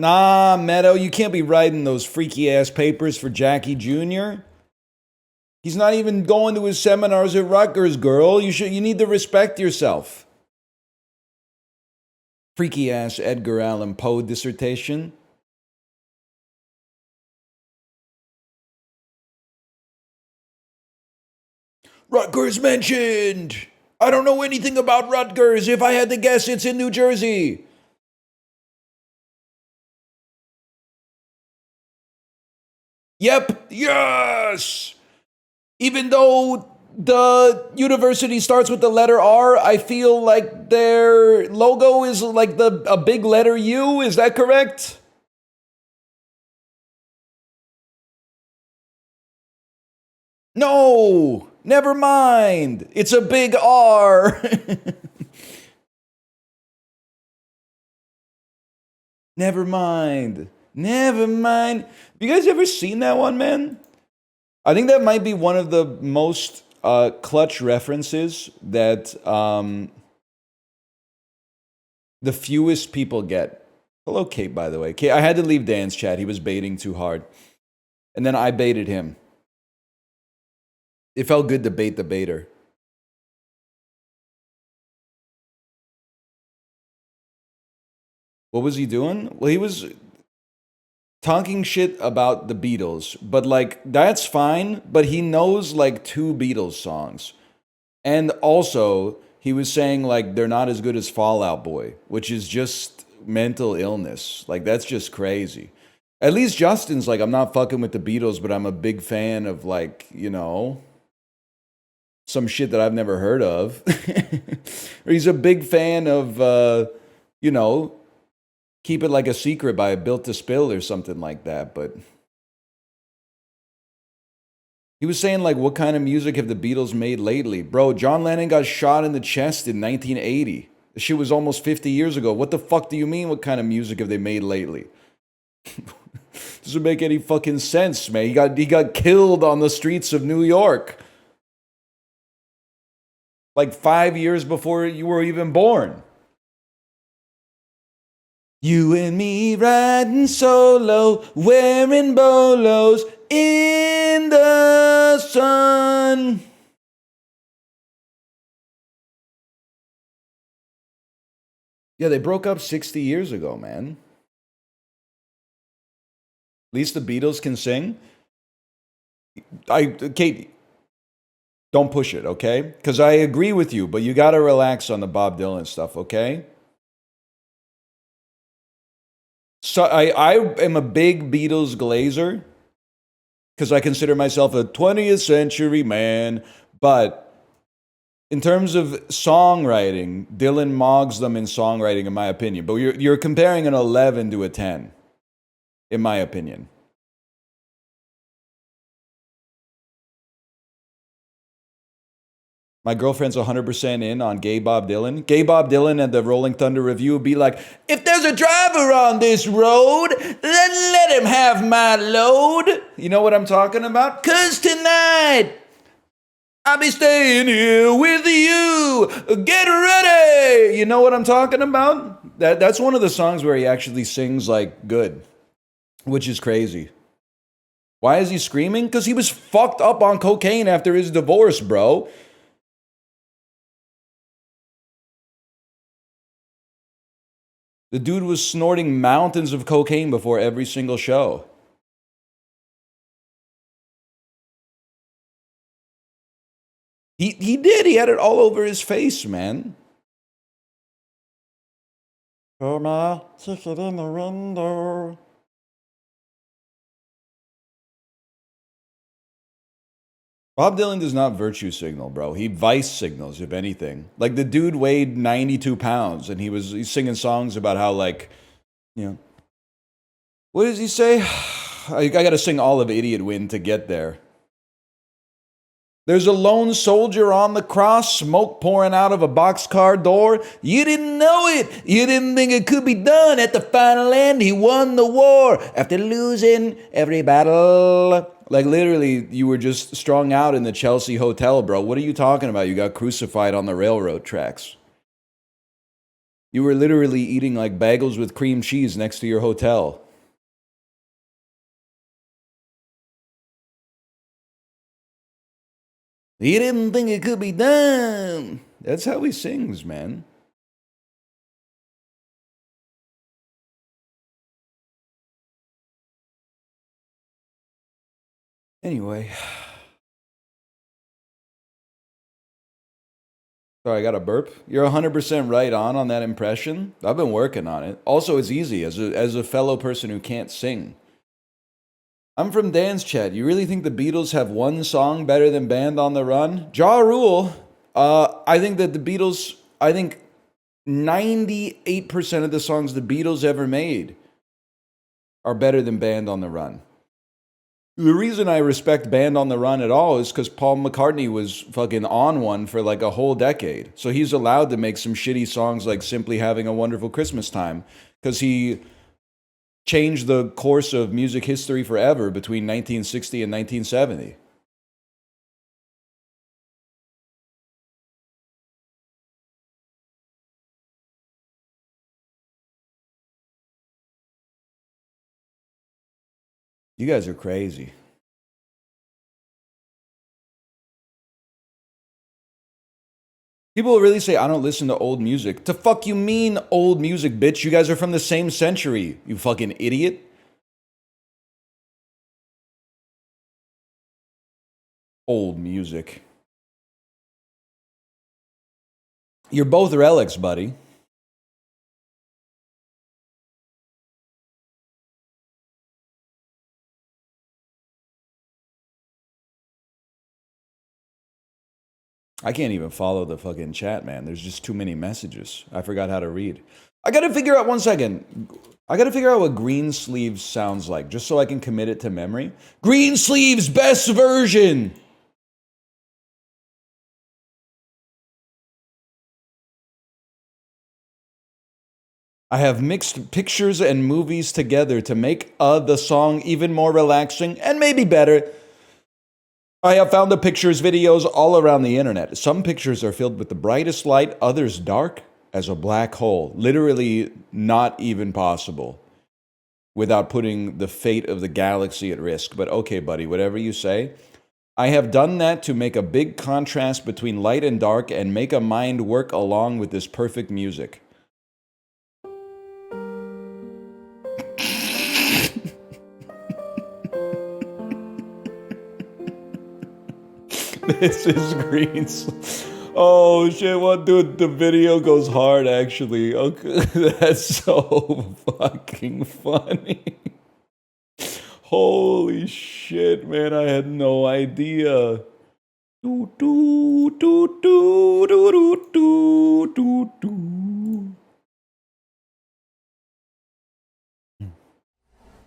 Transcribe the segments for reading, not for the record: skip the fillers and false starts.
Nah, Meadow, you can't be writing those freaky ass papers for Jackie Jr. He's not even going to his seminars at Rutgers, girl. You need to respect yourself. Freaky ass Edgar Allan Poe dissertation. Rutgers mentioned. I don't know anything about Rutgers. If I had to guess, it's in New Jersey. Yep, yes! Even though the university starts with the letter R, I feel like their logo is like a big letter U. Is that correct? No, never mind. It's a big R. Never mind. Never mind. Have you guys ever seen that one, man? I think that might be one of the most clutch references that the fewest people get. Hello, Kate, by the way. Kate, I had to leave Dan's chat. He was baiting too hard. And then I baited him. It felt good to bait the baiter. What was he doing? Well, he was talking shit about the Beatles, but like that's fine, but he knows like two Beatles songs. And also, he was saying like they're not as good as Fall Out Boy, which is just mental illness. Like that's just crazy. At least Justin's like, I'm not fucking with the Beatles, but I'm a big fan of like, some shit that I've never heard of. Or he's a big fan of Keep It Like a Secret by Built to Spill or something like that. But he was saying, like, what kind of music have the Beatles made lately? Bro, John Lennon got shot in the chest in 1980. The shit was almost 50 years ago. What the fuck do you mean, what kind of music have they made lately? Doesn't make any fucking sense, man. He got killed on the streets of New York. Like 5 years before you were even born. You and me riding solo, wearing bolos in the sun. Yeah, they broke up 60 years ago, man. At least the Beatles can sing. Kate, don't push it, okay? Because I agree with you, but you gotta relax on the Bob Dylan stuff, okay? So I am a big Beatles glazer because I consider myself a 20th century man. But in terms of songwriting, Dylan mogs them in songwriting, in my opinion. But you're comparing an 11 to a 10, in my opinion. My girlfriend's 100% in on Gay Bob Dylan. Gay Bob Dylan at the Rolling Thunder Review would be like, if there's a driver on this road, then let him have my load. You know what I'm talking about? 'Cause tonight, I'll be staying here with you. Get ready. You know what I'm talking about? That's one of the songs where he actually sings like good, which is crazy. Why is he screaming? Because he was fucked up on cocaine after his divorce, bro. The dude was snorting mountains of cocaine before every single show. He did. He had it all over his face, man. Put my ticket in the window. Bob Dylan does not virtue signal, bro. He vice signals, if anything. Like the dude weighed 92 pounds, and he's singing songs about how what does he say? I got to sing all of Idiot Wind to get there. There's a lone soldier on the cross, smoke pouring out of a boxcar door. You didn't know it. You didn't think it could be done. At the final end, he won the war after losing every battle. Like literally, you were just strung out in the Chelsea hotel, bro. What are you talking about? You got crucified on the railroad tracks. You were literally eating like bagels with cream cheese next to your hotel. He didn't think it could be done. That's how he sings, man. Anyway. Sorry, I got a burp. You're 100% right on that impression. I've been working on it. Also, it's easy as a fellow person who can't sing. I'm from Dan's chat. You really think the Beatles have one song better than Band on the Run? Ja Rule. I think that the Beatles, I think 98% of the songs the Beatles ever made are better than Band on the Run. The reason I respect Band on the Run at all is because Paul McCartney was fucking on one for like a whole decade. So he's allowed to make some shitty songs like Simply Having a Wonderful Christmas Time because he changed the course of music history forever between 1960 and 1970. You guys are crazy. People will really say, I don't listen to old music. The fuck you mean old music, bitch? You guys are from the same century, you fucking idiot. Old music. You're both relics, buddy. I can't even follow the fucking chat, man. There's just too many messages. I forgot how to read. I gotta figure out, one second. I gotta figure out what Green Sleeves sounds like, just so I can commit it to memory. Green Sleeves, best version! I have mixed pictures and movies together to make the song even more relaxing and maybe better. I have found the pictures, videos all around the internet. Some pictures are filled with the brightest light, others dark as a black hole. Literally not even possible without putting the fate of the galaxy at risk. But okay, buddy, whatever you say. I have done that to make a big contrast between light and dark and make a mind work along with this perfect music. This is Greens. Oh shit, what dude, the video goes hard actually. Okay, that's so fucking funny. Holy shit, man, I had no idea. Do do do do do do do do.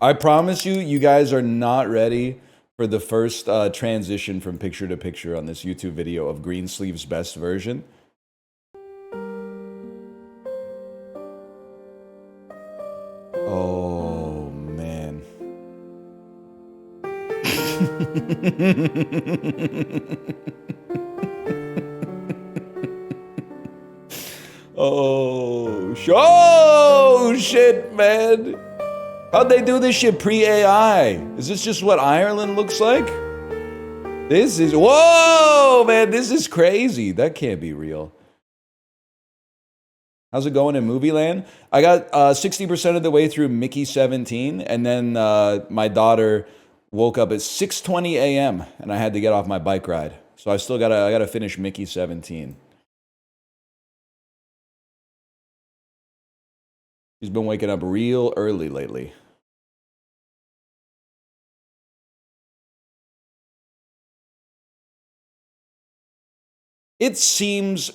I promise you, you guys are not ready for the first transition from picture to picture on this YouTube video of Greensleeve's best version. Oh, man. Oh, shit, man. How'd they do this shit pre-AI? Is this just what Ireland looks like? This is, whoa, man, this is crazy. That can't be real. How's it going in Movie Land? I got 60% of the way through Mickey 17, and then my daughter woke up at 6:20 a.m. and I had to get off my bike ride. So I gotta finish Mickey 17. She's been waking up real early lately. It seems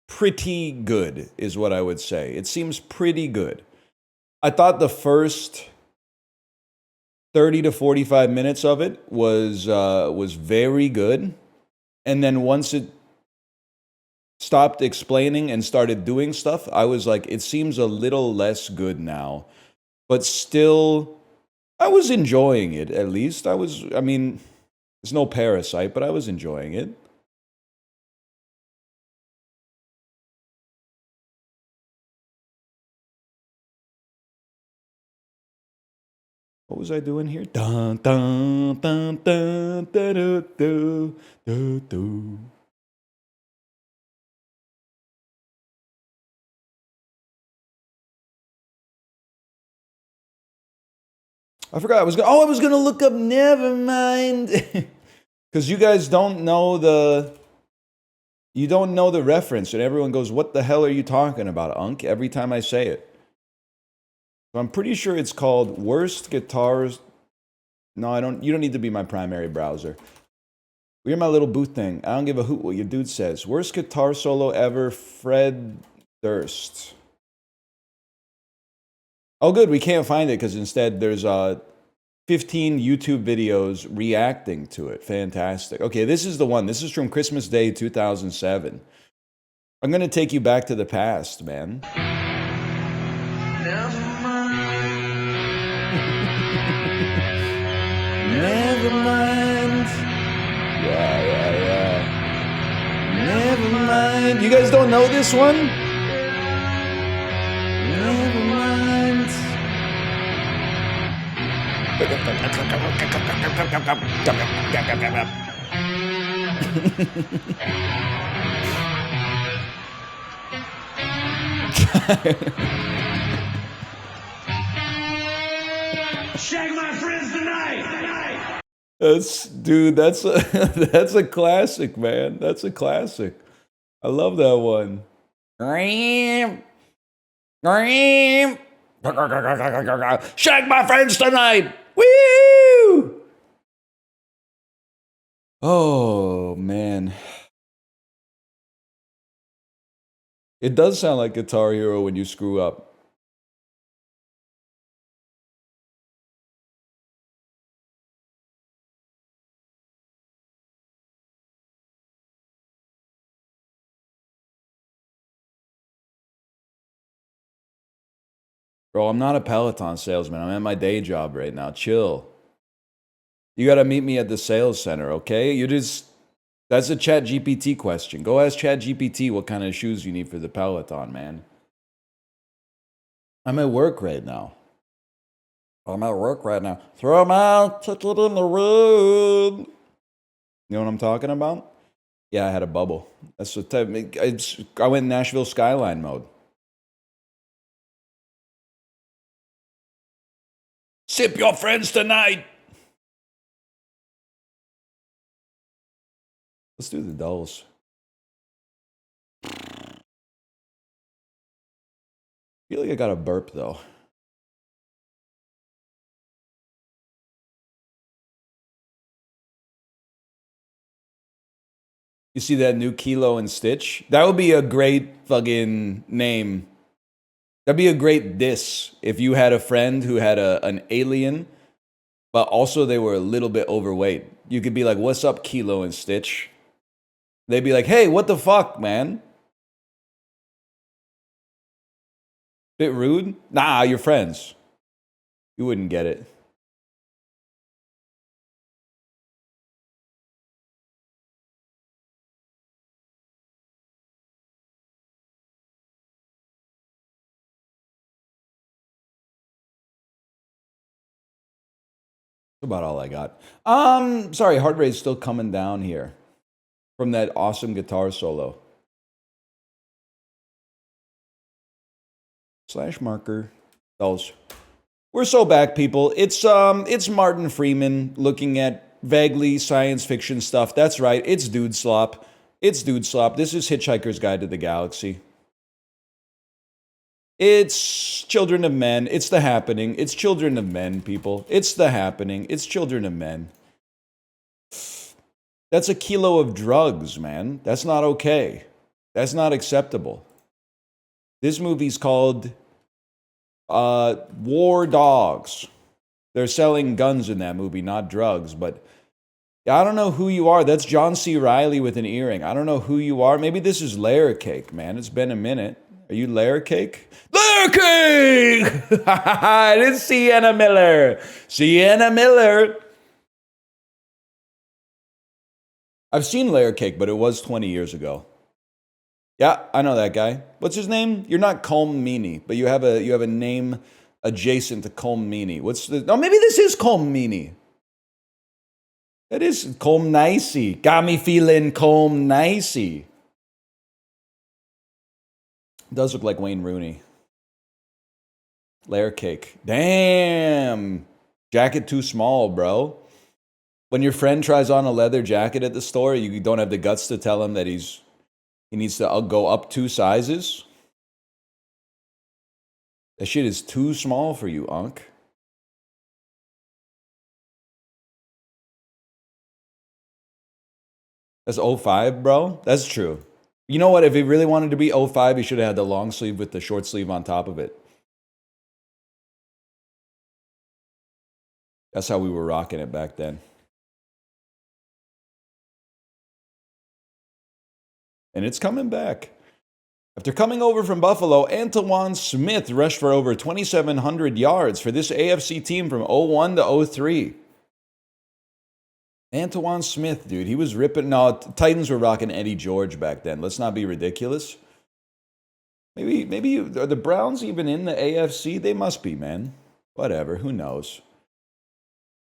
pretty good, is what I would say. It seems pretty good. I thought the first 30 to 45 minutes of it was very good. And then once it stopped explaining and started doing stuff, I was like, it seems a little less good now. But still, I was enjoying it, at least. I mean, it's no Parasite, but I was enjoying it. What was I doing here? Dun dun dun dun dun dun dun dun dun. I forgot I was I was gonna look up. Never mind, because you guys don't know the reference, and everyone goes, "What the hell are you talking about, Unk?" Every time I say it. So I'm pretty sure it's called Worst Guitars. No, I don't. You don't need to be my primary browser. We're my little boot thing. I don't give a hoot what your dude says. Worst guitar solo ever, Fred Durst. Oh, good. We can't find it because instead there's 15 YouTube videos reacting to it. Fantastic. Okay, this is the one. This is from Christmas Day 2007. I'm going to take you back to the past, man. Never mind. Never mind. Yeah. Never mind. You guys don't know this one? Never mind. Shag my friends tonight. That's a classic, man. That's a classic. I love that one. Shag my friends tonight. Woo! Oh man. It does sound like Guitar Hero when you screw up. Bro, I'm not a Peloton salesman. I'm at my day job right now. Chill. You gotta meet me at the sales center, okay? That's a ChatGPT question. Go ask ChatGPT what kind of shoes you need for the Peloton, man. I'm at work right now. Throw them out, ticket in the room. You know what I'm talking about? Yeah, I had a bubble. That's the type. I went Nashville Skyline mode. Sip your friends tonight. Let's do the dulls. I feel like I got a burp though. You see that new Kilo and Stitch? That would be a great fucking name. That'd be a great diss if you had a friend who had an alien, but also they were a little bit overweight. You could be like, "What's up, Kilo and Stitch?" They'd be like, "Hey, what the fuck, man?" Bit rude? Nah, you're friends. You wouldn't get it. That's about all I got. Sorry, heart rate's still coming down here from that awesome guitar solo. Slash marker. Those. We're so back, people. It's Martin Freeman looking at vaguely science fiction stuff. That's right. It's Dude Slop. It's Dude Slop. This is Hitchhiker's Guide to the Galaxy. It's Children of Men. It's The Happening. It's Children of Men, people. It's The Happening. It's Children of Men. That's a kilo of drugs, man. That's not okay. That's not acceptable. This movie's called War Dogs. They're selling guns in that movie, not drugs. But I don't know who you are. That's John C. Reilly with an earring. I don't know who you are. Maybe this is Layer Cake, man. It's been a minute. Are you Layer Cake? Layer Cake! It is Sienna Miller. Sienna Miller. I've seen Layer Cake, but it was 20 years ago. Yeah, I know that guy. What's his name? You're not Colm Meaney, but you have a name adjacent to Colm Meaney. What's the... Oh, maybe this is Colm Meaney. It is Colm Nicey. Got me feeling Colm Nicey. Does look like Wayne Rooney. Layer cake. Damn. Jacket too small, bro. When your friend tries on a leather jacket at the store, you don't have the guts to tell him that he needs to go up 2 sizes. That shit is too small for you, Unc. That's 05, bro. That's true. You know what? If he really wanted to be 05, he should have had the long sleeve with the short sleeve on top of it. That's how we were rocking it back then. And it's coming back. After coming over from Buffalo, Antoine Smith rushed for over 2,700 yards for this AFC team from 01 to 03. Antoine Smith, dude, he was ripping. No, Titans were rocking Eddie George back then. Let's not be ridiculous. Maybe are the Browns even in the AFC? They must be, man. Whatever, who knows?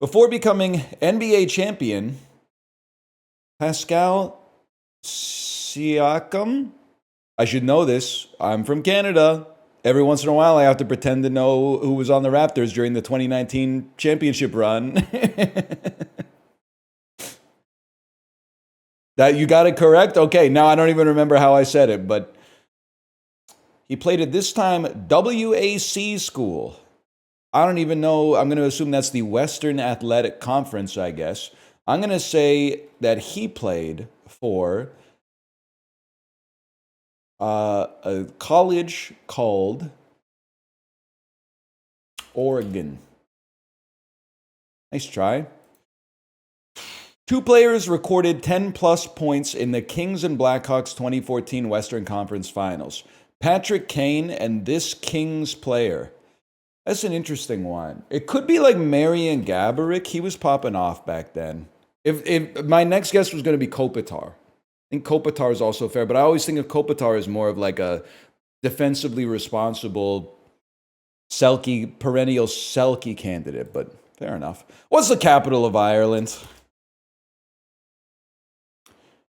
Before becoming NBA champion, Pascal Siakam. I should know this. I'm from Canada. Every once in a while, I have to pretend to know who was on the Raptors during the 2019 championship run. That you got it correct? Okay, now I don't even remember how I said it, but he played at this time WAC school. I don't even know. I'm going to assume that's the Western Athletic Conference, I guess. I'm going to say that he played for a college called Oregon. Nice try. 2 players recorded 10-plus points in the Kings and Blackhawks 2014 Western Conference Finals. Patrick Kane and this Kings player. That's an interesting one. It could be like Marian Gaborik. He was popping off back then. If my next guess was going to be Kopitar. I think Kopitar is also fair, but I always think of Kopitar as more of like a defensively responsible perennial Selke candidate, but fair enough. What's the capital of Ireland?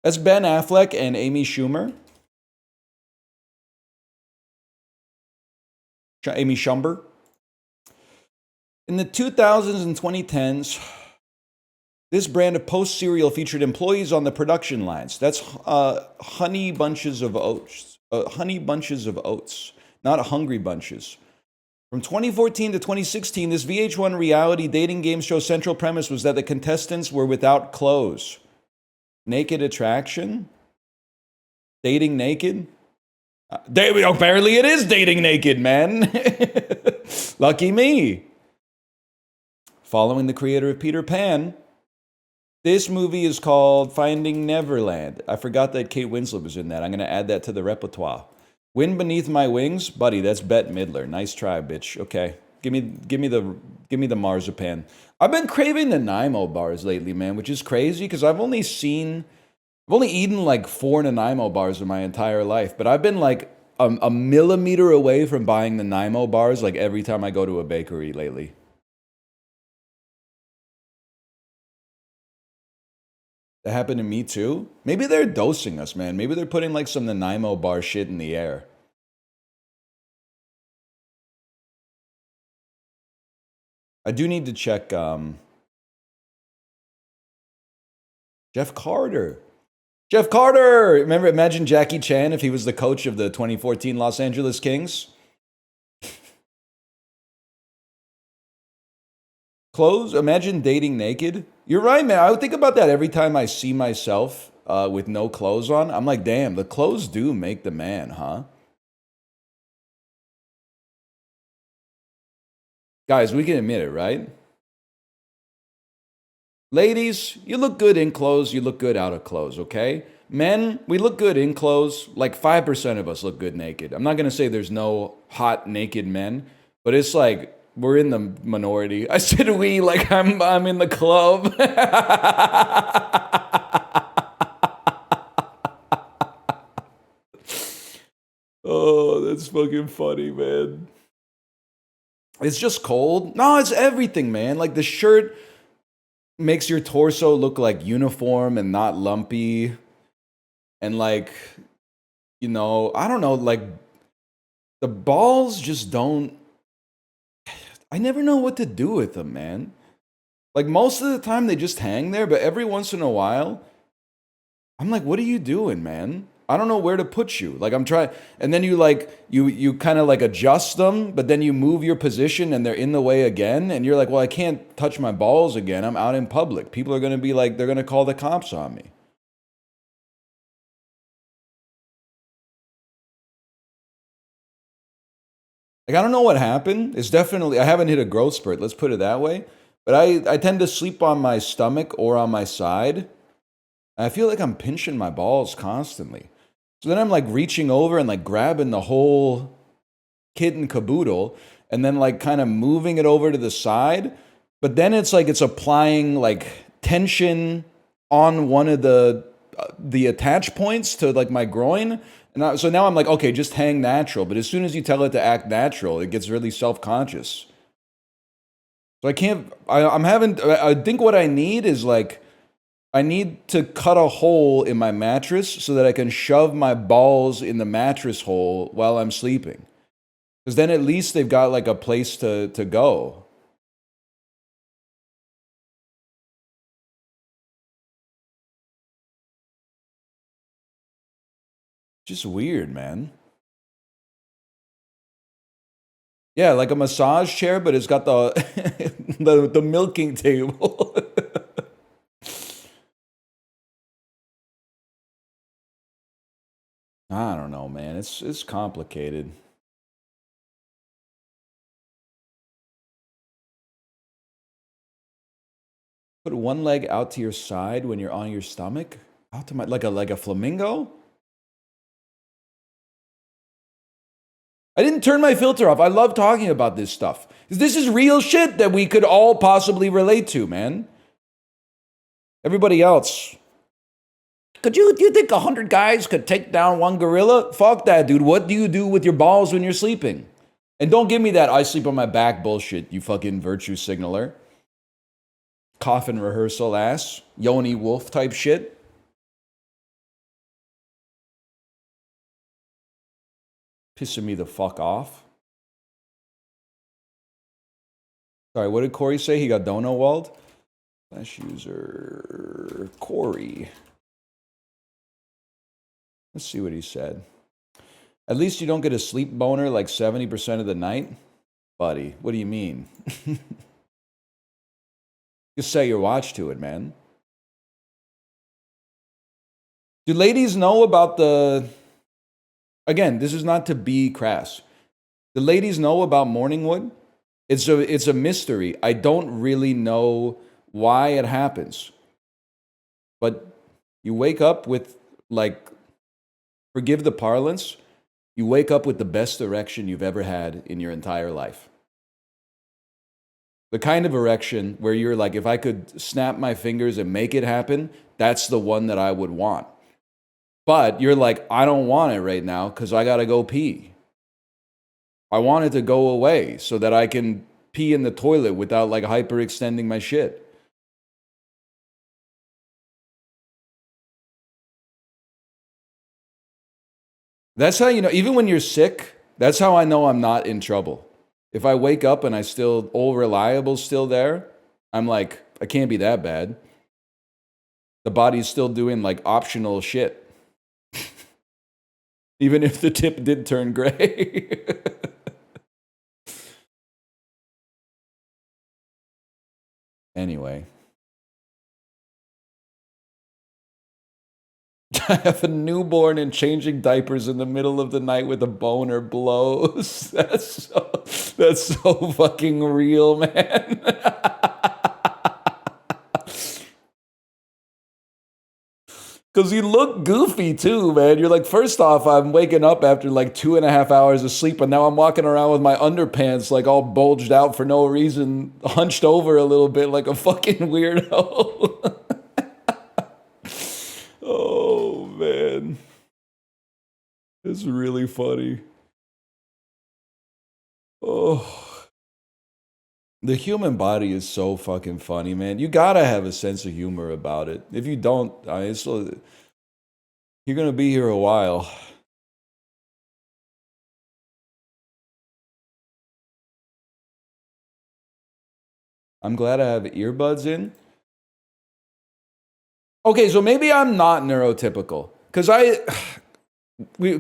That's Ben Affleck and Amy Schumer. Amy Schumer. In the 2000s and 2010s, this brand of Post cereal featured employees on the production lines. That's honey bunches of oats. Honey bunches of oats, not hungry bunches. From 2014 to 2016, this VH1 reality dating game show central premise was that the contestants were without clothes. Naked attraction? Dating naked? Apparently it is dating naked, man. Lucky me. Following the creator of Peter Pan, this movie is called Finding Neverland. I forgot that Kate Winslet was in that. I'm going to add that to the repertoire. Wind Beneath My Wings? Buddy, that's Bette Midler. Nice try, bitch. Okay. Give me the marzipan. I've been craving the Nanaimo bars lately, man, which is crazy because I've only eaten like 4 Nanaimo bars in my entire life, but I've been like a millimeter away from buying the Nanaimo bars like every time I go to a bakery lately. That happened to me too. Maybe they're dosing us, man. Maybe they're putting like some Nanaimo bar shit in the air. I do need to check Jeff Carter. Jeff Carter! Imagine Jackie Chan if he was the coach of the 2014 Los Angeles Kings. Clothes? Imagine dating naked. You're right, man. I would think about that every time I see myself with no clothes on. I'm like, damn, the clothes do make the man, huh? Guys, we can admit it, right? Ladies, you look good in clothes, you look good out of clothes, okay? Men, we look good in clothes. Like 5% of us look good naked. I'm not going to say there's no hot naked men, but it's like we're in the minority. I said we like I'm in the club. Oh, that's fucking funny, man. It's just cold. No, it's everything, man. Like the shirt makes your torso look like uniform and not lumpy. And like, I don't know, like the balls just don't. I never know what to do with them, man. Like most of the time they just hang there, but every once in a while, I'm like, what are you doing, man? I don't know where to put you. Like I'm trying, and then you kind of like adjust them, but then you move your position and they're in the way again, and you're like, well, I can't touch my balls again. I'm out in public. People are gonna be like, they're gonna call the cops on me. Like I don't know what happened. It's definitely I haven't hit a growth spurt. Let's put it that way. But I tend to sleep on my stomach or on my side. And I feel like I'm pinching my balls constantly. So then I'm like reaching over and like grabbing the whole kit and caboodle and then like kind of moving it over to the side. But then it's like it's applying like tension on one of the attach points to like my groin. So now I'm like, okay, just hang natural. But as soon as you tell it to act natural, it gets really self-conscious. So I can't. I'm having. I think what I need is like I need to cut a hole in my mattress so that I can shove my balls in the mattress hole while I'm sleeping. Because then at least they've got like a place to go. Just weird, man. Yeah, like a massage chair, but it's got the the milking table. I don't know, man. It's complicated. Put one leg out to your side when you're on your stomach. Out to my like a flamingo. I didn't turn my filter off. I love talking about this stuff. This is real shit that we could all possibly relate to, man. Everybody else. Do you think 100 guys could take down one gorilla? Fuck that, dude. What do you do with your balls when you're sleeping? And don't give me that I sleep on my back bullshit, you fucking virtue signaler. Coffin rehearsal ass. Yoni Wolf type shit. Pissing me the fuck off. Sorry, what did Corey say? He got dono walled? Flash user Corey. Let's see what he said. At least you don't get a sleep boner like 70% of the night? Buddy, what do you mean? Just set your watch to it, man. Do ladies know about the... Again, this is not to be crass. Do ladies know about morning wood? It's a mystery. I don't really know why it happens. But you wake up with, like, forgive the parlance, you wake up with the best erection you've ever had in your entire life. The kind of erection where you're like, if I could snap my fingers and make it happen, that's the one that I would want. But you're like, I don't want it right now because I got to go pee. I want it to go away so that I can pee in the toilet without like hyperextending my shit. That's how you know, even when you're sick, that's how I know I'm not in trouble. If I wake up and old reliable's still there, I'm like, I can't be that bad. The body's still doing like optional shit. Even if the tip did turn gray. Anyway. I have a newborn and changing diapers in the middle of the night with a boner blows. That's so fucking real, man. Because you look goofy too, man. You're like, first off, I'm waking up after like 2.5 hours of sleep, and now I'm walking around with my underpants like all bulged out for no reason, hunched over a little bit like a fucking weirdo. Oh, man. It's really funny. Oh. The human body is so fucking funny, man. You gotta have a sense of humor about it. If you don't, you're gonna be here a while. I'm glad I have earbuds in. Okay, so maybe I'm not neurotypical. Because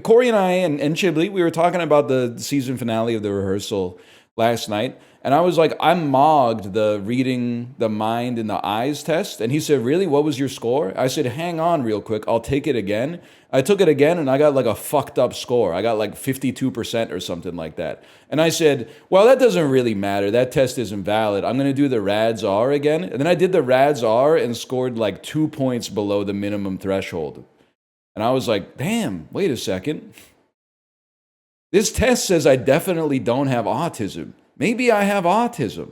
Corey and I and Chiblee, we were talking about the season finale of the rehearsal last night. And I was like, I mogged the reading the mind and the eyes test. And he said, really? What was your score? I said, hang on real quick. I'll take it again. I took it again and I got like a fucked up score. I got like 52% or something like that. And I said, well, that doesn't really matter. That test isn't valid. I'm going to do the RADS R again. And then I did the RADS R and scored like 2 points below the minimum threshold. And I was like, damn, wait a second. This test says I definitely don't have autism. Maybe I have autism.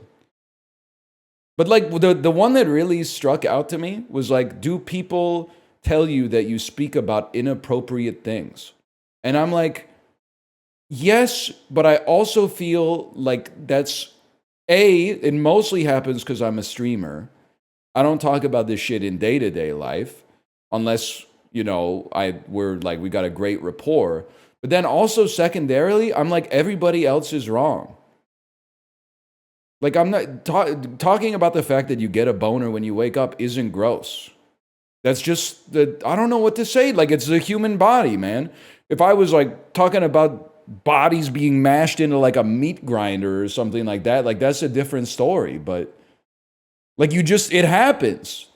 But like the one that really struck out to me was like, do people tell you that you speak about inappropriate things? And I'm like, yes, but I also feel like that's it mostly happens because I'm a streamer. I don't talk about this shit in day-to-day life unless, you know, we got a great rapport. But then also secondarily, I'm like, everybody else is wrong. Like, I'm not talking about the fact that you get a boner when you wake up isn't gross. That's just I don't know what to say. Like, it's the human body, man. If I was like talking about bodies being mashed into like a meat grinder or something like that, like that's a different story. But like it happens.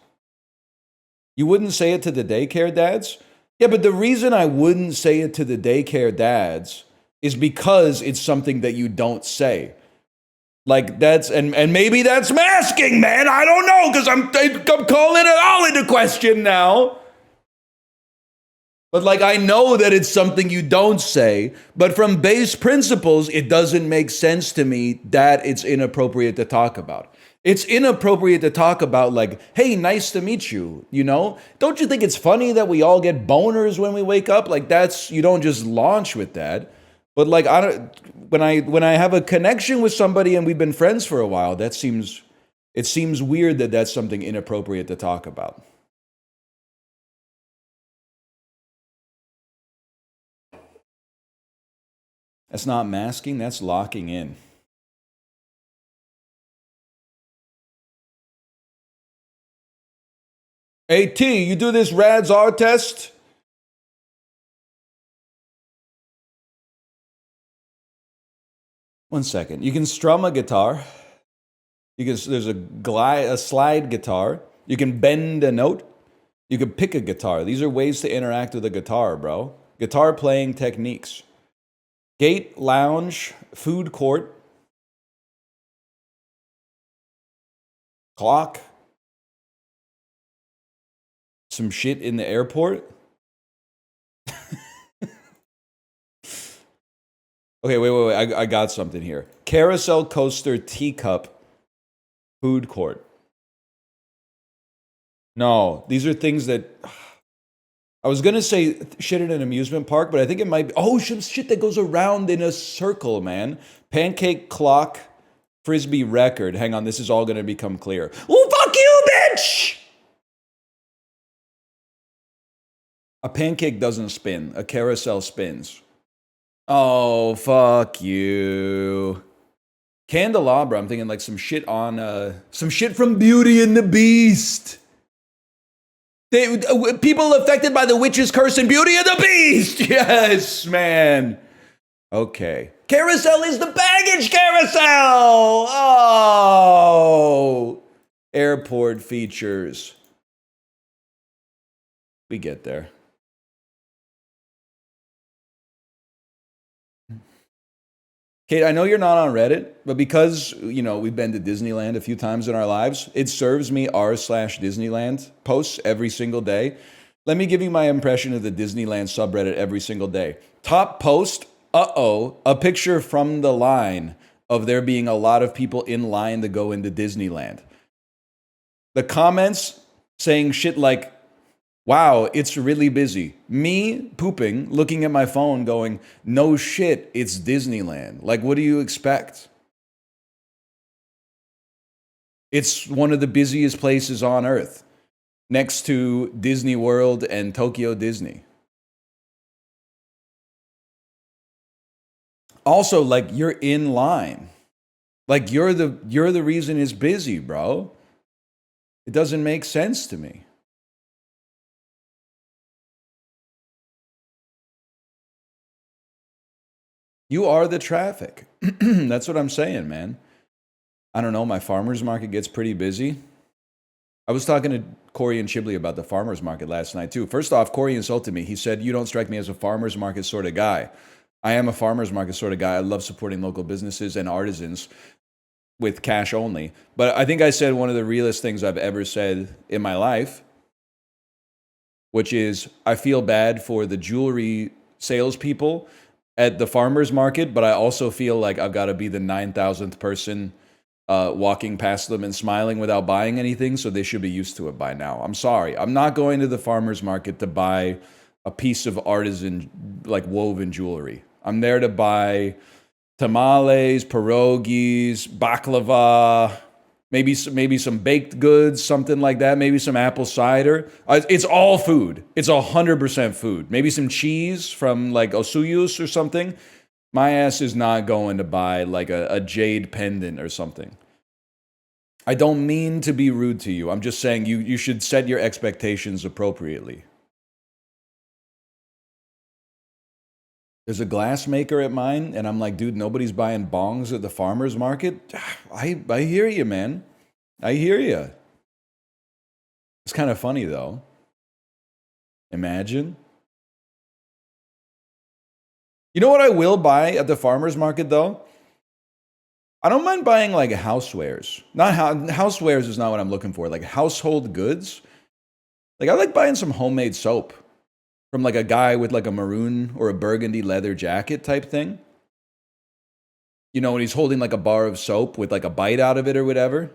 You wouldn't say it to the daycare dads? Yeah, but the reason I wouldn't say it to the daycare dads is because it's something that you don't say. Like that's and maybe that's masking, man. I don't know because I'm calling it all into question now. But like I know that it's something you don't say, but from base principles, it doesn't make sense to me that it's inappropriate to talk about. It's inappropriate to talk about like, hey, nice to meet you, you know? Don't you think it's funny that we all get boners when we wake up? Like you don't just launch with that. But like when I have a connection with somebody and we've been friends for a while, it seems weird that that's something inappropriate to talk about. That's not masking, that's locking in. Hey T, you do this RADS R test? One second. You can strum a guitar. There's a slide guitar. You can bend a note. You can pick a guitar. These are ways to interact with a guitar, bro. Guitar playing techniques. Gate, lounge, food court, clock, some shit in the airport. Okay, wait. I got something here. Carousel coaster, teacup, food court. No, these are things that I was gonna say shit at an amusement park, but I think it might be shit that goes around in a circle, man. Pancake clock, frisbee record. Hang on, this is all gonna become clear. Oh, fuck you, bitch! A pancake doesn't spin. A carousel spins. Oh, fuck you. Candelabra, I'm thinking like some shit from Beauty and the Beast. People affected by the witch's curse in Beauty and the Beast. Yes, man. Okay. Carousel is the baggage carousel. Oh. Airport features. We get there. Kate, I know you're not on Reddit, but because, you know, we've been to Disneyland a few times in our lives, it serves me r/Disneyland posts every single day. Let me give you my impression of the Disneyland subreddit every single day. Top post, a picture from the line of there being a lot of people in line to go into Disneyland. The comments saying shit like, wow, it's really busy. Me pooping, looking at my phone going, no shit, it's Disneyland. Like, what do you expect? It's one of the busiest places on earth, next to Disney World and Tokyo Disney. Also, like, you're in line. Like, you're the reason it's busy, bro. It doesn't make sense to me. You are the traffic. That's what I'm saying, man. I don't know. My farmer's market gets pretty busy. I was talking to Corey and Chibley about the farmer's market last night, too. First off, Corey insulted me. He said, "You don't strike me as a farmer's market sort of guy." I am a farmer's market sort of guy. I love supporting local businesses and artisans with cash only. But I think I said one of the realest things I've ever said in my life, which is I feel bad for the jewelry salespeople at the farmer's market, but I also feel like I've got to be the 9,000th person walking past them and smiling without buying anything, so they should be used to it by now. I'm sorry. I'm not going to the farmer's market to buy a piece of artisan, like, woven jewelry. I'm there to buy tamales, pierogies, baklava, maybe some baked goods, something like that. Maybe some apple cider. It's all food. It's 100% food. Maybe some cheese from like Osuyus or something. My ass is not going to buy like a jade pendant or something. I don't mean to be rude to you. I'm just saying you should set your expectations appropriately. There's a glass maker at mine, and I'm like, dude, nobody's buying bongs at the farmer's market. I hear you, man. I hear you. It's kind of funny, though. Imagine. You know what I will buy at the farmer's market, though? I don't mind buying, like, housewares. Housewares is not what I'm looking for. Like, household goods. Like, I like buying some homemade soap from like a guy with like a maroon or a burgundy leather jacket type thing. You know, when he's holding like a bar of soap with like a bite out of it or whatever.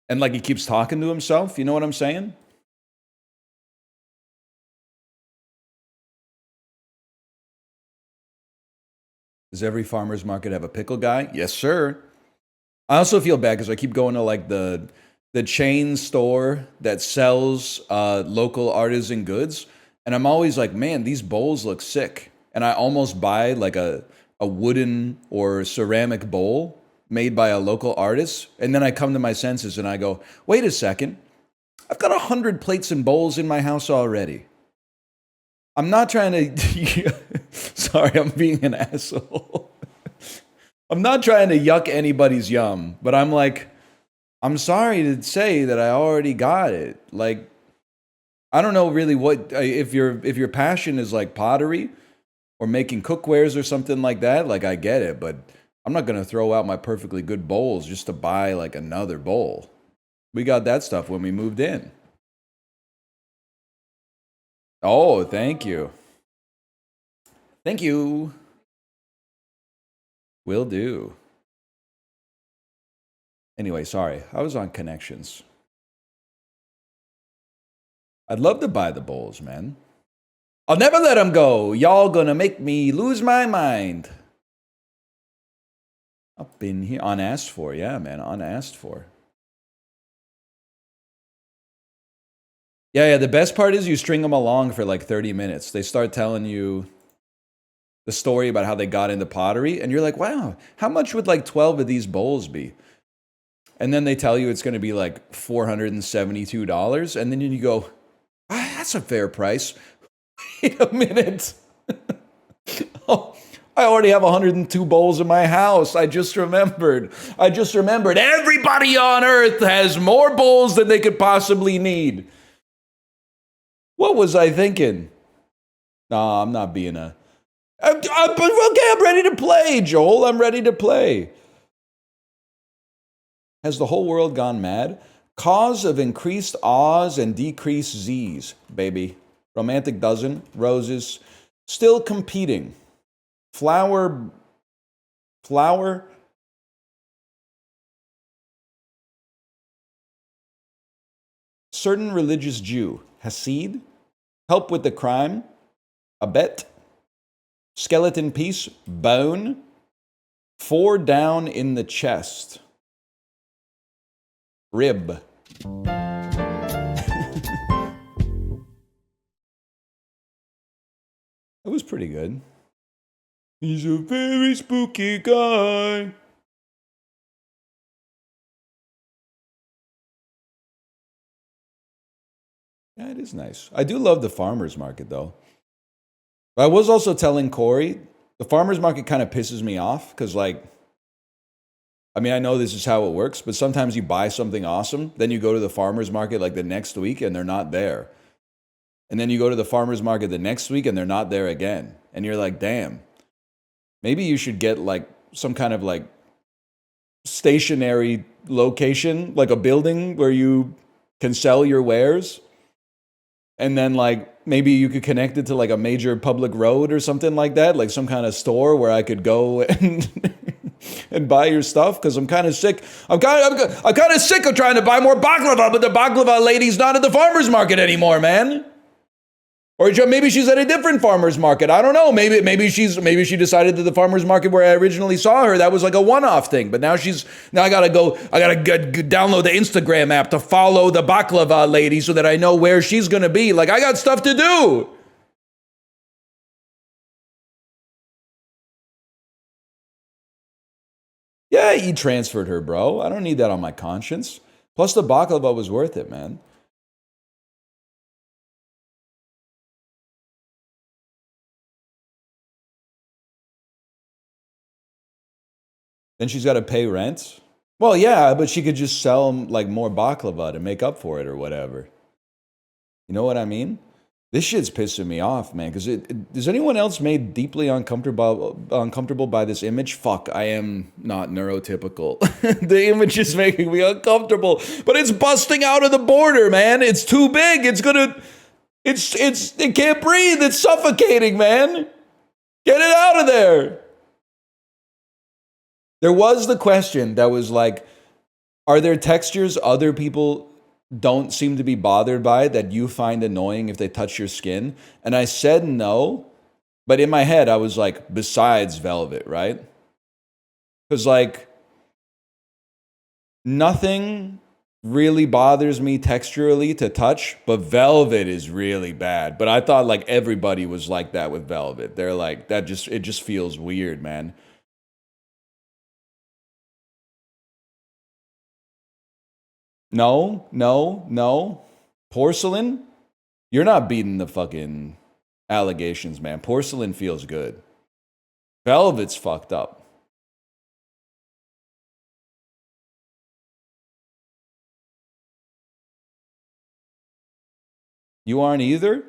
And like he keeps talking to himself. You know what I'm saying? Does every farmer's market have a pickle guy? Yes, sir. I also feel bad because I keep going to like the chain store that sells local artisan goods. And I'm always like, man, these bowls look sick. And I almost buy like a wooden or ceramic bowl made by a local artist. And then I come to my senses and I go, wait a second. I've got 100 plates and bowls in my house already. I'm not trying to... Sorry, I'm being an asshole. I'm not trying to yuck anybody's yum, but I'm like... I'm sorry to say that I already got it. Like, I don't know really what if your passion is like pottery or making cookwares or something like that. Like, I get it, but I'm not gonna throw out my perfectly good bowls just to buy like another bowl. We got that stuff when we moved in. Oh, thank you. Thank you. Will do. Anyway, sorry. I was on connections. I'd love to buy the bowls, man. I'll never let them go. Y'all gonna make me lose my mind. Up in here. Unasked for. Yeah, man. Unasked for. Yeah. The best part is you string them along for like 30 minutes. They start telling you the story about how they got into pottery. And you're like, wow, how much would like 12 of these bowls be? And then they tell you it's going to be like $472. And then you go, that's a fair price. Wait a minute. Oh, I already have 102 bowls in my house. I just remembered. Everybody on earth has more bowls than they could possibly need. What was I thinking? No, I'm not being a... Okay, I'm ready to play, Joel. I'm ready to play. Has the whole world gone mad? Cause of increased A's and decreased Z's, baby. Romantic dozen, roses, still competing. Flower. Certain religious Jew, Hasid, help with the crime, a bet, skeleton piece, bone, 4 down in the chest. Rib. It was pretty good. He's a very spooky guy. Yeah, it is nice. I do love the farmer's market, though. But I was also telling Corey, the farmer's market kind of pisses me off because, like, I mean, I know this is how it works, but sometimes you buy something awesome, then you go to the farmer's market like the next week and they're not there. And then you go to the farmer's market the next week and they're not there again. And you're like, damn, maybe you should get like some kind of like stationary location, like a building where you can sell your wares. And then like maybe you could connect it to like a major public road or something like that, like some kind of store where I could go and and buy your stuff because I'm kind of sick. I'm kind of sick of trying to buy more baklava, but the baklava lady's not at the farmer's market anymore, man. Or maybe she's at a different farmer's market. I don't know. Maybe she decided that the farmer's market where I originally saw her, that was like a one-off thing. But now I gotta download the Instagram app to follow the baklava lady so that I know where she's gonna be. Like, I got stuff to do. Yeah, he transferred her, bro. I don't need that on my conscience. Plus, the baklava was worth it, man. Then she's got to pay rent. Well, yeah, but she could just sell like more baklava to make up for it or whatever. You know what I mean? This shit's pissing me off, man. Because is anyone else made deeply uncomfortable by this image? Fuck, I am not neurotypical. The image is making me uncomfortable, but it's busting out of the border, man. It's too big. It can't breathe. It's suffocating, man. Get it out of there. There was the question that was like, are there textures other people don't seem to be bothered by that you find annoying if they touch your skin? And I said no, but in my head I was like, besides velvet, right? Because like, nothing really bothers me texturally to touch, but velvet is really bad. But I thought like everybody was like that with velvet. They're like, it just feels weird, man. No. Porcelain? You're not beating the fucking allegations, man. Porcelain feels good. Velvet's fucked up. You aren't either?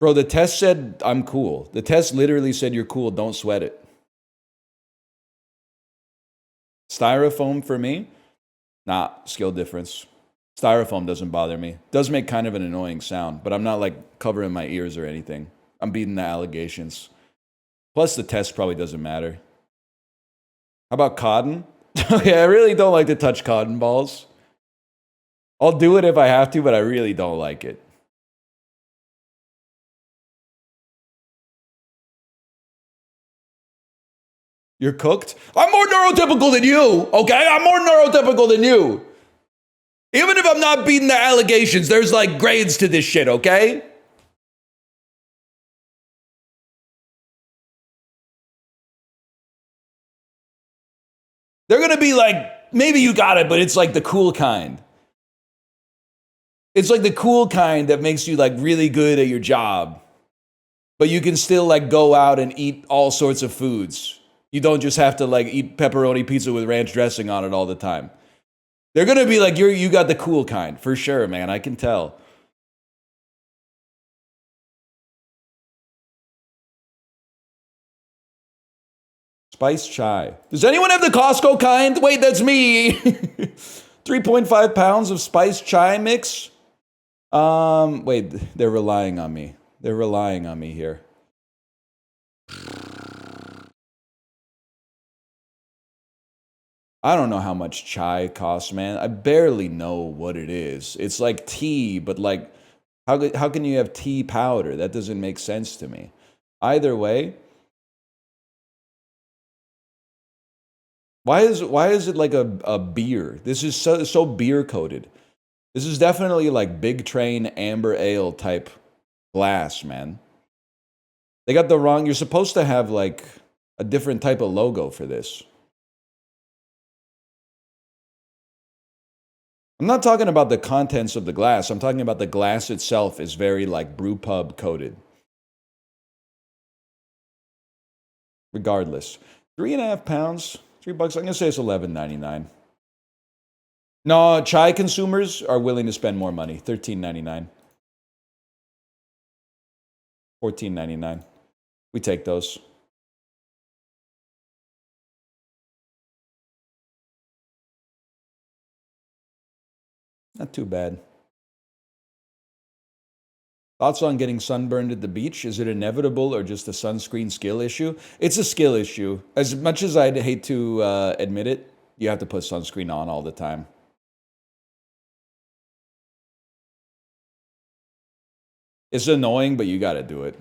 Bro, the test said I'm cool. The test literally said you're cool, don't sweat it. Styrofoam for me? Nah, skill difference. Styrofoam doesn't bother me. Does make kind of an annoying sound, but I'm not like covering my ears or anything. I'm beating the allegations. Plus, the test probably doesn't matter. How about cotton? Okay, I really don't like to touch cotton balls. I'll do it if I have to, but I really don't like it. You're cooked? I'm more neurotypical than you, okay? I'm more neurotypical than you. Even if I'm not beating the allegations, there's like grades to this shit, okay? They're gonna be like, maybe you got it, but it's like the cool kind. It's like the cool kind that makes you like really good at your job. But you can still like go out and eat all sorts of foods. You don't just have to like eat pepperoni pizza with ranch dressing on it all the time. They're gonna be like, you got the cool kind, for sure, man. I can tell. Spice chai. Does anyone have the Costco kind? Wait, that's me. 3.5 pounds of spice chai mix. Wait, they're relying on me. They're relying on me here. I don't know how much chai costs, man. I barely know what it is. It's like tea, but like, how can you have tea powder? That doesn't make sense to me. Either way, Why is it like a beer? This is so beer coated. This is definitely like Big Train Amber Ale type glass, man. They got the wrong. You're supposed to have like a different type of logo for this. I'm not talking about the contents of the glass. I'm talking about the glass itself is very like brew pub coated. Regardless, 3.5 pounds, $3. I'm gonna say it's $11.99. No, chai consumers are willing to spend more money. $13.99, $14.99. We take those. Not too bad. Thoughts on getting sunburned at the beach? Is it inevitable or just a sunscreen skill issue? It's a skill issue. As much as I'd hate to admit it, you have to put sunscreen on all the time. It's annoying, but you got to do it.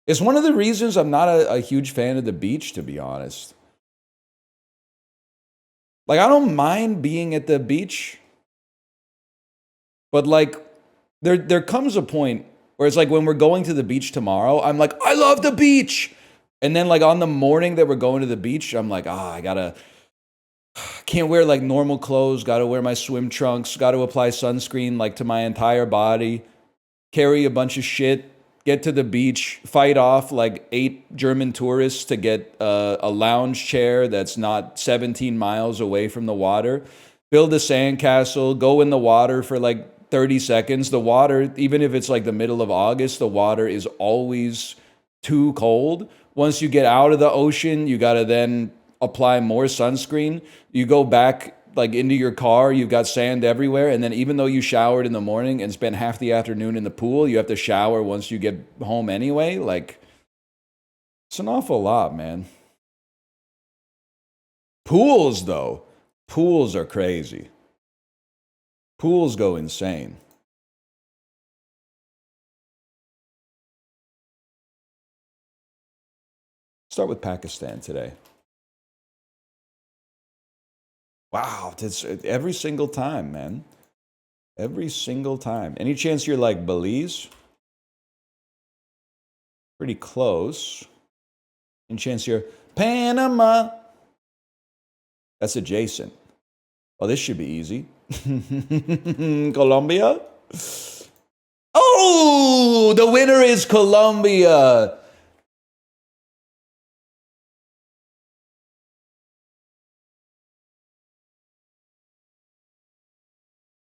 It's one of the reasons I'm not a huge fan of the beach, to be honest. Like, I don't mind being at the beach, but like, there comes a point where it's like when we're going to the beach tomorrow, I'm like, I love the beach. And then like on the morning that we're going to the beach, I'm like, can't wear like normal clothes, gotta wear my swim trunks, gotta apply sunscreen like to my entire body, carry a bunch of shit, get to the beach, fight off like 8 German tourists to get a lounge chair that's not 17 miles away from the water, build a sandcastle, go in the water for like 30 seconds. The water, even if it's like the middle of August, the water is always too cold. Once you get out of the ocean, you got to then apply more sunscreen. You go back like into your car, you've got sand everywhere. And then even though you showered in the morning and spent half the afternoon in the pool, you have to shower once you get home anyway. Like, it's an awful lot, man. Pools, though. Pools are crazy. Pools go insane. Start with Pakistan today. Wow, it's every single time, man. Every single time. Any chance you're like Belize? Pretty close. Any chance you're Panama? That's adjacent. Oh, this should be easy. Colombia? Oh, the winner is Colombia.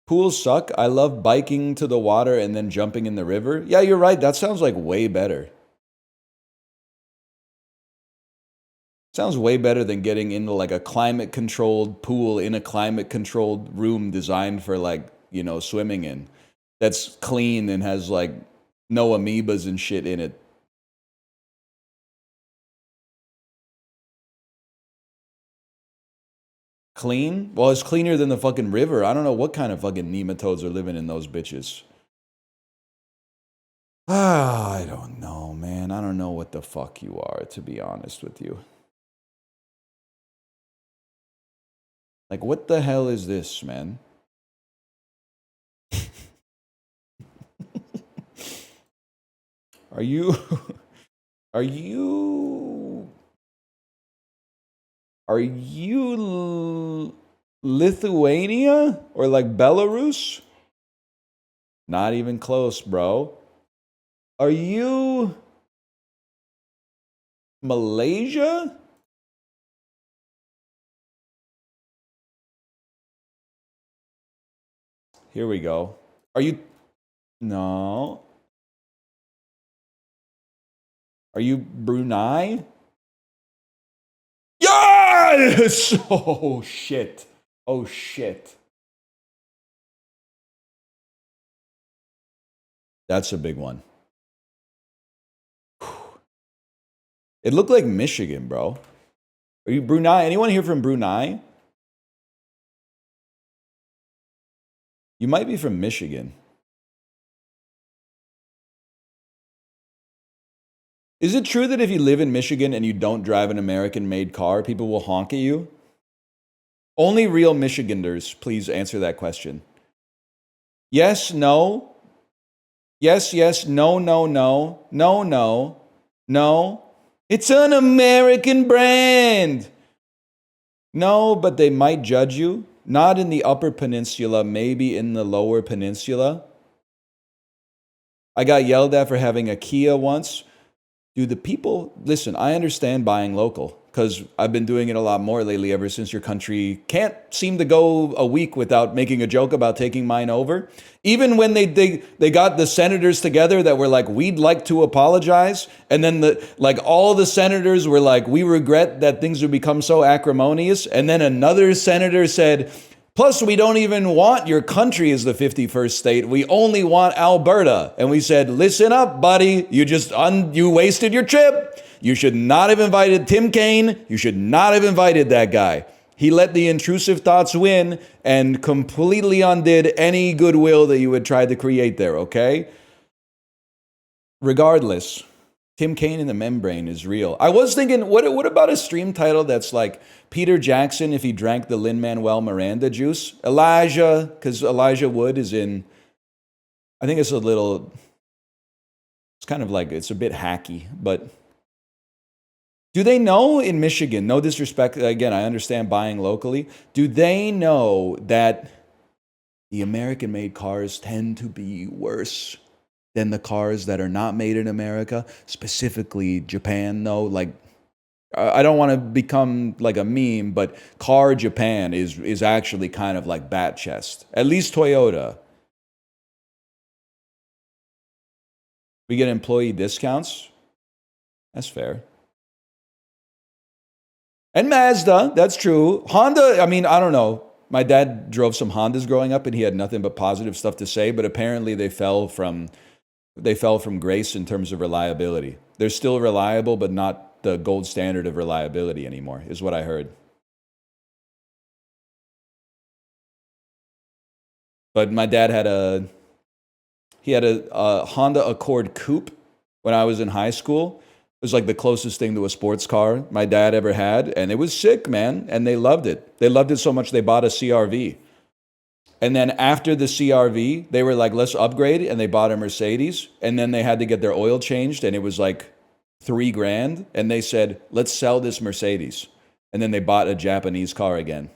Pools suck. I love biking to the water and then jumping in the river. Yeah, you're right. That sounds like way better. Sounds way better than getting into like a climate controlled pool in a climate controlled room designed for like, swimming in. That's clean and has like no amoebas and shit in it. Clean? Well, it's cleaner than the fucking river. I don't know what kind of fucking nematodes are living in those bitches. I don't know, man. I don't know what the fuck you are, to be honest with you. Like, what the hell is this, man? Are you... Are you... Are you Lithuania? Or like Belarus? Not even close, bro. Are you Malaysia? Here we go. Are you... No. Are you Brunei? Yes! Oh, shit. Oh, shit. That's a big one. It looked like Michigan, bro. Are you Brunei? Anyone here from Brunei? You might be from Michigan. Is it true that if you live in Michigan and you don't drive an American-made car, people will honk at you? Only real Michiganders, please answer that question. Yes, no. Yes, yes, no, no, no. No, no. No. It's an American brand. No, but they might judge you. Not in the Upper Peninsula, maybe in the Lower Peninsula. I got yelled at for having a Kia once. Do the people, listen, I understand buying local because I've been doing it a lot more lately ever since your country can't seem to go a week without making a joke about taking mine over. Even when they got the senators together that were like, we'd like to apologize. And then all the senators were like, we regret that things would become so acrimonious. And then another senator said, plus, we don't even want your country as the 51st state. We only want Alberta. And we said, listen up, buddy. You wasted your trip. You should not have invited Tim Kaine. You should not have invited that guy. He let the intrusive thoughts win and completely undid any goodwill that you had tried to create there, okay? Regardless, Tim Kaine in the membrane is real. I was thinking, what about a stream title that's like Peter Jackson if he drank the Lin-Manuel Miranda juice? Elijah, because Elijah Wood is in, I think it's kind of like, it's a bit hacky, but do they know in Michigan, no disrespect, again, I understand buying locally, do they know that the American-made cars tend to be worse than the cars that are not made in America, specifically Japan, though? Like, I don't want to become like a meme, but Car Japan is actually kind of like bat chest. At least Toyota. We get employee discounts. That's fair. And Mazda, that's true. Honda, I mean, I don't know. My dad drove some Hondas growing up and he had nothing but positive stuff to say, but apparently they fell from grace in terms of reliability. They're still reliable, but not the gold standard of reliability anymore, is what I heard. But my dad had a Honda Accord Coupe when I was in high school. It was like the closest thing to a sports car my dad ever had, and it was sick, man, and they loved it. They loved it so much they bought a CRV. And then after the CRV, they were like, let's upgrade, and they bought a Mercedes, and then they had to get their oil changed, and it was like $3,000, and they said, let's sell this Mercedes. And then they bought a Japanese car again.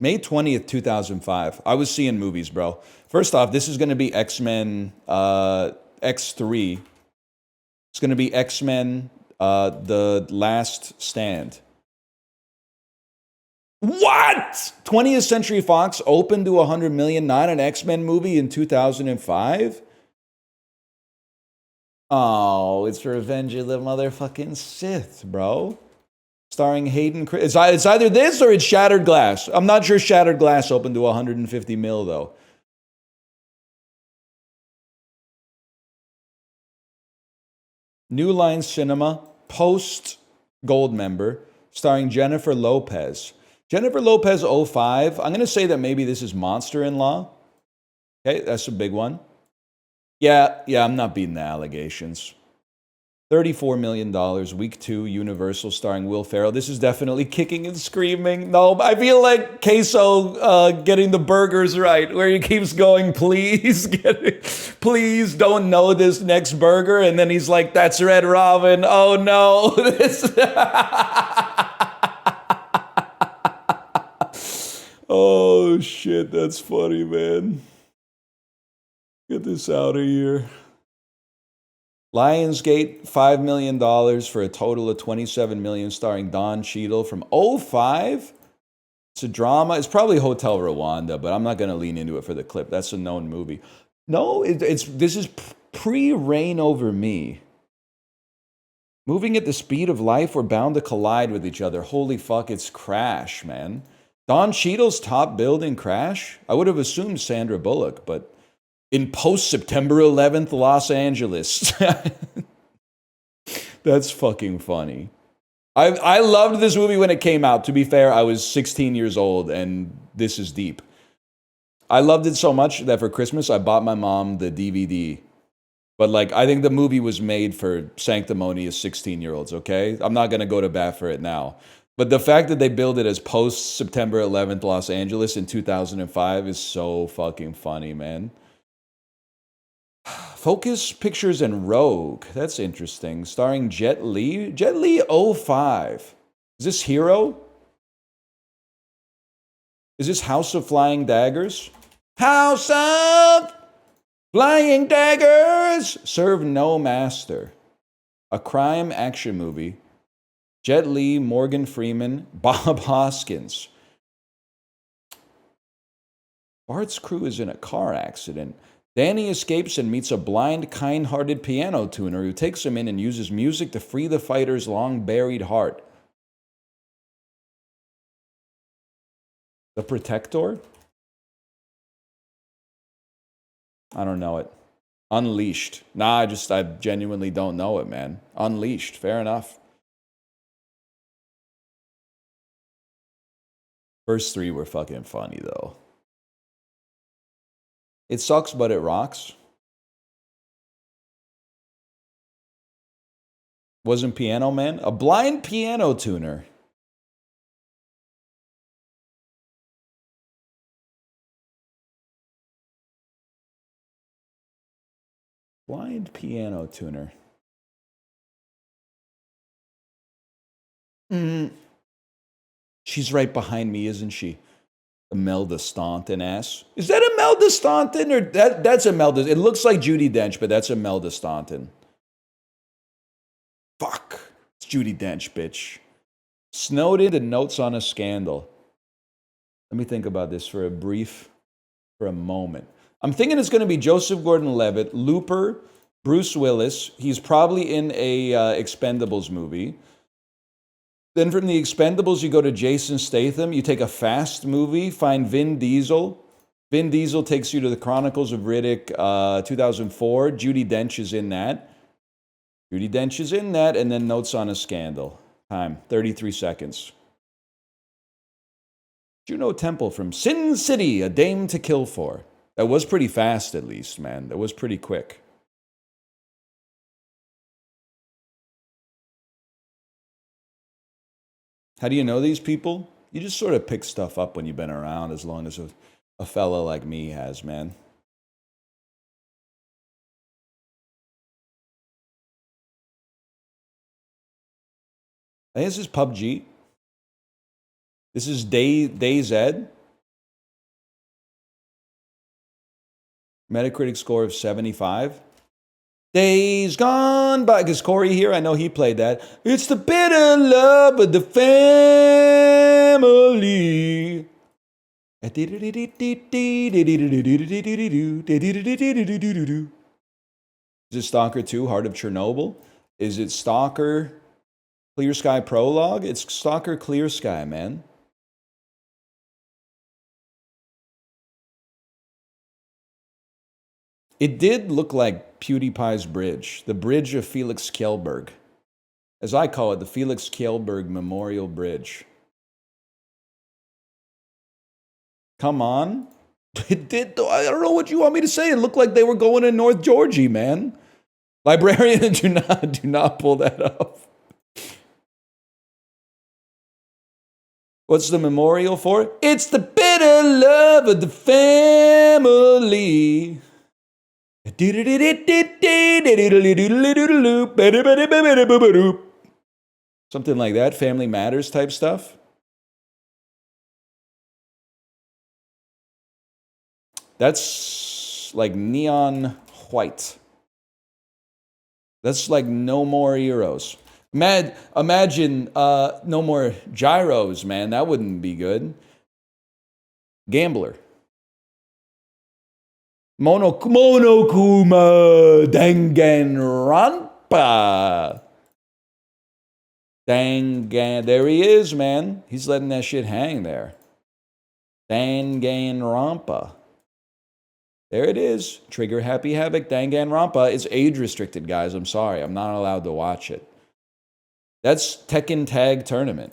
May 20th, 2005. I was seeing movies, bro. First off, this is going to be X-Men X3. It's going to be X-Men The Last Stand. What? 20th Century Fox opened to $100 million, not an X-Men movie in 2005? Oh, it's Revenge of the Motherfucking Sith, bro. Starring Hayden It's either this or it's Shattered Glass. I'm not sure Shattered Glass opened to 150 mil, though. New Line Cinema, post Gold member, starring Jennifer Lopez. Jennifer Lopez 05. I'm going to say that maybe this is Monster-in-Law. Okay, that's a big one. Yeah, I'm not beating the allegations. $34 million, week 2, Universal, starring Will Ferrell. This is definitely kicking and screaming. No, I feel like Queso getting the burgers right, where he keeps going, please please don't know this next burger. And then he's like, that's Red Robin. Oh no. Oh shit, that's funny, man. Get this out of here. Lionsgate, $5 million for a total of $27 million, starring Don Cheadle from 05. It's a drama. It's probably Hotel Rwanda, but I'm not going to lean into it for the clip. That's a known movie. No, this is pre-Reign Over Me. Moving at the speed of life, we're bound to collide with each other. Holy fuck, it's Crash, man. Don Cheadle's top build in Crash? I would have assumed Sandra Bullock, but in post-September 11th Los Angeles. That's fucking funny. I loved this movie when it came out. To be fair, I was 16 years old, and this is deep. I loved it so much that for Christmas I bought my mom the DVD. But like, I think the movie was made for sanctimonious 16-year-olds, okay? I'm not gonna go to bat for it now. But the fact that they build it as post September 11th Los Angeles in 2005 is so fucking funny, man. Focus Pictures and Rogue. That's interesting. Starring Jet Li. Jet Li 05. Is this Hero? Is this House of Flying Daggers? House of Flying Daggers! Serve no master. A crime action movie. Jet Li, Morgan Freeman, Bob Hoskins. Bart's crew is in a car accident. Danny escapes and meets a blind, kind-hearted piano tuner who takes him in and uses music to free the fighter's long-buried heart. The Protector? I don't know it. Unleashed. Nah, I genuinely don't know it, man. Unleashed. Fair enough. First three were fucking funny, though. It sucks, but it rocks. Wasn't Piano Man? A blind piano tuner. Blind piano tuner. She's right behind me, isn't she? Imelda Staunton ass. Is that Imelda Staunton or that's Imelda? It looks like Judi Dench, but that's Imelda Staunton. Fuck. It's Judi Dench, bitch. Snowden and Notes on a Scandal. Let me think about this for a moment. I'm thinking it's going to be Joseph Gordon-Levitt, Looper, Bruce Willis. He's probably in a Expendables movie. Then from the Expendables, you go to Jason Statham. You take a Fast movie, find Vin Diesel. Vin Diesel takes you to the Chronicles of Riddick, 2004. Judi Dench is in that. And then Notes on a Scandal. Time, 33 seconds. Juno Temple from Sin City, A Dame to Kill For. That was pretty fast, at least, man. That was pretty quick. How do you know these people? You just sort of pick stuff up when you've been around, as long as a fella like me has, man. I think this is PUBG. This is DayZ. Metacritic score of 75. Days gone by, because Corey here, I know he played that. It's the bitter love of the family. Is it Stalker 2, Heart of Chernobyl? Is it Stalker Clear Sky Prologue? It's Stalker Clear Sky, man. It did look like PewDiePie's bridge, the bridge of Felix Kjellberg. As I call it, the Felix Kjellberg Memorial Bridge. Come on. It did, though. I don't know what you want me to say. It looked like they were going to North Georgia, man. Librarian, do not pull that up. What's the memorial for? It's the bitter love of the family. Something like that. Family Matters type stuff. That's like neon white. That's like No More Heroes. Imagine No More Gyros, man. That wouldn't be good. Gambler. Monokuma Danganronpa. There he is, man. He's letting that shit hang there. Danganronpa. There it is. Trigger Happy Havoc, Danganronpa. It's age restricted, guys. I'm sorry. I'm not allowed to watch it. That's Tekken Tag Tournament.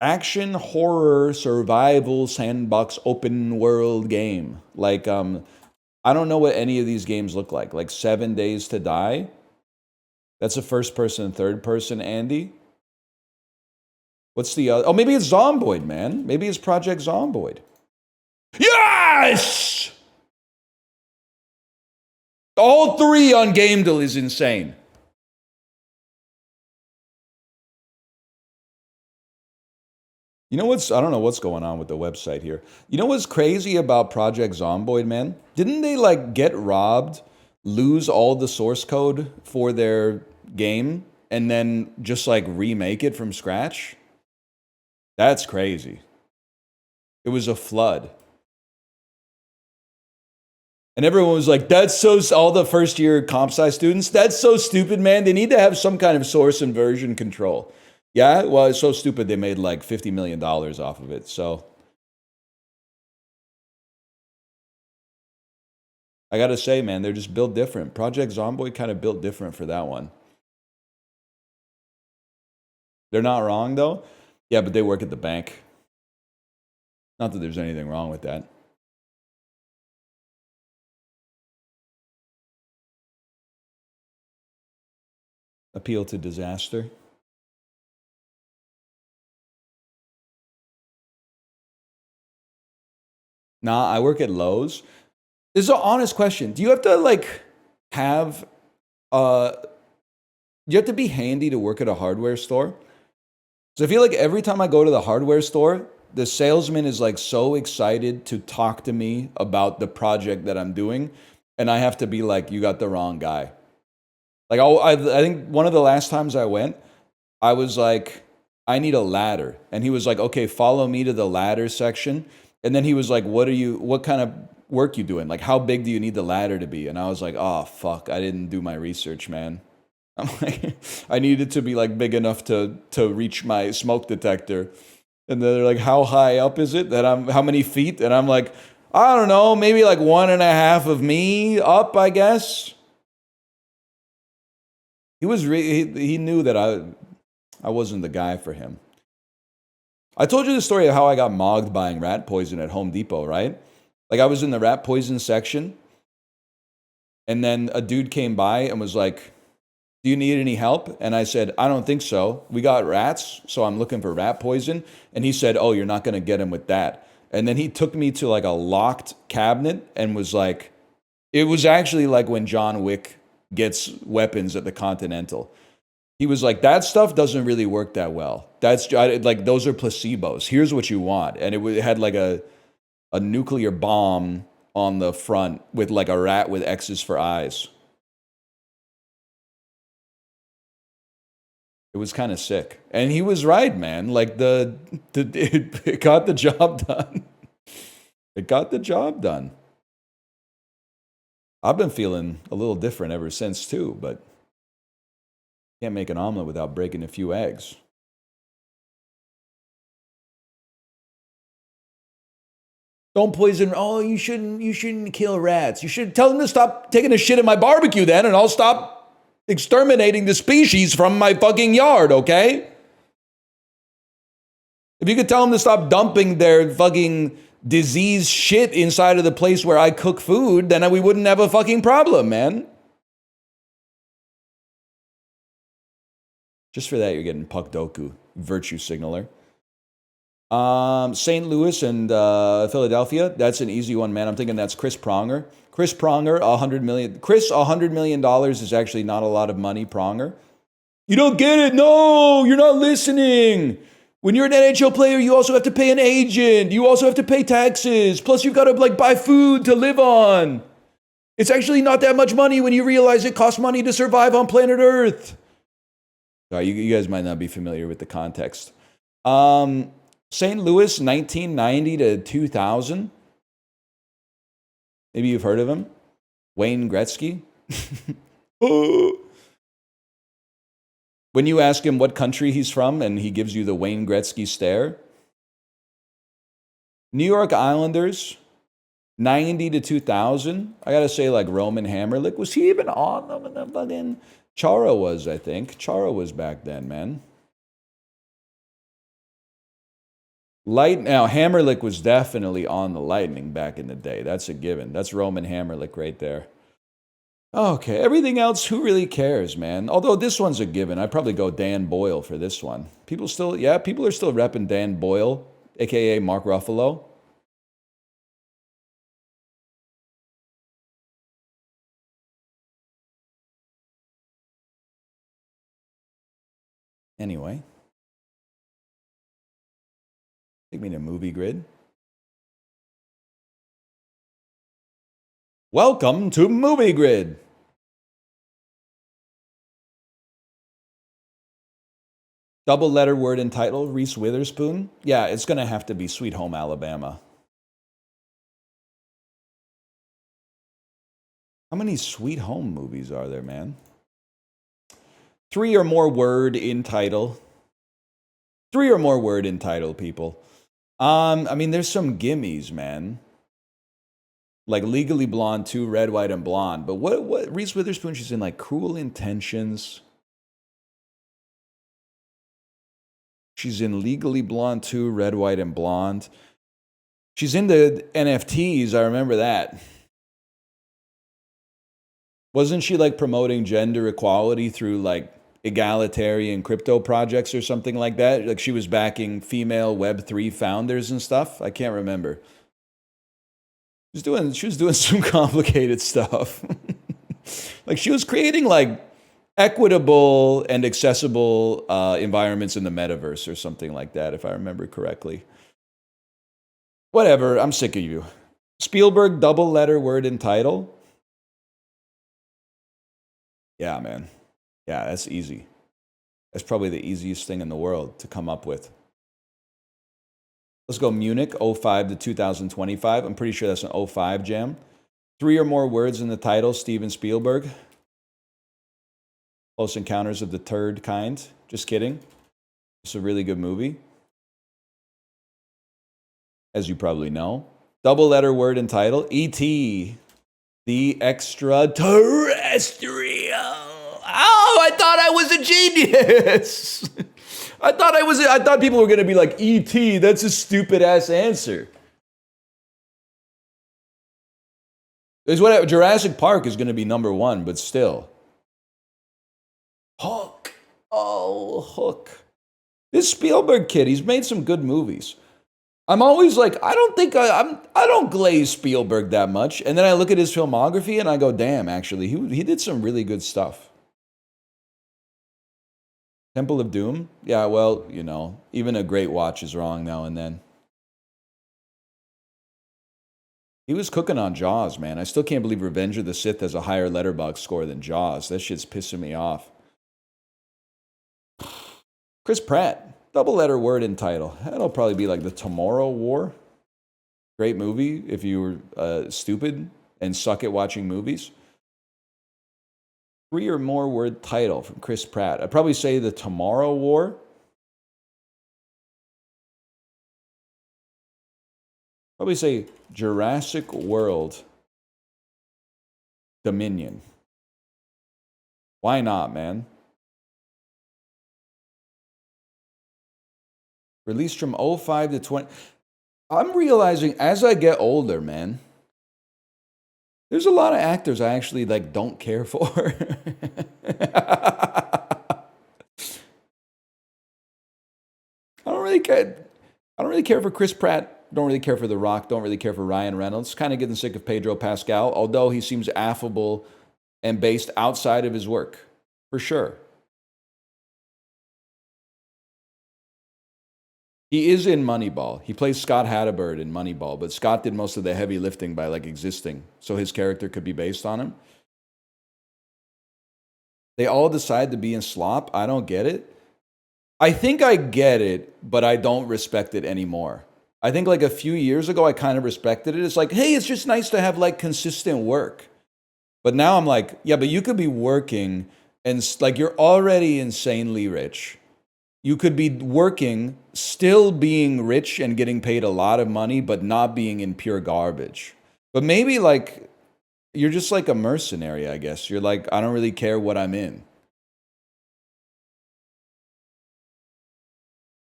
Action horror survival sandbox open world game. Like, I don't know what any of these games look like. Like 7 Days to Die. That's a first person, third person, Andy. What's the other? Oh, maybe it's Zomboid, man. Maybe it's Project Zomboid. Yes! All three on GameDeal is insane. You know what's, I don't know what's going on with the website here. You know what's crazy about Project Zomboid, man? Didn't they like get robbed, lose all the source code for their game, and then just like remake it from scratch? That's crazy. It was a flood. And everyone was like, that's so, all the first year comp sci students, that's so stupid, man. They need to have some kind of source and version control. Yeah, well, it's so stupid they made like $50 million off of it. So I gotta say, man, they're just built different. Project Zomboid kind of built different for that one. They're not wrong though. Yeah, but they work at the bank. Not that there's anything wrong with that. Appeal to disaster. Nah, I work at Lowe's. This is an honest question. Do you have to like have you have to be handy to work at a hardware store? So I feel like every time I go to the hardware store, the salesman is like so excited to talk to me about the project that I'm doing, and I have to be like, you got the wrong guy. Like I think one of the last times I went, I was like, I need a ladder. And he was like, okay, follow me to the ladder section. And then he was like, what kind of work you doing? Like, how big do you need the ladder to be? And I was like, oh, fuck, I didn't do my research, man. I'm like, I needed to be like big enough to reach my smoke detector. And they're like, how high up is it? How many feet? And I'm like, I don't know, maybe like 1.5 of me up, I guess. He knew that I wasn't the guy for him. I told you the story of how I got mogged buying rat poison at Home Depot, right? Like I was in the rat poison section, and then a dude came by and was like, do you need any help? And I said, I don't think so. We got rats, so I'm looking for rat poison. And he said, oh, you're not going to get him with that. And then he took me to like a locked cabinet and was like, it was actually like when John Wick gets weapons at the Continental. He was like, that stuff doesn't really work that well. That's like, those are placebos. Here's what you want. And it had like a nuclear bomb on the front with like a rat with X's for eyes. It was kind of sick. And he was right, man. Like it got the job done. It got the job done. I've been feeling a little different ever since too, but can't make an omelet without breaking a few eggs. Don't poison. Oh, you shouldn't kill rats. You should tell them to stop taking a shit in my barbecue then, and I'll stop exterminating the species from my fucking yard, okay? If you could tell them to stop dumping their fucking disease shit inside of the place where I cook food, then we wouldn't have a fucking problem, man. Just for that, you're getting Puck Doku, virtue signaler. St. Louis and Philadelphia, that's an easy one, man. I'm thinking that's Chris Pronger. Chris Pronger, $100 million. Chris, $100 million is actually not a lot of money, Pronger. You don't get it. No, you're not listening. When you're an NHL player, you also have to pay an agent. You also have to pay taxes. Plus, you've got to like buy food to live on. It's actually not that much money when you realize it costs money to survive on planet Earth. Sorry, you guys might not be familiar with the context. St. Louis, 1990 to 2000. Maybe you've heard of him. Wayne Gretzky. When you ask him what country he's from and he gives you the Wayne Gretzky stare. New York Islanders, 90 to 2000. I got to say, like Roman Hammerlick. Was he even on them in the fucking... Chara was, I think. Chara was back then, man. Now, Hammerlick was definitely on the Lightning back in the day. That's a given. That's Roman Hammerlick right there. Okay, everything else, who really cares, man? Although this one's a given. I'd probably go Dan Boyle for this one. People are still repping Dan Boyle, aka Mark Ruffalo. Anyway, take me to Movie Grid. Welcome to Movie Grid. Double letter word and title, Reese Witherspoon. Yeah, it's going to have to be Sweet Home Alabama. How many Sweet Home movies are there, man? 3 or more word in title. 3 or more word in title, people. I mean, there's some gimmies, man. Like Legally Blonde 2, Red, White, and Blonde. But what Reese Witherspoon, she's in like Cruel Intentions. She's in Legally Blonde 2, Red, White, and Blonde. She's in the NFTs, I remember that. Wasn't she like promoting gender equality through like egalitarian crypto projects or something like that? Like she was backing female Web3 founders and stuff? I can't remember. She was doing some complicated stuff. Like she was creating like equitable and accessible environments in the metaverse or something like that, if I remember correctly. Whatever, I'm sick of you. Spielberg, double letter word and title. Yeah, man. Yeah, that's easy. That's probably the easiest thing in the world to come up with. Let's go Munich, 05 to 2025. I'm pretty sure that's an 05 jam. 3 or more words in the title, Steven Spielberg. Close Encounters of the Third Kind. Just kidding. It's a really good movie, as you probably know. Double letter word and title, E.T. The Extraterrestrial. Oh, I thought I was a genius. I thought people were going to be like, E.T., that's a stupid ass answer. Jurassic Park is going to be number 1, but still. Hook. Oh, Hook. This Spielberg kid, he's made some good movies. I'm always like, I don't glaze Spielberg that much. And then I look at his filmography and I go, damn, actually, he did some really good stuff. Temple of Doom? Yeah, well, you know, even a great watch is wrong now and then. He was cooking on Jaws, man. I still can't believe Revenge of the Sith has a higher Letterboxd score than Jaws. That shit's pissing me off. Chris Pratt, double letter word and title. That'll probably be like The Tomorrow War. Great movie if you were stupid and suck at watching movies. 3 or more word title from Chris Pratt. I'd probably say The Tomorrow War. Probably say Jurassic World Dominion. Why not, man? Released from 05 to 20. I'm realizing as I get older, man, there's a lot of actors I actually like don't care for. I don't really care for Chris Pratt. Don't really care for The Rock. Don't really care for Ryan Reynolds. Kind of getting sick of Pedro Pascal, although he seems affable and based outside of his work, for sure. He is in Moneyball. He plays Scott Hatteberg in Moneyball, but Scott did most of the heavy lifting by like existing, so his character could be based on him. They all decide to be in slop. I don't get it. I think I get it, but I don't respect it anymore. I think like a few years ago, I kind of respected it. It's like, hey, it's just nice to have like consistent work. But now I'm like, yeah, but you could be working and like you're already insanely rich. You could be working, still being rich and getting paid a lot of money, but not being in pure garbage. But maybe like you're just like a mercenary, I guess. You're like, I don't really care what I'm in.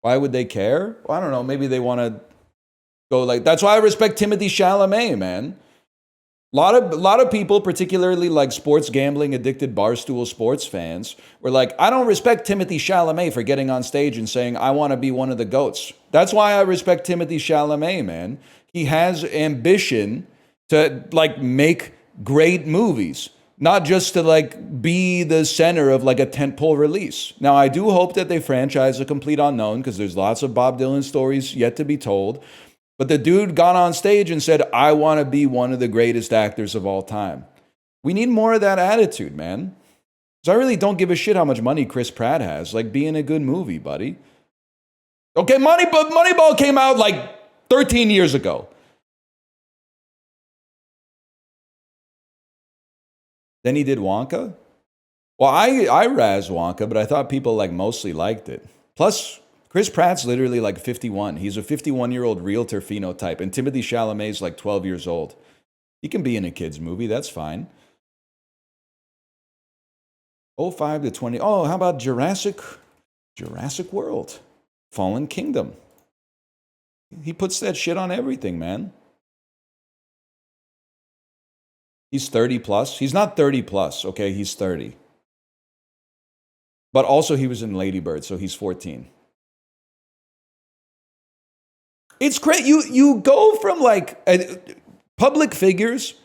Why would they care? Well, I don't know. Maybe they want to go like. That's why I respect Timothy Chalamet, man. A lot of people, particularly like sports gambling addicted barstool sports fans, were like, I don't respect Timothy Chalamet for getting on stage and saying I want to be one of the GOATs. That's why I respect Timothy Chalamet, man. He has ambition to like make great movies, not just to like be the center of like a tentpole release. Now, I do hope that they franchise A Complete Unknown because there's lots of Bob Dylan stories yet to be told. But the dude got on stage and said, I want to be one of the greatest actors of all time. We need more of that attitude, man. Because I really don't give a shit how much money Chris Pratt has. Like, be in a good movie, buddy. Okay, Moneyball came out like 13 years ago. Then he did Wonka? Well, I razz Wonka, but I thought people like mostly liked it. Plus, Chris Pratt's literally like 51. He's a 51-year-old realtor phenotype, and Timothy Chalamet's like 12 years old. He can be in a kid's movie. That's fine. 05 to 20. Oh, how about Jurassic World? Fallen Kingdom. He puts that shit on everything, man. He's 30 plus. He's not 30 plus, okay? He's 30. But also he was in Lady Bird, so he's 14. It's great. You go from like public figures,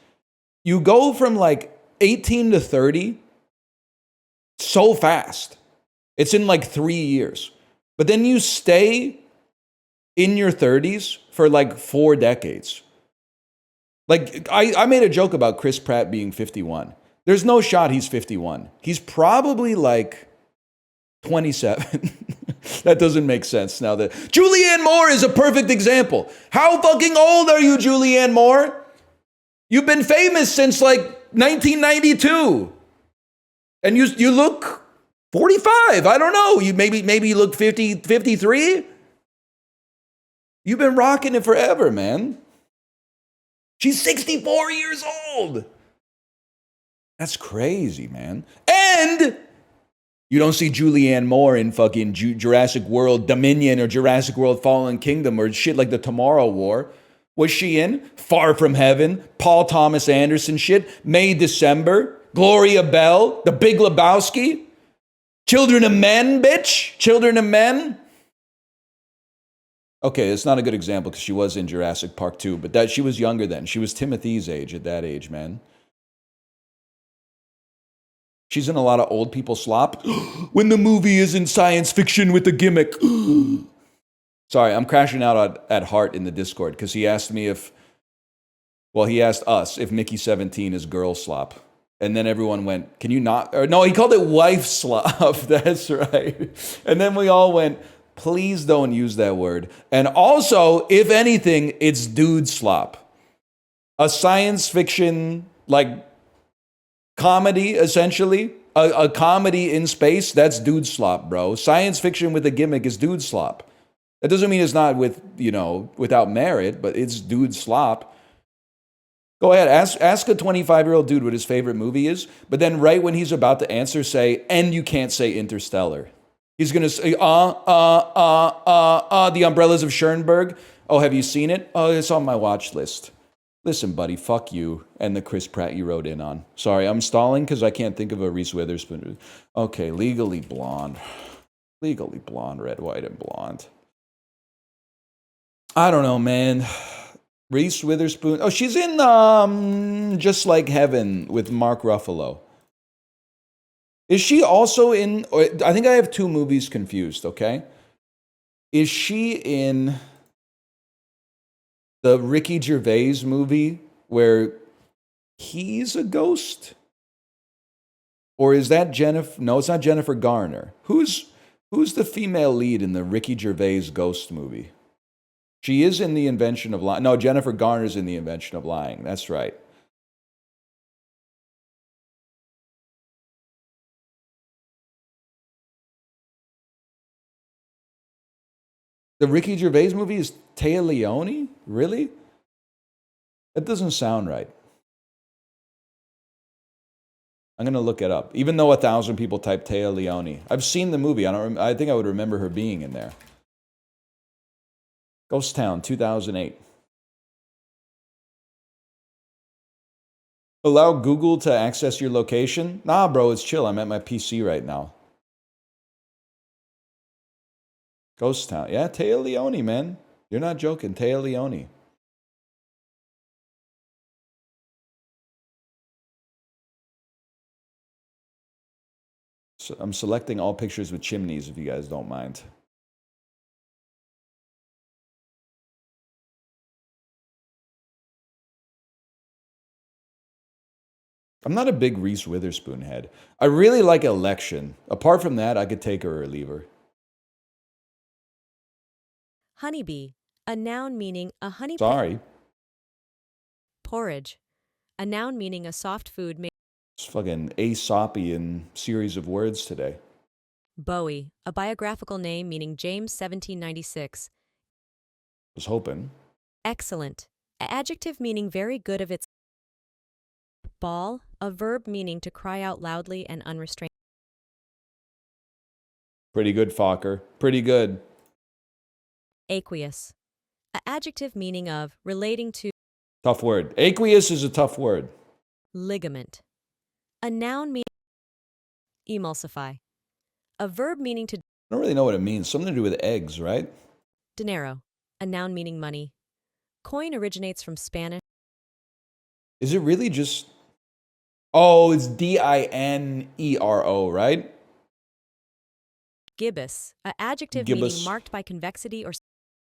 you go from like 18 to 30 so fast. It's in like 3 years. But then you stay in your 30s for like 4 decades. Like I made a joke about Chris Pratt being 51. There's no shot he's 51. He's probably like 27. That doesn't make sense now that Julianne Moore is a perfect example. How fucking old are you, Julianne Moore? You've been famous since like 1992. And you look 45. I don't know. You maybe you look 50, 53. You've been rocking it forever, man. She's 64 years old. That's crazy, man. And you don't see Julianne Moore in fucking Jurassic World Dominion or Jurassic World Fallen Kingdom or shit like the Tomorrow War. Was she in Far From Heaven, Paul Thomas Anderson shit, May December, Gloria Bell, The Big Lebowski, Children of Men, bitch, Children of Men. Okay, it's not a good example because she was in Jurassic Park 2, but that she was younger then. She was Timothy's age at that age, man. She's in a lot of old people slop. When the movie isn't science fiction with a gimmick. Sorry, I'm crashing out at Heart in the Discord because he asked me he asked us if Mickey 17 is girl slop. And then everyone went, can you not? Or no, he called it wife slop. That's right. And then we all went, please don't use that word. And also, if anything, it's dude slop. A science fiction, like, comedy, essentially. A comedy in space, that's dude slop, bro. Science fiction with a gimmick is dude slop. That doesn't mean it's not without merit, but it's dude slop. Go ahead, ask a 25-year-old dude what his favorite movie is, but then right when he's about to answer, say, and you can't say Interstellar. He's going to say, The Umbrellas of Schoenberg. Oh, have you seen it? Oh, it's on my watch list. Listen, buddy, fuck you and the Chris Pratt you wrote in on. Sorry, I'm stalling because I can't think of a Reese Witherspoon. Okay, Legally Blonde. Legally Blonde, red, white, and blonde. I don't know, man. Reese Witherspoon. Oh, she's in Just Like Heaven with Mark Ruffalo. Is she also in... I think I have two movies confused, okay? Is she in the Ricky Gervais movie where he's a ghost? Or is that Jennifer? No, it's not Jennifer Garner. Who's the female lead in the Ricky Gervais ghost movie? She is in The Invention of Lying. No, Jennifer Garner's in The Invention of Lying. That's right. The Ricky Gervais movie is Téa Leoni? Really? That doesn't sound right. I'm going to look it up. Even though 1,000 people type Téa Leoni. I've seen the movie. I think I would remember her being in there. Ghost Town, 2008. Allow Google to access your location? Nah, bro, it's chill. I'm at my PC right now. Ghost Town. Yeah, Taya Leone, man. You're not joking. Taya Leone. So I'm selecting all pictures with chimneys if you guys don't mind. I'm not a big Reese Witherspoon head. I really like Election. Apart from that, I could take her or leave her. Honeybee, a noun meaning a honey. Sorry. Porridge, a noun meaning a soft food made. It's fucking Aesopian series of words today. Bowie, a biographical name meaning James 1796. Was hoping. Excellent, an adjective meaning very good of its. Bawl, a verb meaning to cry out loudly and unrestrained. Pretty good, Fokker. Pretty good. Aqueous, an adjective meaning of, relating to. Tough word. Aqueous is a tough word. Ligament, a noun meaning. Emulsify, a verb meaning to. I don't really know what it means. Something to do with eggs, right? Dinero, a noun meaning money. Coin originates from Spanish. Is it really just... Oh, it's D-I-N-E-R-O, right? Gibbous, an adjective Gibbous. meaning marked by convexity or.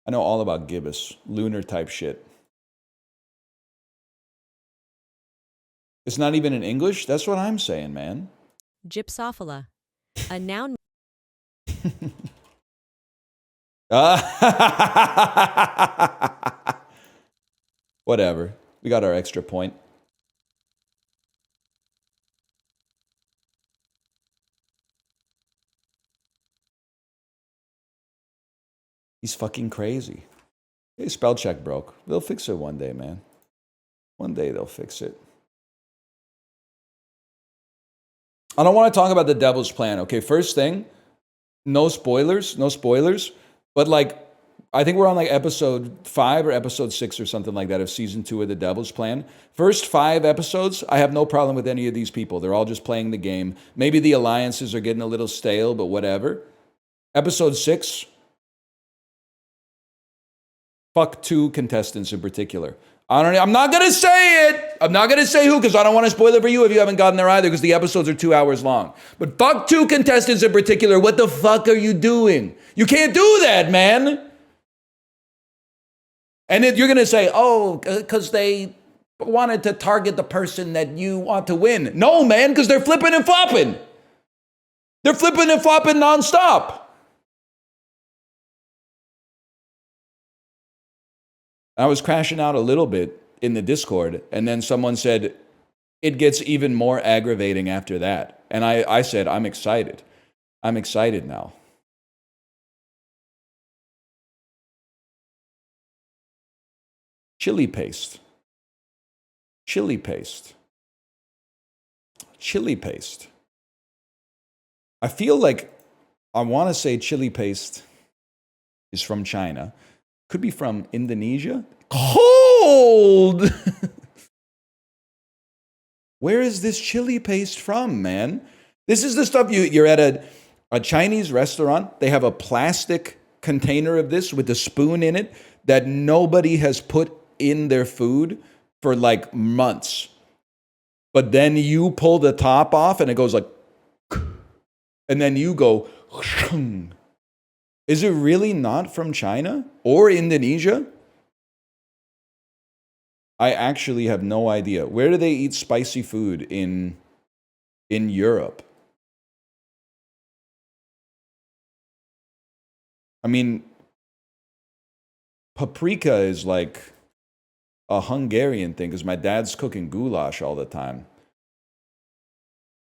I know all about gibbous. Lunar type shit. It's not even in English? That's what I'm saying, man. Gypsophila, a noun. Whatever. We got our extra point. He's fucking crazy. Hey, spell check broke. They'll fix it one day, man. One day they'll fix it. I don't want to talk about the devil's plan. Okay, first thing, no spoilers, no spoilers. But like, I think we're on like episode 5 or episode 6 or something like that of season 2 of the devil's plan. First 5 episodes, I have no problem with any of these people. They're all just playing the game. Maybe the alliances are getting a little stale, but whatever. Episode 6, fuck 2 contestants in particular. I'm not going to say it. I'm not going to say who because I don't want to spoil it for you if you haven't gotten there either because the episodes are 2 hours long. But fuck 2 contestants in particular. What the fuck are you doing? You can't do that, man. And you're going to say, oh, because they wanted to target the person that you want to win. No, man, because they're flipping and flopping. They're flipping and flopping nonstop. I was crashing out a little bit in the Discord, and then someone said, it gets even more aggravating after that. And I said, I'm excited. I'm excited now. Chili paste. Chili paste. Chili paste. I feel like I want to say chili paste is from China. Could be from Indonesia. Cold! Where is this chili paste from, man? This is the stuff you're at a Chinese restaurant. They have a plastic container of this with a spoon in it that nobody has put in their food for like months. But then you pull the top off and it goes like, and then you go, is it really not from China or Indonesia? I actually have no idea. Where do they eat spicy food in Europe? I mean, paprika is like a Hungarian thing because my dad's cooking goulash all the time.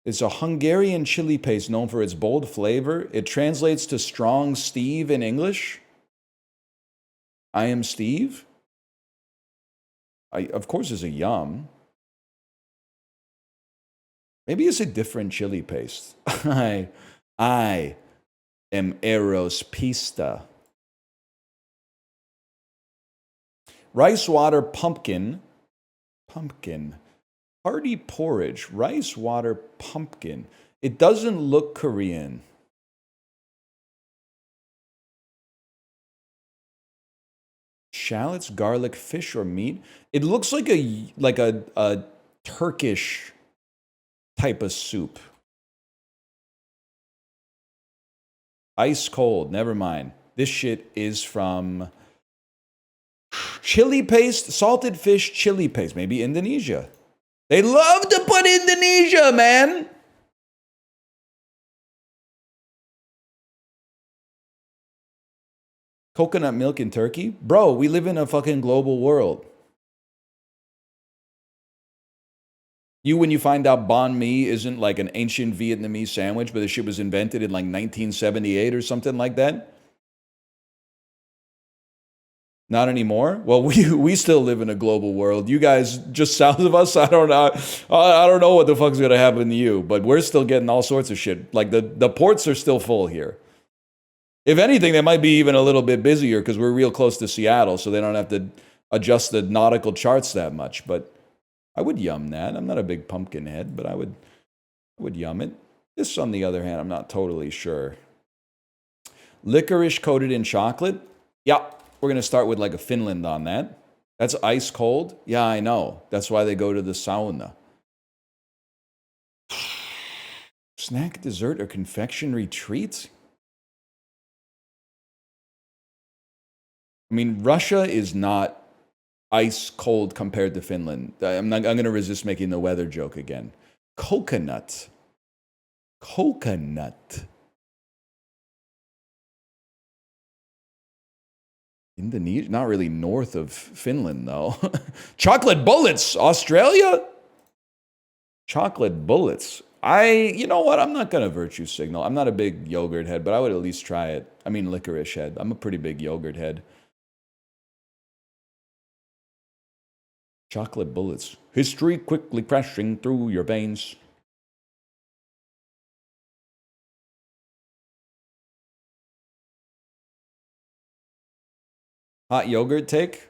It's a Hungarian chili paste known for its bold flavor. It translates to strong Steve in English. I am Steve. Of course, it's a yum. Maybe it's a different chili paste. I am Eros Pista. Rice water pumpkin. Pumpkin. Hearty porridge. Rice water pumpkin. It doesn't look Korean. Shallots, garlic, fish, or meat. It looks like a Turkish type of soup. Ice cold. Never mind. This shit is from chili paste, salted fish, chili paste. Maybe Indonesia. They love to put Indonesia, man. Coconut milk in Turkey? Bro, we live in a fucking global world. When you find out banh mi isn't like an ancient Vietnamese sandwich, but the shit was invented in like 1978 or something like that? Not anymore? Well, we still live in a global world. You guys just south of us, I don't know what the fuck's gonna happen to you, but we're still getting all sorts of shit. Like the ports are still full here. If anything, they might be even a little bit busier because we're real close to Seattle, so they don't have to adjust the nautical charts that much. But I would yum that. I'm not a big pumpkin head, but I would yum it. This, on the other hand, I'm not totally sure. Licorice coated in chocolate? Yeah, we're going to start with like a Finland on that. That's ice cold? Yeah, I know. That's why they go to the sauna. Snack, dessert, or confectionery treats? I mean, Russia is not ice cold compared to Finland. I'm going to resist making the weather joke again. Coconut. Indonesia, not really north of Finland though. Chocolate bullets, Australia? Chocolate bullets. You know what? I'm not going to virtue signal. I'm not a big yogurt head, but I would at least try it. I mean, licorice head. I'm a pretty big yogurt head. Chocolate bullets. History quickly crashing through your veins. Hot yogurt take?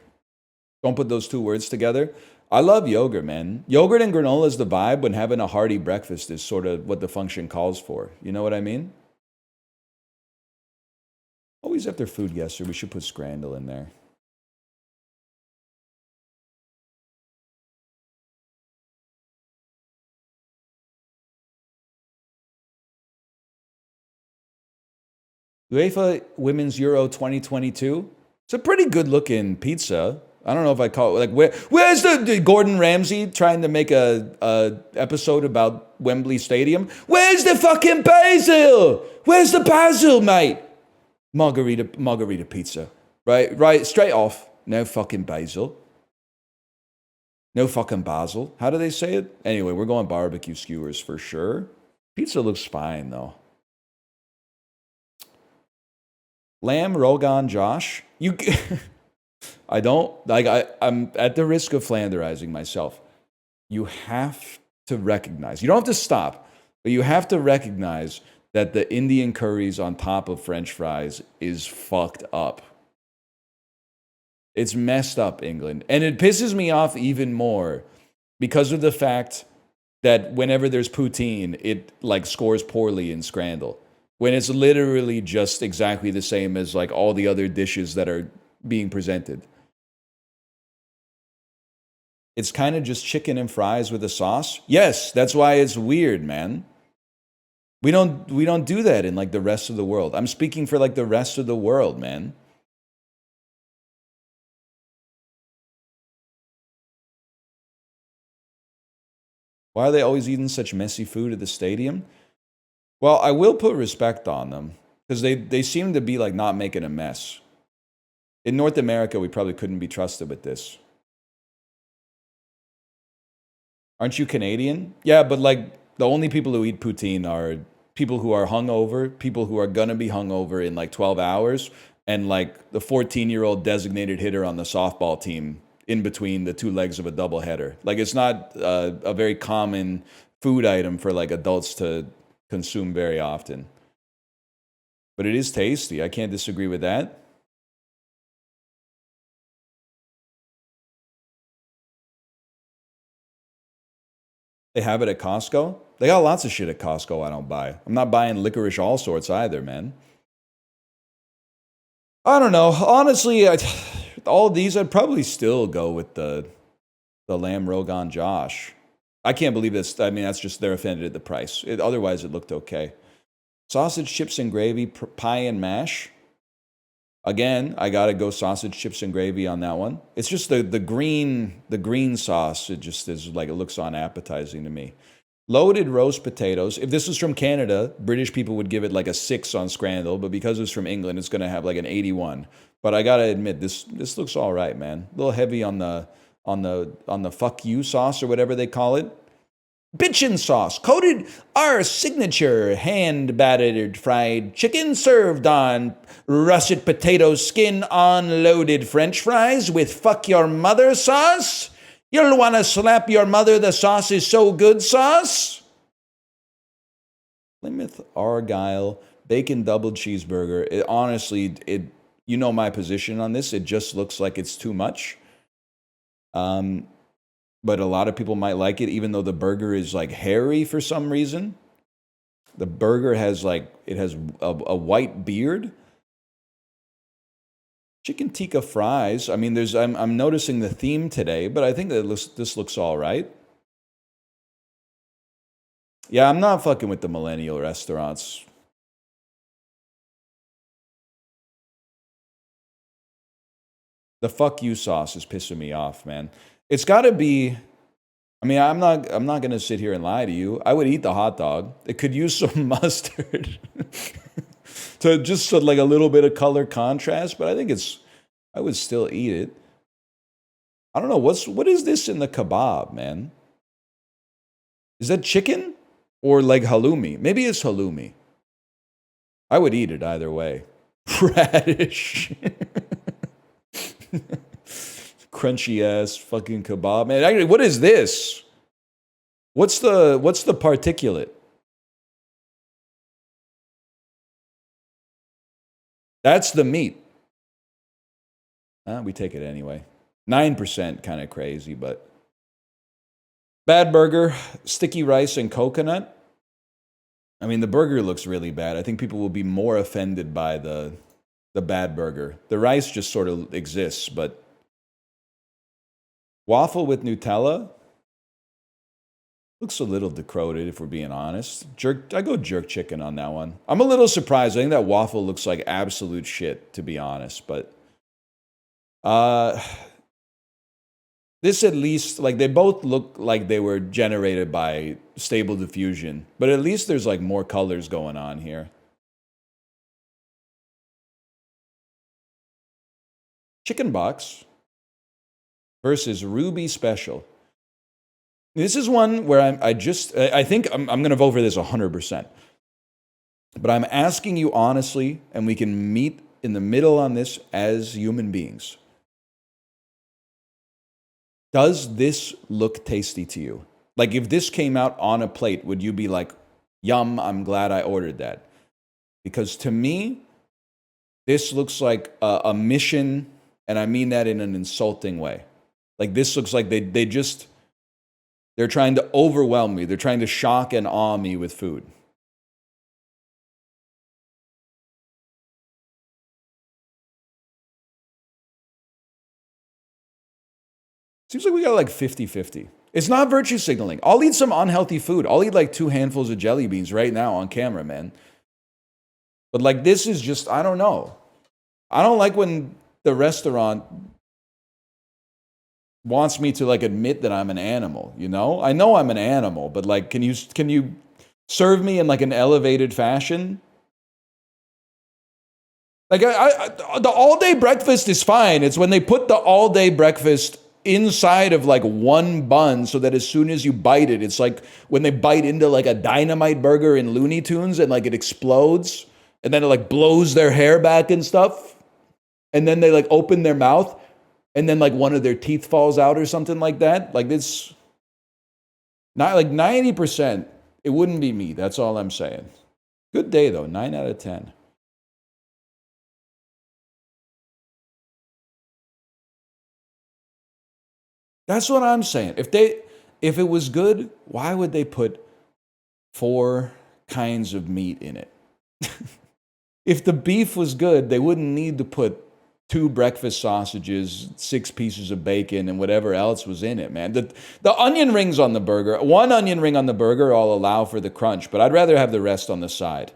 Don't put those two words together. I love yogurt, man. Yogurt and granola is the vibe when having a hearty breakfast is sort of what the function calls for. You know what I mean? Always after food yesterday, we should put scrandle in there. UEFA Women's Euro 2022. It's a pretty good looking pizza. I don't know if I call it like where's the Gordon Ramsay trying to make a episode about Wembley Stadium? Where's the fucking basil? Where's the basil, mate? Margarita pizza. Right, straight off. No fucking basil. No fucking basil. How do they say it? Anyway, we're going barbecue skewers for sure. Pizza looks fine though. Lamb Rogan Josh, I don't like. I'm at the risk of flanderizing myself. You have to recognize. You don't have to stop, but you have to recognize that the Indian curries on top of French fries is fucked up. It's messed up, England, and it pisses me off even more because of the fact that whenever there's poutine, it like scores poorly in Scrandle. When it's literally just exactly the same as like all the other dishes that are being presented. It's kind of just chicken and fries with a sauce. Yes, that's why it's weird, man. We don't do that in like the rest of the world. I'm speaking for like the rest of the world, man. Why are they always eating such messy food at the stadium? Well, I will put respect on them because they seem to be like not making a mess. In North America, we probably couldn't be trusted with this. Aren't you Canadian? Yeah, but like the only people who eat poutine are people who are hungover, people who are gonna be hungover in like 12 hours, and like the 14-year-old designated hitter on the softball team in between the two legs of a doubleheader. Like it's not a very common food item for like adults to consume very often. But it is tasty. I can't disagree with that. They have it at Costco. They got lots of shit at Costco I don't buy. I'm not buying licorice all sorts either, man. I don't know. Honestly, all of these, I'd probably still go with the Lamb Rogan Josh. I can't believe this. I mean, that's just, they're offended at the price. Otherwise, it looked okay. Sausage, chips, and gravy, pie and mash. Again, I gotta go sausage, chips, and gravy on that one. It's just the green sauce. It just is like, it looks unappetizing to me. Loaded roast potatoes. If this was from Canada, British people would give it like a 6 on Scrandle, but because it's from England, it's gonna have like an 81. But I gotta admit, this looks all right, man. A little heavy on the fuck you sauce or whatever they call it. Bitchin' sauce, coated our signature hand-battered fried chicken served on russet potato skin on loaded french fries with fuck your mother sauce. You'll want to slap your mother, the sauce is so good sauce. Plymouth Argyle bacon double cheeseburger. Honestly, you know my position on this. It just looks like it's too much. But a lot of people might like it, even though the burger is like hairy for some reason. The burger has like, it has a white beard. Chicken tikka fries. I mean, I'm noticing the theme today, but I think that this looks all right. Yeah, I'm not fucking with the millennial restaurants. The fuck you sauce is pissing me off, man. It's got to be. I mean, I'm not going to sit here and lie to you. I would eat the hot dog. It could use some mustard to just like a little bit of color contrast, but I would still eat it. I don't know what is this in the kebab, man? Is that chicken or like halloumi? Maybe it's halloumi. I would eat it either way. Radish. Crunchy ass fucking kebab, man. Actually, what is this? What's the particulate? That's the meat. We take it anyway. 9%, kind of crazy, but bad burger, sticky rice and coconut. I mean, the burger looks really bad. I think people will be more offended by the bad burger. The rice just sort of exists, but waffle with Nutella looks a little decrepit, if we're being honest. I go jerk chicken on that one. I'm a little surprised. I think that waffle looks like absolute shit, to be honest. But this at least, like, they both look like they were generated by Stable Diffusion. But at least there's like more colors going on here. Chicken box versus Ruby Special. This is one where I think I'm going to vote for this 100%. But I'm asking you honestly, and we can meet in the middle on this as human beings. Does this look tasty to you? Like, if this came out on a plate, would you be like, yum, I'm glad I ordered that? Because to me, this looks like a mission, and I mean that in an insulting way. Like, this looks like they're trying to overwhelm me. They're trying to shock and awe me with food. Seems like we got like 50-50. It's not virtue signaling. I'll eat some unhealthy food. I'll eat like 2 handfuls of jelly beans right now on camera, man. But like, this is just, I don't know. I don't like when the restaurant wants me to like admit that I'm an animal, you know? I know I'm an animal, but like, can you serve me in like an elevated fashion? Like, the all-day breakfast is fine. It's when they put the all-day breakfast inside of like one bun so that as soon as you bite it, it's like when they bite into like a dynamite burger in Looney Tunes and like it explodes and then it like blows their hair back and stuff. And then they like open their mouth and then like one of their teeth falls out or something like that. Like, it's not like 90%. It wouldn't be me. That's all I'm saying. Good day though. 9 out of 10. That's what I'm saying. If it was good, why would they put 4 kinds of meat in it? If the beef was good, they wouldn't need to put 2 breakfast sausages, 6 pieces of bacon, and whatever else was in it, man. The onion rings on the burger, 1 onion ring on the burger, I'll allow for the crunch, but I'd rather have the rest on the side.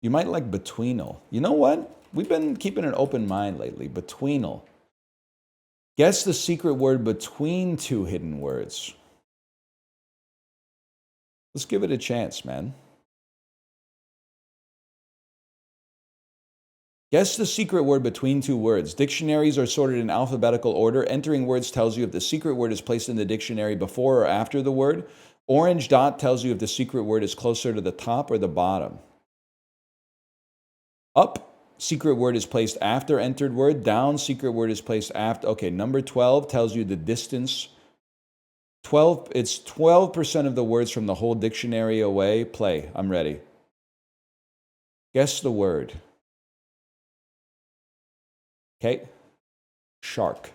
You might like betweenal. You know what? We've been keeping an open mind lately. Betweenal. Guess the secret word between 2 hidden words. Let's give it a chance, man. Guess the secret word between 2 words. Dictionaries are sorted in alphabetical order. Entering words tells you if the secret word is placed in the dictionary before or after the word. Orange dot tells you if the secret word is closer to the top or the bottom. Up, secret word is placed after entered word. Down, secret word is placed after. Okay, number 12 tells you the distance. It's 12% of the words from the whole dictionary away. Play, I'm ready. Guess the word. Okay, shark.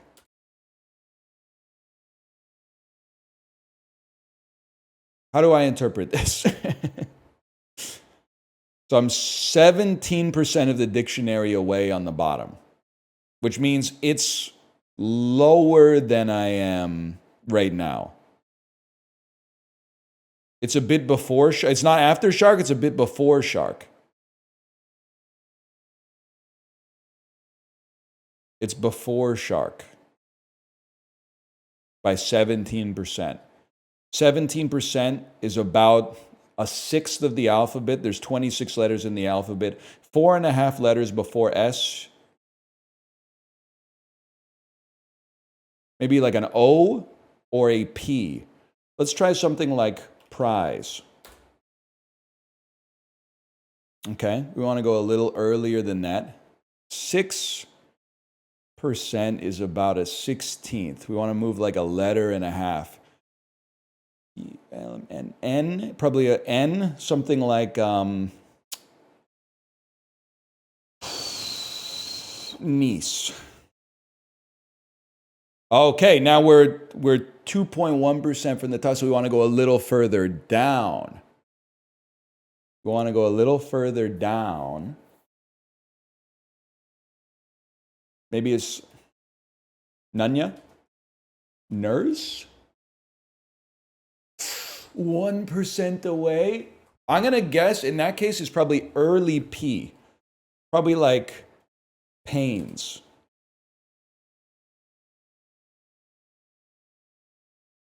How do I interpret this? So I'm 17% of the dictionary away on the bottom, which means it's lower than I am right now. It's a bit before, it's not after shark, it's a bit before shark. It's before shark by 17%. 17% is about 1/6 of the alphabet. There's 26 letters in the alphabet. 4.5 letters before S. Maybe like an O or a P. Let's try something like prize. Okay, we want to go a little earlier than that. 6% is about 1/16. We want to move like a letter and a half. An N, probably a N, something like niece. Okay, now we're 2.1% from the top, so we want to go a little further down. We want to go a little further down. Maybe it's Nunya? Nurse? 1% away. I'm going to guess in that case it's probably early P. Probably like pains.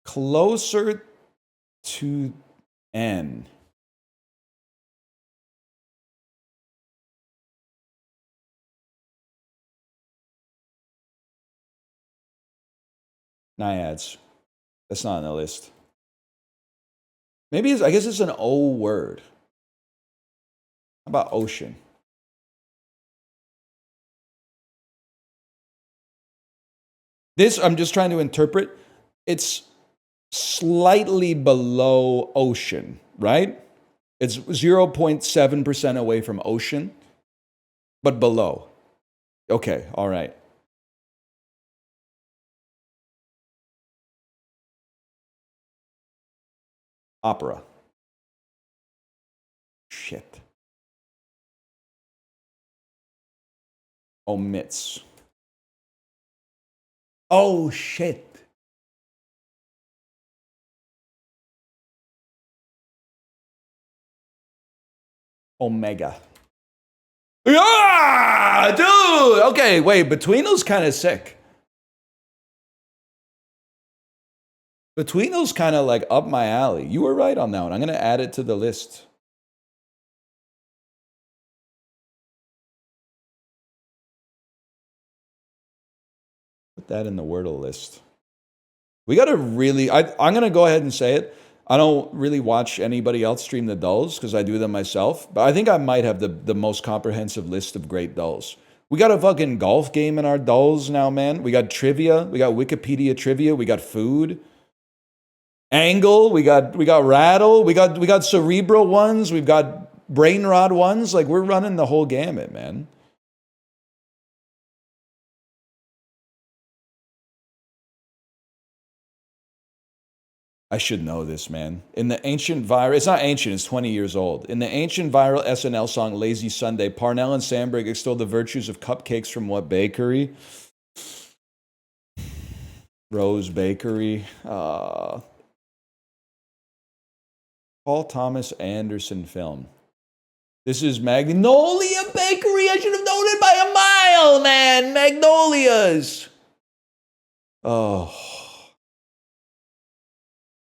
Closer to N. Naiads. That's not on the list. Maybe I guess it's an O word. How about ocean? This, I'm just trying to interpret. It's slightly below ocean, right? It's 0.7% away from ocean, but below. Okay, all right. Opera. Shit. Omits. Oh, shit. Omega. Yeah, dude. Okay, wait. Betweenal's kind of sick. Betweenal's kind of like up my alley. You were right on that one. I'm going to add it to the list. Put that in the Wordle list. We got to really, I'm going to go ahead and say it. I don't really watch anybody else stream the dulls because I do them myself. But I think I might have the most comprehensive list of great dulls. We got a fucking golf game in our dulls now, man. We got trivia. We got Wikipedia trivia. We got food. Angle. We got rattle. We got cerebral ones. We've got brain rot ones. Like we're running the whole gamut, man. I should know this, man. In the ancient viral, it's not ancient, it's 20 years old. In the ancient viral SNL song Lazy Sunday, Parnell and Sandberg extol the virtues of cupcakes from what bakery? Rose Bakery. Paul Thomas Anderson film. This is Magnolia Bakery. I should have known it by a mile, man. Magnolias. Oh.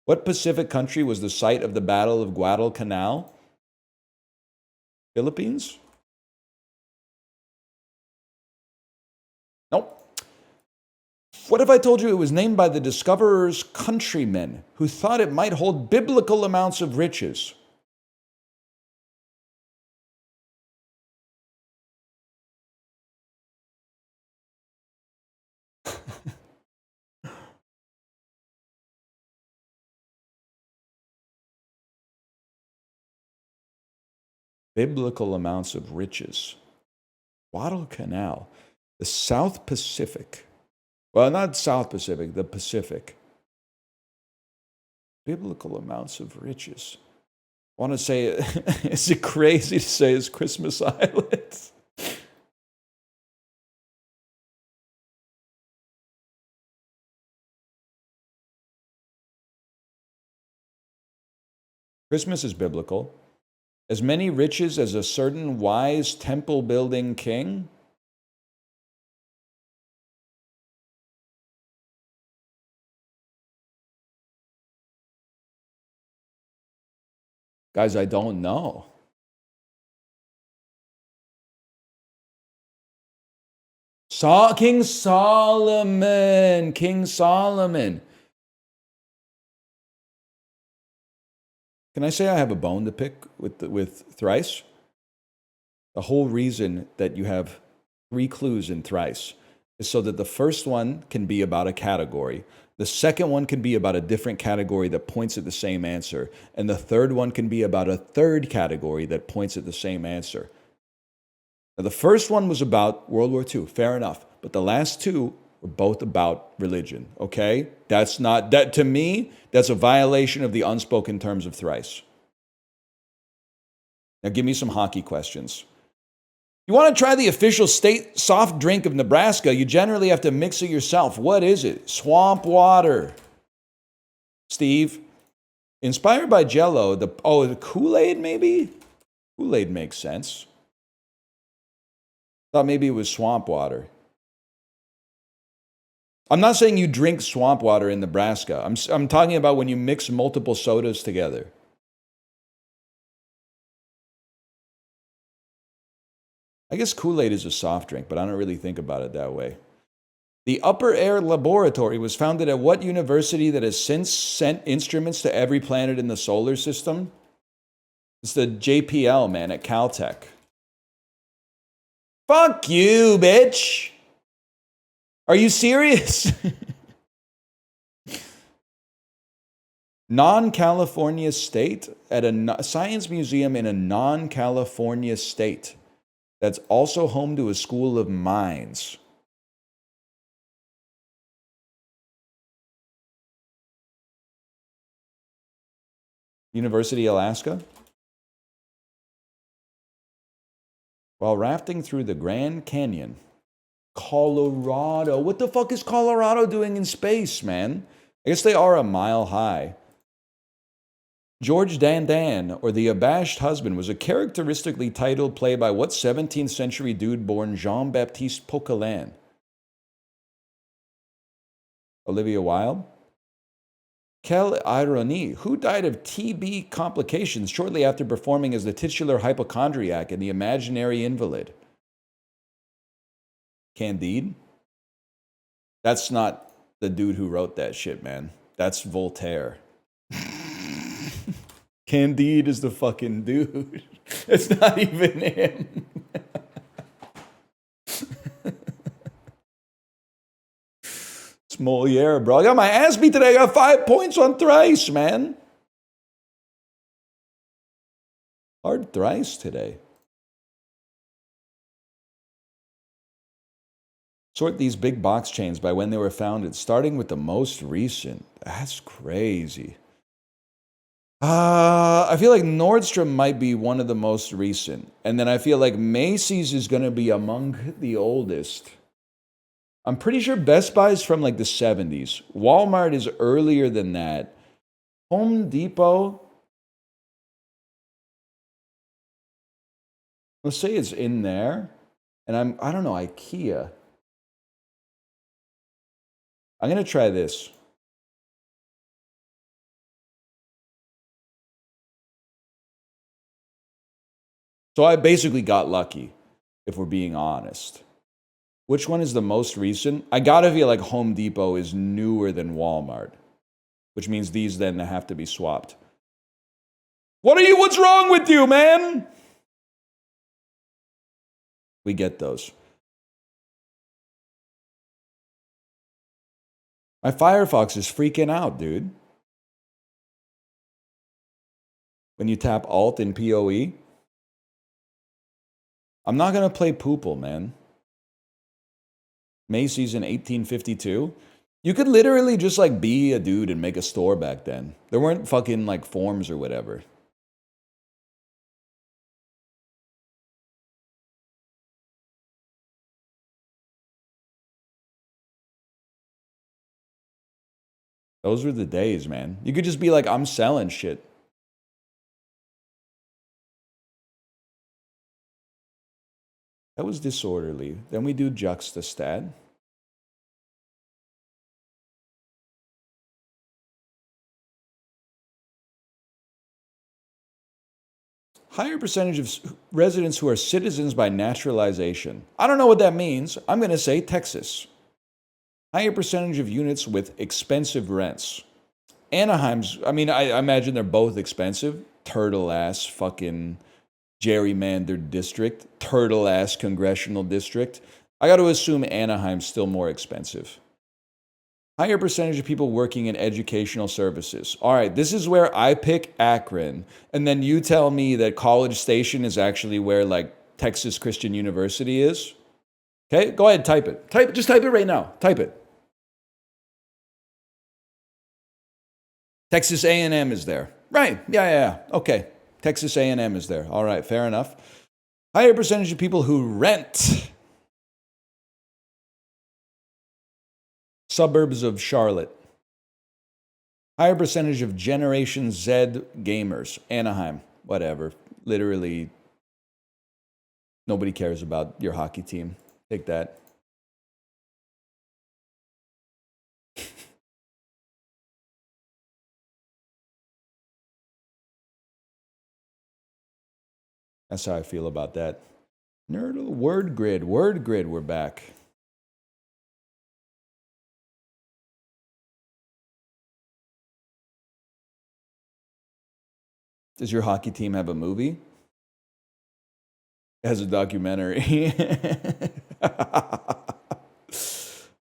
What Pacific country was the site of the Battle of Guadalcanal? Philippines? Nope. What if I told you it was named by the discoverer's countrymen who thought it might hold biblical amounts of riches? Biblical amounts of riches. Guadalcanal. The South Pacific. Well, not South Pacific, the Pacific. Biblical amounts of riches. I want to say, is it crazy to say it's Christmas Island? Christmas is biblical. As many riches as a certain wise temple building king. Guys, I don't know. King Solomon. King Solomon. Can I say I have a bone to pick with Thrice? The whole reason that you have 3 clues in Thrice is so that the first one can be about a category. The second one can be about a different category that points at the same answer. And the third one can be about a third category that points at the same answer. Now, the first one was about World War II. Fair enough. But the last 2 were both about religion. Okay? That's not, that to me, that's a violation of the unspoken terms of Thrice. Now, give me some hockey questions. You want to try the official state soft drink of Nebraska, you generally have to mix it yourself. What is it? Swamp water. Steve? Inspired by Jell-O, the Kool-Aid maybe? Kool-Aid makes sense. Thought maybe it was swamp water. I'm not saying you drink swamp water in Nebraska. I'm talking about when you mix multiple sodas together. I guess Kool-Aid is a soft drink, but I don't really think about it that way. The Upper Air Laboratory was founded at what university that has since sent instruments to every planet in the solar system? It's the JPL, man, at Caltech. Fuck you, bitch! Are you serious? Non-California state at a science museum in a non-California state that's also home to a school of mines. University, Alaska. While rafting through the Grand Canyon, Colorado. What the fuck is Colorado doing in space, man? I guess they are a mile high. George Dandan, or the Abashed Husband, was a characteristically titled play by what 17th century dude born Jean-Baptiste Poquelin? Olivia Wilde? Quelle ironie, who died of TB complications shortly after performing as the titular hypochondriac in The Imaginary Invalid? Candide? That's not the dude who wrote that shit, man. That's Voltaire. Candide is the fucking dude. It's not even him. It's Moliere, bro. I got my ass beat today. I got 5 points on Thrice, man. Hard Thrice today. Sort these big box chains by when they were founded, starting with the most recent. That's crazy. I feel like Nordstrom might be one of the most recent. And then I feel like Macy's is going to be among the oldest. I'm pretty sure Best Buy is from like the 70s. Walmart is earlier than that. Home Depot, let's say it's in there. And I don't know, IKEA. I'm going to try this. So I basically got lucky, if we're being honest. Which one is the most recent? I gotta feel like Home Depot is newer than Walmart, which means these then have to be swapped. What's wrong with you, man? We get those. My Firefox is freaking out, dude. When you tap Alt in PoE. I'm not gonna play Poople, man. Macy's in 1852. You could literally just like be a dude and make a store back then. There weren't fucking like forms or whatever. Those were the days, man. You could just be like, I'm selling shit. That was disorderly. Then we do juxtastat. Higher percentage of residents who are citizens by naturalization. I don't know what that means. I'm going to say Texas. Higher percentage of units with expensive rents. Anaheim's, I mean, I imagine they're both expensive. Turtle ass fucking gerrymandered district. Turtle ass congressional district. I got to assume Anaheim's still more expensive. Higher percentage of people working in educational services. All right, this is where I pick Akron, and then you tell me that College Station is actually where like Texas Christian University is. Okay, go ahead, type it. Just type it right now. Type it. Texas A&M is there. Right, yeah. Okay, Texas A&M is there. All right, fair enough. Higher percentage of people who rent. Suburbs of Charlotte. Higher percentage of Generation Z gamers. Anaheim, whatever. Literally, nobody cares about your hockey team. Take that. That's how I feel about that. Nerdle, word grid, we're back. Does your hockey team have a movie? It has a documentary.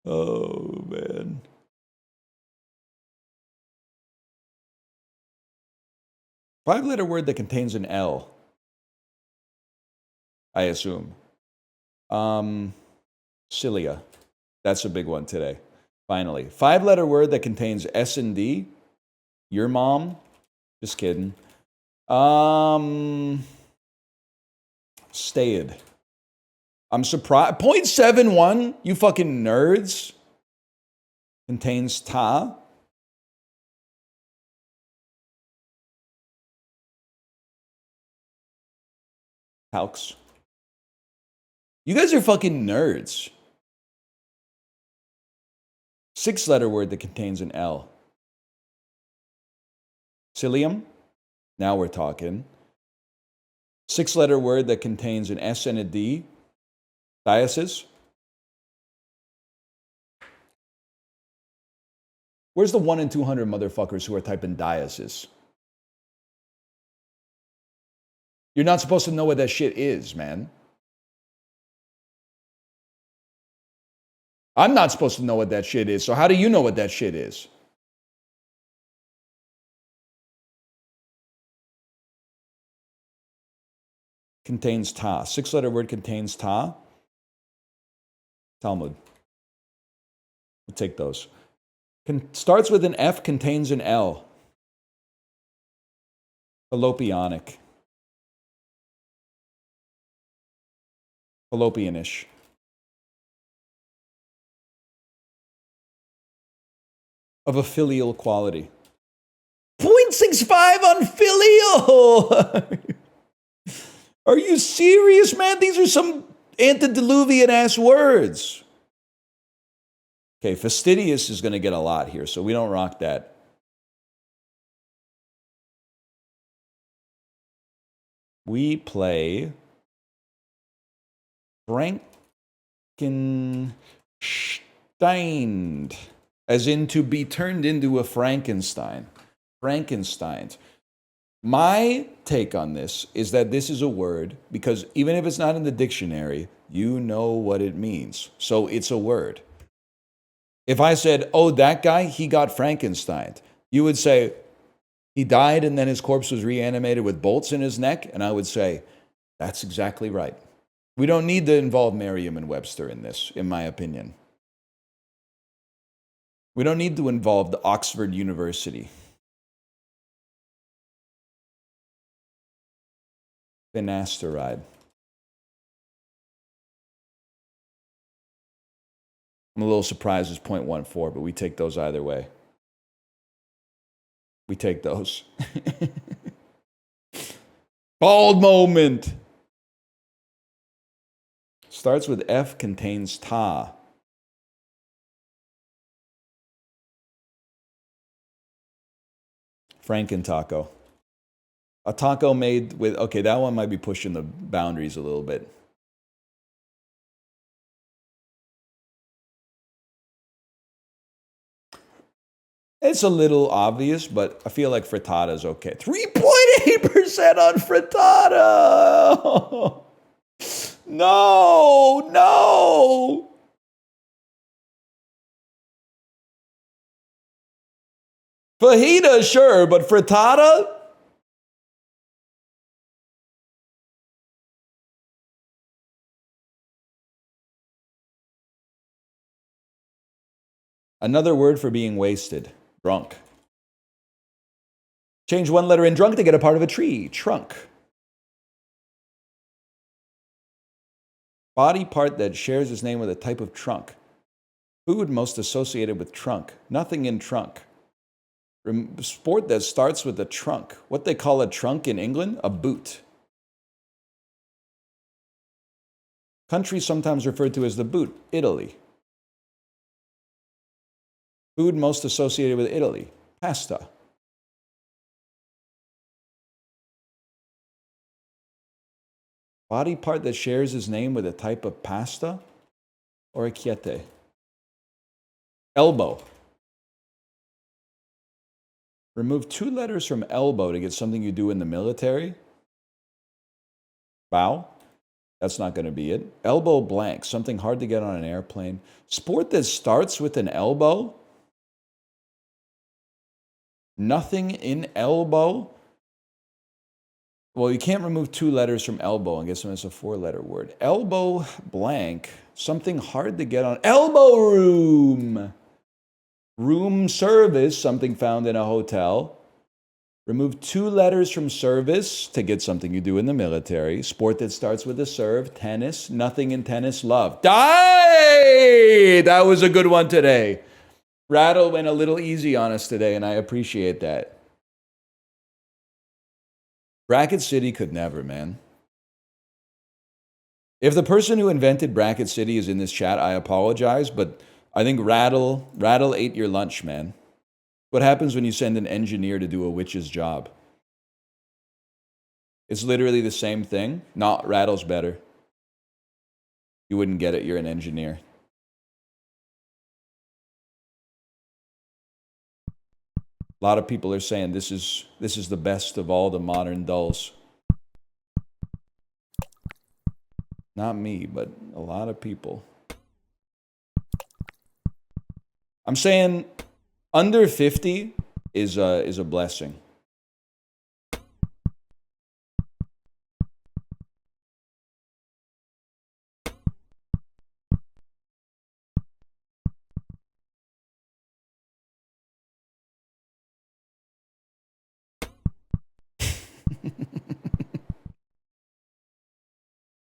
Oh, man. Five-letter word that contains an L. I assume. Cilia. That's a big one today. Finally. Five-letter word that contains S and D. Your mom. Just kidding. Stayed. I'm surprised. 0.71, you fucking nerds. Contains ta. Talcs. You guys are fucking nerds. Six-letter word that contains an L. Cilium. Now we're talking. Six-letter word that contains an S and a D. Diocese. Where's the 1 in 200 motherfuckers who are typing diocese? You're not supposed to know what that shit is, man. I'm not supposed to know what that shit is, so how do you know what that shit is? Contains ta. Six-letter word contains ta. Talmud. We'll take those. Starts with an F, contains an L. Fallopianic. Fallopianish. Of a filial quality. 0.65 on filial! Are you serious, man? These are some antediluvian ass words. Okay, fastidious is going to get a lot here, so we don't rock that. We play Frankenstein, as in to be turned into a Frankenstein. Frankensteins. My take on this is that this is a word because even if it's not in the dictionary, you know what it means. So it's a word. If I said, oh, that guy, he got Frankenstein, you would say, he died and then his corpse was reanimated with bolts in his neck. And I would say, that's exactly right. We don't need to involve Merriam and Webster in this, in my opinion. We don't need to involve the Oxford University. Finasteride. I'm a little surprised it's 0.14, but we take those either way. We take those. Bald moment. Starts with F, contains ta. Frankentaco. A taco made with, okay, that one might be pushing the boundaries a little bit. It's a little obvious, but I feel like frittata is okay. 3.8% on frittata! No, no! Fajita, sure, but frittata? Another word for being wasted. Drunk. Change one letter in drunk to get a part of a tree. Trunk. Body part that shares its name with a type of trunk. Food most associated with trunk. Nothing in trunk. Sport that starts with a trunk. What they call a trunk in England? A boot. Country sometimes referred to as the boot. Italy. Food most associated with Italy. Pasta. Body part that shares its name with a type of pasta? Orecchiette. Elbow. Remove 2 letters from elbow to get something you do in the military. Bow. That's not going to be it. Elbow blank. Something hard to get on an airplane. Sport that starts with an elbow. Nothing in elbow. Well, you can't remove 2 letters from elbow and get something that's a 4-letter word. Elbow blank. Something hard to get on. Elbow room. Room service. Something found in a hotel. Remove 2 letters from service to get something you do in the military. Sport that starts with a serve. Tennis. Nothing in tennis. Love. Die! That was a good one today. Rattle went a little easy on us today, and I appreciate that. Bracket City could never, man. If the person who invented Bracket City is in this chat, I apologize, but I think Rattle ate your lunch, man. What happens when you send an engineer to do a witch's job? It's literally the same thing. Not Rattle's better. You wouldn't get it, you're an engineer. A lot of people are saying this is the best of all the modern dulls. Not me, but a lot of people. I'm saying under 50 is a blessing.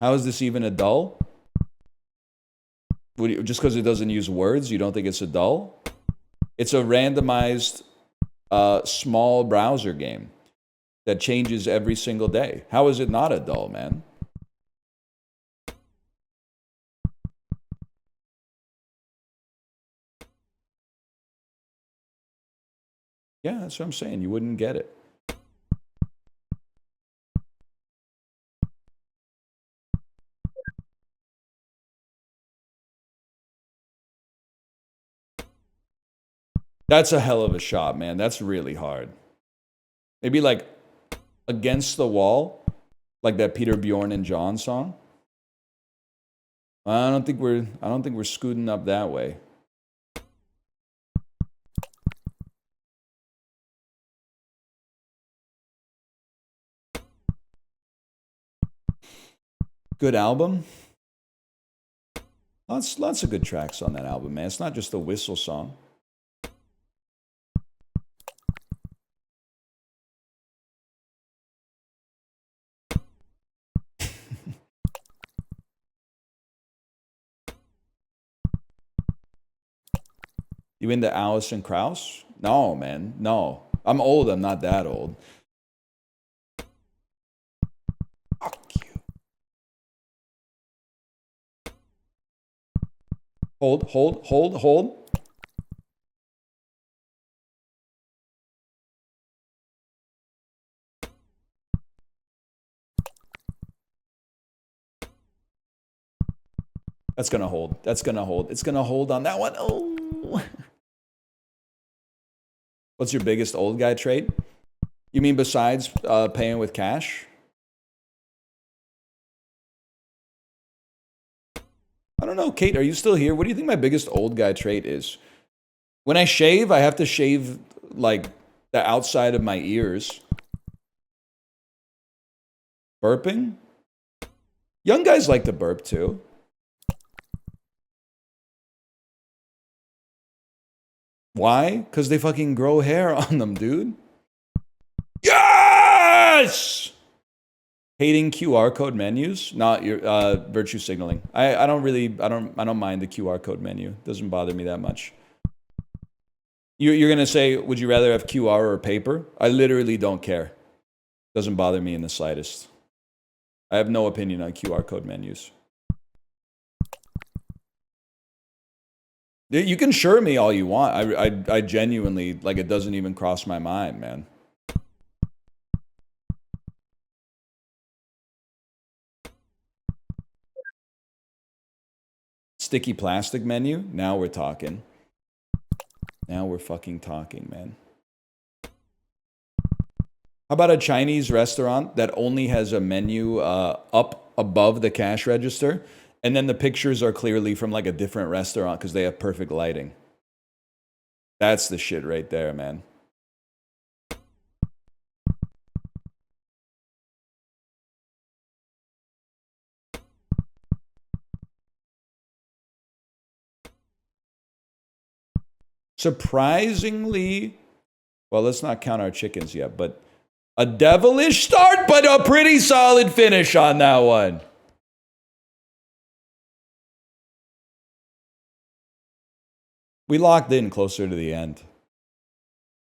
How is this even a dull? Just because it doesn't use words, you don't think it's a dull? It's a randomized small browser game that changes every single day. How is it not a dull, man? Yeah, that's what I'm saying. You wouldn't get it. That's a hell of a shot, man. That's really hard. Maybe like Against the Wall, like that Peter Bjorn and John song. I don't think we're scooting up that way. Good album. Lots of good tracks on that album, man. It's not just a whistle song. You into Alison Krauss? No, man. No. I'm old. I'm not that old. Fuck you. Hold. That's gonna hold. That's gonna hold. It's gonna hold on that one. Oh. What's your biggest old guy trait? You mean besides paying with cash? I don't know. Kate, are you still here? What do you think my biggest old guy trait is? When I shave, I have to shave like the outside of my ears. Burping? Young guys like to burp too. Why? Because they fucking grow hair on them, dude. Yes! Hating QR code menus, not your virtue signaling. I don't mind the QR code menu. Doesn't bother me that much. You're gonna say, would you rather have QR or paper? I literally don't care. Doesn't bother me in the slightest. I have no opinion on QR code menus. You can sure me all you want. I genuinely, like, it doesn't even cross my mind, man. Sticky plastic menu? Now we're talking. Now we're fucking talking, man. How about a Chinese restaurant that only has a menu up above the cash register, and then the pictures are clearly from like a different restaurant because they have perfect lighting? That's the shit right there, man. Surprisingly, well, let's not count our chickens yet, but a devilish start, but a pretty solid finish on that one. We locked in closer to the end.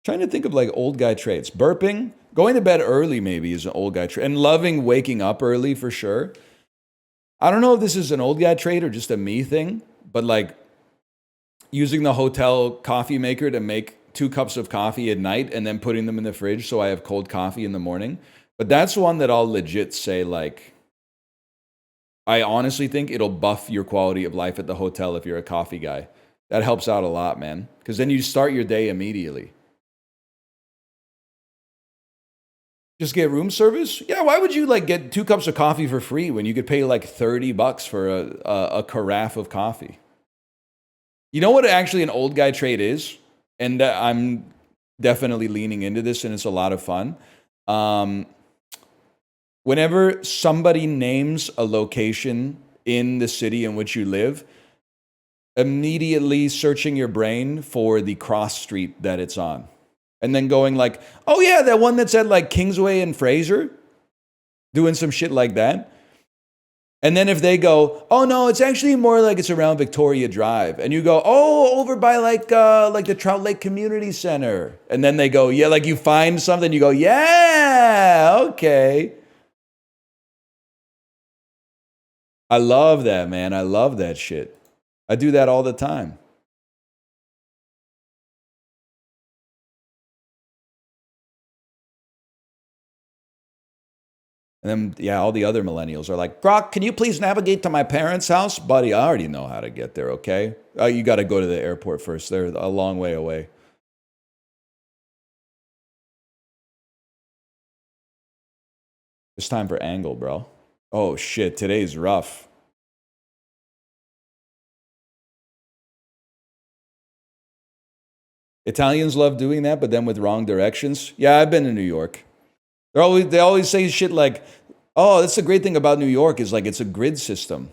Trying to think of like old guy traits. Burping, going to bed early maybe is an old guy trait. And loving waking up early for sure. I don't know if this is an old guy trait or just a me thing, but like using the hotel coffee maker to make 2 cups of coffee at night and then putting them in the fridge so I have cold coffee in the morning. But that's one that I'll legit say, like, I honestly think it'll buff your quality of life at the hotel if you're a coffee guy. That helps out a lot, man. Because then you start your day immediately. Just get room service? Yeah, why would you like get 2 cups of coffee for free when you could pay like $30 for a carafe of coffee? You know what actually an old guy trait is? And I'm definitely leaning into this, and it's a lot of fun. Whenever somebody names a location in the city in which you live, immediately searching your brain for the cross street that it's on. And then going like, oh yeah, that one that's at like Kingsway and Fraser, doing some shit like that. And then if they go, oh no, it's actually more like it's around Victoria Drive, and you go, oh, over by like the Trout Lake Community Center, and then they go, yeah, like you find something, you go, yeah, okay. I love that, man. I love that shit. I do that all the time. And then, yeah, all the other millennials are like, Grok, can you please navigate to my parents' house? Buddy, I already know how to get there, okay? You got to go to the airport first. They're a long way away. It's time for angle, bro. Oh, shit. Today's rough. Italians love doing that, but then with wrong directions. Yeah, I've been to New York. They always say shit like, oh, that's the great thing about New York is like it's a grid system.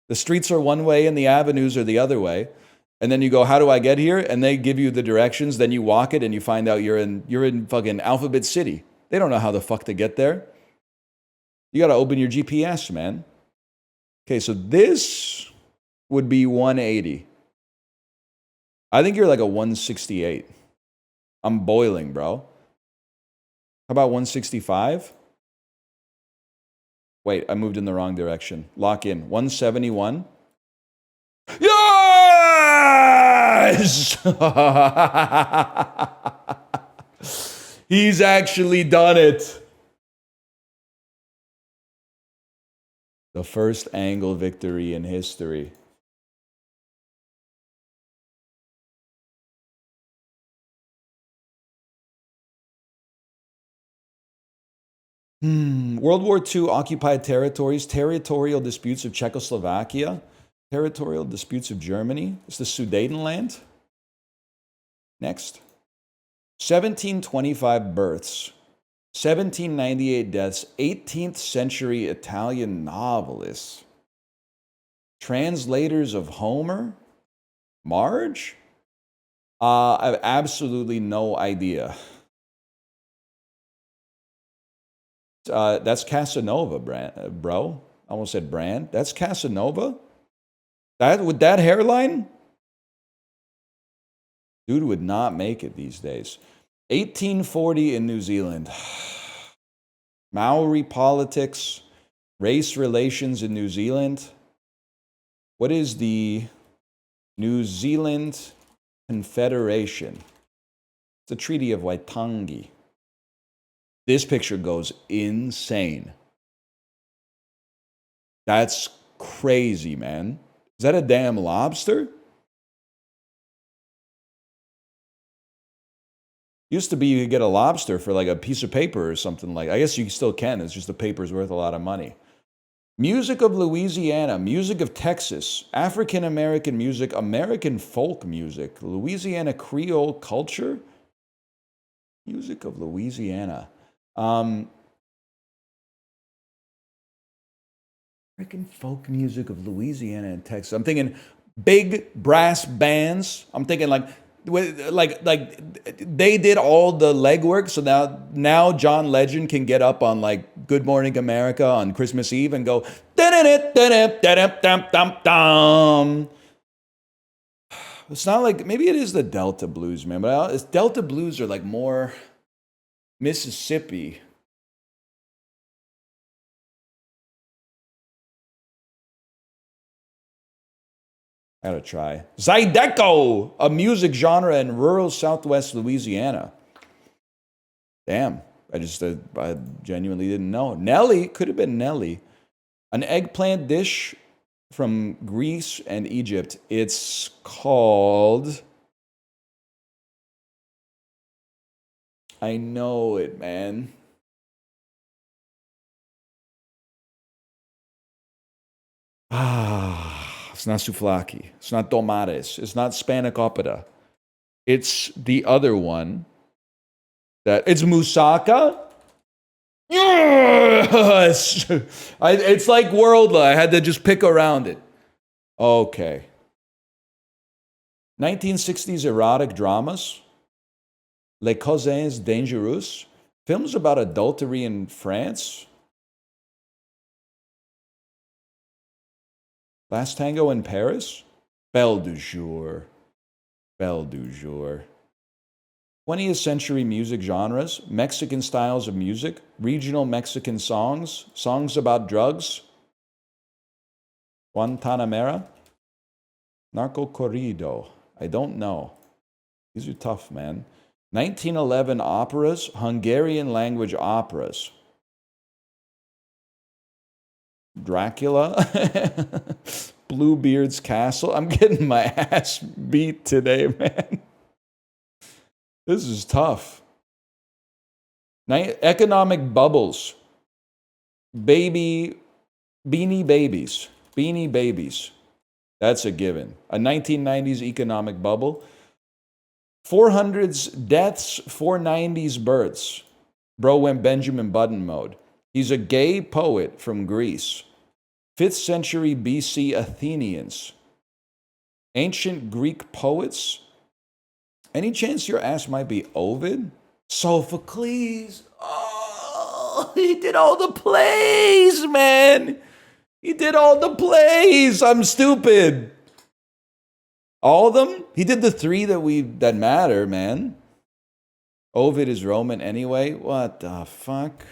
The streets are one way and the avenues are the other way. And then you go, how do I get here? And they give you the directions. Then you walk it and you find out you're in fucking Alphabet City. They don't know how the fuck to get there. You got to open your GPS, man. Okay, so this would be 180. I think you're like a 168. I'm boiling, bro. How about 165? Wait, I moved in the wrong direction. Lock in. 171. Yes! He's actually done it. The first angle victory in history. World War II occupied territories, territorial disputes of Czechoslovakia, territorial disputes of Germany. It's the Sudetenland. Next. 1725 births, 1798 deaths, 18th century Italian novelists, translators of Homer, Marge? I have absolutely no idea. That's Casanova, bro. I almost said brand. That's Casanova? With that hairline? Dude would not make it these days. 1840 in New Zealand. Maori politics, race relations in New Zealand. What is the New Zealand Confederation? It's the Treaty of Waitangi. This picture goes insane. That's crazy, man. Is that a damn lobster? Used to be you could get a lobster for like a piece of paper or something like. I guess you still can. It's just the paper's worth a lot of money. Music of Louisiana, music of Texas, African American music, American folk music, Louisiana Creole culture, music of Louisiana. American folk music of Louisiana and Texas. I'm thinking big brass bands. I'm thinking like they did all the legwork, so now John Legend can get up on like Good Morning America on Christmas Eve and go dum. It's not like, maybe it is the Delta blues, man, but Delta blues are like more Mississippi. I gotta try. Zydeco, a music genre in rural southwest Louisiana. Damn, I genuinely didn't know. Nelly, could have been Nelly. An eggplant dish from Greece and Egypt. It's called... I know it, man. It's not souvlaki. It's not tomates. It's not spanakopita. It's the other one. It's moussaka. Yes! It's like Worldla. I had to just pick around it. Okay. 1960s erotic dramas. Les Cousins Dangereux. Films about adultery in France. Last Tango in Paris. Belle du Jour. Belle du Jour. 20th century music genres, Mexican styles of music, regional Mexican songs, songs about drugs, Guantanamera, Narco Corrido. I don't know. These are tough, man. 1911 operas, Hungarian language operas. Dracula, Bluebeard's Castle. I'm getting my ass beat today, man. This is tough. Economic bubbles. Beanie Babies. Beanie Babies. That's a given. A 1990s economic bubble. 400s deaths, 490s births. Bro went Benjamin Button mode. He's a gay poet from Greece. 5th century BC Athenians. Ancient Greek poets. Any chance your ass might be Ovid? Sophocles. Oh, he did all the plays, man. He did all the plays. I'm stupid. All of them? He did the 3 that matter, man. Ovid is Roman anyway. What the fuck?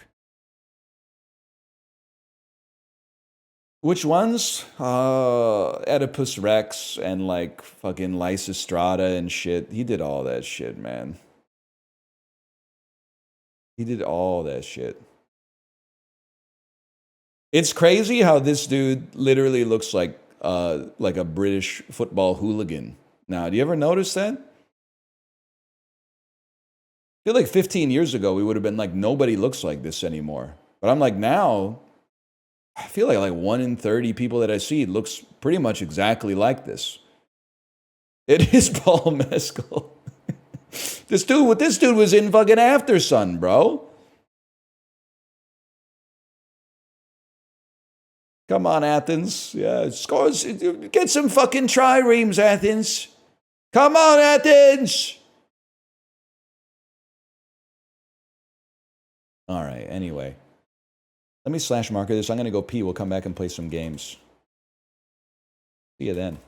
Which ones? Oedipus Rex and like fucking Lysistrata and shit. He did all that shit, man. He did all that shit. It's crazy how this dude literally looks like a British football hooligan. Now, do you ever notice that? I feel like 15 years ago we would have been like, nobody looks like this anymore. But I'm like, now I feel like 1 in 30 people that I see looks pretty much exactly like this. It is Paul Mescal. This dude was in fucking After Sun, bro. Come on, Athens. Yeah, scores. Get some fucking triremes, Athens. Come on, Athens. All right, anyway. Let me slash marker this. I'm going to go pee. We'll come back and play some games. See you then.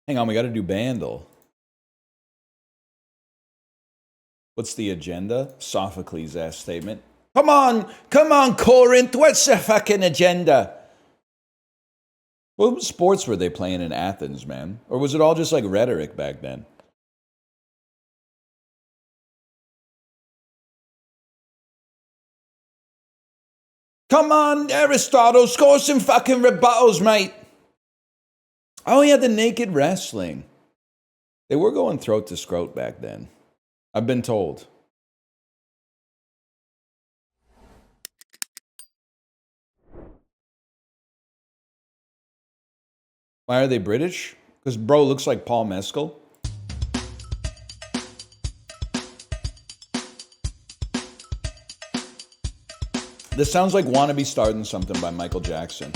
Hang on, we got to do Bandle. What's the agenda? Sophocles' ass statement. Come on, Corinth. What's the fucking agenda? What sports were they playing in Athens, man? Or was it all just like rhetoric back then? Come on, Aristotle. Score some fucking rebuttals, mate. Oh, yeah, the naked wrestling. They were going throat to scrote back then. I've been told. Why are they British? Because bro looks like Paul Mescal. This sounds like Wanna Be Startin' Something by Michael Jackson.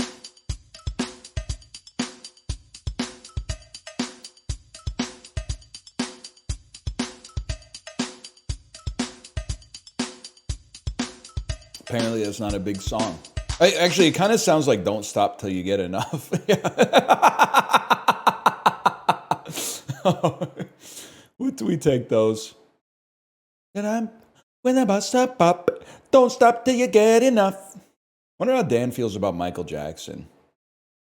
Apparently that's not a big song. Actually, it kind of sounds like Don't Stop Till You Get Enough. What do we take those? When I bust up, don't stop till you get enough. Wonder how Dan feels about Michael Jackson.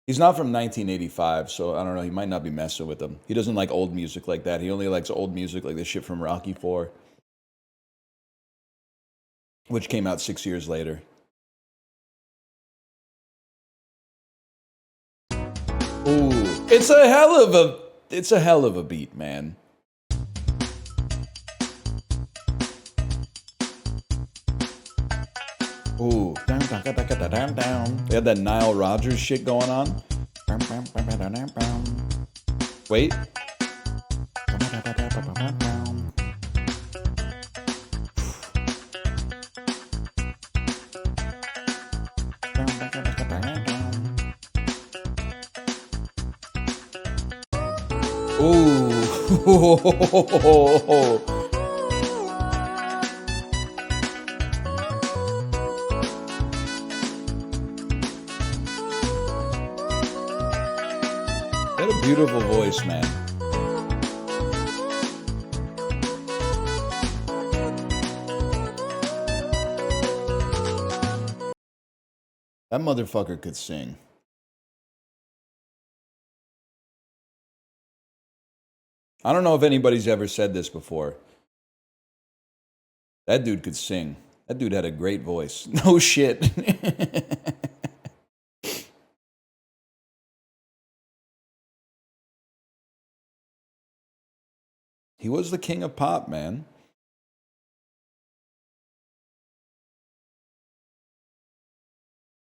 He's not from 1985, so I don't know. He might not be messing with him. He doesn't like old music like that. He only likes old music like the shit from Rocky IV, which came out 6 years later. Ooh, it's a hell of a beat, man. Ooh, down. They had that Nile Rodgers shit going on. Wait. Ooh. What a beautiful voice, man. That motherfucker could sing. I don't know if anybody's ever said this before. That dude could sing. That dude had a great voice. No shit. He was the king of pop, man.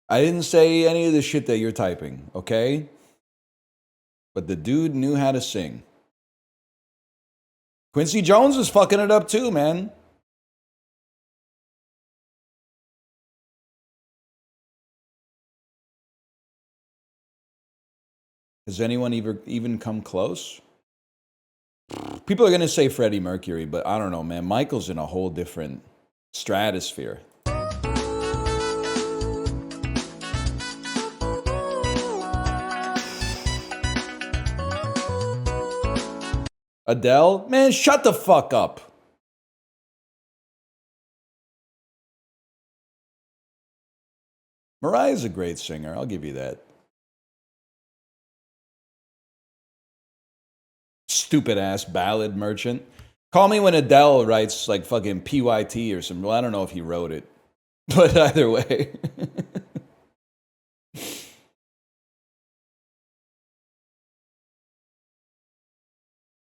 I didn't say any of the shit that you're typing, okay? But the dude knew how to sing. Quincy Jones is fucking it up too, man. Has anyone even come close? People are going to say Freddie Mercury, but I don't know, man. Michael's in a whole different stratosphere. Adele? Man, shut the fuck up. Mariah's a great singer. I'll give you that. Stupid ass ballad merchant. Call me when Adele writes like fucking PYT or something. Well, I don't know if he wrote it, but either way.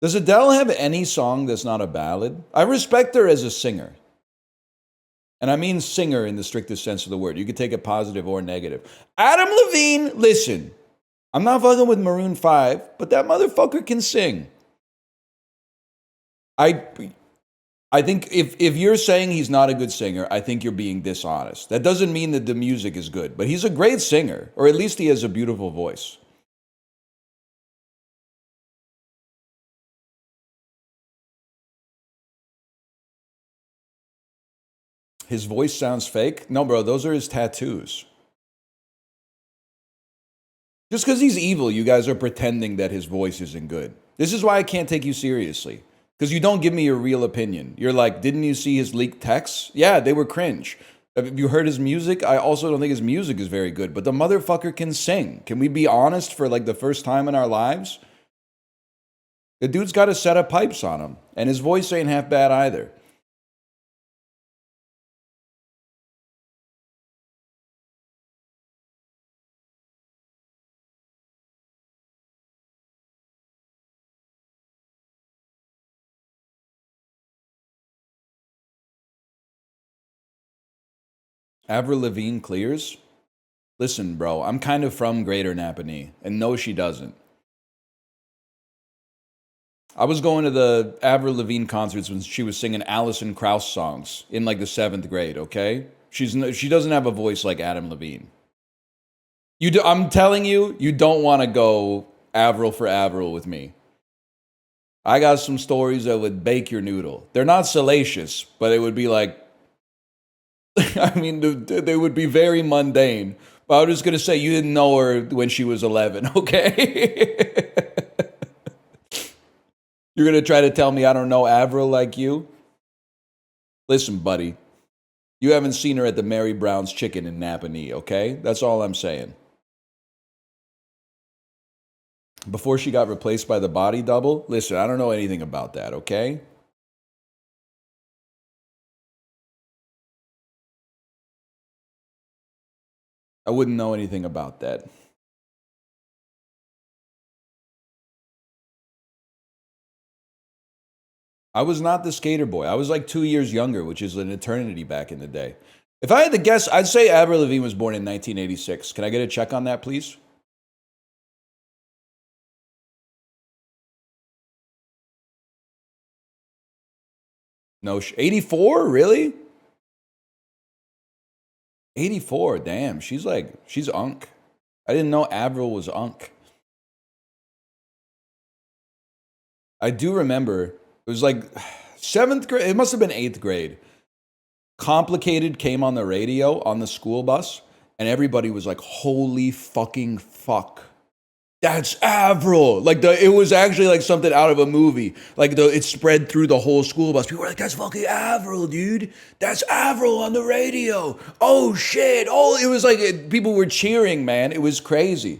Does Adele have any song that's not a ballad? I respect her as a singer. And I mean singer in the strictest sense of the word. You could take it positive or negative. Adam Levine, listen. I'm not fucking with Maroon 5, but that motherfucker can sing. I think if you're saying he's not a good singer, I think you're being dishonest. That doesn't mean that the music is good, but he's a great singer, or at least he has a beautiful voice. His voice sounds fake? No, bro, those are his tattoos. Just because he's evil, you guys are pretending that his voice isn't good. This is why I can't take you seriously. Because you don't give me your real opinion. You're like, didn't you see his leaked texts? Yeah, they were cringe. Have you heard his music? I also don't think his music is very good. But the motherfucker can sing. Can we be honest for like the first time in our lives? The dude's got a set of pipes on him. And his voice ain't half bad either. Avril Lavigne clears? Listen, bro, I'm kind of from Greater Napanee, and no, she doesn't. I was going to the Avril Lavigne concerts when she was singing Alison Krauss songs in like the 7th grade, okay? She doesn't have a voice like Adam Levine. I'm telling you, you don't want to go Avril for Avril with me. I got some stories that would bake your noodle. They're not salacious, but it would be like, I mean, they would be very mundane. But I was just going to say, you didn't know her when she was 11, okay? You're going to try to tell me I don't know Avril like you? Listen, buddy, you haven't seen her at the Mary Brown's Chicken in Napanee, okay? That's all I'm saying. Before she got replaced by the body double, listen, I don't know anything about that, okay? I wouldn't know anything about that. I was not the skater boy. I was like 2 years younger, which is an eternity back in the day. If I had to guess, I'd say Avril Lavigne was born in 1986. Can I get a check on that, please? No, 84? Really? 84, damn. She's unk. I didn't know Avril was unk. I do remember, it was like 7th grade, it must have been 8th grade. Complicated came on the radio on the school bus, and everybody was like, holy fucking fuck. That's Avril. Like it was actually like something out of a movie. Like it spread through the whole school bus. People were like, "That's fucking Avril, dude. That's Avril on the radio. Oh shit! Oh, it was like people were cheering, man. It was crazy."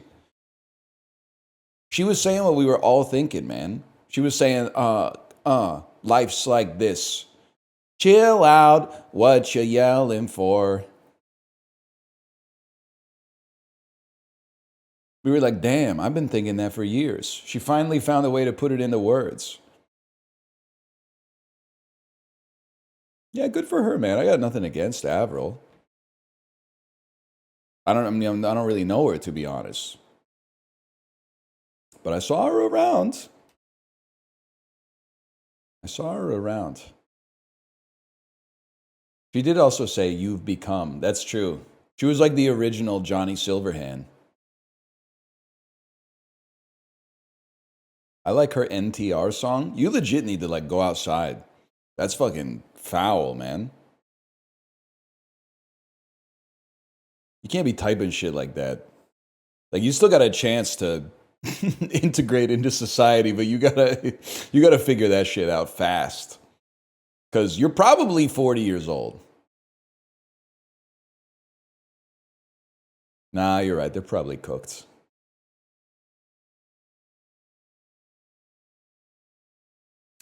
She was saying what we were all thinking, man. She was saying, life's like this. Chill out. What you yelling for?" We were like, damn, I've been thinking that for years. She finally found a way to put it into words. Yeah, good for her, man. I got nothing against Avril. I don't really know her, to be honest. But I saw her around. She did also say, "You've become." That's true. She was like the original Johnny Silverhand. I like her NTR song. You legit need to like go outside. That's fucking foul, man. You can't be typing shit like that. Like you still got a chance to integrate into society, but you gotta figure that shit out fast. Cause you're probably 40 years old. Nah, you're right. They're probably cooked.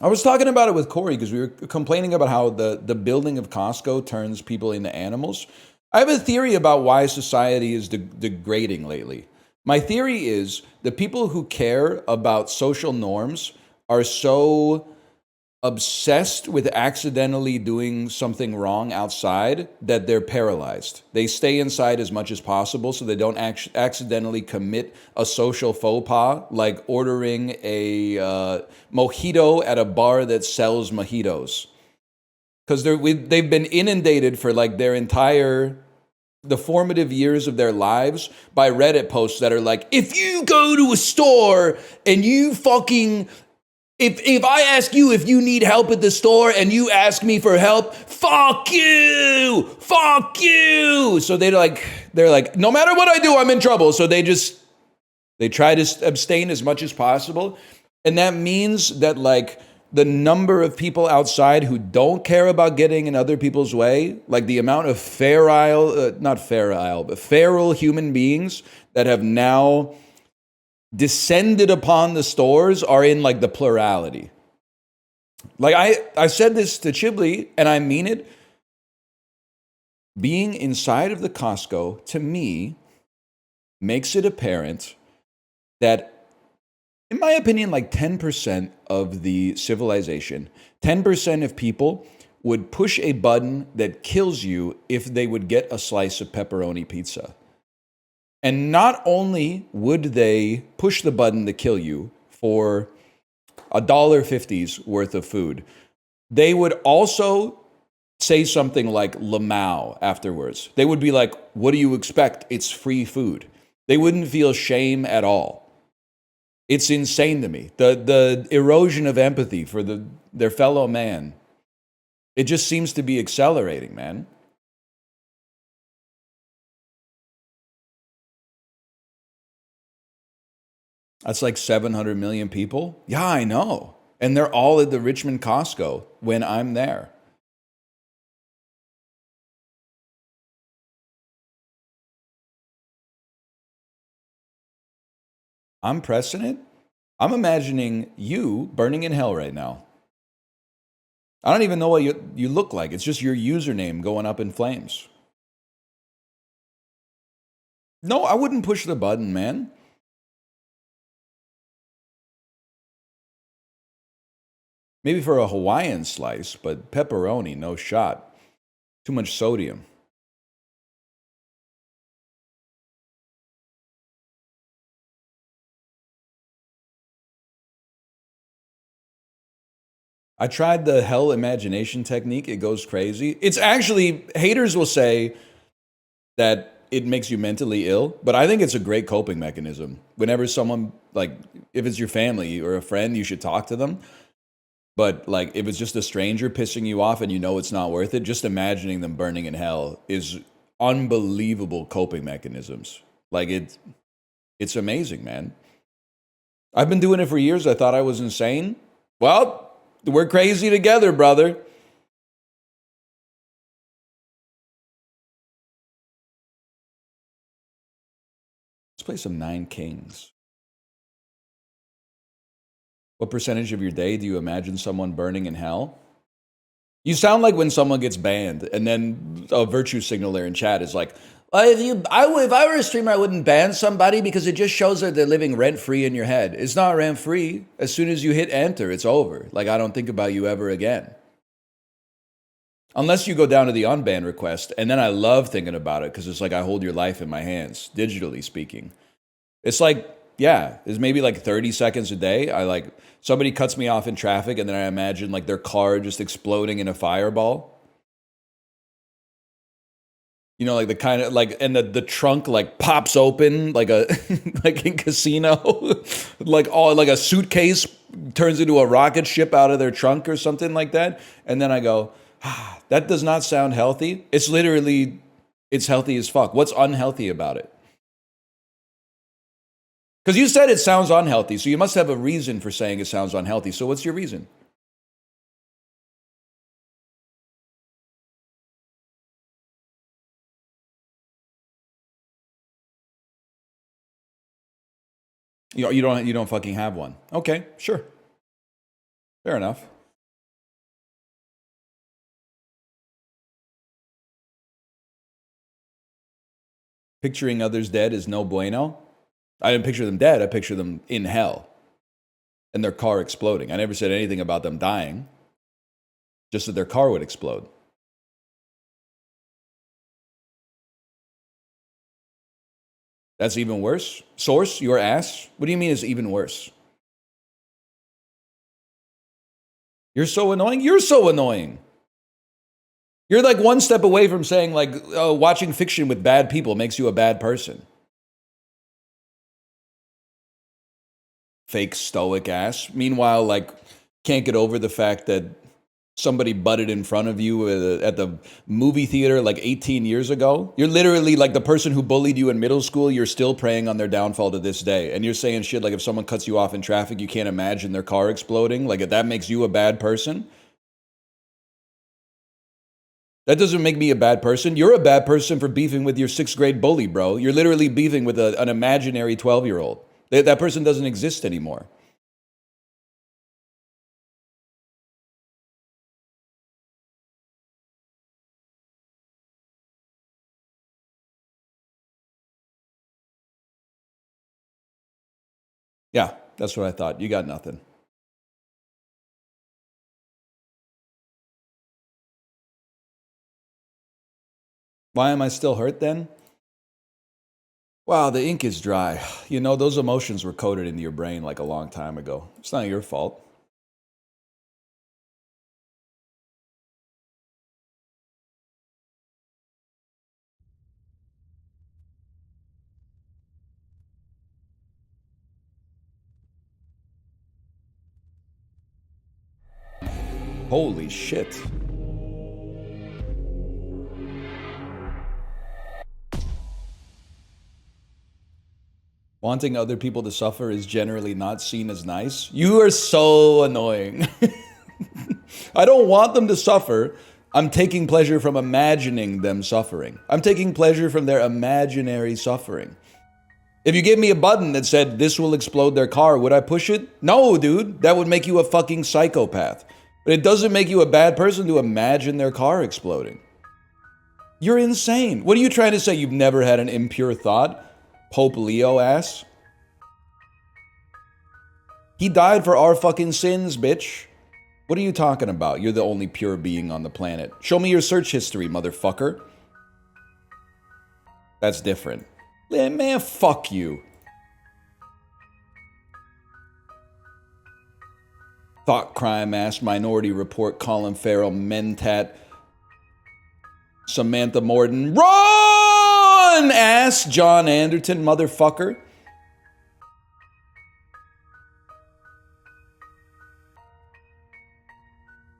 I was talking about it with Corey because we were complaining about how the building of Costco turns people into animals. I have a theory about why society is degrading lately. My theory is the people who care about social norms are so obsessed with accidentally doing something wrong outside that they're paralyzed. They stay inside as much as possible so they don't accidentally commit a social faux pas, like ordering a mojito at a bar that sells mojitos. Because they've been inundated for like the formative years of their lives by Reddit posts that are like, if you go to a store and you fucking... If I ask you if you need help at the store and you ask me for help, fuck you. So they're like, no matter what I do, I'm in trouble. So they try to abstain as much as possible. And that means that like the number of people outside who don't care about getting in other people's way, like the amount of feral human beings that have now descended upon the stores are in like the plurality. Like I said this to Chiblee and I mean it. Being inside of the Costco, to me, makes it apparent that, in my opinion, like 10% of the civilization, 10% of people would push a button that kills you if they would get a slice of pepperoni pizza. And not only would they push the button to kill you for $1.50's worth of food, they would also say something like lamau afterwards. They would be like, what do you expect? It's free food. They wouldn't feel shame at all. It's insane to me. The erosion of empathy for their fellow man. It just seems to be accelerating, man. That's like 700 million people. Yeah, I know. And they're all at the Richmond Costco when I'm there. I'm pressing it. I'm imagining you burning in hell right now. I don't even know what you look like. It's just your username going up in flames. No, I wouldn't push the button, man. Maybe for a Hawaiian slice, but pepperoni, no shot. Too much sodium. I tried the hell imagination technique. It goes crazy. It's actually, haters will say that it makes you mentally ill, but I think it's a great coping mechanism. Whenever someone, like, if it's your family or a friend, you should talk to them. But, like, if it's just a stranger pissing you off and you know it's not worth it, just imagining them burning in hell is unbelievable coping mechanisms. Like, it's amazing, man. I've been doing it for years. I thought I was insane. Well, we're crazy together, brother. Let's play some Nine Kings. What percentage of your day do you imagine someone burning in hell? You sound like when someone gets banned and then a virtue signaler in chat is like, if I were a streamer, I wouldn't ban somebody because it just shows that they're living rent-free in your head. It's not rent-free. As soon as you hit enter, it's over. Like, I don't think about you ever again. Unless you go down to the unban request, and then I love thinking about it because it's like I hold your life in my hands, digitally speaking. It's like, yeah, it's maybe like 30 seconds a day. I like, somebody cuts me off in traffic and then I imagine like their car just exploding in a fireball. You know, like the kind of like, and the trunk like pops open like a, like in Casino, like all like a suitcase turns into a rocket ship out of their trunk or something like that. And then I go, that does not sound healthy. It's literally, it's healthy as fuck. What's unhealthy about it? Because you said it sounds unhealthy, so you must have a reason for saying it sounds unhealthy. So what's your reason? You don't fucking have one. Okay, sure. Fair enough. Picturing others dead is no bueno. I didn't picture them dead, I picture them in hell. And their car exploding. I never said anything about them dying. Just that their car would explode. That's even worse? Source, your ass? What do you mean it's even worse? You're so annoying? You're so annoying. You're like one step away from saying like, oh, watching fiction with bad people makes you a bad person. Fake stoic ass. Meanwhile, like, can't get over the fact that somebody butted in front of you at the movie theater like 18 years ago. You're literally like the person who bullied you in middle school. You're still preying on their downfall to this day. And you're saying shit like if someone cuts you off in traffic, you can't imagine their car exploding. Like that makes you a bad person. That doesn't make me a bad person. You're a bad person for beefing with your 6th grade bully, bro. You're literally beefing with an imaginary 12-year-old. That person doesn't exist anymore. Yeah, that's what I thought. You got nothing. Why am I still hurt then? Wow, the ink is dry. You know, those emotions were coded into your brain like a long time ago. It's not your fault. Holy shit. Wanting other people to suffer is generally not seen as nice. You are so annoying. I don't want them to suffer. I'm taking pleasure from imagining them suffering. I'm taking pleasure from their imaginary suffering. If you gave me a button that said, this will explode their car, would I push it? No, dude. That would make you a fucking psychopath. But it doesn't make you a bad person to imagine their car exploding. You're insane. What are you trying to say? You've never had an impure thought? Pope Leo ass? He died for our fucking sins, bitch. What are you talking about? You're the only pure being on the planet. Show me your search history, motherfucker. That's different. Man, fuck you. Thought crime ass, Minority Report, Colin Farrell, Mentat, Samantha Morton, run ass, John Anderton, motherfucker.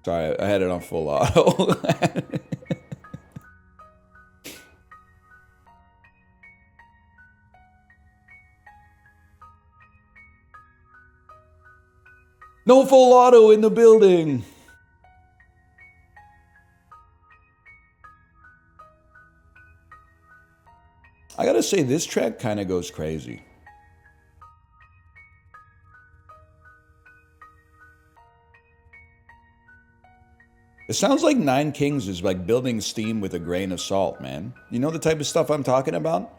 Sorry, I had it on full auto. No full auto in the building. I gotta say, this track kind of goes crazy. It sounds like Nine Kings is like building steam with a grain of salt, man. You know the type of stuff I'm talking about?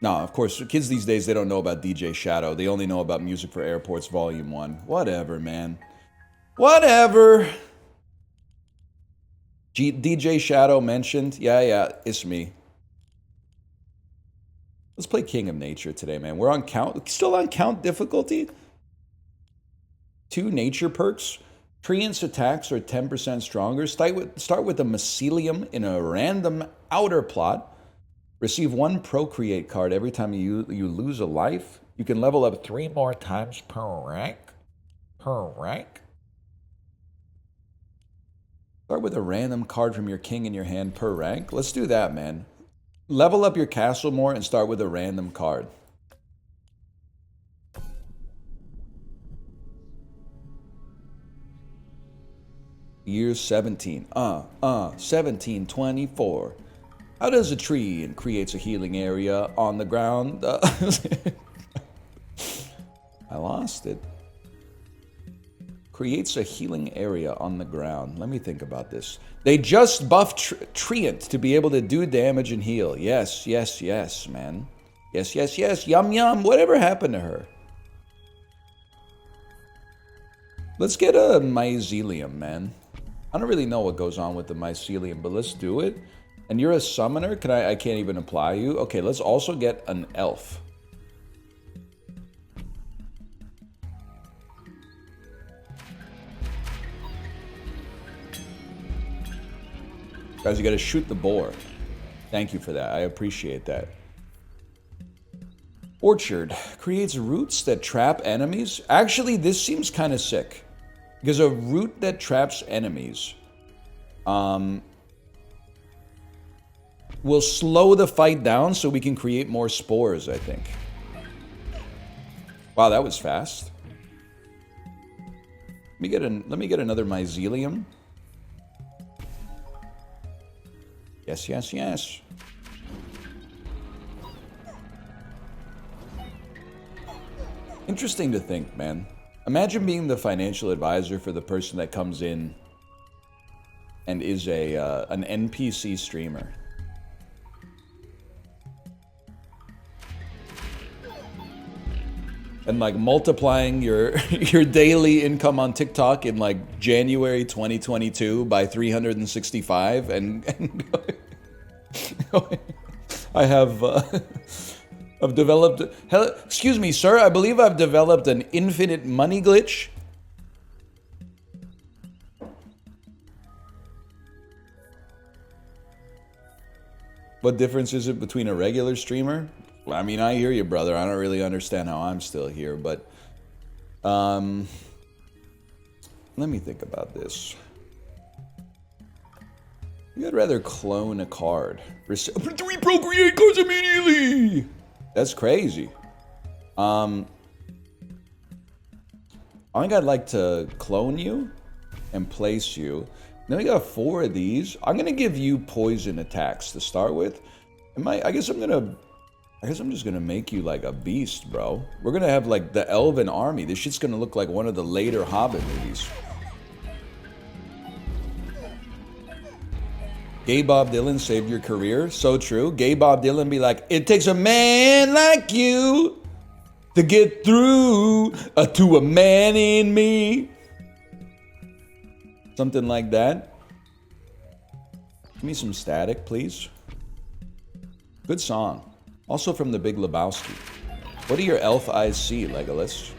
No, of course, kids these days, they don't know about DJ Shadow. They only know about Music for Airports Volume 1. Whatever, man. Whatever. DJ Shadow mentioned. Yeah, it's me. Let's play King of Nature today, man. We're on count. Still on count difficulty? 2 nature perks. Treants attacks are 10% stronger. Start with a mycelium in a random outer plot. Receive 1 procreate card every time you lose a life. You can level up 3 more times per rank. Start with a random card from your king in your hand per rank. Let's do that, man. Level up your castle more and start with a random card. Year 17. 1724. How does a tree and creates a healing area on the ground? I lost it. Creates a healing area on the ground. Let me think about this. They just buffed Treant to be able to do damage and heal. Yes, man. Yes. Yum. Whatever happened to her? Let's get a mycelium, man. I don't really know what goes on with the mycelium, but let's do it. And you're a summoner? I can't even apply you? Okay, let's also get an elf. Guys, you gotta shoot the boar. Thank you for that. I appreciate that. Orchard creates roots that trap enemies. Actually, this seems kind of sick. Because a root that traps enemies will slow the fight down so we can create more spores, I think. Wow, that was fast. Let me get another mycelium. Yes. Interesting to think, man. Imagine being the financial advisor for the person that comes in and is an NPC streamer. And like multiplying your daily income on TikTok in like January 2022 by 365 and I have I've developed, excuse me, sir, I believe I've developed an infinite money glitch. What difference is it between a regular streamer? I mean, I hear you, brother. I don't really understand how I'm still here, but Let me think about this. I'd rather clone a card. 3 procreate cards immediately! That's crazy. I think I'd like to clone you and place you. Then we got 4 of these. I'm gonna give you poison attacks to start with. I guess I'm just gonna make you like a beast, bro. We're gonna have like the Elven army. This shit's gonna look like one of the later Hobbit movies. Gay Bob Dylan saved your career. So true. Gay Bob Dylan be like, it takes a man like you to get through to a man in me. Something like that. Give me some static, please. Good song. Also from The Big Lebowski. What do your elf eyes see, Legolas?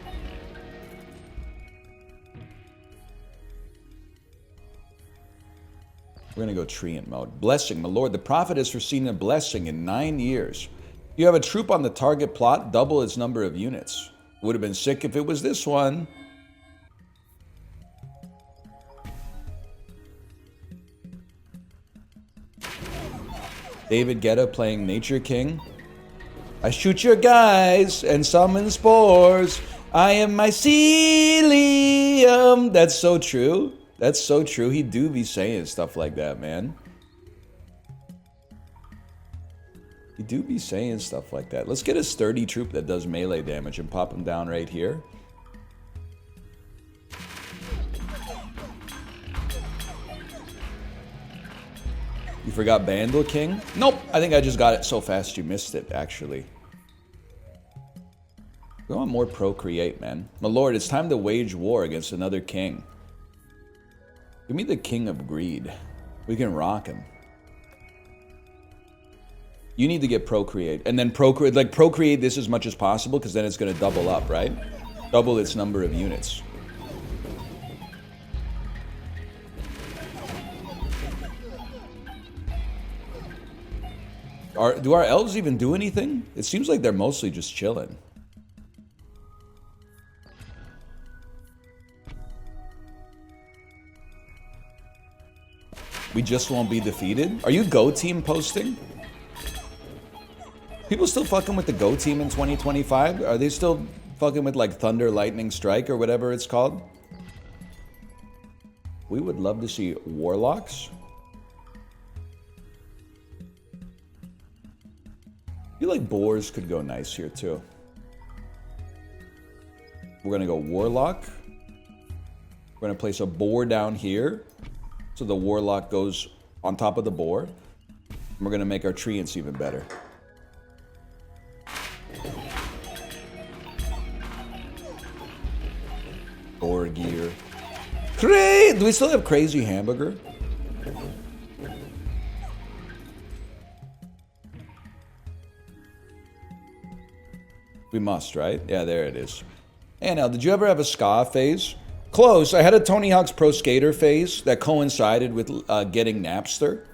We're gonna go treant mode. Blessing, my lord. The prophet has foreseen a blessing in 9 years. You have a troop on the target plot, double its number of units. Would have been sick if it was this one. David Guetta playing Nature King. I shoot your guys and summon spores. I am mycelium. That's so true. That's so true. He do be saying stuff like that, man. He do be saying stuff like that. Let's get a sturdy troop that does melee damage and pop him down right here. You forgot Bandle King? Nope. I think I just got it so fast you missed it, actually. We want more procreate, man. My lord, it's time to wage war against another king. Give me the King of Greed. We can rock him. You need to get procreate. And then procreate this as much as possible, because then it's going to double up, right? Double its number of units. Do our elves even do anything? It seems like they're mostly just chilling. We just won't be defeated? Are you Go Team posting? People still fucking with the Go Team in 2025? Are they still fucking with like Thunder Lightning Strike or whatever it's called? We would love to see Warlocks. I feel like Boars could go nice here too. We're gonna go Warlock. We're gonna place a Boar down here. So the Warlock goes on top of the Boar. And we're gonna make our treants even better. Boar gear. Do we still have Crazy Hamburger? We must, right? Yeah, there it is. Hey, now, did you ever have a ska phase? Close. I had a Tony Hawk's Pro Skater phase that coincided with getting Napster.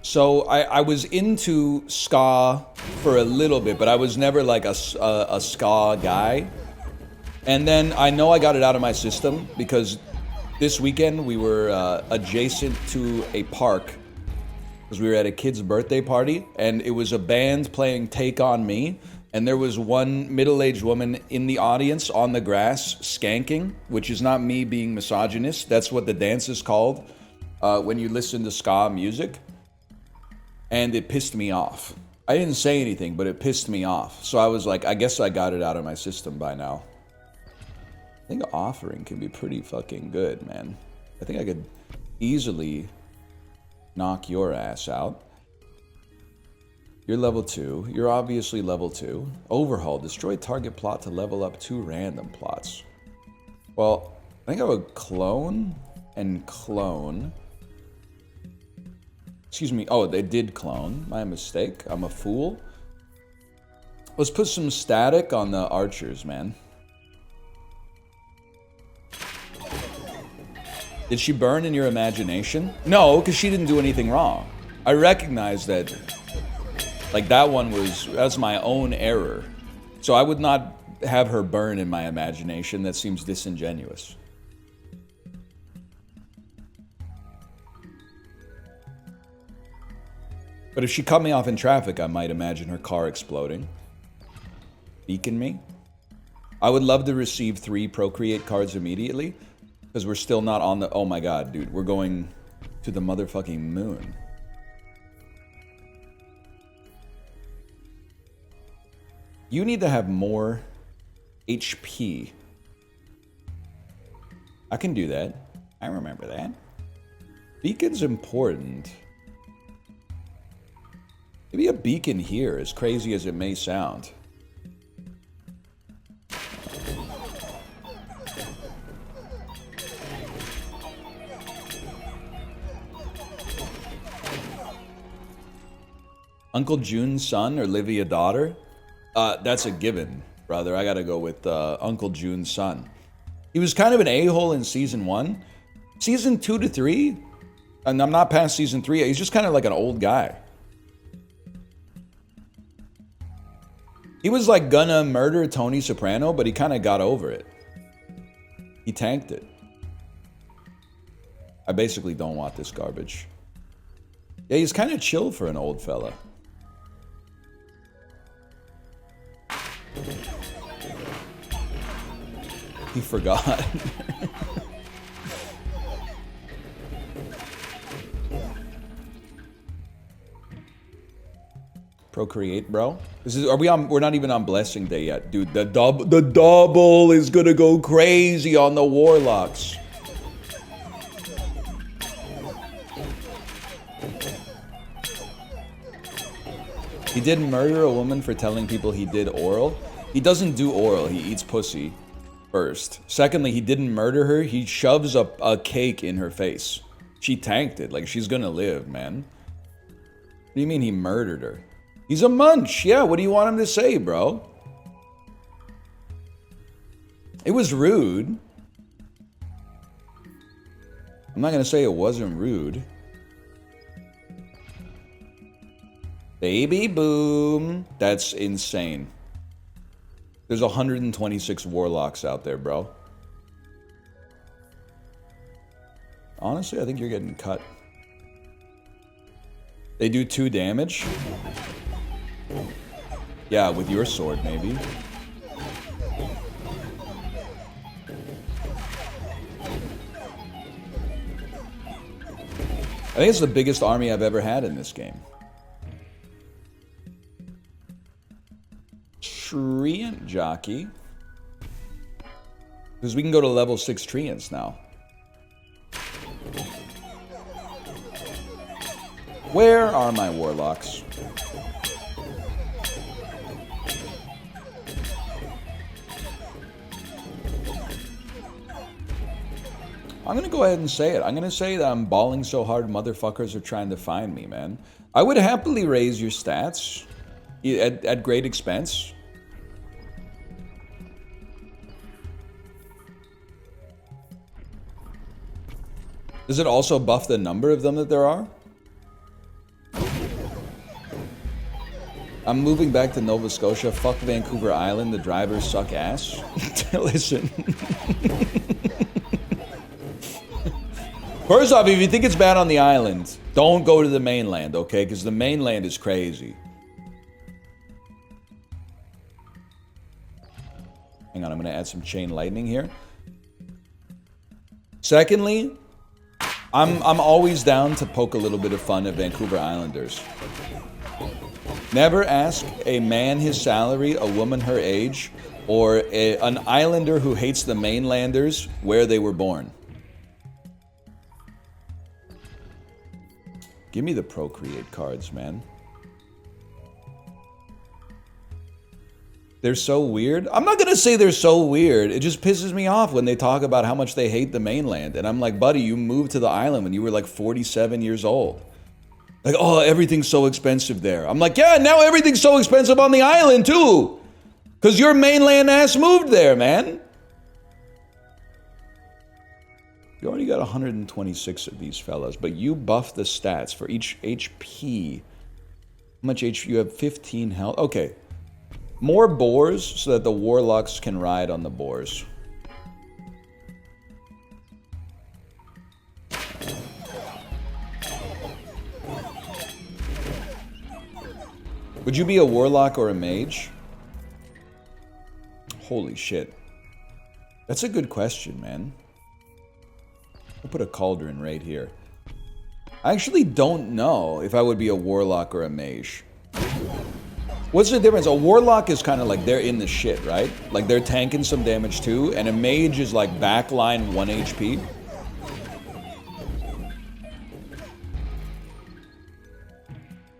So I was into ska for a little bit, but I was never like a ska guy. And then I know I got it out of my system because this weekend we were adjacent to a park because we were at a kid's birthday party, and it was a band playing Take On Me, and there was one middle-aged woman in the audience on the grass skanking, which is not me being misogynist. That's what the dance is called when you listen to ska music. And it pissed me off. I didn't say anything, but it pissed me off. So I was like, I guess I got it out of my system by now. I think offering can be pretty fucking good, man. I think I could easily knock your ass out. You're level 2. You're obviously level 2. Overhaul. Destroy target plot to level up 2 random plots. Well, I think I would clone and clone. Excuse me. Oh, they did clone. My mistake. I'm a fool. Let's put some static on the archers, man. Did she burn in your imagination? No, because she didn't do anything wrong. I recognize that, like, that's my own error. So I would not have her burn in my imagination. That seems disingenuous. But if she cut me off in traffic, I might imagine her car exploding. Beacon me. I would love to receive 3 Procreate cards immediately, because we're still not on the... Oh my god, dude. We're going to the motherfucking moon. You need to have more HP. I can do that. I remember that. Beacon's important. Maybe a beacon here, as crazy as it may sound. Uncle June's son or Livia daughter? That's a given, brother. I gotta go with Uncle June's son. He was kind of an a-hole in season 1. Season 2 to 3, and I'm not past season 3, he's just kind of like an old guy. He was like gonna murder Tony Soprano, but he kind of got over it. He tanked it. I basically don't want this garbage. Yeah, he's kind of chill for an old fella. He forgot. Procreate, bro. We're not even on blessing day yet, dude. The double is gonna go crazy on the warlocks. He did murder a woman for telling people he did oral. He doesn't do oral, he eats pussy first. Secondly, he didn't murder her, he shoves a cake in her face. She tanked it, like she's gonna live, man. What do you mean he murdered her? He's a munch, yeah, what do you want him to say, bro? It was rude. I'm not gonna say it wasn't rude. Baby boom. That's insane. There's 126 warlocks out there, bro. Honestly, I think you're getting cut. They do 2 damage? Yeah, with your sword, maybe. I think it's the biggest army I've ever had in this game. Treant jockey. Because we can go to level 6 treants now. Where are my warlocks? I'm gonna go ahead and say it. I'm gonna say that I'm balling so hard motherfuckers are trying to find me, man. I would happily raise your stats at great expense. Does it also buff the number of them that there are? I'm moving back to Nova Scotia. Fuck Vancouver Island. The drivers suck ass. Listen. First off, if you think it's bad on the island, don't go to the mainland, okay? Because the mainland is crazy. Hang on, I'm going to add some chain lightning here. Secondly, I'm always down to poke a little bit of fun at Vancouver Islanders. Never ask a man his salary, a woman her age, or an islander who hates the mainlanders where they were born. Give me the Procreate cards, man. They're so weird. I'm not going to say they're so weird. It just pisses me off when they talk about how much they hate the mainland. And I'm like, buddy, you moved to the island when you were like 47 years old. Like, oh, everything's so expensive there. I'm like, yeah, now everything's so expensive on the island too. Because your mainland ass moved there, man. You already got 126 of these fellas, but you buff the stats for each HP. How much HP? You have 15 health. Okay. More boars so that the warlocks can ride on the boars. Would you be a warlock or a mage? Holy shit. That's a good question, man. I'll put a cauldron right here. I actually don't know if I would be a warlock or a mage. What's the difference? A warlock is kind of like they're in the shit, right? Like they're tanking some damage too, and a mage is like backline 1 HP.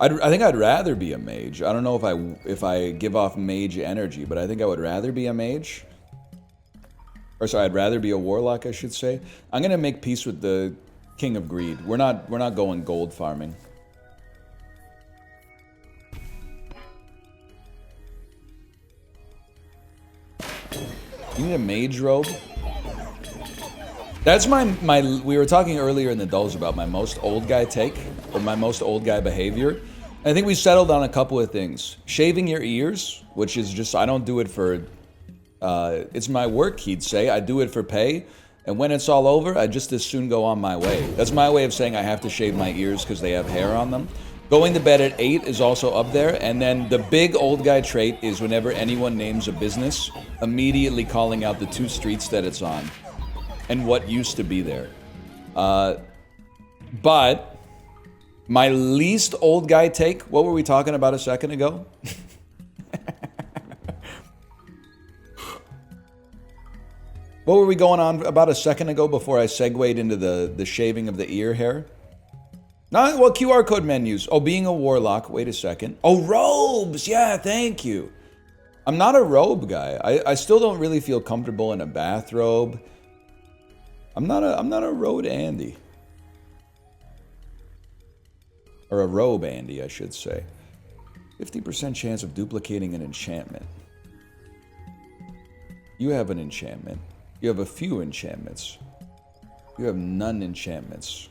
I think I'd rather be a mage. I don't know if I give off mage energy, but I think I would rather be a mage. Or sorry, I'd rather be a warlock, I should say. I'm gonna make peace with the King of Greed. We're not going gold farming. You need a mage robe? That's my we were talking earlier in the dulls about my most old guy take, or my most old guy behavior. I think we settled on a couple of things. Shaving your ears, which is just, I don't do it for, it's my work, he'd say. I do it for pay. And when it's all over, I just as soon go on my way. That's my way of saying I have to shave my ears because they have hair on them. Going to bed at 8 is also up there. And then the big old guy trait is whenever anyone names a business, immediately calling out the 2 streets that it's on and what used to be there. But my least old guy take, what were we talking about a second ago? What were we going on about a second ago before I segued into the shaving of the ear hair? No, well, QR code menus. Oh, being a warlock. Wait a second. Oh, robes. Yeah, thank you. I'm not a robe guy. I still don't really feel comfortable in a bathrobe. I'm not a robe Andy. Or a robe Andy, I should say. 50% chance of duplicating an enchantment. You have an enchantment. You have a few enchantments. You have none enchantments.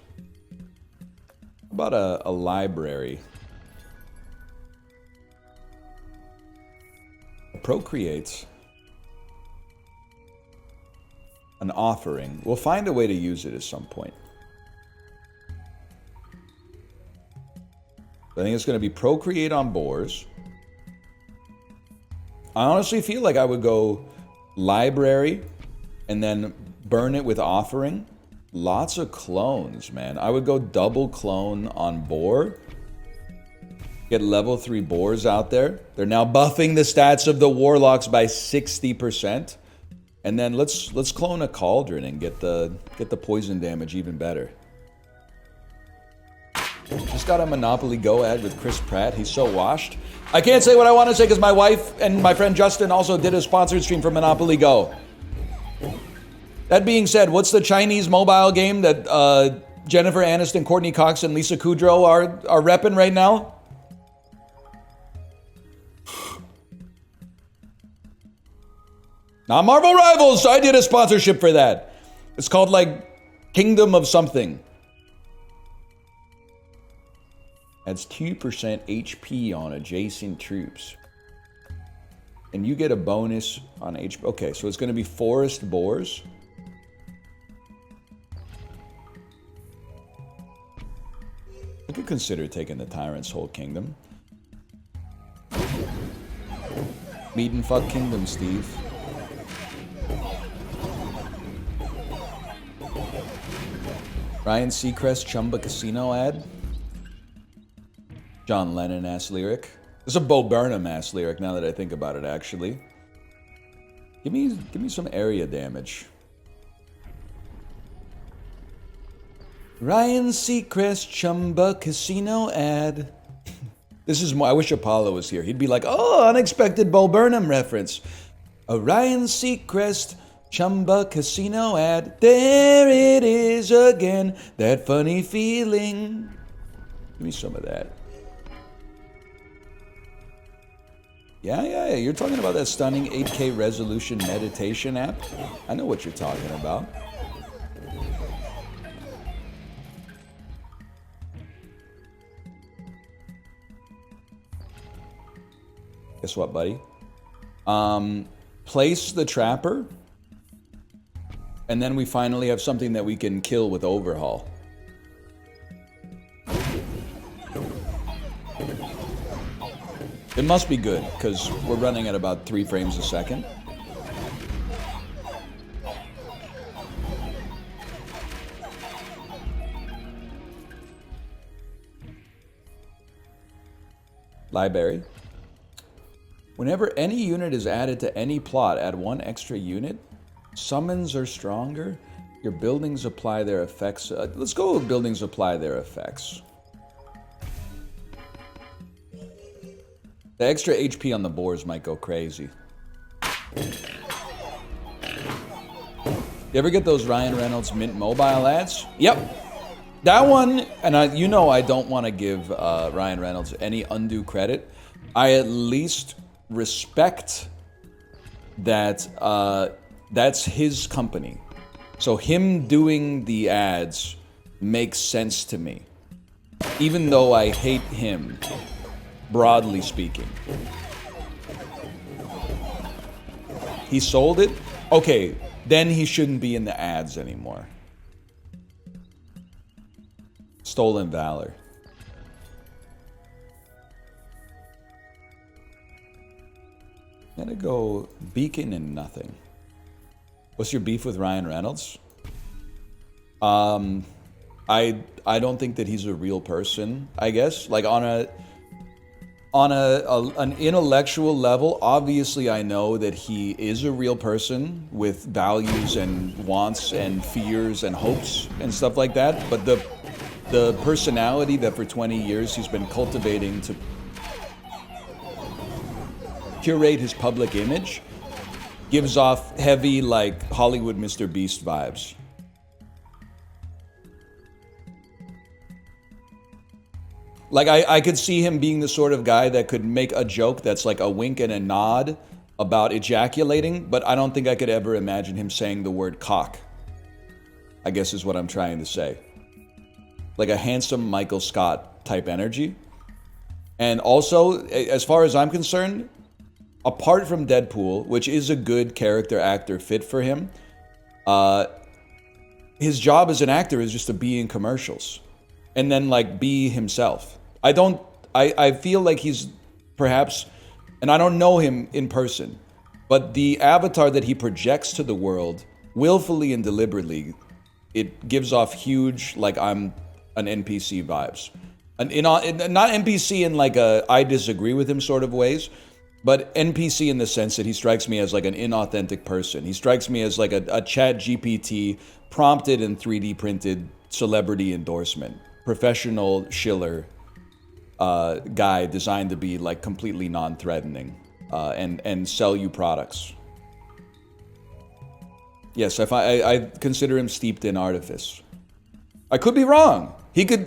How about a library? Procreates. An offering. We'll find a way to use it at some point. I think it's going to be procreate on boars. I honestly feel like I would go library and then burn it with offering. Lots of clones, man. I would go double clone on boar. Get level 3 boars out there. They're now buffing the stats of the warlocks by 60%. And then let's clone a cauldron and get the poison damage even better. Just got a Monopoly Go ad with Chris Pratt. He's so washed. I can't say what I want to say because my wife and my friend Justin also did a sponsored stream for Monopoly Go. That being said, what's the Chinese mobile game that Jennifer Aniston, Courtney Cox, and Lisa Kudrow are repping right now? Not Marvel Rivals. I did a sponsorship for that. It's called like Kingdom of something. Adds 2% HP on adjacent troops. And you get a bonus on HP. Okay, so it's going to be forest boars. I could consider taking the Tyrant's whole kingdom. Meat and fuck kingdom, Steve. Ryan Seacrest Chumba Casino ad. John Lennon ass lyric. This is a Bo Burnham ass lyric now that I think about it, actually. Give me some area damage. Ryan Seacrest Chumba Casino ad. This is more, I wish Apollo was here. He'd be like, oh, unexpected Bo Burnham reference. A Ryan Seacrest Chumba Casino ad. There it is again. That funny feeling. Give me some of that. Yeah. You're talking about that stunning 8K resolution meditation app? I know what you're talking about. Guess what, buddy? Place the trapper. And then we finally have something that we can kill with overhaul. It must be good, because we're running at about 3 frames a second. Library. Whenever any unit is added to any plot, add 1 extra unit. Summons are stronger. Your buildings apply their effects. Let's go with buildings apply their effects. The extra HP on the boars might go crazy. You ever get those Ryan Reynolds Mint Mobile ads? Yep. That one, and I don't want to give Ryan Reynolds any undue credit. I at least respect that that's his company. So him doing the ads makes sense to me. Even though I hate him, broadly speaking. He sold it? Okay, then he shouldn't be in the ads anymore. Stolen Valor. Gotta go Beacon and nothing. What's your beef with Ryan Reynolds? I don't think that he's a real person, I guess. Like on an intellectual level, obviously I know that he is a real person with values and wants and fears and hopes and stuff like that. But the personality that for 20 years he's been cultivating to curate his public image gives off heavy, like, Hollywood Mr. Beast vibes. Like, I could see him being the sort of guy that could make a joke that's like a wink and a nod about ejaculating, but I don't think I could ever imagine him saying the word cock, I guess is what I'm trying to say. Like a handsome Michael Scott type energy. And also, as far as I'm concerned, apart from Deadpool, which is a good character actor fit for him, his job as an actor is just to be in commercials and then like be himself. I feel like he's perhaps, and I don't know him in person, but the avatar that he projects to the world willfully and deliberately, it gives off huge, like, I'm an NPC vibes. Not NPC in like a I disagree with him sort of ways, but NPC in the sense that he strikes me as like an inauthentic person. He strikes me as like a chat GPT prompted and 3D printed celebrity endorsement. Professional Schiller guy designed to be like completely non-threatening and sell you products. Yes, I consider him steeped in artifice. I could be wrong. He could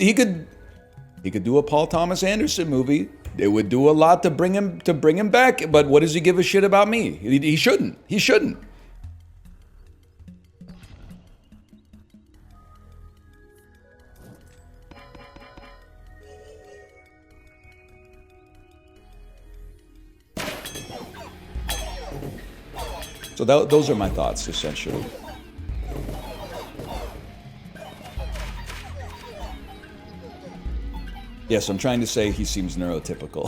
do a Paul Thomas Anderson movie. It would do a lot to bring him back. But what does he give a shit about me? He shouldn't. He shouldn't. So those are my thoughts, essentially. Yes, I'm trying to say he seems neurotypical.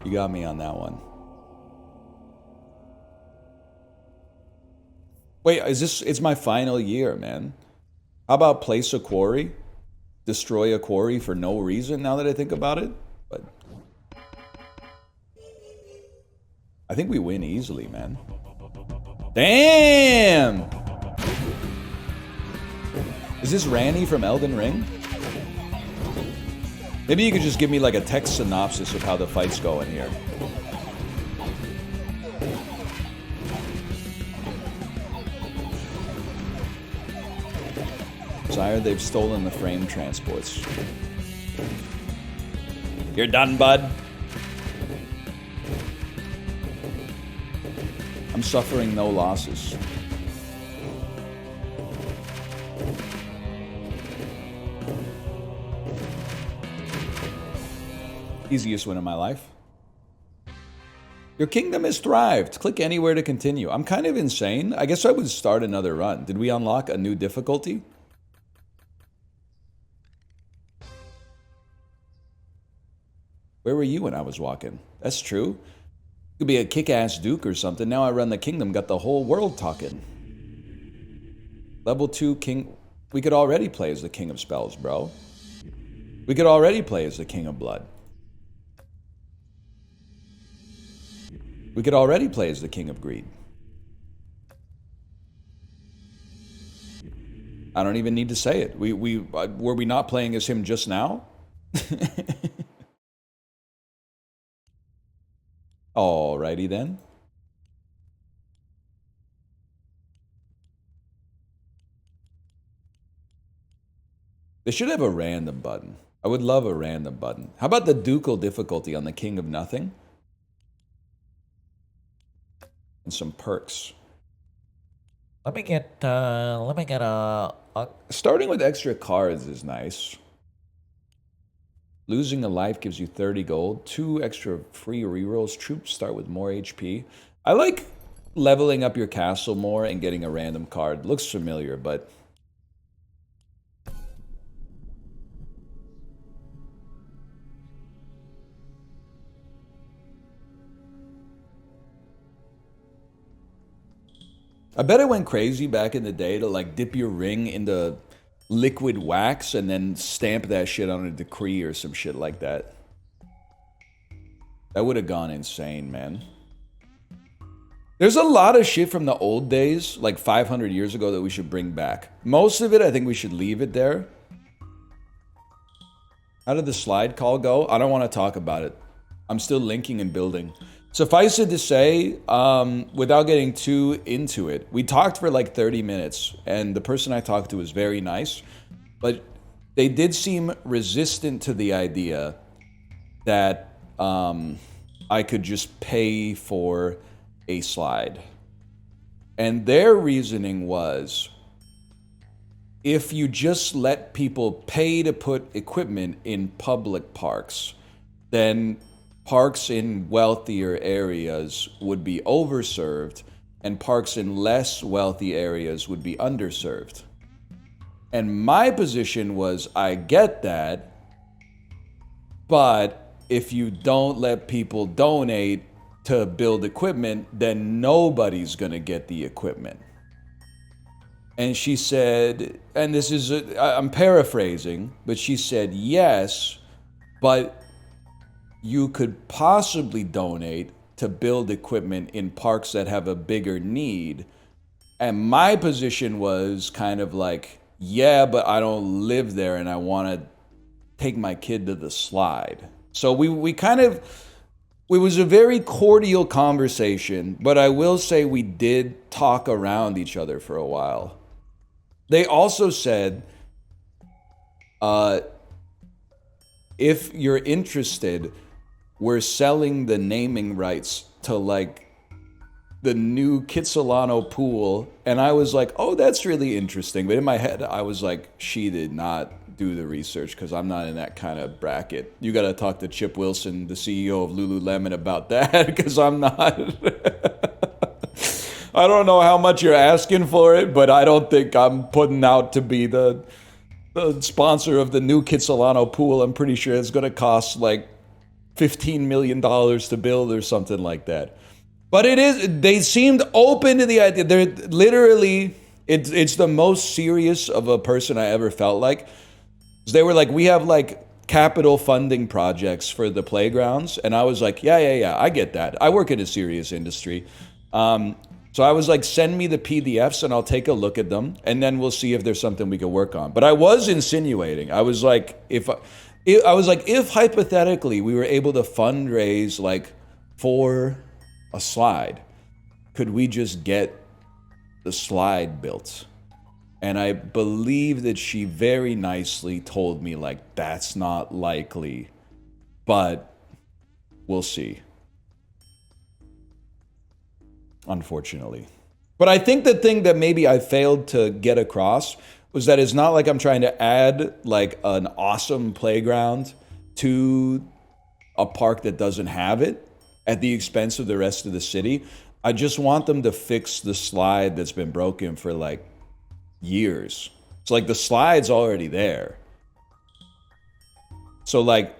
You got me on that one. Wait, it's my final year, man. How about place a quarry? Destroy a quarry for no reason, now that I think about it? But I think we win easily, man. Damn! Is this Ranni from Elden Ring? Maybe you could just give me like a text synopsis of how the fight's going here. Sire, they've stolen the frame transports. You're done, bud. I'm suffering no losses. Easiest win of my life. Your kingdom has thrived. Click anywhere to continue. I'm kind of insane. I guess I would start another run. Did we unlock a new difficulty? Where were you when I was walking? That's true. Could be a kick-ass duke or something. Now I run the kingdom, got the whole world talking. Level 2 king. We could already play as the king of spells, bro. We could already play as the king of blood. We could already play as the king of greed. I don't even need to say it. Were we not playing as him just now? Alrighty then. They should have a random button. I would love a random button. How about the ducal difficulty on the king of nothing? And some perks. Let me get a Starting with extra cards is nice. Losing a life gives you 30 gold. 2 extra free rerolls. Troops start with more HP. I like leveling up your castle more and getting a random card. Looks familiar, but... I bet it went crazy back in the day to like dip your ring into liquid wax and then stamp that shit on a decree or some shit like that. That would have gone insane, man. There's a lot of shit from the old days, like 500 years ago, that we should bring back. Most of it, I think we should leave it there. How did the slide call go? I don't want to talk about it. I'm still linking and building. Suffice it to say, without getting too into it, we talked for like 30 minutes, and the person I talked to was very nice, but they did seem resistant to the idea that I could just pay for a slide. And their reasoning was, if you just let people pay to put equipment in public parks, then parks in wealthier areas would be overserved, and parks in less wealthy areas would be underserved. And my position was, I get that, but if you don't let people donate to build equipment, then nobody's gonna get the equipment. And she said, and this is, I'm paraphrasing, but she said, yes, but you could possibly donate to build equipment in parks that have a bigger need. And my position was kind of like, yeah, but I don't live there and I want to take my kid to the slide. So we kind of, it was a very cordial conversation, but I will say we did talk around each other for a while. They also said, if you're interested, we're selling the naming rights to like the new Kitsilano pool. And I was like, oh, that's really interesting. But in my head, I was like, she did not do the research because I'm not in that kind of bracket. You got to talk to Chip Wilson, the CEO of Lululemon, about that because I'm not. I don't know how much you're asking for it, but I don't think I'm putting out to be the sponsor of the new Kitsilano pool. I'm pretty sure it's going to cost like $15 million to build or something like that. But it is, they seemed open to the idea. They're literally, it's the most serious of a person I ever felt like. They were like, we have like capital funding projects for the playgrounds. And I was like, yeah, I get that. I work in a serious industry. So I was like, send me the PDFs and I'll take a look at them. And then we'll see if there's something we could work on. But I was insinuating, I was like, if hypothetically we were able to fundraise like for a slide, could we just get the slide built? And I believe that she very nicely told me like, that's not likely, but we'll see. Unfortunately. But I think the thing that maybe I failed to get across was that it's not like I'm trying to add like an awesome playground to a park that doesn't have it at the expense of the rest of the city. I just want them to fix the slide that's been broken for like years. So like the slide's already there. So like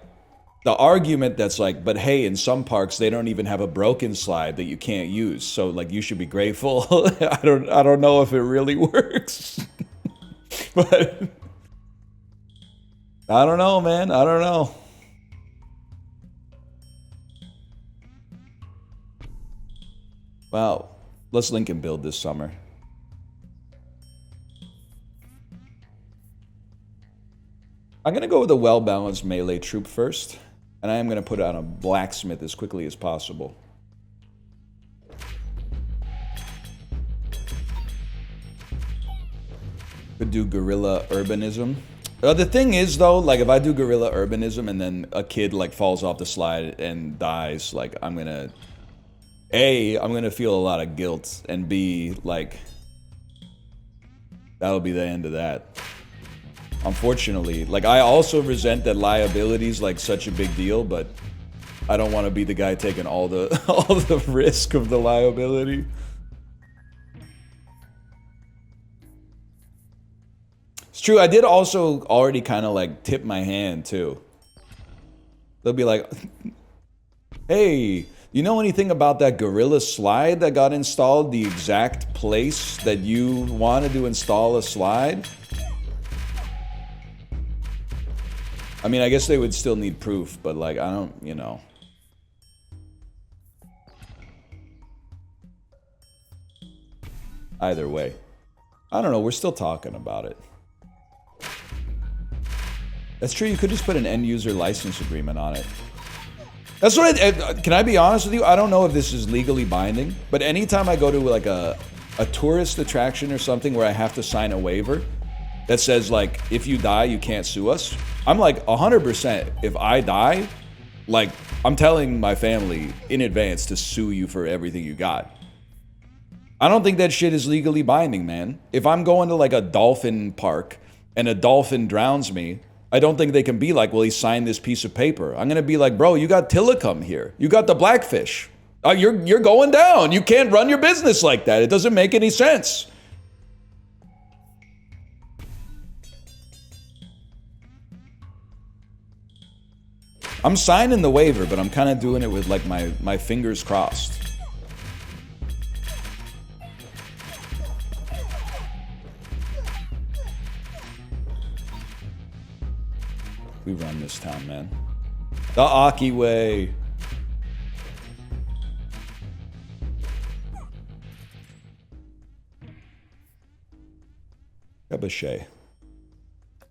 the argument that's like, but hey, in some parks they don't even have a broken slide that you can't use. So like you should be grateful. I don't know if it really works. But I don't know, man. I don't know. Wow. Let's Lincoln build this summer. I'm going to go with a well-balanced melee troop first. And I am going to put on a blacksmith as quickly as possible. Could do guerrilla urbanism. The thing is, though, like, if I do guerrilla urbanism and then a kid, like, falls off the slide and dies, like, I'm gonna... A, I'm gonna feel a lot of guilt, and B, like... that'll be the end of that. Unfortunately. Like, I also resent that liability's, like, such a big deal, but... I don't want to be the guy taking all the risk of the liability. It's true, I did also already kind of like tip my hand too. They'll be like, hey, you know anything about that Gorilla slide that got installed the exact place that you wanted to install a slide? I mean, I guess they would still need proof, but like, I don't, you know. Either way. I don't know, we're still talking about it. That's true, you could just put an end-user license agreement on it. That's what can I be honest with you? I don't know if this is legally binding, but anytime I go to like a tourist attraction or something where I have to sign a waiver that says like, if you die, you can't sue us, I'm like 100% if I die, like I'm telling my family in advance to sue you for everything you got. I don't think that shit is legally binding, man. If I'm going to like a dolphin park and a dolphin drowns me, I don't think they can be like, well, he signed this piece of paper. I'm gonna be like, bro, you got Tillicum here. You got the blackfish. You're going down. You can't run your business like that. It doesn't make any sense. I'm signing the waiver, but I'm kind of doing it with like my fingers crossed. We run this town, man. The Aki way. Caboche.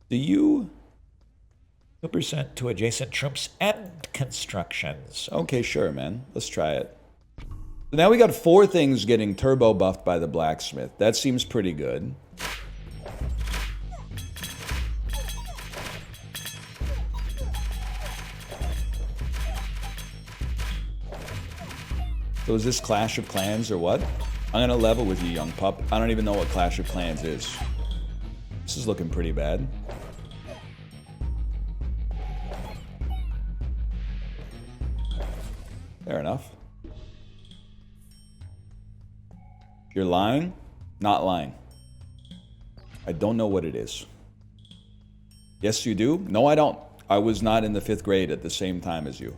Do you... 2% to adjacent troops and constructions. Okay, sure, man. Let's try it. So now we got 4 things getting turbo buffed by the blacksmith. That seems pretty good. So is this Clash of Clans or what? I'm gonna level with you, young pup. I don't even know what Clash of Clans is. This is looking pretty bad. Fair enough. You're lying? Not lying. I don't know what it is. Yes, you do? No, I don't. I was not in the 5th grade at the same time as you.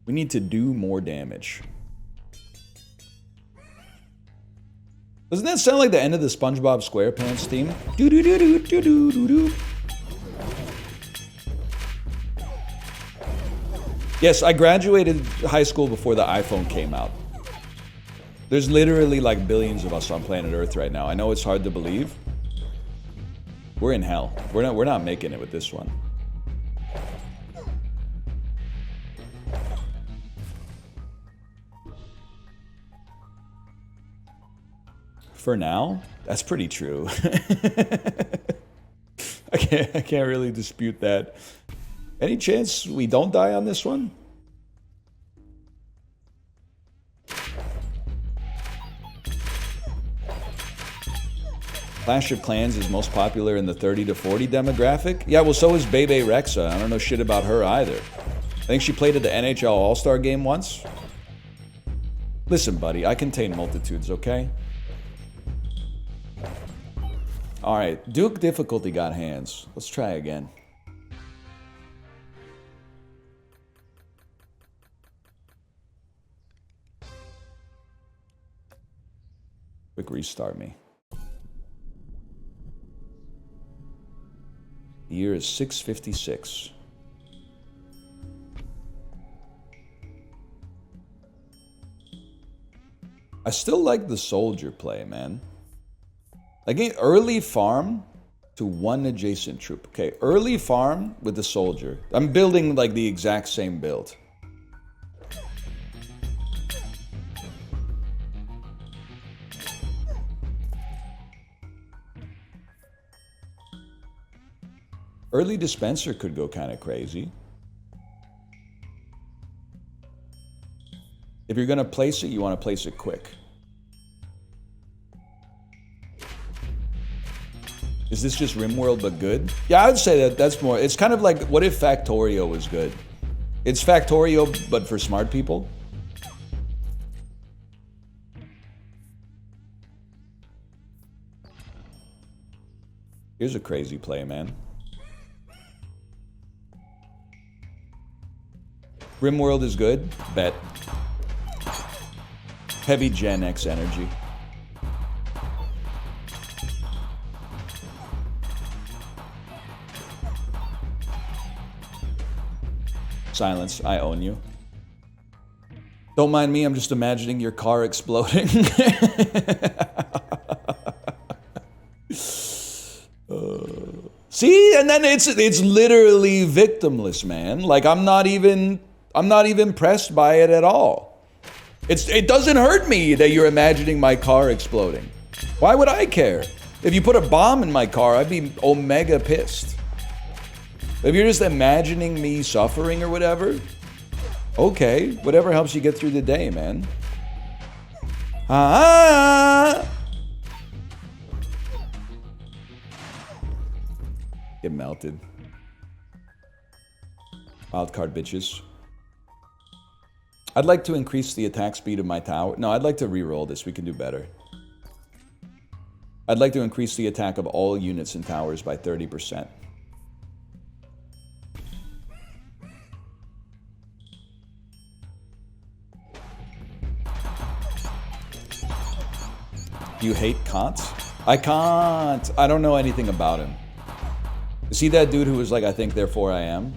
We need to do more damage. Doesn't that sound like the end of the SpongeBob SquarePants theme? Do do do do do do do do. Yes, I graduated high school before the iPhone came out. There's literally like billions of us on planet Earth right now. I know it's hard to believe. We're in hell. We're not making it with this one. For now, that's pretty true. I can't really dispute that. Any chance we don't die on this one? Clash of Clans is most popular in the 30 to 40 demographic? Yeah, well, so is Bebe Rexha. I don't know shit about her either. I think she played at the NHL All-Star game once. Listen, buddy, I contain multitudes, okay? Alright, Duke difficulty got hands. Let's try again. Quick restart me. The year is 656. I still like the soldier play, man. Like early farm to one adjacent troop. Okay, early farm with the soldier. I'm building like the exact same build. Early dispenser could go kind of crazy. If you're going to place it, you want to place it quick. Is this just RimWorld but good? Yeah, I would say that's more. It's kind of like, what if Factorio was good? It's Factorio but for smart people. Here's a crazy play, man. RimWorld is good? Bet. Heavy Gen X energy. Silence, I own you. Don't mind me, I'm just imagining your car exploding. See, and then it's literally victimless, man. Like I'm not even impressed by it at all. It doesn't hurt me that you're imagining my car exploding. Why would I care? If you put a bomb in my car, I'd be omega pissed. If you're just imagining me suffering or whatever, okay, whatever helps you get through the day, man. Get melted. Wildcard bitches. I'd like to increase the attack speed of my tower. No, I'd like to re-roll this. We can do better. I'd like to increase the attack of all units and towers by 30%. Do you hate Kant? I can't. I don't know anything about him. Is he that dude who was like, I think, therefore I am?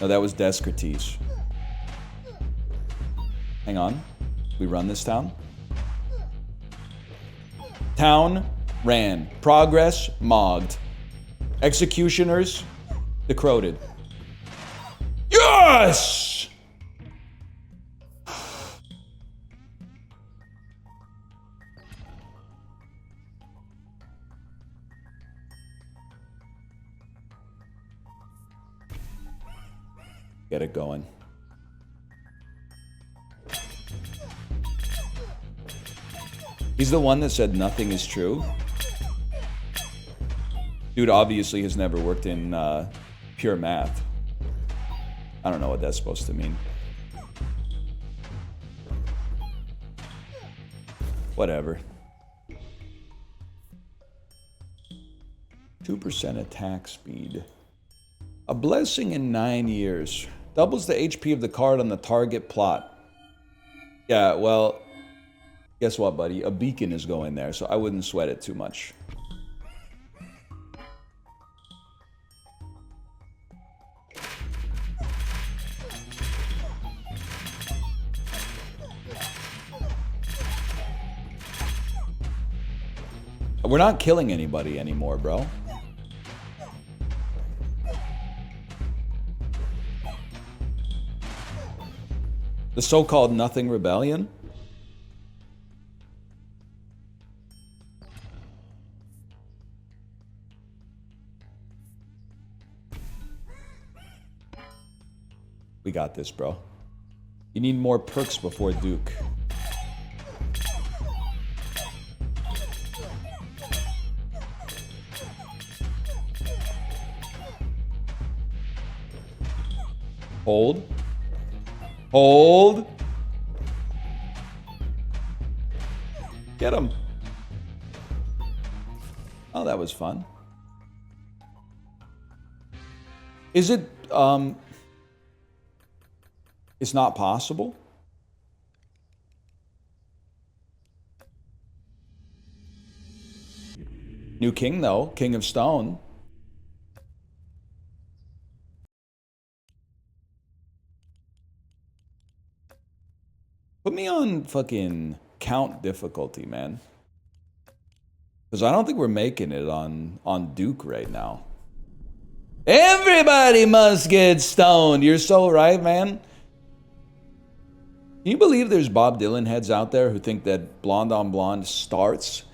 No, that was Descartes. Hang on. We run this town? Town ran. Progress mogged. Executioners decroded. Yes! Get it going. He's the one that said nothing is true. Dude obviously has never worked in pure math. I don't know what that's supposed to mean. Whatever. 2% attack speed. A blessing in 9 years. Doubles the HP of the card on the target plot. Yeah, well, guess what, buddy? A beacon is going there, so I wouldn't sweat it too much. We're not killing anybody anymore, bro. The so-called Nothing Rebellion? We got this, bro. You need more perks before Duke. Hold. Hold. Get him. Oh, that was fun. Is it, it's not possible? New king, though. King of Stone. Put me on fucking count difficulty, man. Because I don't think we're making it on Duke right now. Everybody must get stoned. You're so right, man. Can you believe there's Bob Dylan heads out there who think that Blonde on Blonde starts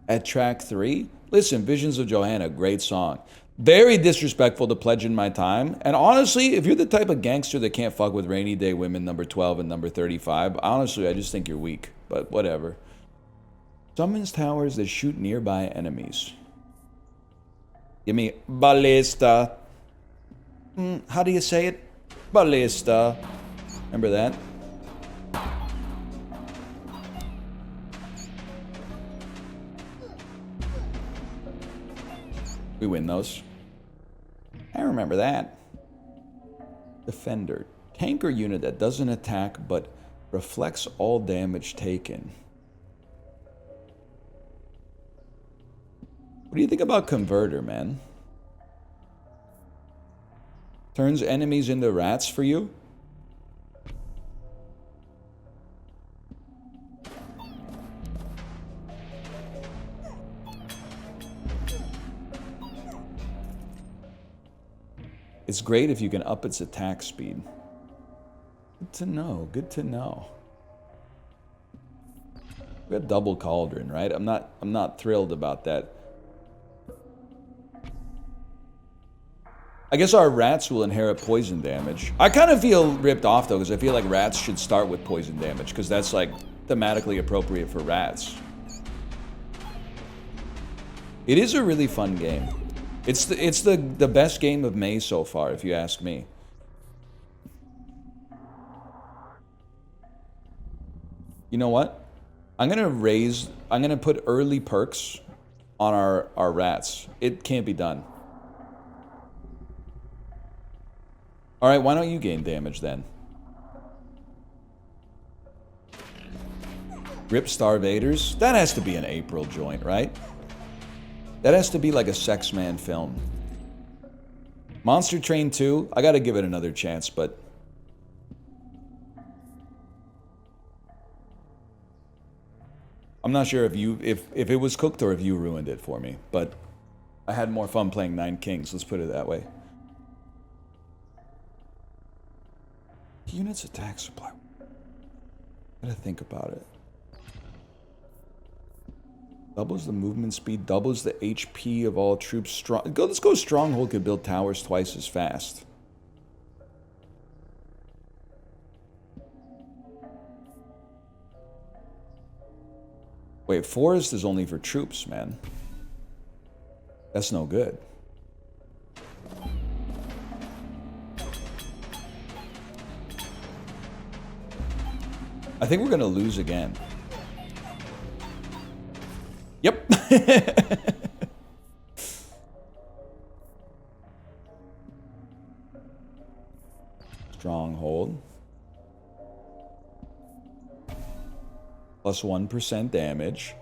at track 3? Listen, Visions of Johanna, great song. Very disrespectful to Pledging My Time. And honestly, if you're the type of gangster that can't fuck with Rainy Day Women number 12 and number 35, honestly, I just think you're weak. But whatever. Summons towers that shoot nearby enemies. Give me ballista. How do you say it? Ballista. Remember that? We win those. I remember that. Defender. Tanker unit that doesn't attack but reflects all damage taken. What do you think about Converter, man? Turns enemies into rats for you? It's great if you can up its attack speed. Good to know, good to know. We got double cauldron, right? I'm not thrilled about that. I guess our rats will inherit poison damage. I kind of feel ripped off though, because I feel like rats should start with poison damage, because that's like thematically appropriate for rats. It is a really fun game. It's the best game of May so far, if you ask me. You know what? I'm gonna put early perks on our rats. It can't be done. Alright, why don't you gain damage then? Rip Starvaders? That has to be an April joint, right? That has to be like a Sex Man film. Monster Train 2, I gotta give it another chance, but... I'm not sure if it was cooked or if you ruined it for me, but I had more fun playing Nine Kings, let's put it that way. Units attack supply. Gotta think about it. Doubles the movement speed, doubles the HP of all troops. Let's go Stronghold can build towers twice as fast. Wait, Forest is only for troops, man. That's no good. I think we're gonna lose again. Yep. Stronghold. Plus 1% damage.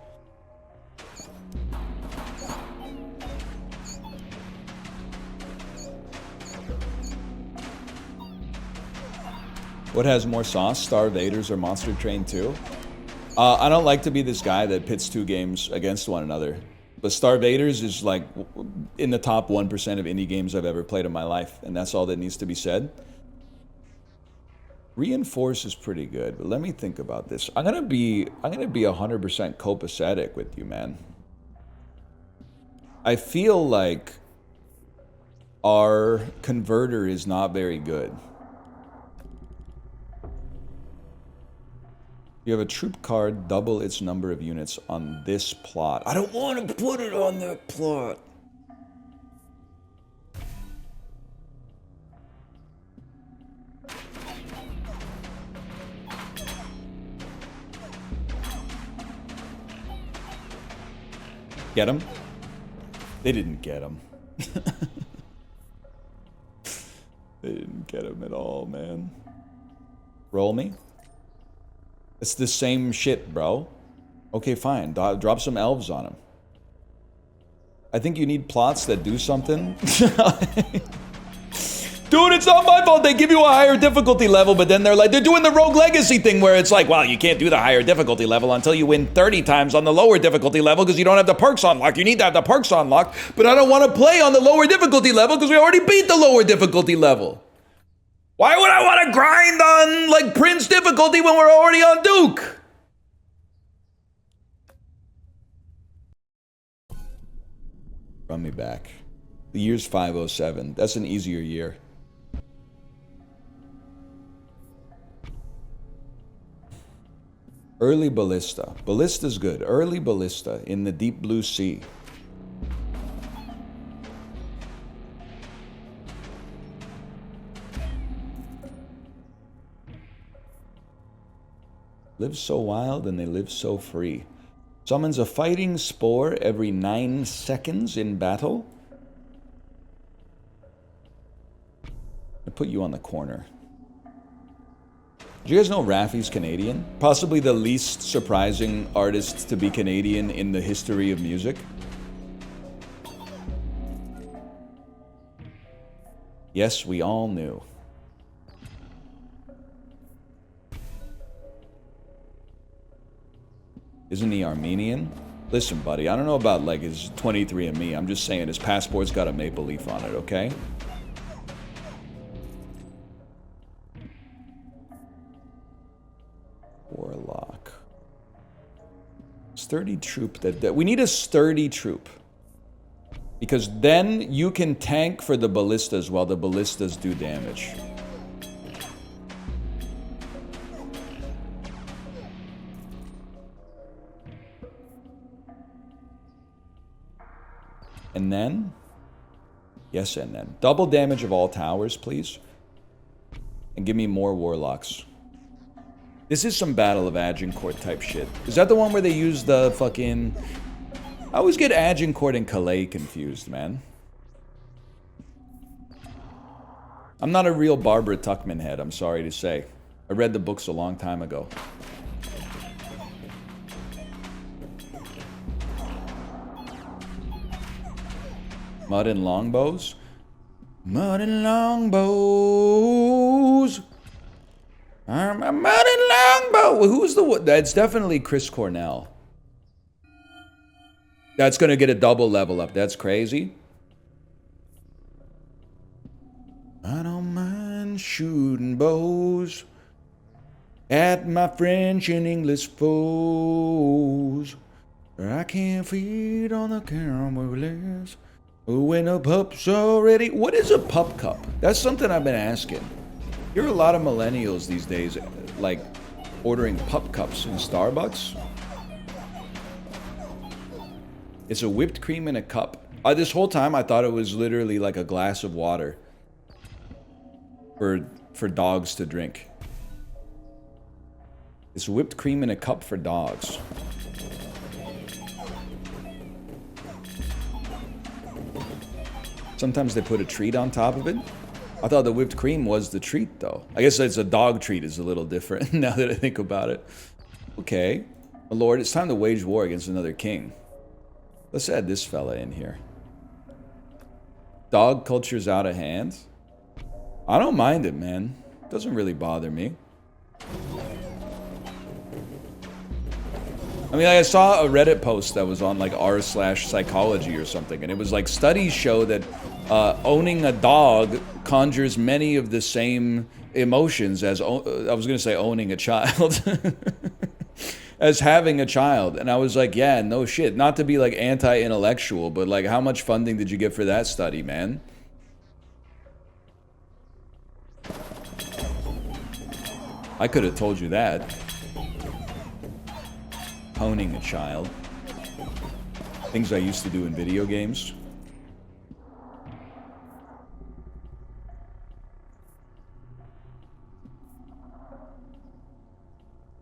What has more sauce, Starvaders or Monster Train 2? I don't like to be this guy that pits two games against one another. But Starvaders is like in the top 1% of indie games I've ever played in my life. And that's all that needs to be said. Reinforce is pretty good, but let me think about this. I'm gonna be 100% copacetic with you, man. I feel like our converter is not very good. You have a troop card, double its number of units on this plot. I don't want to put it on that plot. Get him? They didn't get him. They didn't get him at all, man. Roll me? It's the same shit, bro. Okay, fine. Drop some elves on him. I think you need plots that do something. Dude, it's not my fault. They give you a higher difficulty level, but then they're doing the Rogue Legacy thing where it's like, well, you can't do the higher difficulty level until you win 30 times on the lower difficulty level because you don't have the perks unlocked. You need to have the perks unlocked, but I don't want to play on the lower difficulty level because we already beat the lower difficulty level. Why would I want to grind on, like, Prince difficulty when we're already on Duke? Run me back. The year's 507. That's an easier year. Early Ballista. Ballista's good. Early Ballista in the deep blue sea. Live so wild and they live so free. Summons a fighting spore every 9 seconds in battle. I put you on the corner. Do you guys know Raffi's Canadian? Possibly the least surprising artist to be Canadian in the history of music. Yes, we all knew. Isn't he Armenian? Listen, buddy, I don't know about like his 23andMe. I'm just saying his passport's got a maple leaf on it, okay? Warlock. Sturdy troop. That we need a sturdy troop. Because then you can tank for the ballistas while the ballistas do damage. And then? Yes, and then. Double damage of all towers, please. And give me more warlocks. This is some Battle of Agincourt type shit. Is that the one where they use the fucking... I always get Agincourt and Calais confused, man. I'm not a real Barbara Tuchman head, I'm sorry to say. I read the books a long time ago. Mud and longbows? Mud and longbows. I'm a mud and longbow. Who's the one? That's definitely Chris Cornell. That's gonna get a double level up. That's crazy. I don't mind shooting bows at my French and English foes. I can't feed on the caramels. When a pup's already... What is a pup cup? That's something I've been asking. There are a lot of millennials these days, like, ordering pup cups in Starbucks. It's a whipped cream in a cup. This whole time I thought it was literally like a glass of water for dogs to drink. It's whipped cream in a cup for dogs. Sometimes they put a treat on top of it. I thought the whipped cream was the treat, though. I guess it's a dog treat is a little different now that I think about it. Okay. My lord, it's time to wage war against another king. Let's add this fella in here. Dog culture's out of hand. I don't mind it, man. Doesn't really bother me. I mean, I saw a Reddit post that was on like r/psychology or something, and it was like studies show that owning a dog conjures many of the same emotions as, I was going to say owning a child, as having a child. And I was like, yeah, no shit. Not to be like anti-intellectual, but like how much funding did you get for that study, man? I could have told you that. Owning a child. Things I used to do in video games.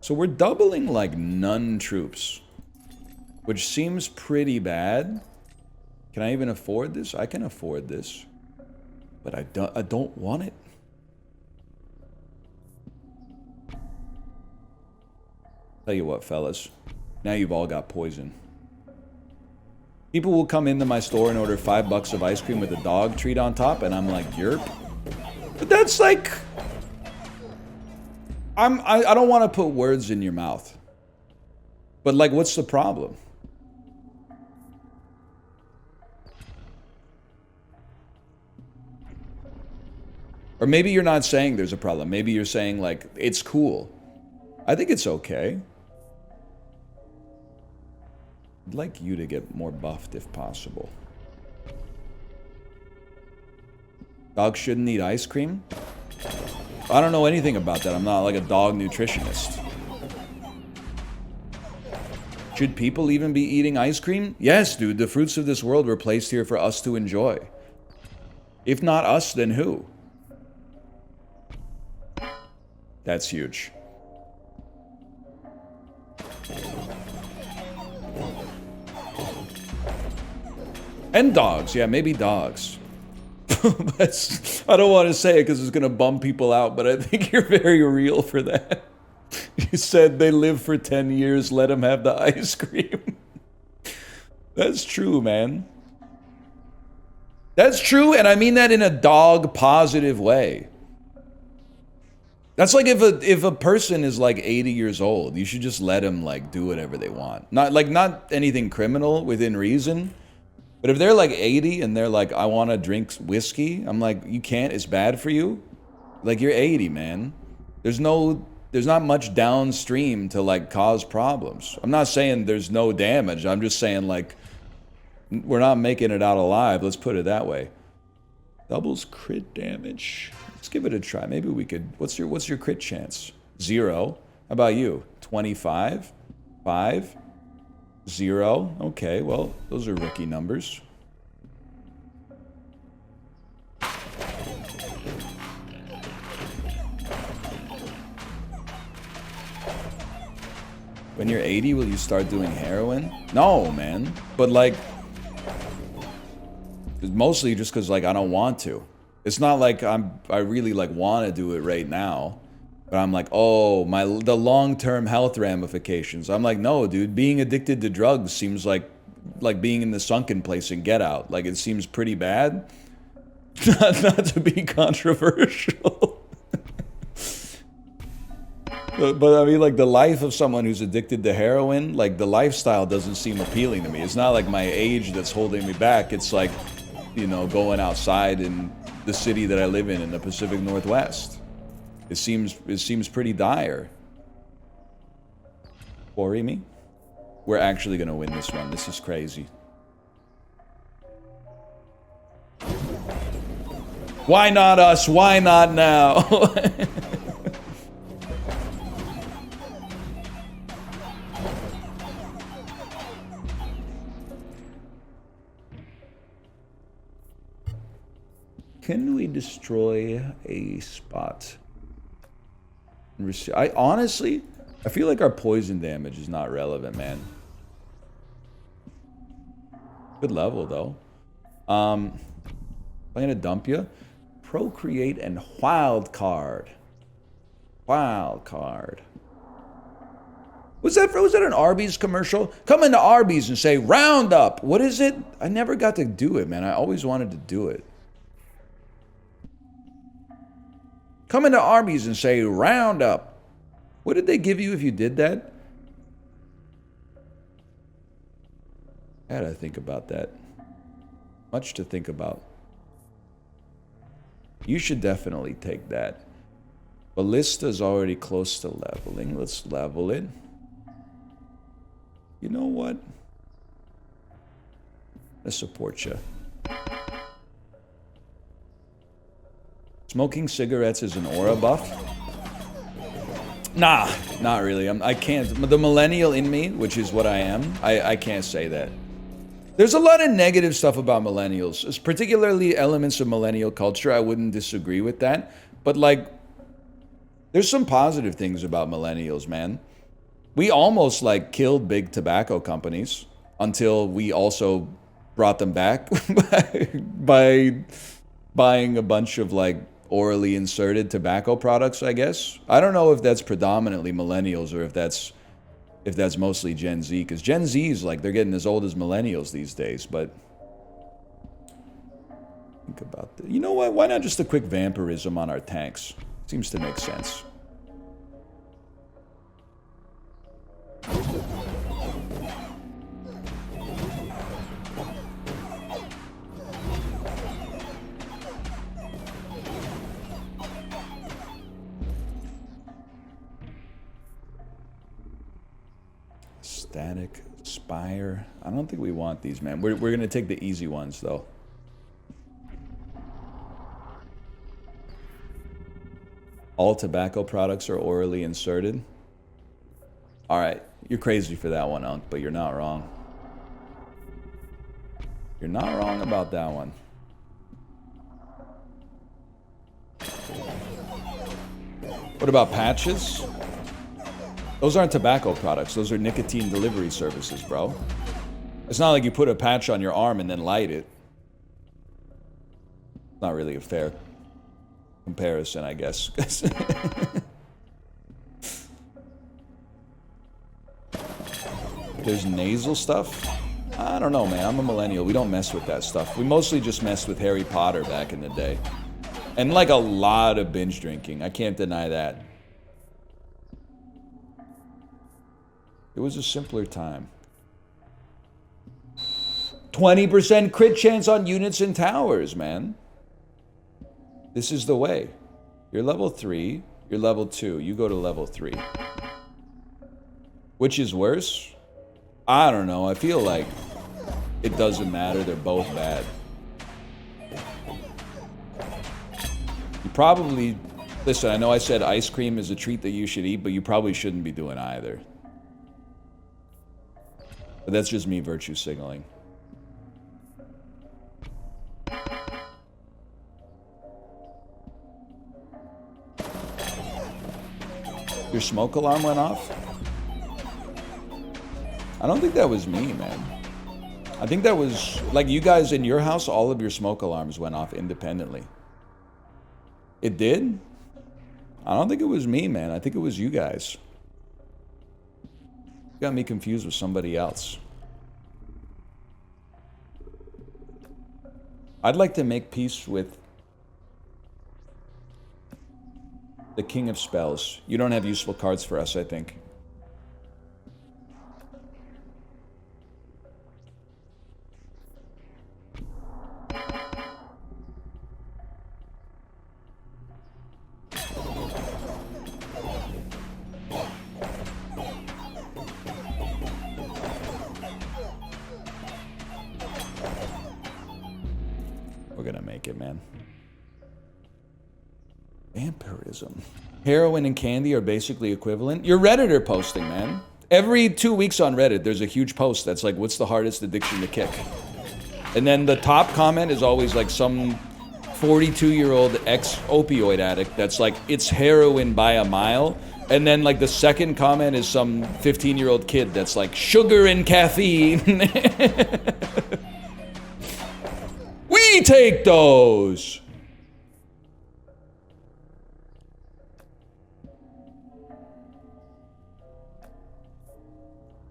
So we're doubling like nun troops which seems pretty bad. Can I even afford this? I can afford this. But I don't want it. Tell you what, fellas. Now you've all got poison. People will come into my store and order $5 of ice cream with a dog treat on top, and I'm like, yerp. But that's like... I don't want to put words in your mouth. But like, what's the problem? Or maybe you're not saying there's a problem. Maybe you're saying, like, it's cool. I think it's okay. I'd like you to get more buffed if possible. Dogs shouldn't eat ice cream? I don't know anything about that. I'm not like a dog nutritionist. Should people even be eating ice cream? Yes, dude. The fruits of this world were placed here for us to enjoy. If not us, then who? That's huge. And dogs. Yeah, maybe dogs. I don't want to say it because it's going to bum people out, but I think you're very real for that. You said they live for 10 years, let them have the ice cream. That's true, man. That's true, and I mean that in a dog-positive way. That's like if a person is like 80 years old, you should just let them like do whatever they want. Not anything criminal within reason. But if they're like 80 and they're like, I want to drink whiskey, I'm like, you can't, it's bad for you. Like, you're 80, man. There's not much downstream to like cause problems. I'm not saying there's no damage. I'm just saying like, we're not making it out alive. Let's put it that way. Doubles crit damage. Let's give it a try. Maybe we could, what's your crit chance? 0. How about you? 25? 5? 0. Okay, well, those are rookie numbers. When you're 80, will you start doing heroin? No, man. But like, mostly just because like I don't want to. It's not like I really like want to do it right now. But I'm like, oh, the long-term health ramifications. I'm like, no, dude, being addicted to drugs seems like being in the sunken place in Get Out. Like, it seems pretty bad. Not to be controversial. but I mean, like, the life of someone who's addicted to heroin, like, the lifestyle doesn't seem appealing to me. It's not like my age that's holding me back. It's like, you know, going outside in the city that I live in the Pacific Northwest. It seems pretty dire. Worry me? We're actually gonna win this one. This is crazy. Why not us? Why not now? Can we destroy a spot? Honestly, I feel like our poison damage is not relevant, man. Good level, though. I'm gonna dump you. Procreate and wild card. Wild card. Was that an Arby's commercial? Come into Arby's and say, round up. What is it? I never got to do it, man. I always wanted to do it. Come into Arby's and say, round up. What did they give you if you did that? I gotta think about that. Much to think about. You should definitely take that. Ballista's already close to leveling. Let's level it. You know what? I support you. Smoking cigarettes is an aura buff? Nah, not really. I can't. The millennial in me, which is what I am, I can't say that. There's a lot of negative stuff about millennials, particularly elements of millennial culture. I wouldn't disagree with that. But like, there's some positive things about millennials, man. We almost like killed big tobacco companies. until we also brought them back by buying a bunch of like orally inserted tobacco products, I guess. I don't know if that's predominantly millennials or if that's mostly Gen Z, because Gen Z's like they're getting as old as millennials these days. But think about that. You know what? Why not just a quick vampirism on our tanks? Seems to make sense. Static Spire. I don't think we want these, man. We're gonna take the easy ones though. All tobacco products are orally inserted. All right, you're crazy for that one, Unc, but you're not wrong. You're not wrong about that one. What about patches? Those aren't tobacco products. Those are nicotine delivery services, bro. It's not like you put a patch on your arm and then light it. Not really a fair comparison, I guess. There's nasal stuff? I don't know, man. I'm a millennial. We don't mess with that stuff. We mostly just messed with Harry Potter back in the day. And like a lot of binge drinking. I can't deny that. It was a simpler time. 20% crit chance on units and towers, man. This is the way. You're level 3. You're level 2. You go to level 3. Which is worse? I don't know. I feel like it doesn't matter. They're both bad. You probably... Listen, I know I said ice cream is a treat that you should eat, but you probably shouldn't be doing either. But that's just me virtue signaling. Your smoke alarm went off? I don't think that was me, man. I think that was... Like, you guys in your house, all of your smoke alarms went off independently. It did? I don't think it was me, man. I think it was you guys. Got me confused with somebody else. I'd like to make peace with the King of Spells. You don't have useful cards for us, I think. We're gonna make it, man. Vampirism. Heroin and candy are basically equivalent. Your Redditor posting, man. Every 2 weeks on Reddit, there's a huge post that's like, what's the hardest addiction to kick? And then the top comment is always like some 42-year-old ex-opioid addict that's like, it's heroin by a mile. And then like the second comment is some 15-year-old kid that's like, sugar and caffeine. We take those.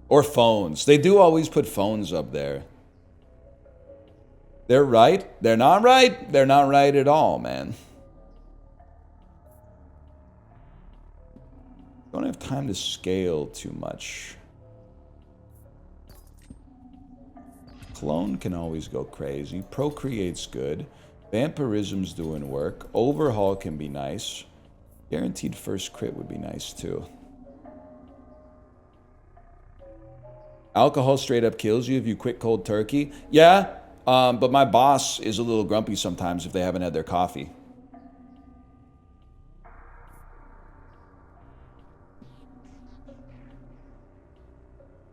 Or phones. They do always put phones up there. They're right. They're not right. They're not right at all, man. Don't have time to scale too much. Clone can always go crazy. Procreate's good. Vampirism's doing work. Overhaul can be nice. Guaranteed first crit would be nice too. Alcohol straight up kills you if you quit cold turkey. Yeah, but my boss is a little grumpy sometimes if they haven't had their coffee.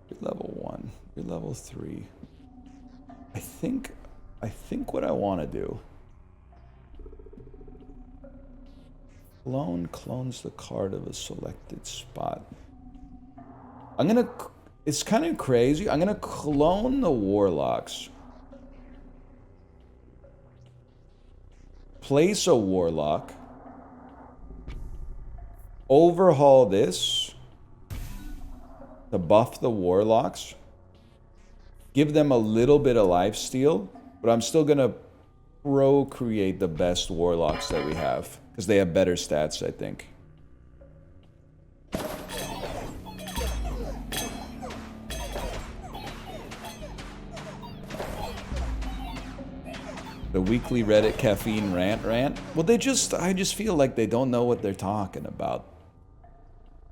You're level 1. You're level 3. I think what I want to do. Clone clones the card of a selected spot. I'm gonna It's kind of crazy. I'm going to clone the Warlocks. Place a Warlock. Overhaul this. To buff the Warlocks. Give them a little bit of lifesteal. But I'm still going to procreate the best Warlocks that we have. Because they have better stats, I think. The weekly Reddit caffeine rant. Well, I just feel like they don't know what they're talking about.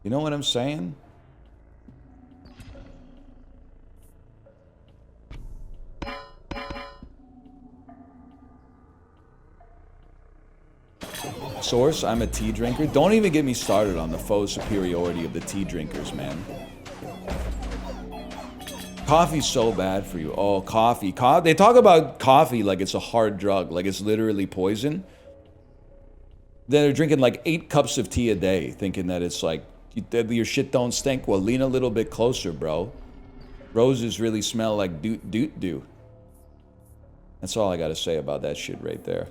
You know what I'm saying? Source, I'm a tea drinker. Don't even get me started on the faux superiority of the tea drinkers, man. Coffee's so bad for you. Oh, coffee. They talk about coffee like it's a hard drug, like it's literally poison. Then they're drinking like 8 cups of tea a day, thinking that it's like, your shit don't stink. Well, lean a little bit closer, bro. Roses really smell like doot. That's all I gotta say about that shit right there.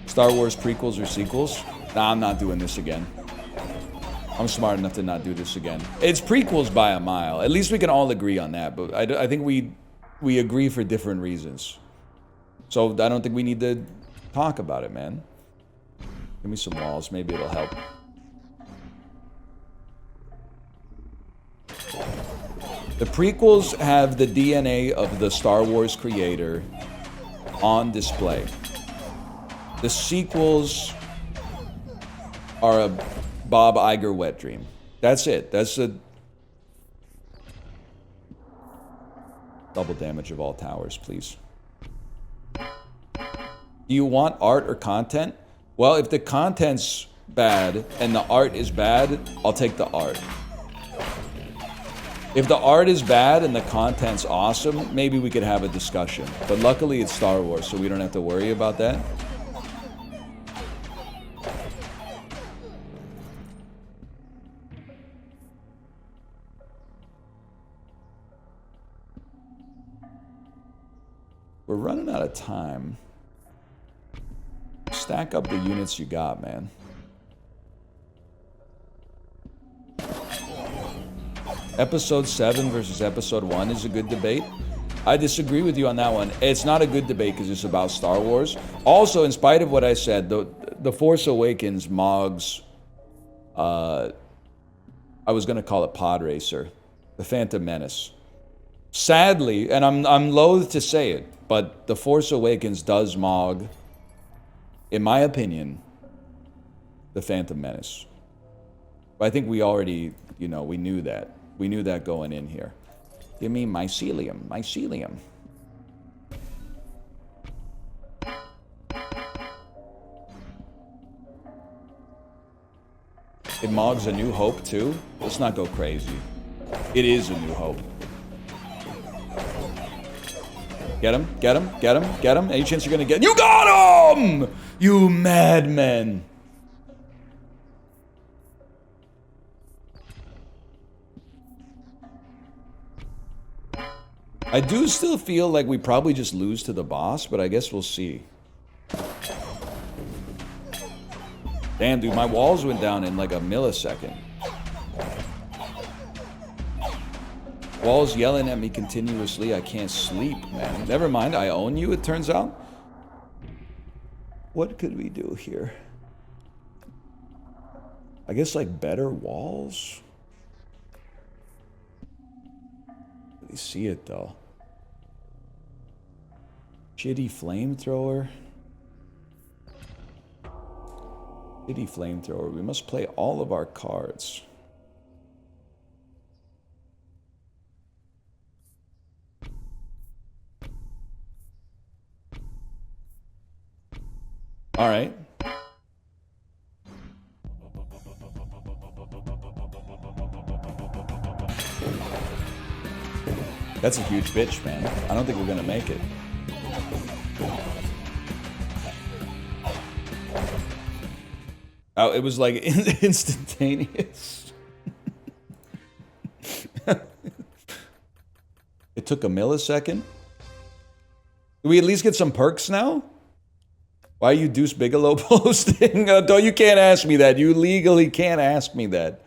Star Wars prequels or sequels? Nah, I'm not doing this again. I'm smart enough to not do this again. It's prequels by a mile. At least we can all agree on that. But I think we agree for different reasons. So I don't think we need to talk about it, man. Give me some walls. Maybe it'll help. The prequels have the DNA of the Star Wars creator on display. The sequels are a Bob Iger wet dream. That's it. That's a double damage of all towers, please. Do you want art or content? Well, if the content's bad and the art is bad, I'll take the art. If the art is bad and the content's awesome, maybe we could have a discussion. But luckily it's Star Wars, so we don't have to worry about that. We're running out of time. Stack up the units you got, man. Episode 7 versus Episode 1 is a good debate. I disagree with you on that one. It's not a good debate because it's about Star Wars. Also, in spite of what I said, the Force Awakens Mogs, I was going to call it Pod Racer, the Phantom Menace. Sadly, and I'm loath to say it, but the Force Awakens does Mog, in my opinion, the Phantom Menace. But I think we already, we knew that. We knew that going in here. Give me mycelium. Mycelium. It Mogs A New Hope too? Let's not go crazy. It is A New Hope. Get him, get him, get him, get him. Any chance you're gonna get... You got him! You madmen! I do still feel like we probably just lose to the boss, but I guess we'll see. Damn, dude, my walls went down in like a millisecond. Walls yelling at me continuously. I can't sleep, man. Never mind, I own you, it turns out. What could we do here? I guess like better walls? Really see it though. Shitty flamethrower. Shitty flamethrower. We must play all of our cards. All right. That's a huge bitch, man. I don't think we're gonna make it. Oh, it was like instantaneous. It took a millisecond. Do we at least get some perks now? Why are you Deuce Bigelow posting? You can't ask me that. You legally can't ask me that.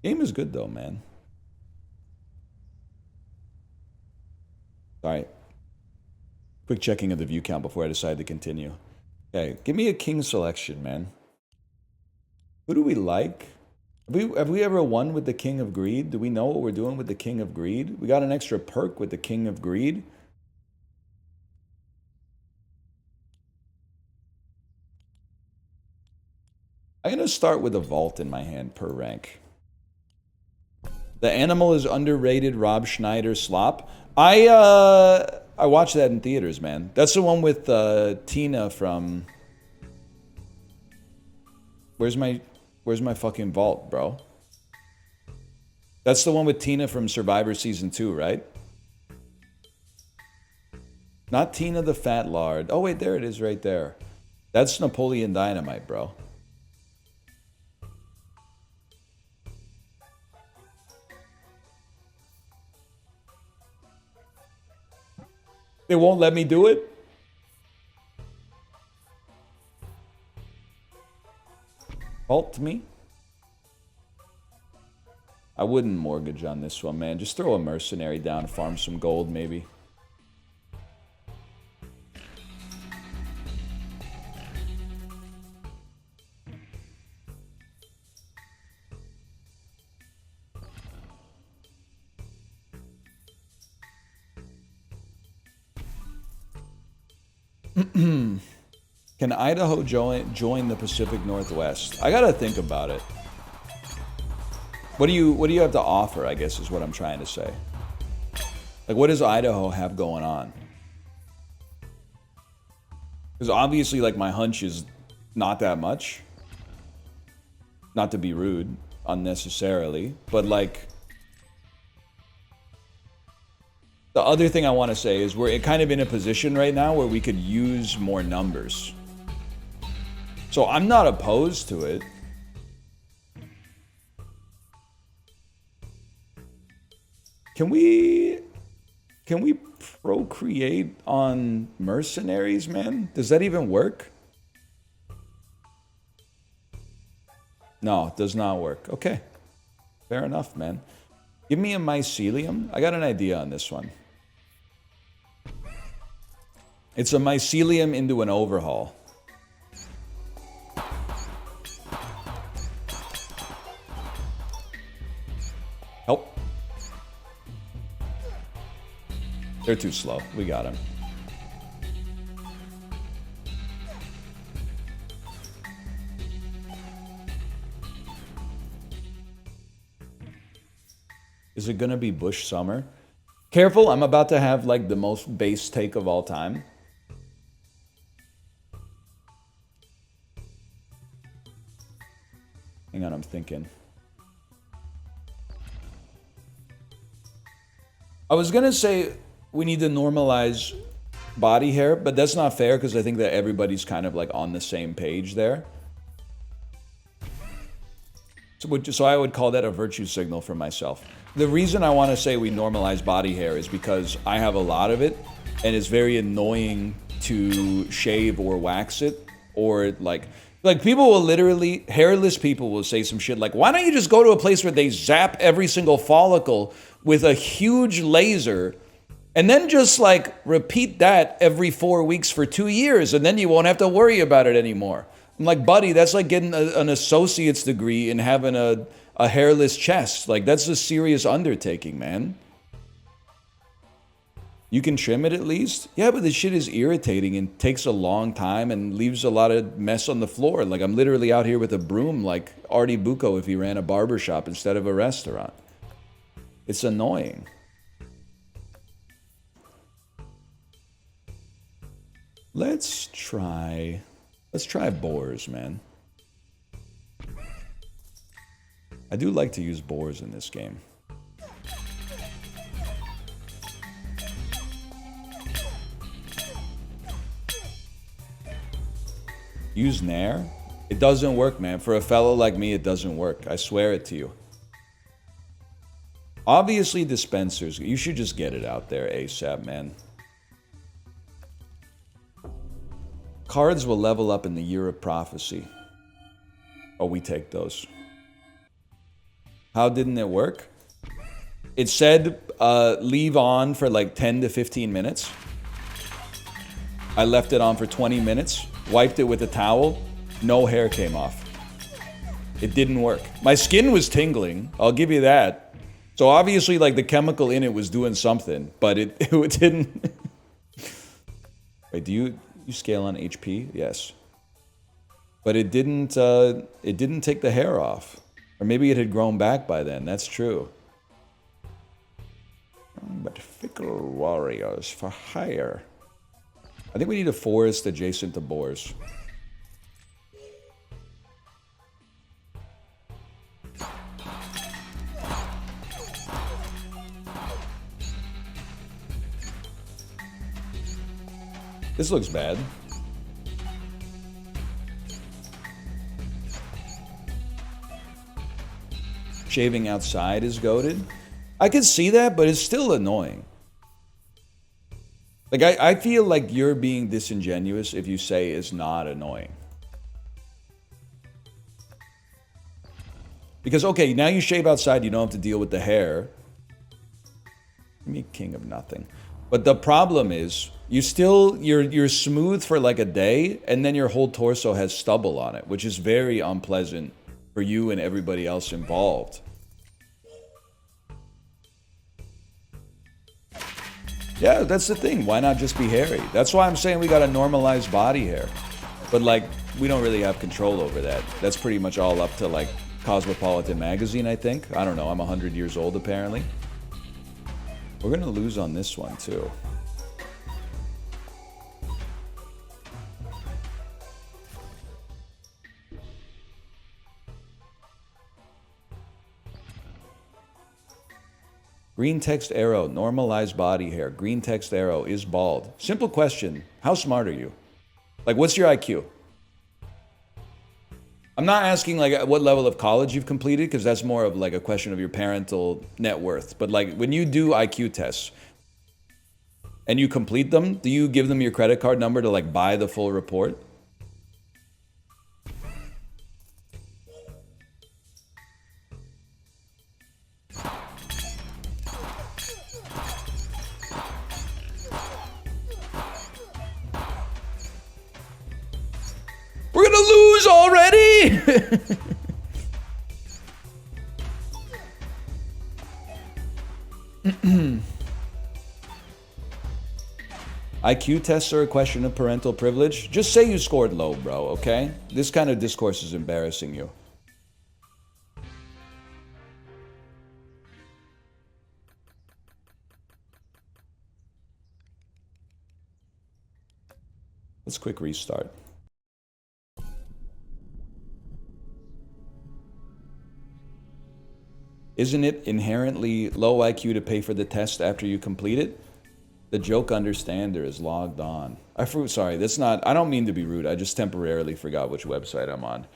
Game is good though, man. All right. Quick checking of the view count before I decide to continue. Okay, give me a king selection, man. Who do we like? Have we ever won with the King of Greed? Do we know what we're doing with the King of Greed? We got an extra perk with the King of Greed. I'm going to start with a vault in my hand per rank. The Animal is underrated Rob Schneider slop. I watched that in theaters, man. That's the one with Tina from... Where's my fucking vault, bro? That's the one with Tina from Survivor Season 2, right? Not Tina the Fat Lard. Oh, wait, there it is right there. That's Napoleon Dynamite, bro. They won't let me do it? Vault me? I wouldn't mortgage on this one, man. Just throw a mercenary down, farm some gold, maybe. Can Idaho join the Pacific Northwest? I gotta think about it. What do you have to offer, I guess is what I'm trying to say. Like, what does Idaho have going on? Because obviously, like, my hunch is not that much. Not to be rude, unnecessarily, but like... The other thing I want to say is we're kind of in a position right now where we could use more numbers. So I'm not opposed to it. Can we procreate on mercenaries, man? Does that even work? No, it does not work. Okay. Fair enough, man. Give me a mycelium. I got an idea on this one. It's a mycelium into an overhaul. Help. They're too slow. We got him. Is it gonna be Bush Summer? Careful, I'm about to have like the most base take of all time. Hang on, I'm thinking. I was gonna say we need to normalize body hair, but that's not fair because I think that everybody's kind of like on the same page there. So I would call that a virtue signal for myself. The reason I want to say we normalize body hair is because I have a lot of it, and it's very annoying to shave or wax it, or like people will literally, hairless people will say some shit like, why don't you just go to a place where they zap every single follicle with a huge laser, and then just like repeat that every 4 weeks for 2 years, and then you won't have to worry about it anymore. I'm like, buddy, that's like getting an associate's degree and having a hairless chest. Like, that's a serious undertaking, man. You can trim it at least? Yeah, but this shit is irritating and takes a long time and leaves a lot of mess on the floor. Like, I'm literally out here with a broom like Artie Bucco if he ran a barbershop instead of a restaurant. It's annoying. Let's try boars, man. I do like to use boars in this game. Use Nair? It doesn't work, man. For a fellow like me, it doesn't work. I swear it to you. Obviously, dispensers. You should just get it out there ASAP, man. Cards will level up in the Year of Prophecy. Oh, we take those. How didn't it work? It said leave on for like 10 to 15 minutes. I left it on for 20 minutes. Wiped it with a towel. No hair came off. It didn't work. My skin was tingling. I'll give you that. So obviously, like, the chemical in it was doing something, but it didn't. Wait, do you scale on HP? Yes. But it didn't take the hair off. Or maybe it had grown back by then. That's true. But fickle warriors for hire. I think we need a forest adjacent to boars. This looks bad. Shaving outside is goated. I can see that, but it's still annoying. Like, I feel like you're being disingenuous if you say it's not annoying. Because, okay, now you shave outside, you don't have to deal with the hair. Me, king of nothing. But the problem is, you're smooth for like a day, and then your whole torso has stubble on it, which is very unpleasant for you and everybody else involved. Yeah, that's the thing. Why not just be hairy? That's why I'm saying we gotta normalize body hair. But like, we don't really have control over that. That's pretty much all up to like Cosmopolitan magazine, I think. I don't know, I'm 100 years old apparently. We're gonna lose on this one too. Green text arrow, normalize body hair. Green text arrow is bald. Simple question. How smart are you? Like, what's your IQ? I'm not asking like what level of college you've completed, because that's more of like a question of your parental net worth. But like when you do IQ tests and you complete them, do you give them your credit card number to like buy the full report? We're gonna lose already! IQ tests are a question of parental privilege. Just say you scored low, bro, okay? This kind of discourse is embarrassing you. Let's quick restart. Isn't it inherently low IQ to pay for the test after you complete it? The joke understander is logged on. Sorry, that's not, I don't mean to be rude. I just temporarily forgot which website I'm on.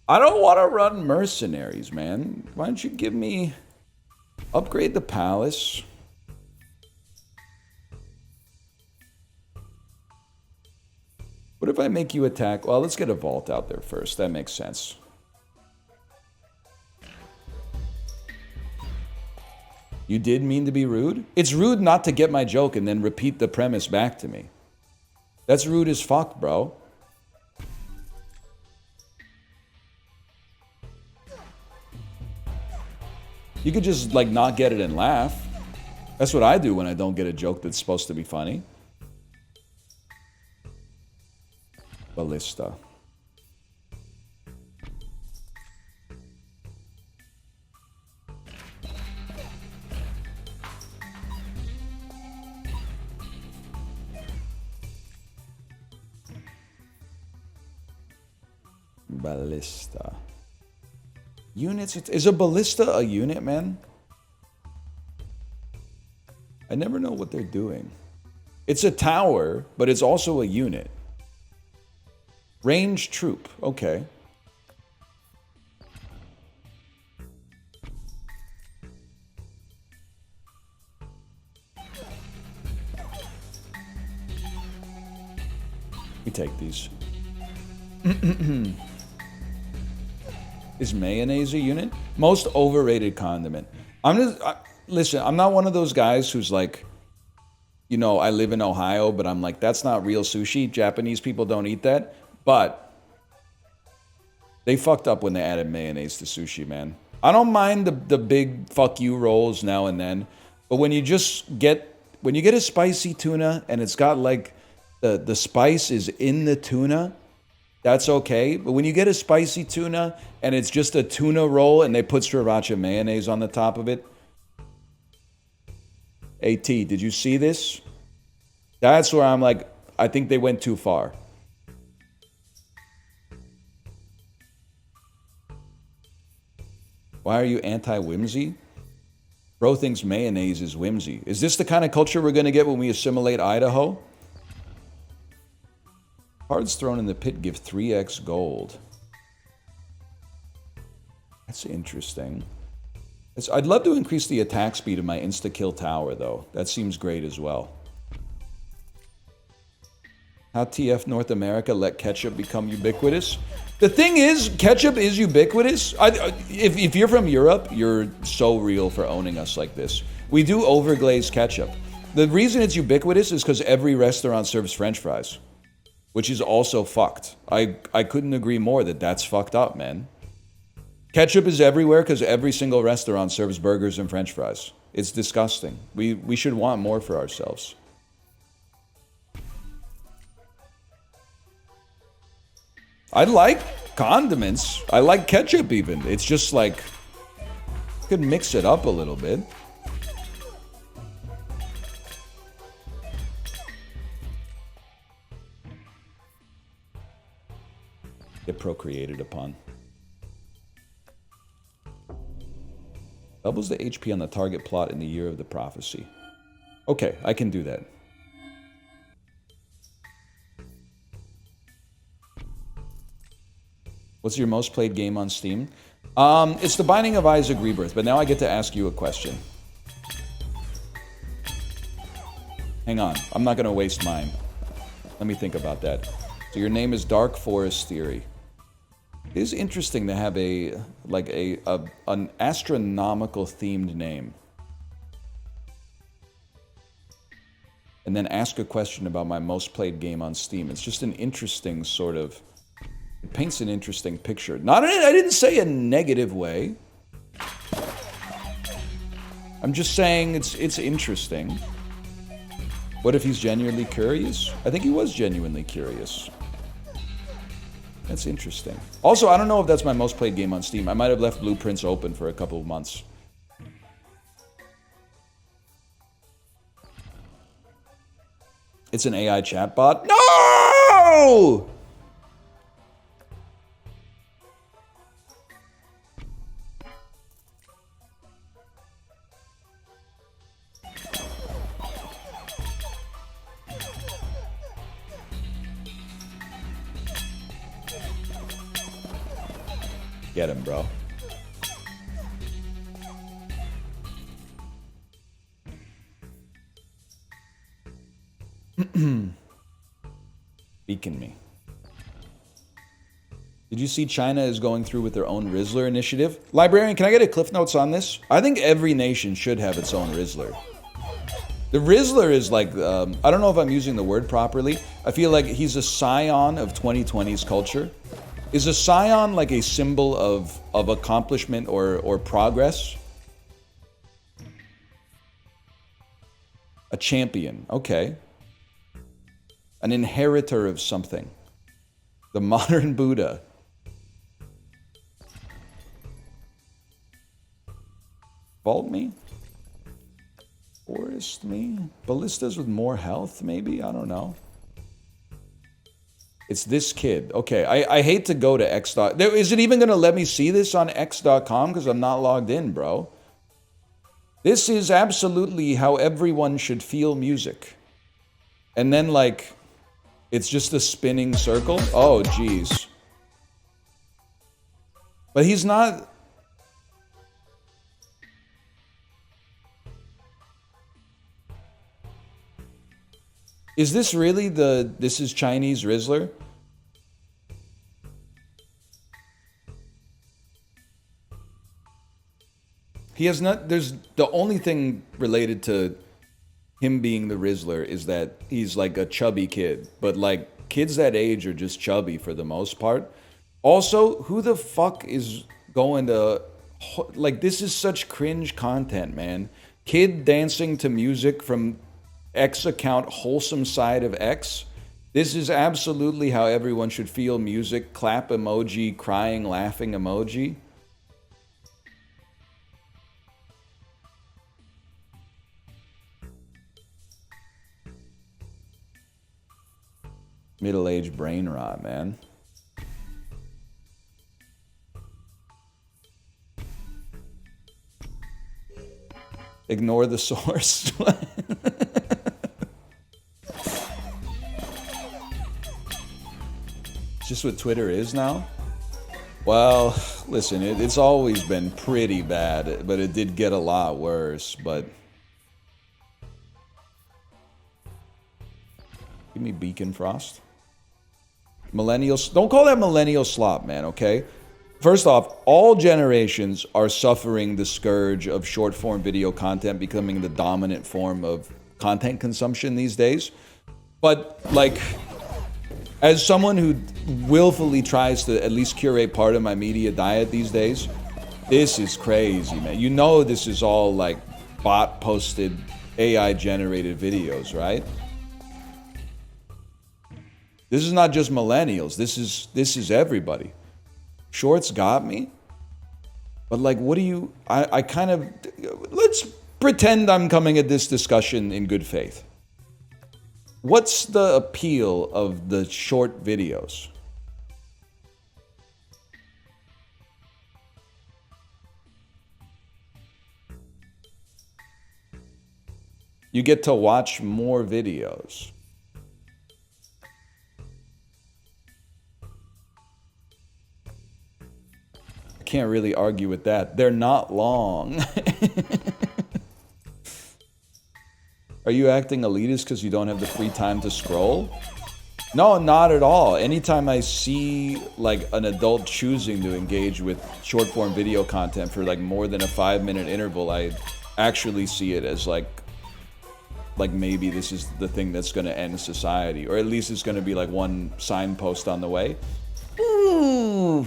I don't want to run mercenaries, man. Why don't you give me, upgrade the palace. What if I make you attack? Well, let's get a vault out there first. That makes sense. You did mean to be rude? It's rude not to get my joke and then repeat the premise back to me. That's rude as fuck, bro. You could just, like, not get it and laugh. That's what I do when I don't get a joke that's supposed to be funny. Ballista. Ballista. Units? Is a ballista a unit, man? I never know what they're doing. It's a tower, but it's also a unit. Range troop. Okay. We take these. Is mayonnaise a unit? Most overrated condiment. Listen, I'm not one of those guys who's like, you know, I live in Ohio, but I'm like, that's not real sushi. Japanese people don't eat that. But they fucked up when they added mayonnaise to sushi, man. I don't mind the big fuck you rolls now and then. But when you get a spicy tuna and it's got like the spice is in the tuna, that's okay. But when you get a spicy tuna and it's just a tuna roll and they put sriracha mayonnaise on the top of it. AT, did you see this? That's where I'm like, I think they went too far. Why are you anti-whimsy? Bro thinks mayonnaise is whimsy. Is this the kind of culture we're going to get when we assimilate Idaho? Cards thrown in the pit give 3x gold. That's interesting. I'd love to increase the attack speed of my insta-kill tower, though. That seems great as well. How TF North America let ketchup become ubiquitous? The thing is, ketchup is ubiquitous. If you're from Europe, you're so real for owning us like this. We do overglaze ketchup. The reason it's ubiquitous is because every restaurant serves French fries, which is also fucked. I couldn't agree more that that's fucked up, man. Ketchup is everywhere because every single restaurant serves burgers and French fries. It's disgusting. We should want more for ourselves. I like condiments. I like ketchup even. It's just like, you could mix it up a little bit. Get procreated upon. Doubles the HP on the target plot in the year of the prophecy. Okay, I can do that. What's your most played game on Steam? It's The Binding of Isaac Rebirth, but now I get to ask you a question. Hang on, I'm not gonna waste mine. Let me think about that. So your name is Dark Forest Theory. It is interesting to have an astronomical themed name. And then ask a question about my most played game on Steam. It's just an interesting sort of... It paints an interesting picture. I didn't say a negative way. I'm just saying it's interesting. What if he's genuinely curious? I think he was genuinely curious. That's interesting. Also, I don't know if that's my most played game on Steam. I might have left Blueprints open for a couple of months. It's an AI chatbot? No! Get him, bro. Beacon me. Did you see China is going through with their own Rizzler initiative? Librarian, can I get a Cliff Notes on this? I think every nation should have its own Rizzler. The Rizzler is like, I don't know if I'm using the word properly. I feel like he's a scion of 2020's culture. Is a scion like a symbol of accomplishment or progress? A champion, okay. An inheritor of something. The modern Buddha. Vault me? Forest me? Ballistas with more health, maybe? I don't know. It's this kid. Okay, I hate to go to X. Is it even going to let me see this on X.com? Because I'm not logged in, bro. This is absolutely how everyone should feel music. And then, like, It's just a spinning circle? Oh, jeez. But he's not... Is this really the... This is Chinese Rizzler? He has not... There's... The only thing related to him being the Rizzler is that he's like a chubby kid. But like, kids that age are just chubby for the most part. Also, who the fuck is going to... Like, this is such cringe content, man. Kid dancing to music from X account wholesome side of X. This is absolutely how everyone should feel music. Clap emoji, crying, laughing emoji. Middle-aged brain rot, man. Ignore the source. It's just what Twitter is now? Well, listen, it's always been pretty bad, but it did get a lot worse, but... Give me Beacon Frost. Millennials, don't call that millennial slop, man, okay? First off, all generations are suffering the scourge of short-form video content becoming the dominant form of content consumption these days. But, like, as someone who willfully tries to at least curate part of my media diet these days, this is crazy, man. You know this is all, like, bot-posted, AI-generated videos, right? This is not just millennials. This is everybody. Shorts got me. But like, what do you... I kind of... Let's pretend I'm coming at this discussion in good faith. What's the appeal of the short videos? You get to watch more videos. Can't really argue with that. They're not long. Are you acting elitist because you don't have the free time to scroll? No, not at all. Anytime I see like an adult choosing to engage with short form video content for like more than a 5-minute interval, I actually see it as like maybe this is the thing that's going to end society, or at least it's going to be like one signpost on the way. Ooh.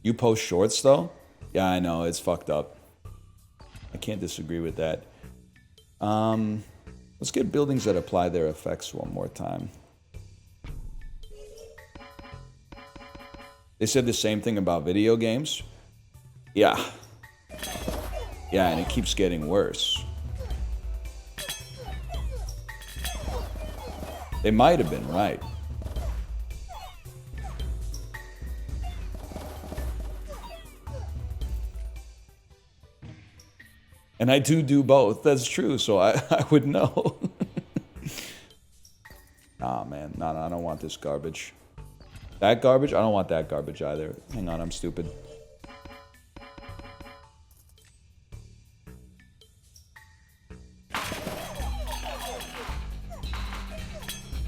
You post shorts, though? Yeah, I know. It's fucked up. I can't disagree with that. Let's get buildings that apply their effects one more time. They said the same thing about video games. Yeah. Yeah, and it keeps getting worse. They might have been right. And I do both. That's true, so I would know. Nah, man. No, I don't want this garbage. That garbage? I don't want that garbage either. Hang on, I'm stupid.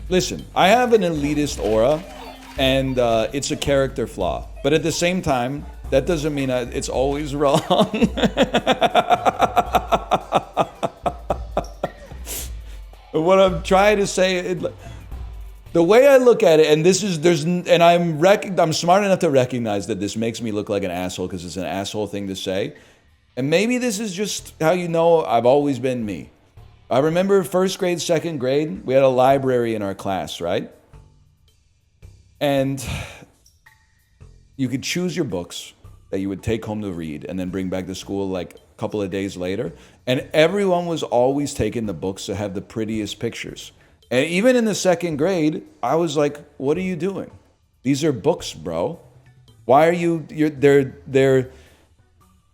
Listen, I have an elitist aura, and it's a character flaw. But at the same time, that doesn't mean it's always wrong. What I'm trying to say, the way I look at it, and this is, I'm smart enough to recognize that this makes me look like an asshole because it's an asshole thing to say. And maybe this is just how you know I've always been me. I remember first grade, second grade, we had a library in our class, right? And you could choose your books that you would take home to read and then bring back to school like a couple of days later. And everyone was always taking the books that have the prettiest pictures. And even in the second grade, I was like, what are you doing? These are books, bro. Why are they're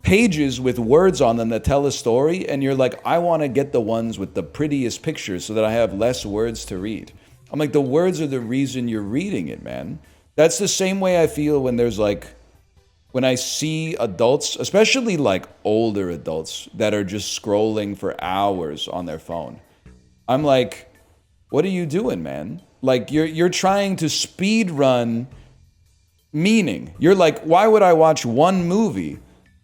pages with words on them that tell a story, and you're like, I want to get the ones with the prettiest pictures so that I have less words to read. I'm like, the words are the reason you're reading it, man. That's the same way I feel when there's like, when I see adults, especially like older adults that are just scrolling for hours on their phone. I'm like, what are you doing, man? Like you're trying to speed run meaning. You're like, why would I watch one movie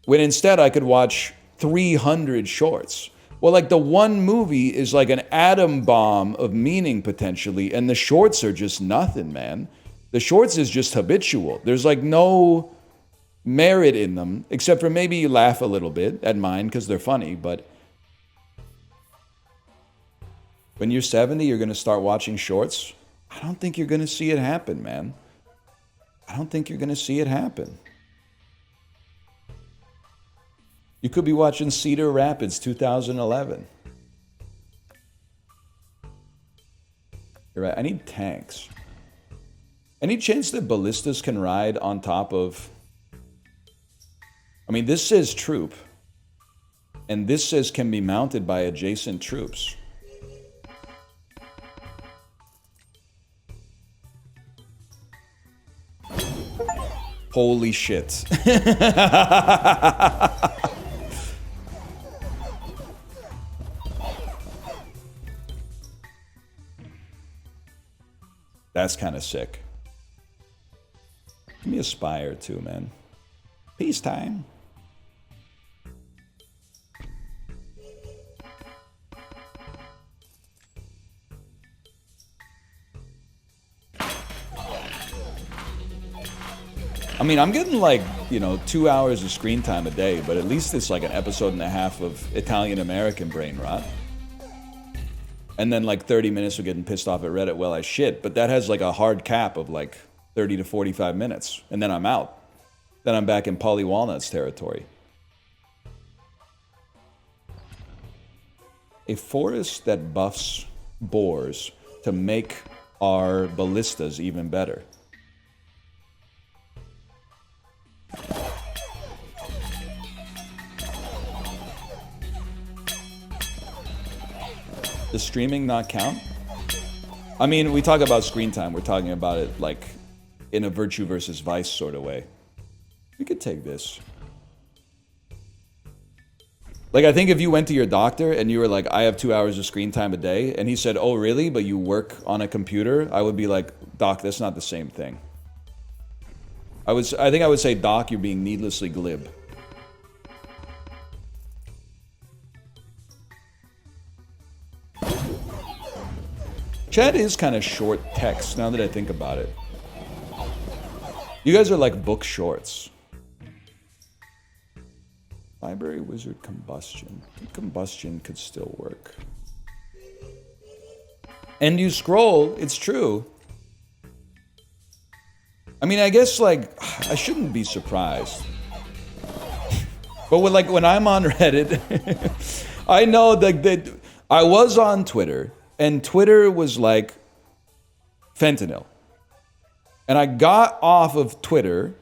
when instead I could watch 300 shorts? Well, like the one movie is like an atom bomb of meaning potentially, and the shorts are just nothing, man. The shorts is just habitual. There's like no merit in them, except for maybe you laugh a little bit at mine because they're funny, but when you're 70, you're going to start watching shorts? I don't think you're going to see it happen, man. I don't think you're going to see it happen. You could be watching Cedar Rapids 2011. You're right. I need tanks. Any chance that ballistas can ride on top of... I mean, this says troop. And this says can be mounted by adjacent troops. Holy shit. That's kind of sick. Give me a spire too, man. Peacetime. I mean, I'm getting like, 2 hours of screen time a day, but at least it's like an episode and a half of Italian-American brain rot. And then like 30 minutes of getting pissed off at Reddit while I shit, but that has like a hard cap of like 30 to 45 minutes, and then I'm out. Then I'm back in Polly Walnuts territory. A forest that buffs boars to make our ballistas even better. Does streaming not count? I mean, we talk about screen time. We're talking about it like in a virtue versus vice sort of way. We could take this. Like, I think if you went to your doctor and you were like, I have 2 hours of screen time a day, and he said, oh, really? But you work on a computer? I would be like, Doc, that's not the same thing. I think I would say, Doc, you're being needlessly glib. Chat is kind of short text, now that I think about it. You guys are like book shorts. Library Wizard Combustion. I think Combustion could still work. And you scroll, it's true. I mean, I guess, like, I shouldn't be surprised. But when I'm on Reddit, I know that I was on Twitter, and Twitter was like fentanyl. And I got off of Twitter,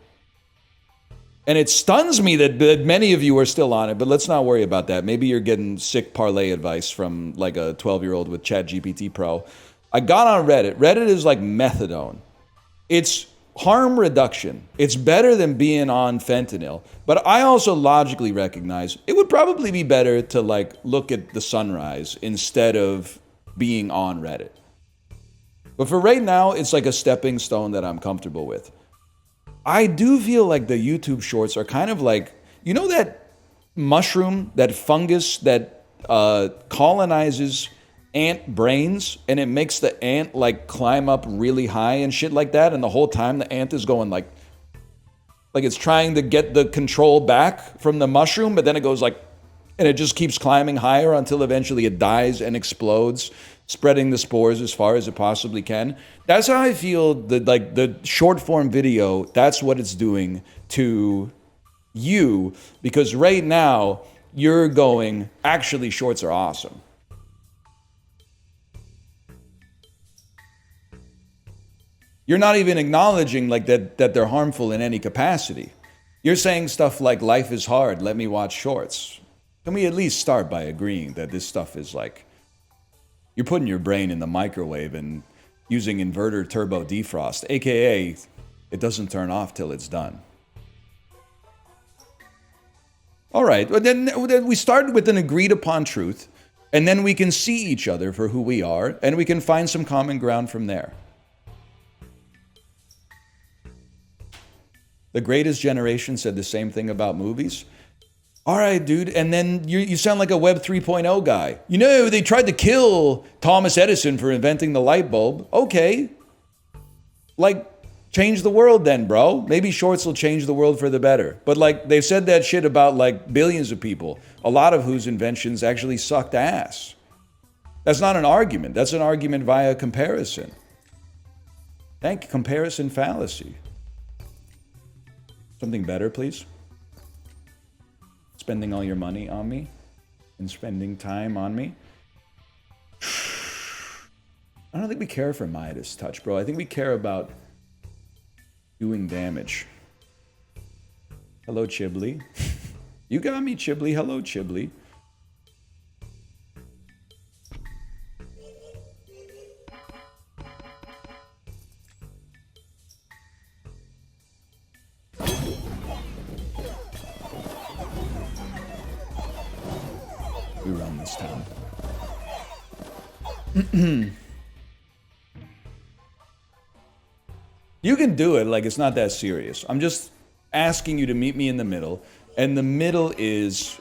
and it stuns me that many of you are still on it, but let's not worry about that. Maybe you're getting sick parlay advice from like a 12-year-old with ChatGPT Pro. I got on Reddit. Reddit is like methadone. It's harm reduction. It's better than being on fentanyl. But I also logically recognize it would probably be better to like look at the sunrise instead of being on Reddit. But for right now, it's like a stepping stone that I'm comfortable with. I do feel like the YouTube shorts are kind of like, you know that mushroom, that fungus that colonizes ant brains, and it makes the ant like climb up really high and shit like that, and the whole time the ant is going like it's trying to get the control back from the mushroom, but then it goes like, and it just keeps climbing higher until eventually it dies and explodes, spreading the spores as far as it possibly can. That's how I feel the short form video, that's what it's doing to you, because right now you're going, actually shorts are awesome. You're not even acknowledging like that they're harmful in any capacity. You're saying stuff like life is hard, let me watch shorts. Can we at least start by agreeing that this stuff is like, you're putting your brain in the microwave and using inverter turbo defrost, aka it doesn't turn off till it's done. All right, well, then we start with an agreed upon truth, and then we can see each other for who we are, and we can find some common ground from there. The greatest generation said the same thing about movies. All right, dude, and then you sound like a Web 3.0 guy. You know, they tried to kill Thomas Edison for inventing the light bulb. Okay. Like, change the world then, bro. Maybe shorts will change the world for the better. But, like, they've said that shit about, like, billions of people, a lot of whose inventions actually sucked ass. That's not an argument. That's an argument via comparison. Thank you. Comparison fallacy. Something better, please. Spending all your money on me and spending time on me. I don't think we care for Midas touch, bro. I think we care about doing damage. Hello, Chiblee. You got me, Chiblee. Hello, Chiblee. We run this town. You can do it, like it's not that serious. I'm just asking you to meet me in the middle. And the middle is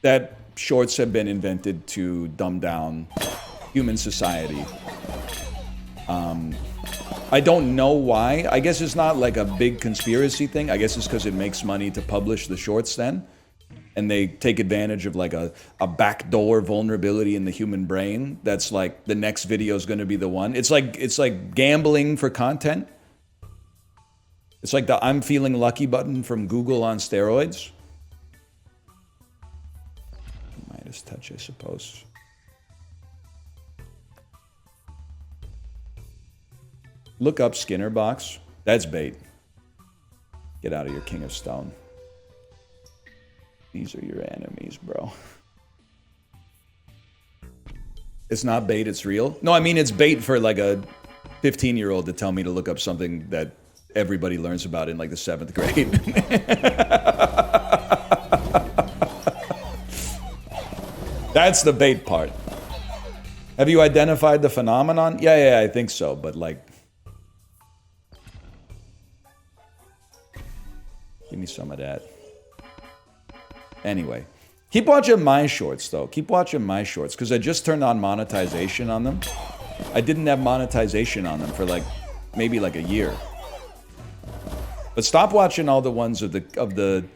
that shorts have been invented to dumb down human society. I don't know why. I guess it's not like a big conspiracy thing. I guess it's because it makes money to publish the shorts then. And they take advantage of like a backdoor vulnerability in the human brain. That's like the next video is going to be the one. It's like gambling for content. It's like the I'm feeling lucky button from Google on steroids. Midas touch, I suppose. Look up Skinner box. That's bait. Get out of your King of Stone. These are your enemies, bro. It's not bait, it's real. No, I mean, it's bait for like a 15-year-old to tell me to look up something that everybody learns about in like the 7th grade. That's the bait part. Have you identified the phenomenon? Yeah, I think so, but like... Give me some of that. Anyway, keep watching my shorts, though. Keep watching my shorts, because I just turned on monetization on them. I didn't have monetization on them for, like, maybe, like, a year. But stop watching all the ones of the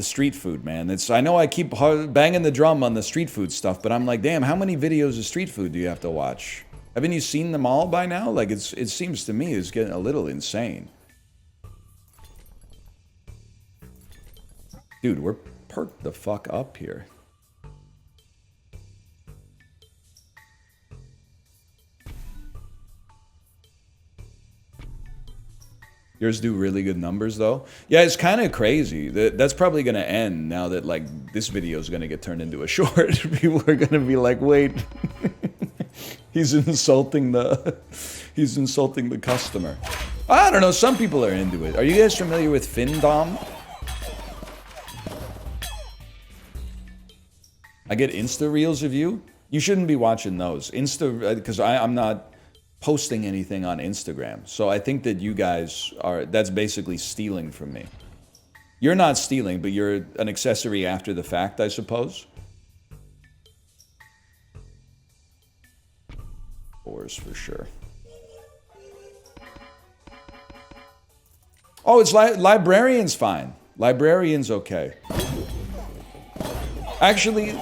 street food, man. I know I keep banging the drum on the street food stuff, but I'm like, damn, how many videos of street food do you have to watch? Haven't you seen them all by now? Like, it seems to me it's getting a little insane. Dude, we're perked the fuck up here. Yours do really good numbers, though. Yeah, it's kind of crazy. That's probably going to end now that, like, this video is going to get turned into a short. People are going to be like, wait, he's insulting the customer. I don't know. Some people are into it. Are you guys familiar with Findom? I get Insta Reels of you. You shouldn't be watching those. Because I'm not posting anything on Instagram. So I think that you guys that's basically stealing from me. You're not stealing, but you're an accessory after the fact, I suppose. Fours for sure. Oh, it's Librarian's fine. Librarian's okay. Actually,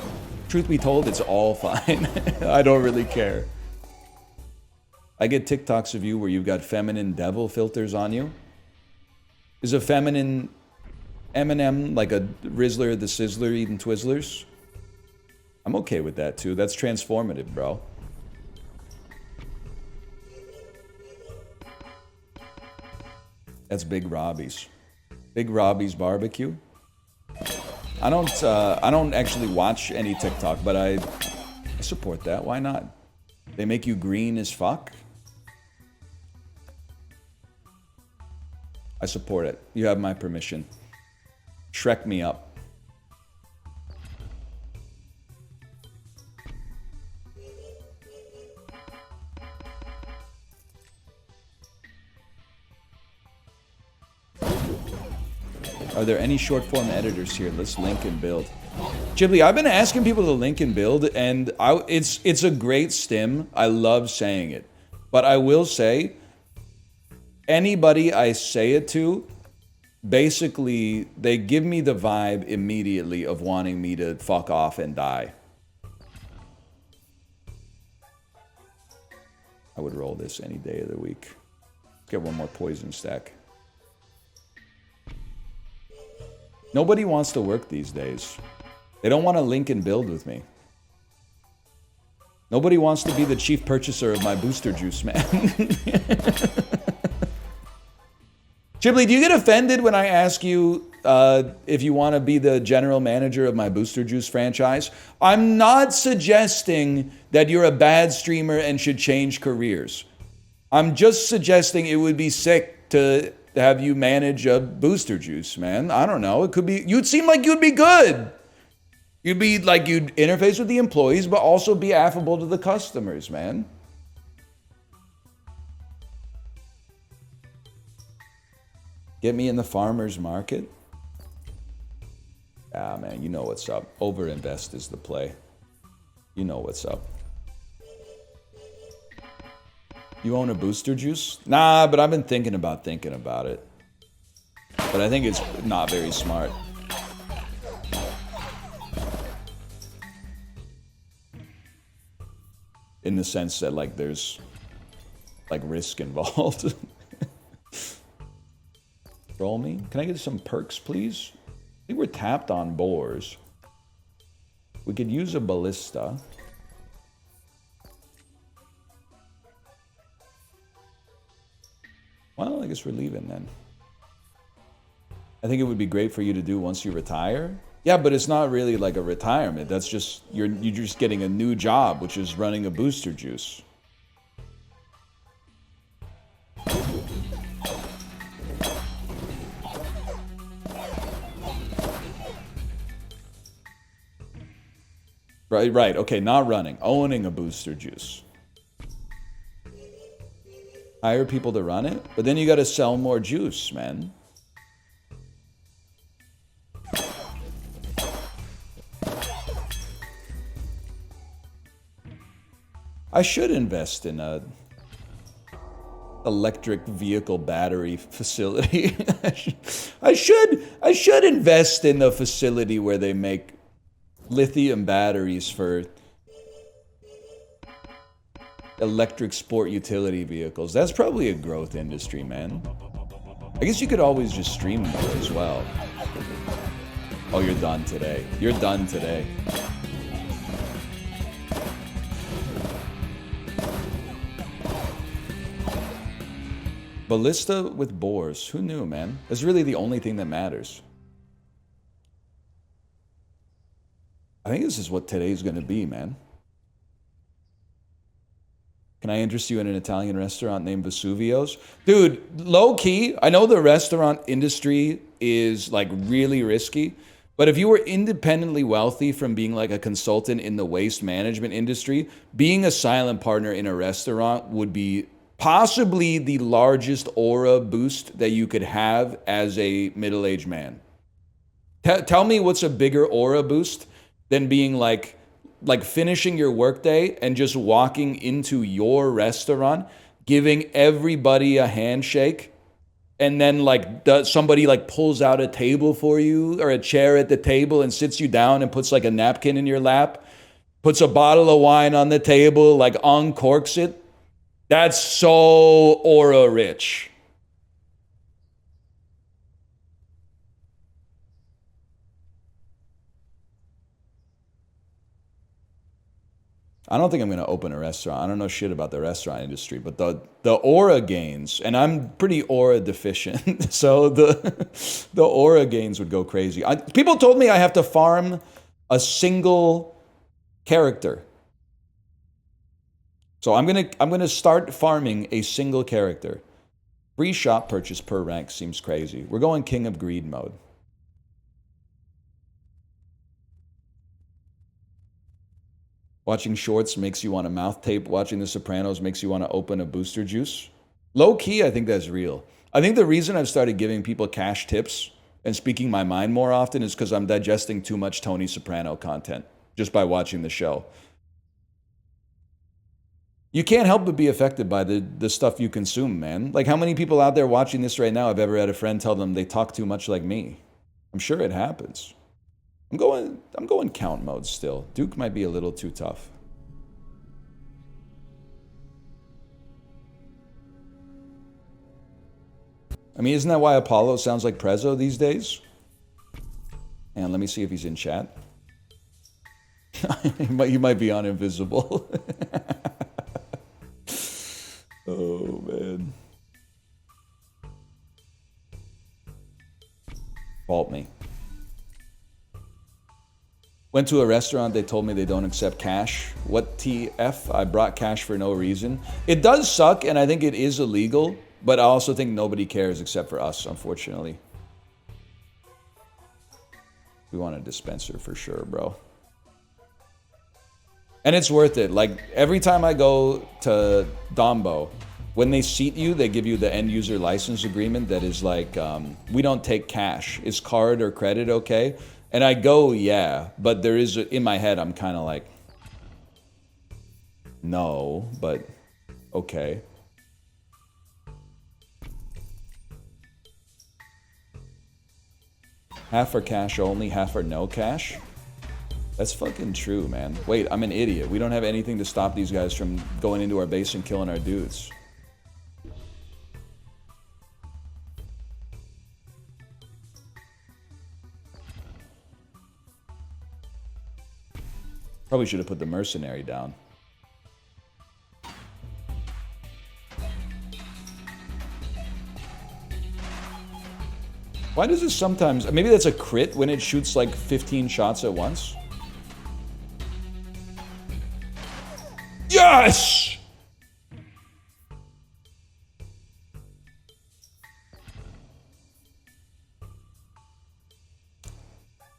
truth be told, it's all fine. I don't really care. I get TikToks of you where you've got feminine devil filters on you. Is a feminine Eminem like a Rizzler the Sizzler eating Twizzlers? I'm okay with that too. That's transformative, bro. That's Big Robbie's. Big Robbie's barbecue. I don't actually watch any TikTok, but I support that. Why not? They make you green as fuck. I support it. You have my permission. Shrek me up. Are there any short form editors here? Let's link and build. Ghibli, I've been asking people to link and build, and it's a great stim. I love saying it. But I will say, anybody I say it to, basically, they give me the vibe immediately of wanting me to fuck off and die. I would roll this any day of the week. Let's get one more poison stack. Nobody wants to work these days. They don't want to link and build with me. Nobody wants to be the chief purchaser of my booster juice, man. Ghibli, do you get offended when I ask you if you want to be the general manager of my booster juice franchise? I'm not suggesting that you're a bad streamer and should change careers. I'm just suggesting it would be sick to have you manage a booster juice, man. I don't know. It could be, you'd seem like you'd be good. You'd be like, you'd interface with the employees, but also be affable to the customers, man. Get me in the farmer's market. Ah, man, you know what's up. Overinvest is the play. You know what's up. You own a booster juice? Nah, but I've been thinking about it. But I think it's not very smart. In the sense that, like, there's, like, risk involved. Roll me? Can I get some perks, please? I think we're tapped on boars. We could use a ballista. Well, I guess we're leaving then. I think it would be great for you to do once you retire. Yeah, but it's not really like a retirement. That's just, you're just getting a new job, which is running a booster juice. Right. Okay, not running. Owning a booster juice. Hire people to run it, but then you got to sell more juice, man. I should invest in a electric vehicle battery facility. I should invest in a facility where they make lithium batteries for electric sport utility vehicles. That's probably a growth industry, man. I guess you could always just stream more as well. Oh, you're done today. You're done today. Ballista with boars. Who knew, man? That's really the only thing that matters. I think this is what today's gonna be, man. Can I interest you in an Italian restaurant named Vesuvio's? Dude, low-key, I know the restaurant industry is like really risky, but if you were independently wealthy from being like a consultant in the waste management industry, being a silent partner in a restaurant would be possibly the largest aura boost that you could have as a middle-aged man. Tell me what's a bigger aura boost than being like finishing your workday and just walking into your restaurant, giving everybody a handshake, and then like somebody like pulls out a table for you or a chair at the table and sits you down and puts like a napkin in your lap, puts a bottle of wine on the table, like uncorks it. That's so aura rich. I don't think I'm gonna open a restaurant. I don't know shit about the restaurant industry, but the aura gains, and I'm pretty aura deficient, so the aura gains would go crazy. People told me I have to farm a single character. So I'm gonna start farming a single character. Free shop purchase per rank seems crazy. We're going King of Greed mode. Watching shorts makes you want to mouth tape. Watching The Sopranos makes you want to open a booster juice. Low key, I think that's real. I think the reason I've started giving people cash tips and speaking my mind more often is because I'm digesting too much Tony Soprano content just by watching the show. You can't help but be affected by the stuff you consume, man. Like, how many people out there watching this right now have ever had a friend tell them they talk too much like me? I'm sure it happens. I'm going count mode still. Duke might be a little too tough. I mean, isn't that why Apollo sounds like Prezzo these days? And let me see if he's in chat. He might be on invisible. Oh, man. Fault me. Went to a restaurant, they told me they don't accept cash. What TF? I brought cash for no reason. It does suck, and I think it is illegal, but I also think nobody cares except for us, unfortunately. We want a dispenser for sure, bro. And it's worth it. Like, every time I go to Dombo, when they seat you, they give you the end user license agreement that is like, we don't take cash. Is card or credit okay? And I go, yeah, but there is, in my head, I'm kind of like, no, but okay. Half for cash only, half for no cash? That's fucking true, man. Wait, I'm an idiot. We don't have anything to stop these guys from going into our base and killing our dudes. Probably should have put the mercenary down. Why does this sometimes... Maybe that's a crit when it shoots like 15 shots at once? Yes!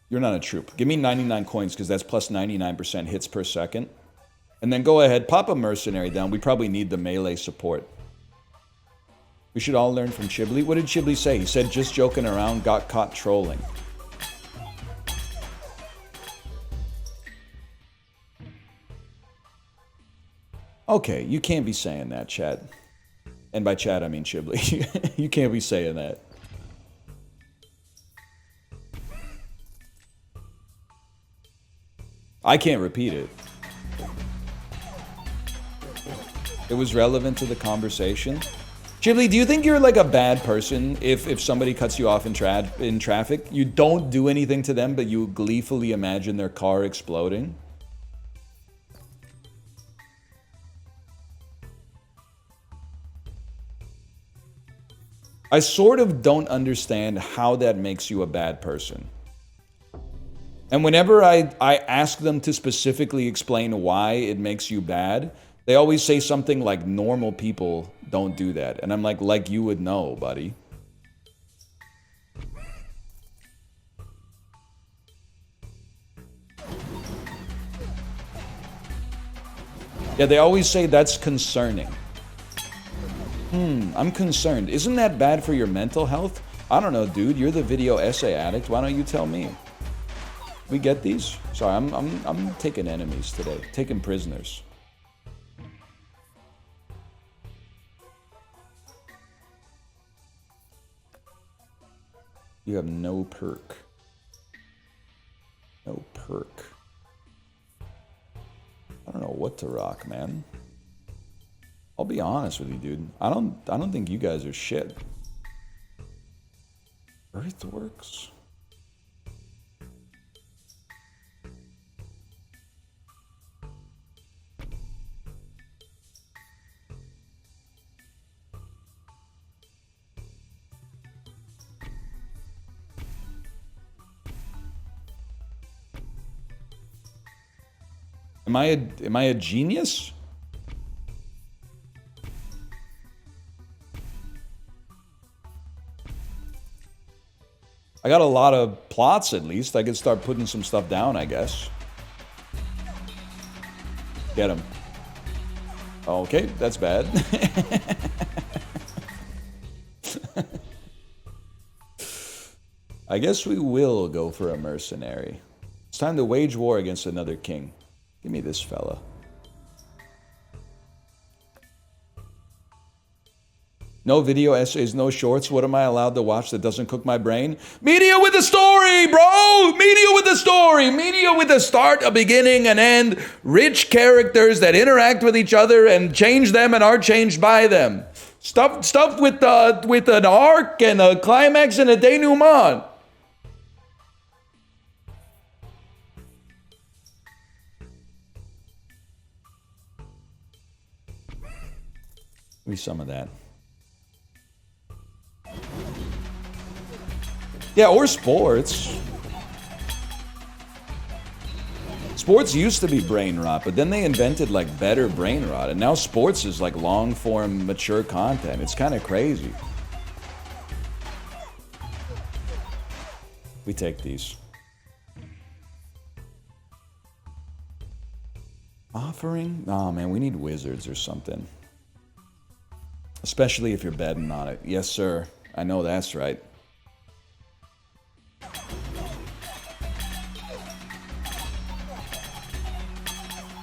You're not a troop. Give me 99 coins because that's plus 99% hits per second. And then go ahead, pop a mercenary down. We probably need the melee support. We should all learn from Chibli. What did Chibli say? He said, just joking around, got caught trolling. Okay, you can't be saying that, chat. And by chat, I mean Chibli. You can't be saying that. I can't repeat it. It was relevant to the conversation. Chibli, do you think you're like a bad person if somebody cuts you off in traffic? You don't do anything to them, but you gleefully imagine their car exploding? I sort of don't understand how that makes you a bad person. And whenever I ask them to specifically explain why it makes you bad, they always say something like, normal people don't do that. And I'm like you would know, buddy. Yeah, they always say that's concerning. I'm concerned. Isn't that bad for your mental health? I don't know, dude. You're the video essay addict. Why don't you tell me? We get these? Sorry, I'm taking enemies today. Taking prisoners. You have no perk. No perk. I don't know what to rock, man. I'll be honest with you, dude. I don't think you guys are shit. Earthworks? Am I a genius? I got a lot of plots at least. I could start putting some stuff down, I guess. Get him. Okay, that's bad. I guess we will go for a mercenary. It's time to wage war against another king. Give me this fella. No video essays, no shorts. What am I allowed to watch that doesn't cook my brain? Media with a story, bro! Media with a story! Media with a start, a beginning, an end. Rich characters that interact with each other and change them and are changed by them. Stuff with an arc and a climax and a denouement. Give me some of that. Yeah, or sports. Sports used to be brain rot, but then they invented like better brain rot, and now sports is like long form, mature content. It's kind of crazy. We take these. Offering? Oh man, we need wizards or something. Especially if you're betting on it. Yes, sir. I know that's right.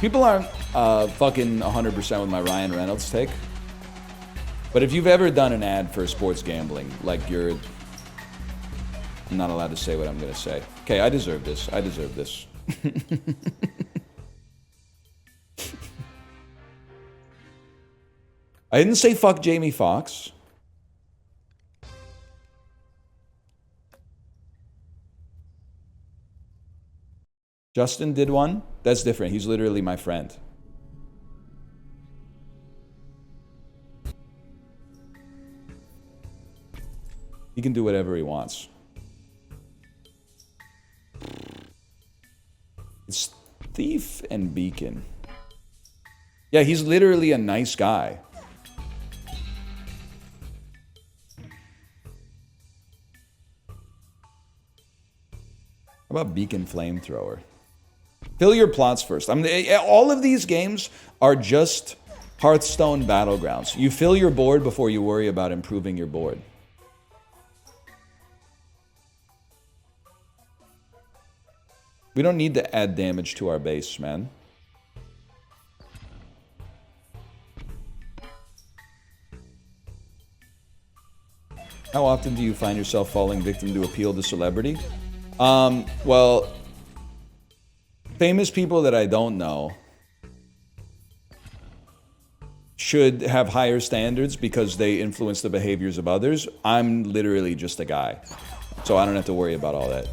People aren't fucking 100% with my Ryan Reynolds take. But if you've ever done an ad for sports gambling, like you're... I'm not allowed to say what I'm going to say. Okay, I deserve this. I deserve this. I didn't say fuck Jamie Foxx. Justin did one. That's different. He's literally my friend. He can do whatever he wants. It's Thief and Beacon. Yeah, he's literally a nice guy. How about Beacon Flamethrower? Fill your plots first. All of these games are just Hearthstone Battlegrounds. You fill your board before you worry about improving your board. We don't need to add damage to our base, man. How often do you find yourself falling victim to appeal to celebrity? Well, famous people that I don't know should have higher standards because they influence the behaviors of others. I'm literally just a guy, so I don't have to worry about all that.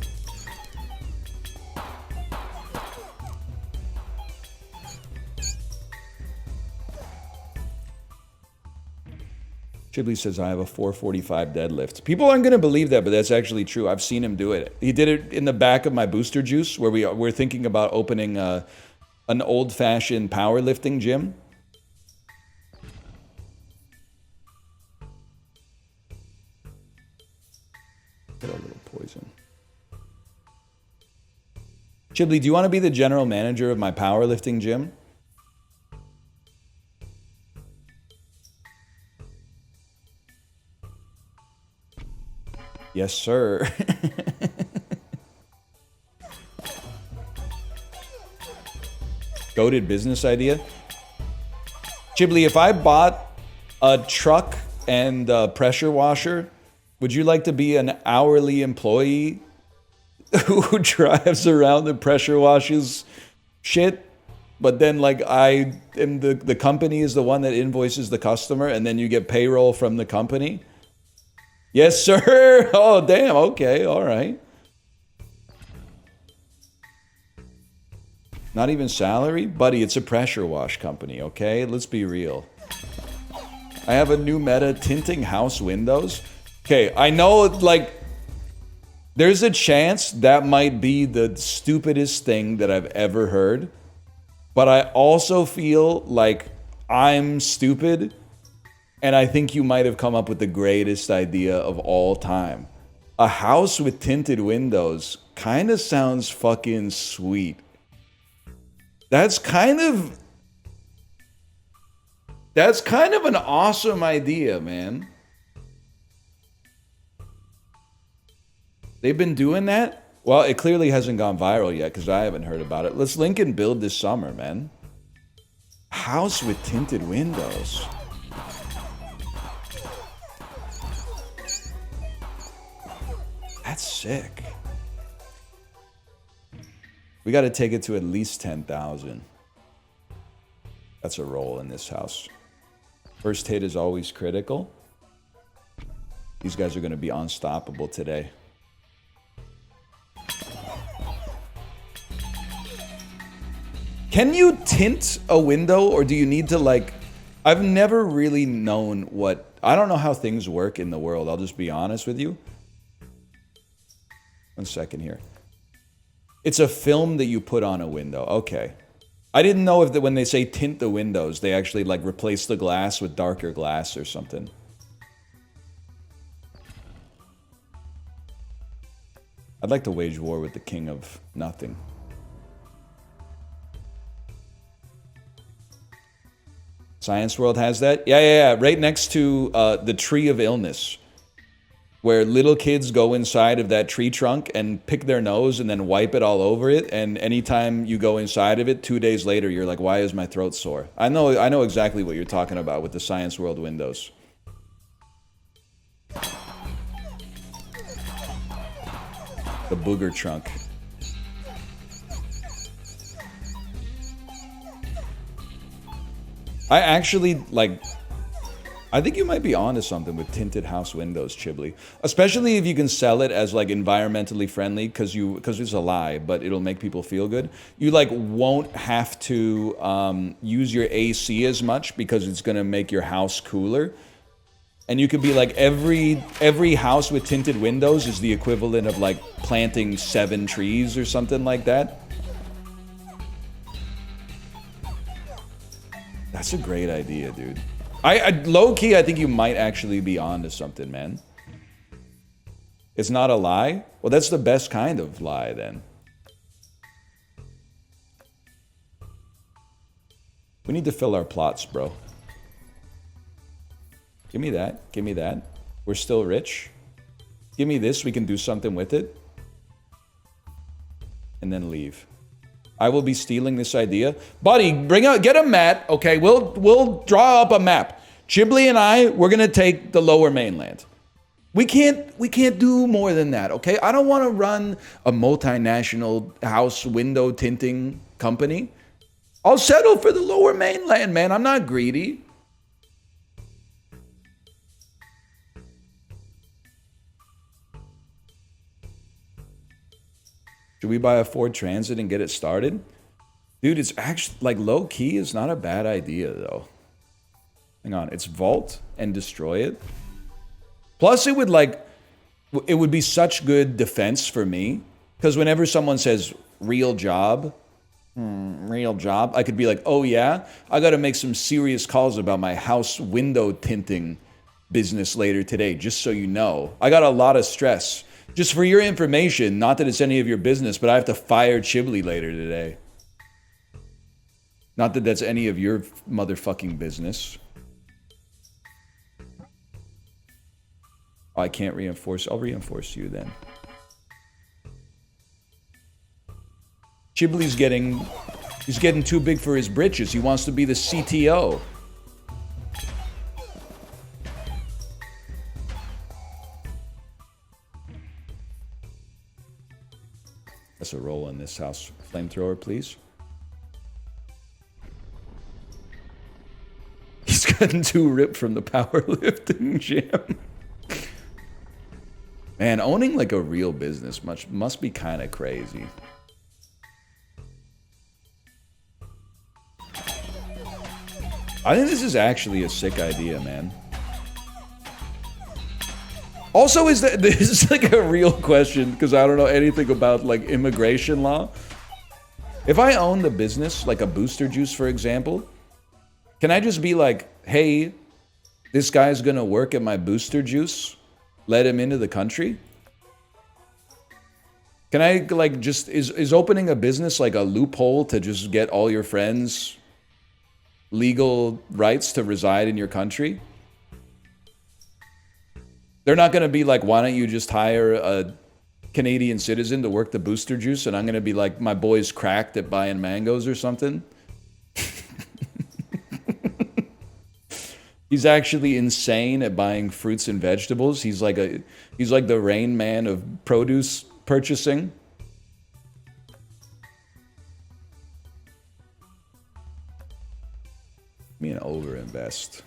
Chibley says, I have a 445 deadlift. People aren't going to believe that, but that's actually true. I've seen him do it. He did it in the back of my booster juice, where we're thinking about opening an old-fashioned powerlifting gym. Get a little poison. Chibley, do you want to be the general manager of my powerlifting gym? Yes, sir. Goated business idea. Chibley, if I bought a truck and a pressure washer, would you like to be an hourly employee who drives around and pressure washes shit? But then, like, I am the company is the one that invoices the customer, and then you get payroll from the company? Yes, sir. Oh, damn. Okay. All right. Not even salary? Buddy, it's a pressure wash company, okay? Let's be real. I have a new meta, tinting house windows. Okay, I know, like, there's a chance that might be the stupidest thing that I've ever heard. But I also feel like I'm stupid, and I think you might have come up with the greatest idea of all time. A house with tinted windows kind of sounds fucking sweet. That's kind of an awesome idea, man. They've been doing that? Well, it clearly hasn't gone viral yet because I haven't heard about it. Let's link and build this summer, man. House with tinted windows. That's sick. We got to take it to at least 10,000. That's a roll in this house. First hit is always critical. These guys are going to be unstoppable today. Can you tint a window, or do you need to, like... I've never really known what... I don't know how things work in the world. I'll just be honest with you. 1 second here. It's a film that you put on a window. Okay. I didn't know if when they say tint the windows, they actually, like, replace the glass with darker glass or something. I'd like to wage war with the king of nothing. Science World has that? Yeah. Right next to the tree of illness. Where little kids go inside of that tree trunk and pick their nose and then wipe it all over it. And anytime you go inside of it, 2 days later, you're like, why is my throat sore? I know exactly what you're talking about with the Science World windows. The booger trunk. I actually, like... I think you might be onto something with tinted house windows, Chiblee. Especially if you can sell it as, like, environmentally friendly, because it's a lie, but it'll make people feel good. You, like, won't have to use your AC as much because it's going to make your house cooler. And you could be like, every house with tinted windows is the equivalent of, like, planting 7 trees or something like that. That's a great idea, dude. I low-key, I think you might actually be onto something, man. It's not a lie? Well, that's the best kind of lie, then. We need to fill our plots, bro. Give me that. Give me that. We're still rich. Give me this. We can do something with it. And then leave. I will be stealing this idea. Buddy, get a mat, okay? We'll draw up a map. Chiblee and I, we're gonna take the lower mainland. We can't do more than that, okay? I don't want to run a multinational house window tinting company. I'll settle for the lower mainland, man. I'm not greedy. Should we buy a Ford Transit and get it started? Dude, it's actually, like, low-key is not a bad idea, though. Hang on. It's vault and destroy it. Plus, it would be such good defense for me. Because whenever someone says, real job, I could be like, oh, yeah? I got to make some serious calls about my house window tinting business later today, just so you know. I got a lot of stress. Just for your information, not that it's any of your business, but I have to fire Chiblee later today. Not that that's any of your motherfucking business. Oh, I can't reinforce. I'll reinforce you then. Chiblee's he's getting too big for his britches. He wants to be the CTO. That's a roll in this house. Flamethrower, please. He's gotten too ripped from the powerlifting gym. Man, owning like a real business must be kind of crazy. I think this is actually a sick idea, man. Also, this is like a real question, because I don't know anything about, like, immigration law. If I own the business, like a booster juice, for example, can I just be like, hey, this guy's gonna work at my booster juice, let him into the country? Can I, like, just, is opening a business like a loophole to just get all your friends legal rights to reside in your country? They're not gonna be like, why don't you just hire a Canadian citizen to work the booster juice, and I'm gonna be like, my boy's cracked at buying mangoes or something? He's actually insane at buying fruits and vegetables. He's like the Rain Man of produce purchasing. Me and overinvest.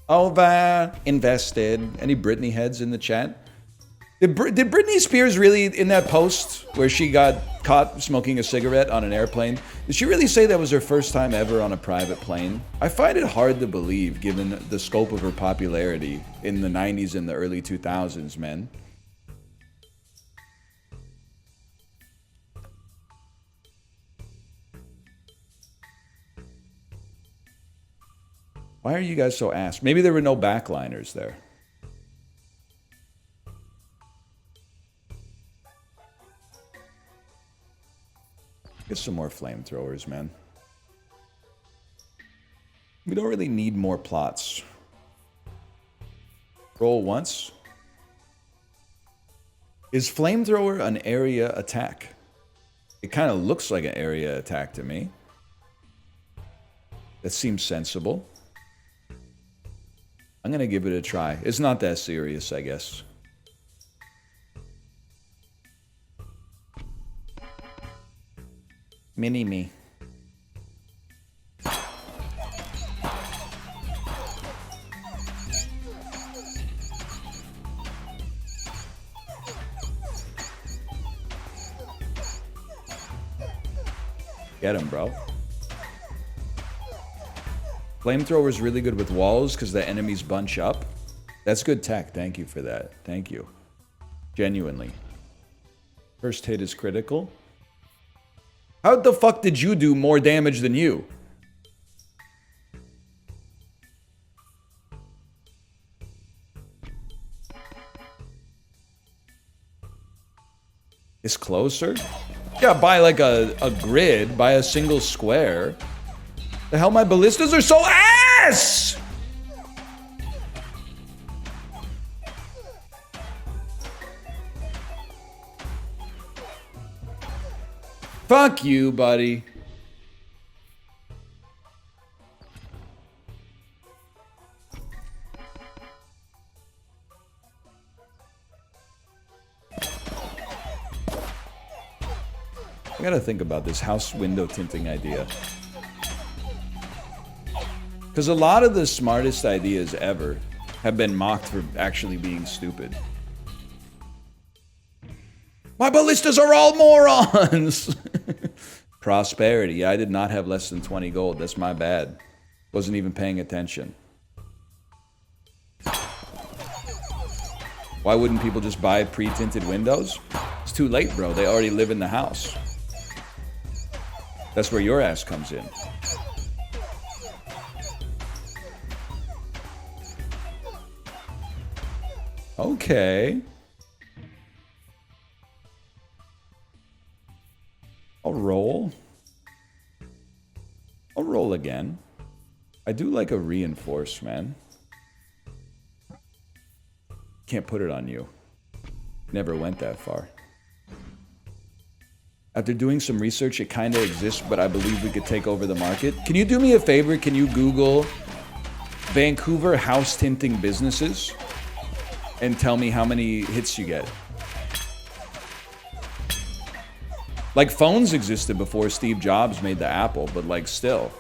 Over invested. Any Britney heads in the chat? Did Britney Spears really, in that post where she got caught smoking a cigarette on an airplane, did she really say that was her first time ever on a private plane? I find it hard to believe given the scope of her popularity in the 90s and the early 2000s, man. Why are you guys so ass? Maybe there were no backliners there. Get some more flamethrowers, man. We don't really need more plots. Roll once. Is flamethrower an area attack? It kind of looks like an area attack to me. That seems sensible. I'm gonna give it a try. It's not that serious, I guess. Mini-me. Get him, bro. Flamethrower's really good with walls because the enemies bunch up. That's good tech. Thank you for that. Thank you. Genuinely. First hit is critical. How the fuck did you do more damage than you? It's closer? Yeah, by like a grid, by a single square. The hell, my ballistas are so ass! Fuck you, buddy. I gotta think about this house window tinting idea. Because a lot of the smartest ideas ever have been mocked for actually being stupid. My ballistas are all morons! Prosperity. Yeah, I did not have less than 20 gold. That's my bad. Wasn't even paying attention. Why wouldn't people just buy pre-tinted windows? It's too late, bro. They already live in the house. That's where your ass comes in. Okay. I'll roll. I'll roll again. I do like a reinforce, man. Can't put it on you. Never went that far. After doing some research, it kind of exists, but I believe we could take over the market. Can you do me a favor? Can you Google Vancouver house tinting businesses and tell me how many hits you get? Like, phones existed before Steve Jobs made the Apple, but like, still.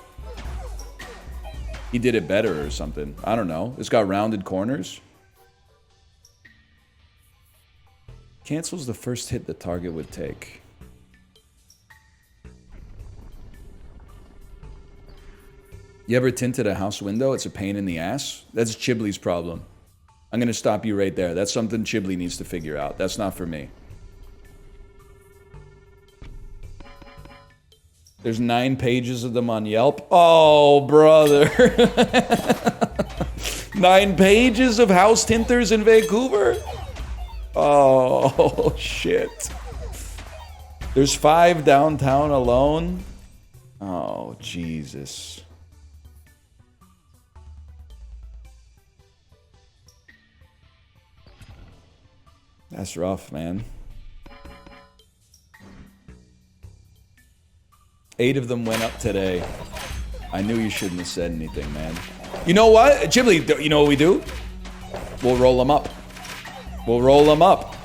He did it better or something. I don't know. It's got rounded corners. Cancels the first hit the target would take. You ever tinted a house window? It's a pain in the ass. That's Chibley's problem. I'm going to stop you right there. That's something Chibley needs to figure out. That's not for me. There's 9 pages of them on Yelp. Oh, brother. 9 pages of house tinters in Vancouver? Oh, shit. There's 5 downtown alone? Oh, Jesus. That's rough, man. 8 of them went up today. I knew you shouldn't have said anything, man. You know what? Chibli, you know what we do? We'll roll them up. We'll roll them up.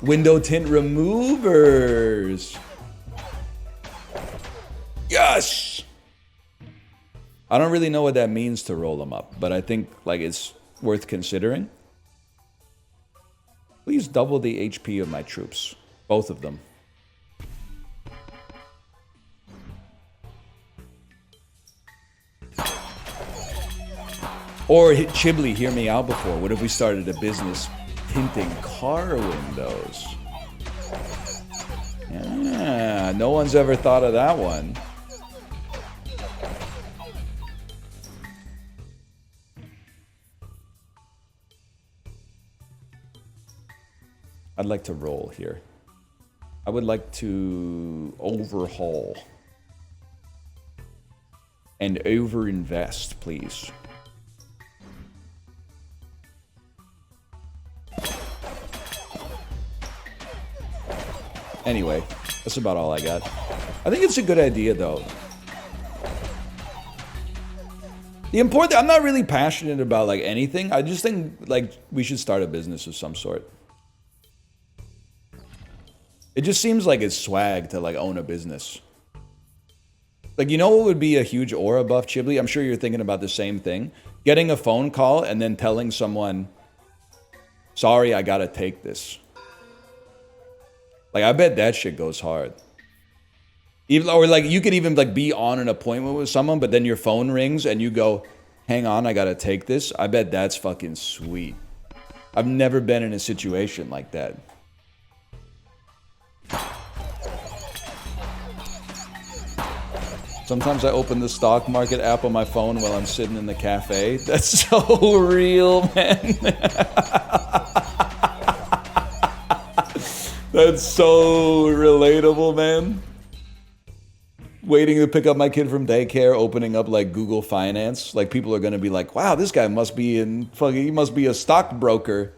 Window tint removers. Yes! I don't really know what that means to roll them up, but I think like it's worth considering. Please double the HP of my troops. Both of them. Or Chibli, hear me out before. What if we started a business tinting car windows? Yeah, no one's ever thought of that one. I'd like to roll here. I would like to overhaul and overinvest, please. Anyway, that's about all I got. I think it's a good idea, though. I'm not really passionate about like anything. I just think like we should start a business of some sort. It just seems like it's swag to like own a business. Like, you know what would be a huge aura buff, Chibli? I'm sure you're thinking about the same thing. Getting a phone call and then telling someone, sorry, I gotta take this. Like, I bet that shit goes hard. Even, or like, you could even like be on an appointment with someone, but then your phone rings and you go, hang on, I gotta take this. I bet that's fucking sweet. I've never been in a situation like that. Sometimes I open the stock market app on my phone while I'm sitting in the cafe. That's so real, man. That's so relatable, man. Waiting to pick up my kid from daycare, opening up like Google Finance. Like people are gonna be like, wow, this guy must be he must be a stockbroker.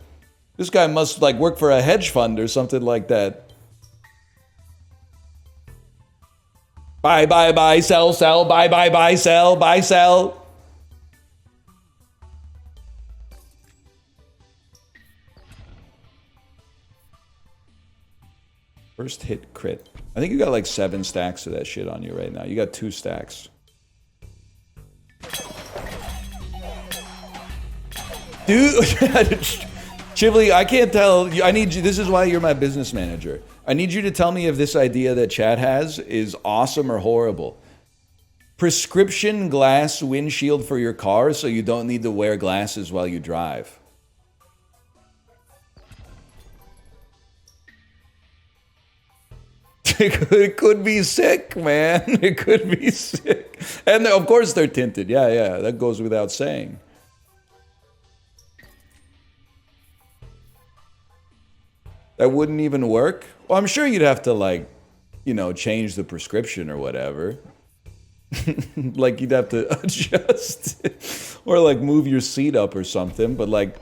This guy must like work for a hedge fund or something like that. Buy, buy, buy, sell, sell, buy, buy, buy, sell, buy, sell. First hit crit. I think you got like 7 stacks of that shit on you right now. You got 2 stacks. Dude, Chibli, I can't tell. I need you. This is why you're my business manager. I need you to tell me if this idea that Chad has is awesome or horrible. Prescription glass windshield for your car so you don't need to wear glasses while you drive. It could be sick, man. It could be sick. And of course they're tinted. Yeah, yeah, that goes without saying. That wouldn't even work? Well, I'm sure you'd have to, like, you know, change the prescription or whatever. Like, you'd have to adjust it. Or, like, move your seat up or something. But, like,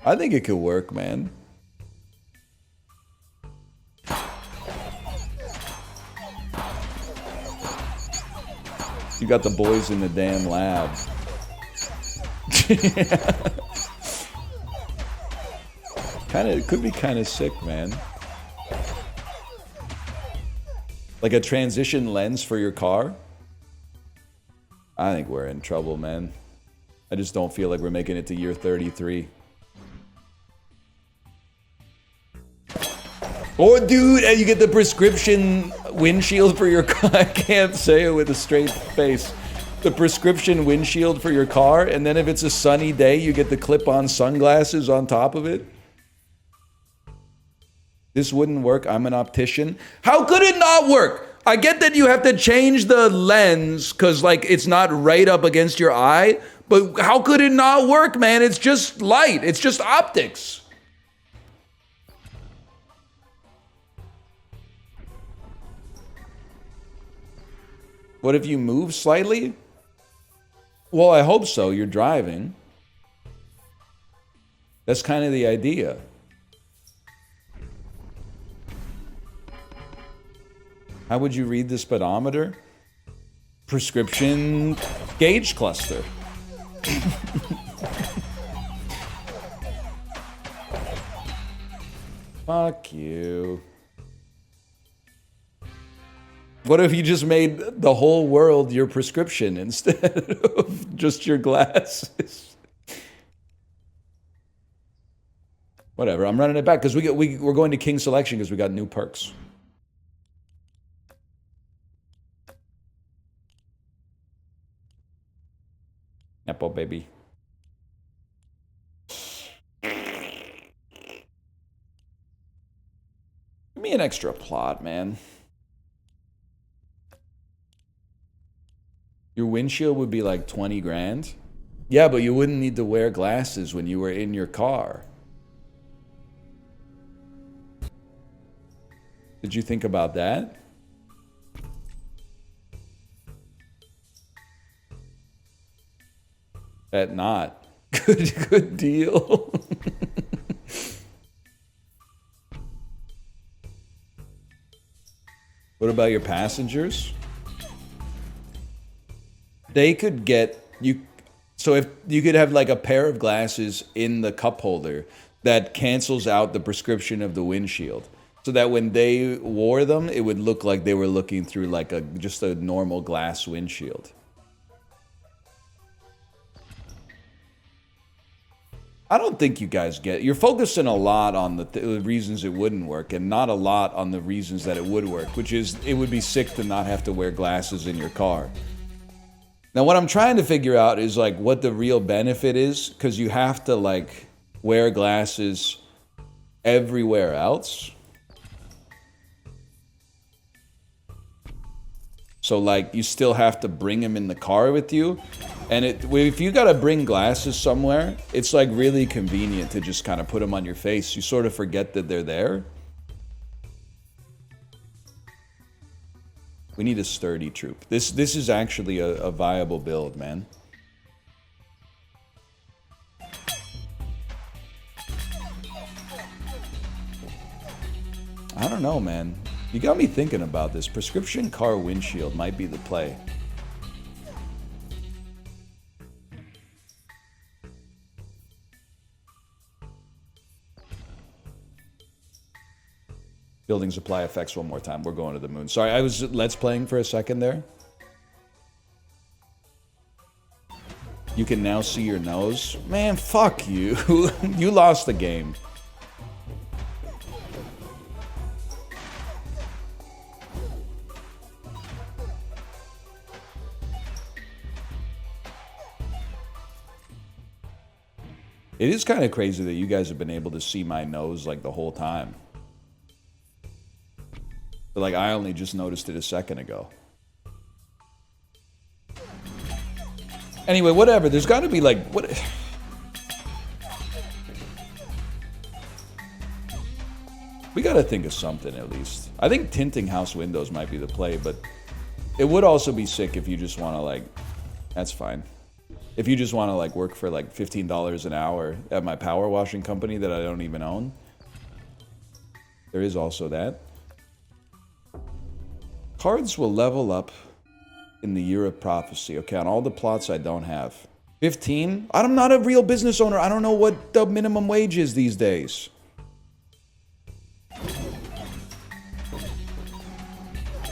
I think it could work, man. You got the boys in the damn lab. It could be kind of sick, man. Like a transition lens for your car? I think we're in trouble, man. I just don't feel like we're making it to year 33. Oh, dude, and you get the prescription windshield for your car. I can't say it with a straight face. the prescription windshield for your car, and then if it's a sunny day, you get the clip-on sunglasses on top of it. This wouldn't work. I'm an optician. How could it not work? I get that you have to change the lens because, like, it's not right up against your eye, but how could it not work, man? It's just light. It's just optics. What if you move slightly? Well, I hope so. You're driving. That's kind of the idea. How would you read the speedometer? Prescription gauge cluster. Fuck you. What if you just made the whole world your prescription instead of just your glasses? Whatever, I'm running it back because we're going to King Selection because we got new perks. Apple baby. Give me an extra plot, man. Your windshield would be like 20 grand. Yeah, but you wouldn't need to wear glasses when you were in your car. Did you think about that? Bet not. Good deal. What about your passengers? They could get you. So if you could have like a pair of glasses in the cup holder that cancels out the prescription of the windshield, so that when they wore them, it would look like they were looking through like just a normal glass windshield. I don't think you guys get it. You're focusing a lot on the reasons it wouldn't work and not a lot on the reasons that it would work, which is it would be sick to not have to wear glasses in your car. Now, what I'm trying to figure out is like what the real benefit is, because you have to like wear glasses everywhere else. So like you still have to bring them in the car with you. And if you gotta bring glasses somewhere, it's like really convenient to just kind of put them on your face. You sort of forget that they're there. We need a sturdy troop. This is actually a viable build, man. I don't know, man. You got me thinking about this. Prescription car windshield might be the play. Building supply effects one more time. We're going to the moon. Sorry, I was let's playing for a second there. You can now see your nose. Man, fuck you. You lost the game. It is kind of crazy that you guys have been able to see my nose like the whole time. But like I only just noticed it a second ago. Anyway, whatever. There's got to be like what. We got to think of something at least. I think tinting house windows might be the play, but it would also be sick if you just want to like. That's fine. If you just want to like work for like $15 an hour at my power washing company that I don't even own. There is also that. Cards will level up in the year of prophecy. Okay, on all the plots I don't have. 15? I'm not a real business owner. I don't know what the minimum wage is these days.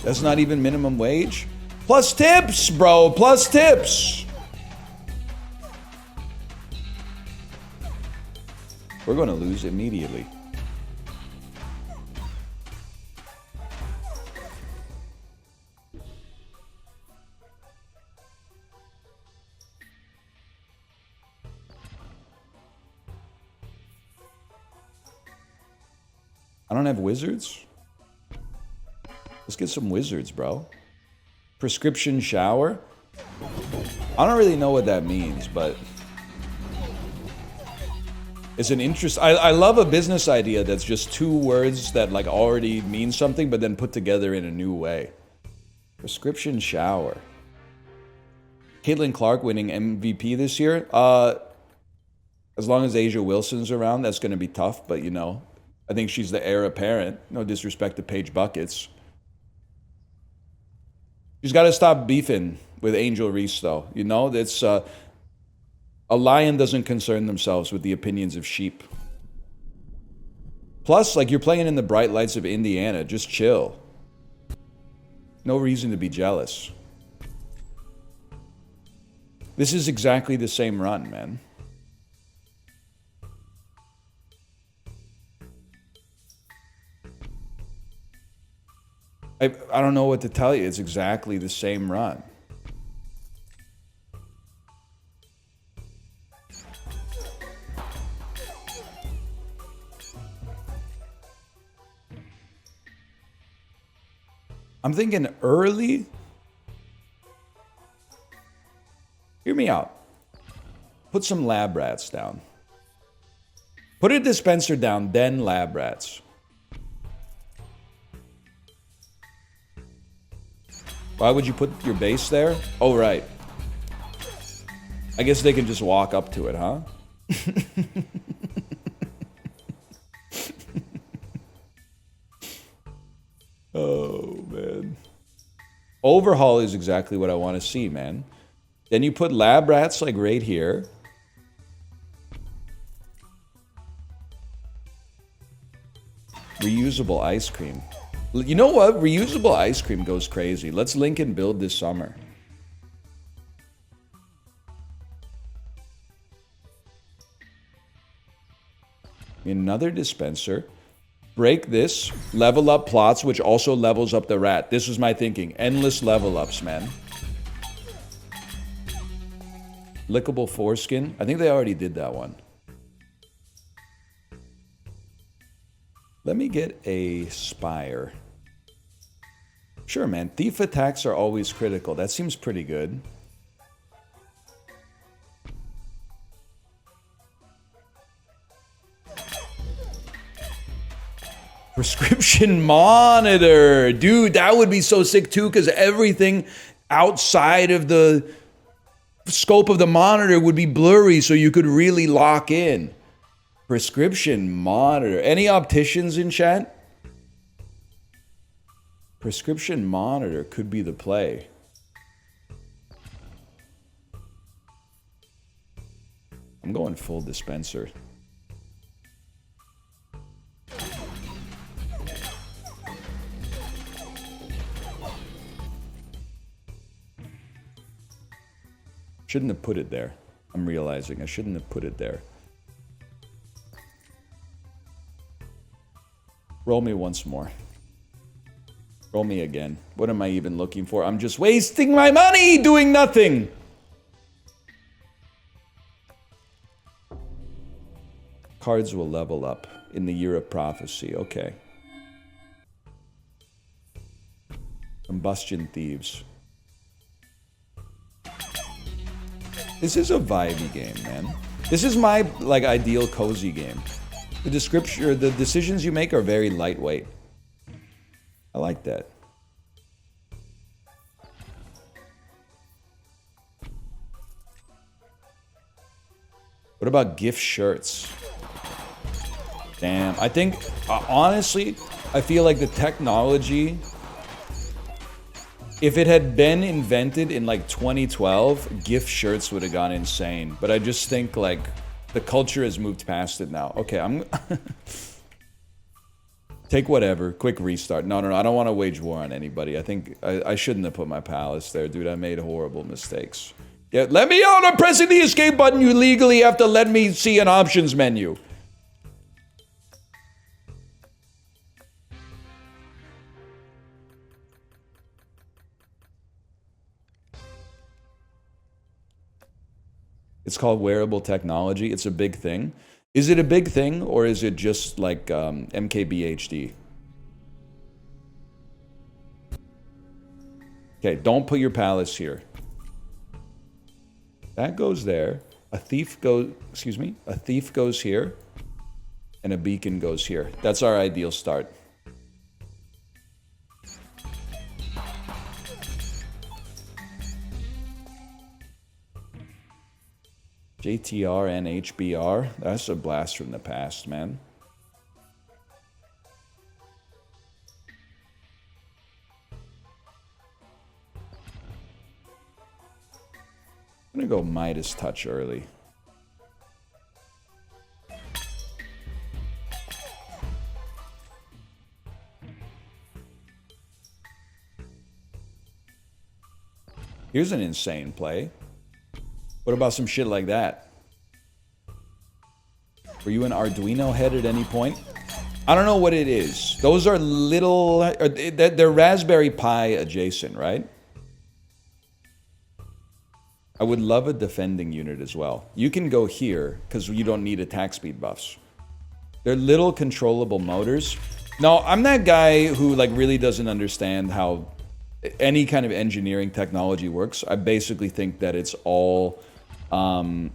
That's not even minimum wage? Plus tips, bro. Plus tips. We're going to lose immediately. I don't have wizards? Let's get some wizards, bro. Prescription shower? I don't really know what that means, but... it's an interest... I love a business idea that's just two words that like already mean something, but then put together in a new way. Prescription shower. Caitlin Clark winning MVP this year? As long as Asia Wilson's around, that's going to be tough, but you know, I think she's the heir apparent. No disrespect to Paige Buckets. She's got to stop beefing with Angel Reese, though. You know, it's a lion doesn't concern themselves with the opinions of sheep. Plus, like, you're playing in the bright lights of Indiana. Just chill. No reason to be jealous. This is exactly the same run, man. I don't know what to tell you. It's exactly the same run. I'm thinking early. Hear me out. Put some lab rats down. Put a dispenser down, then lab rats. Why would you put your base there? Oh, right. I guess they can just walk up to it, huh? Oh, man. Overhaul is exactly what I want to see, man. Then you put lab rats like right here. Reusable ice cream. You know what? Reusable ice cream goes crazy. Let's link and build this summer. Another dispenser. Break this. Level up plots, which also levels up the rat. This was my thinking. Endless level ups, man. Lickable foreskin. I think they already did that one. Let me get a spire. Sure, man. Thief attacks are always critical. That seems pretty good. Prescription monitor. Dude, that would be so sick too, because everything outside of the scope of the monitor would be blurry, so you could really lock in. Prescription monitor. Any opticians in chat? Prescription monitor could be the play. I'm going full dispenser. Shouldn't have put it there. I'm realizing I shouldn't have put it there. Roll me once more. Roll me again. What am I even looking for? I'm just wasting my money doing nothing. Cards will level up in the year of prophecy. Okay. Combustion thieves. This is a vibey game, man. This is my like ideal cozy game. The description, or the decisions you make are very lightweight. I like that. What about gift shirts? Damn, I think, honestly, I feel like the technology, if it had been invented in like 2012, gift shirts would have gone insane. But I just think like the culture has moved past it now. Okay, I'm... Take whatever. Quick restart. No, I don't want to wage war on anybody. I think I shouldn't have put my palace there, dude. I made horrible mistakes. Yeah, let me out. I'm pressing the escape button. You legally have to let me see an options menu. It's called wearable technology. It's a big thing. Is it a big thing, or is it just like MKBHD? Okay, don't put your palace here. That goes there. A thief goes, excuse me, a thief goes here. And a beacon goes here. That's our ideal start. JTR and HBR. That's a blast from the past, man. I'm gonna go Midas Touch early. Here's an insane play. What about some shit like that? Were you an Arduino head at any point? I don't know what it is. Those are little... They're Raspberry Pi adjacent, right? I would love a defending unit as well. You can go here, because you don't need attack speed buffs. They're little controllable motors. No, I'm that guy who like really doesn't understand how any kind of engineering technology works. I basically think that it's all... I'm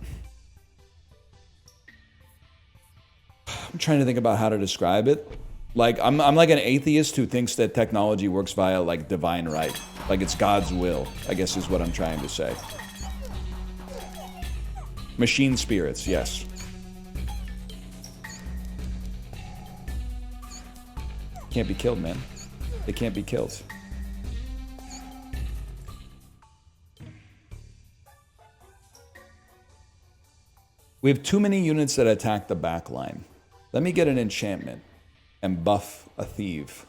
trying to think about how to describe it. Like, I'm like an atheist who thinks that technology works via, like, divine right. Like, it's God's will, I guess is what I'm trying to say. Machine spirits, yes. Can't be killed, man. They can't be killed. We have too many units that attack the back line. Let me get an enchantment and buff a thief.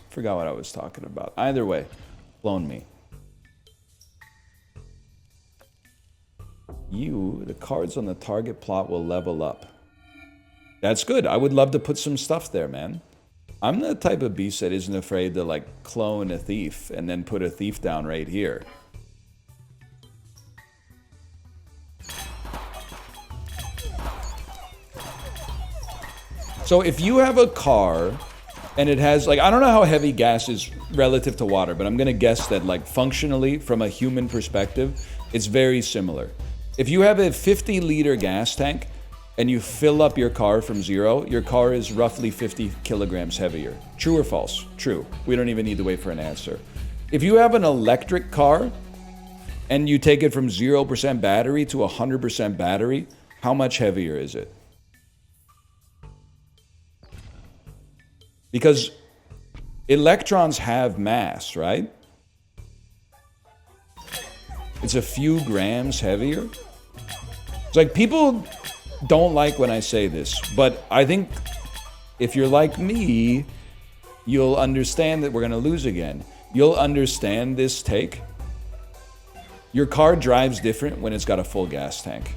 Forgot what I was talking about. Either way, clone me. The cards on the target plot will level up. That's good. I would love to put some stuff there, man. I'm the type of beast that isn't afraid to, like, clone a thief and then put a thief down right here. So if you have a car and it has, like, I don't know how heavy gas is relative to water, but I'm going to guess that, like, functionally, from a human perspective, it's very similar. If you have a 50-liter gas tank and you fill up your car from zero, your car is roughly 50 kilograms heavier. True or false? True. We don't even need to wait for an answer. If you have an electric car and you take it from 0% battery to 100% battery, how much heavier is it? Because electrons have mass, right? It's a few grams heavier. It's like, people don't like when I say this, but I think if you're like me, you'll understand that we're going to lose again. You'll understand this take. Your car drives different when it's got a full gas tank.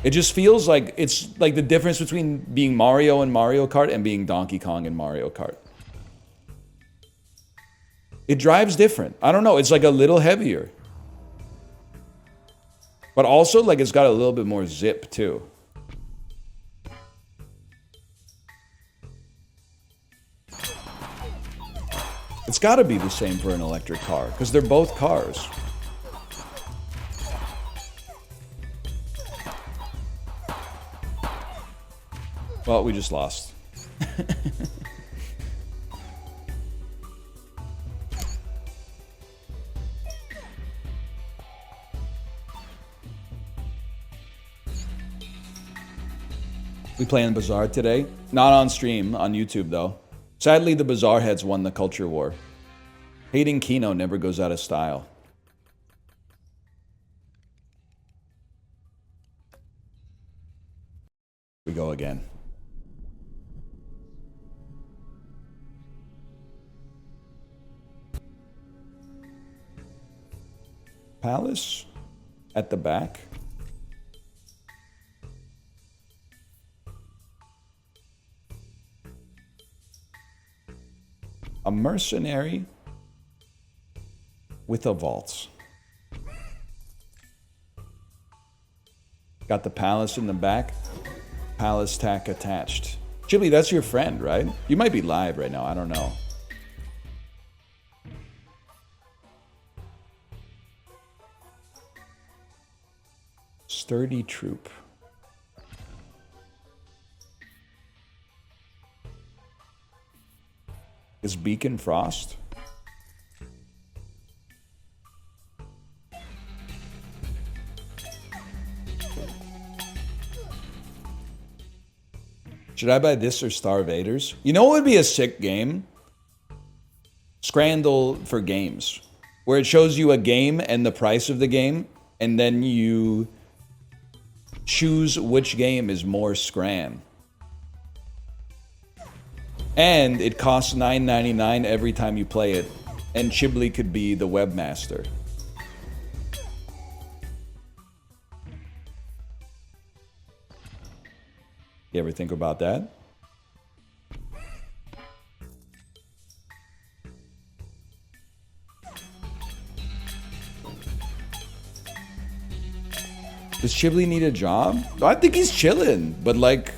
It just feels like it's like the difference between being Mario in Mario Kart and being Donkey Kong in Mario Kart. It drives different. I don't know. It's like a little heavier. But also, like, it's got a little bit more zip, too. It's got to be the same for an electric car, because they're both cars. Well, we just lost. We play in Bazaar today. Not on stream, on YouTube though. Sadly, the Bazaar heads won the culture war. Hating Kino never goes out of style. We go again. Palace at the back. A mercenary with a vault. Got the palace in the back. Palace tack attached. Chibli, that's your friend, right? You might be live right now. I don't know. Sturdy troop. Is Beacon Frost? Should I buy this or Star Vaders? You know what would be a sick game? Scrandle for games. Where it shows you a game and the price of the game, and then you choose which game is more scran. And it costs $9.99 every time you play it. And Chibli could be the webmaster. You ever think about that? Does Chibli need a job? I think he's chilling, but like,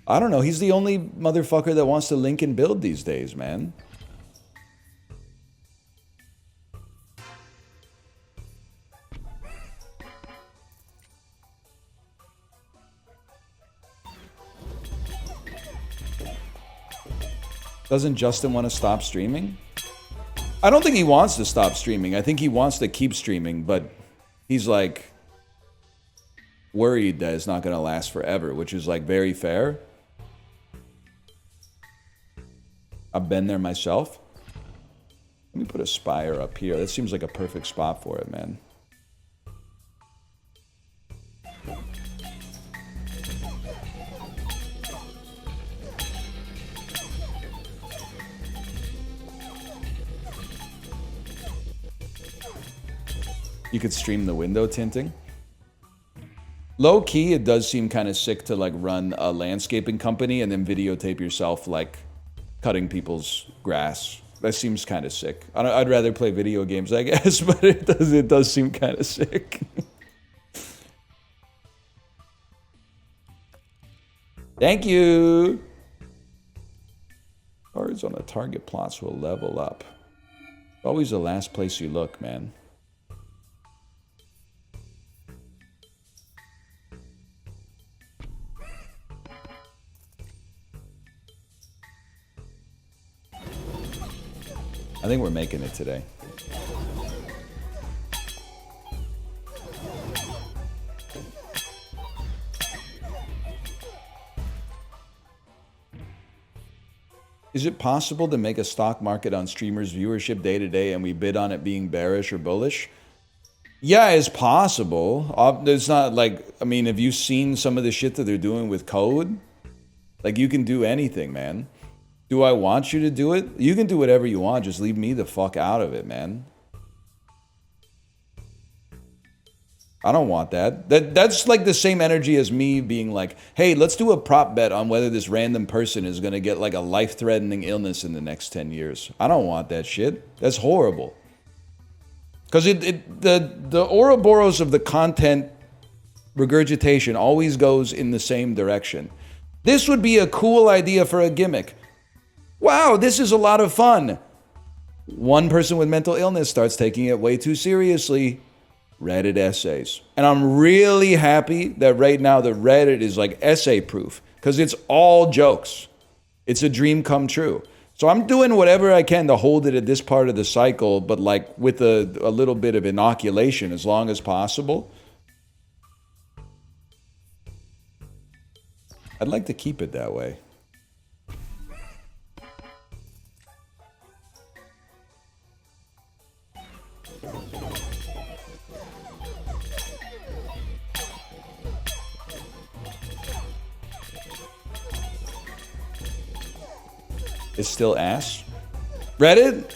I don't know. He's the only motherfucker that wants to link and build these days, man. Doesn't Justin want to stop streaming? I don't think he wants to stop streaming. I think he wants to keep streaming, but he's like worried that it's not going to last forever, which is like very fair. I've been there myself. Let me put a spire up here. That seems like a perfect spot for it, man. You could stream the window tinting. Low key, it does seem kind of sick to like run a landscaping company and then videotape yourself like cutting people's grass. That seems kind of sick. I'd rather play video games, I guess, but it does seem kind of sick. Thank you. Cards on the target plots will level up. Always the last place you look, man. I think we're making it today. Is it possible to make a stock market on streamers' viewership day to day and we bid on it being bearish or bullish? Yeah, it's possible. It's not like, I mean, have you seen some of the shit that they're doing with code? Like, you can do anything, man. Do I want you to do it? You can do whatever you want. Just leave me the fuck out of it, man. I don't want that. That's like the same energy as me being like, hey, let's do a prop bet on whether this random person is going to get like a life-threatening illness in the next 10 years. I don't want that shit. That's horrible. Because the Ouroboros of the content regurgitation always goes in the same direction. This would be a cool idea for a gimmick. Wow, this is a lot of fun. One person with mental illness starts taking it way too seriously. Reddit essays. And I'm really happy that right now the Reddit is like essay proof because it's all jokes. It's a dream come true. So I'm doing whatever I can to hold it at this part of the cycle, but like with a little bit of inoculation as long as possible. I'd like to keep it that way. It's still ass. Reddit?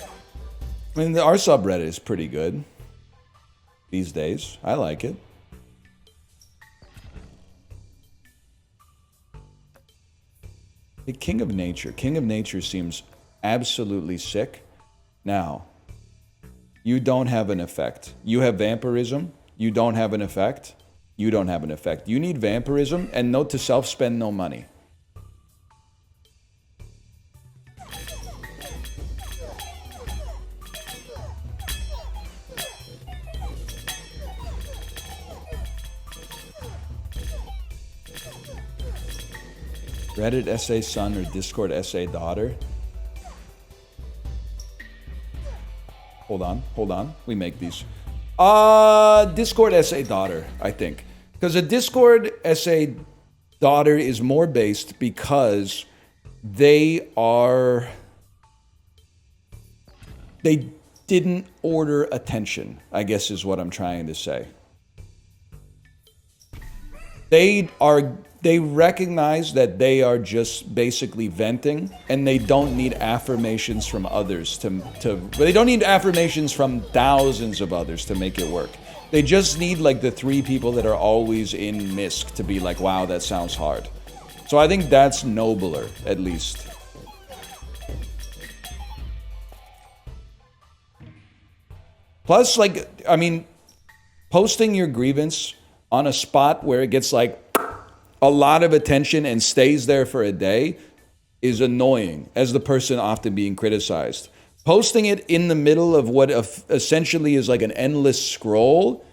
I mean, our subreddit is pretty good these days. I like it. Hey, King of Nature. King of Nature seems Absolutely sick. Now, you don't have an effect. You have vampirism. You don't have an effect. You don't have an effect. You need vampirism, and note to self, spend no money. Reddit essay son or Discord essay daughter? Hold on. We make these. Discord essay daughter, I think. Because a Discord essay daughter is more based because they didn't order attention, I guess is what I'm trying to say. They recognize that they are just basically venting, and they don't need affirmations from others they don't need affirmations from thousands of others to make it work. They just need like the 3 people that are always in MISC to be like, wow, that sounds hard. So I think that's nobler, at least. Plus, like, I mean, posting your grievance on a spot where it gets like a lot of attention and stays there for a day is annoying as the person often being criticized. Posting it in the middle of what essentially is like an endless scroll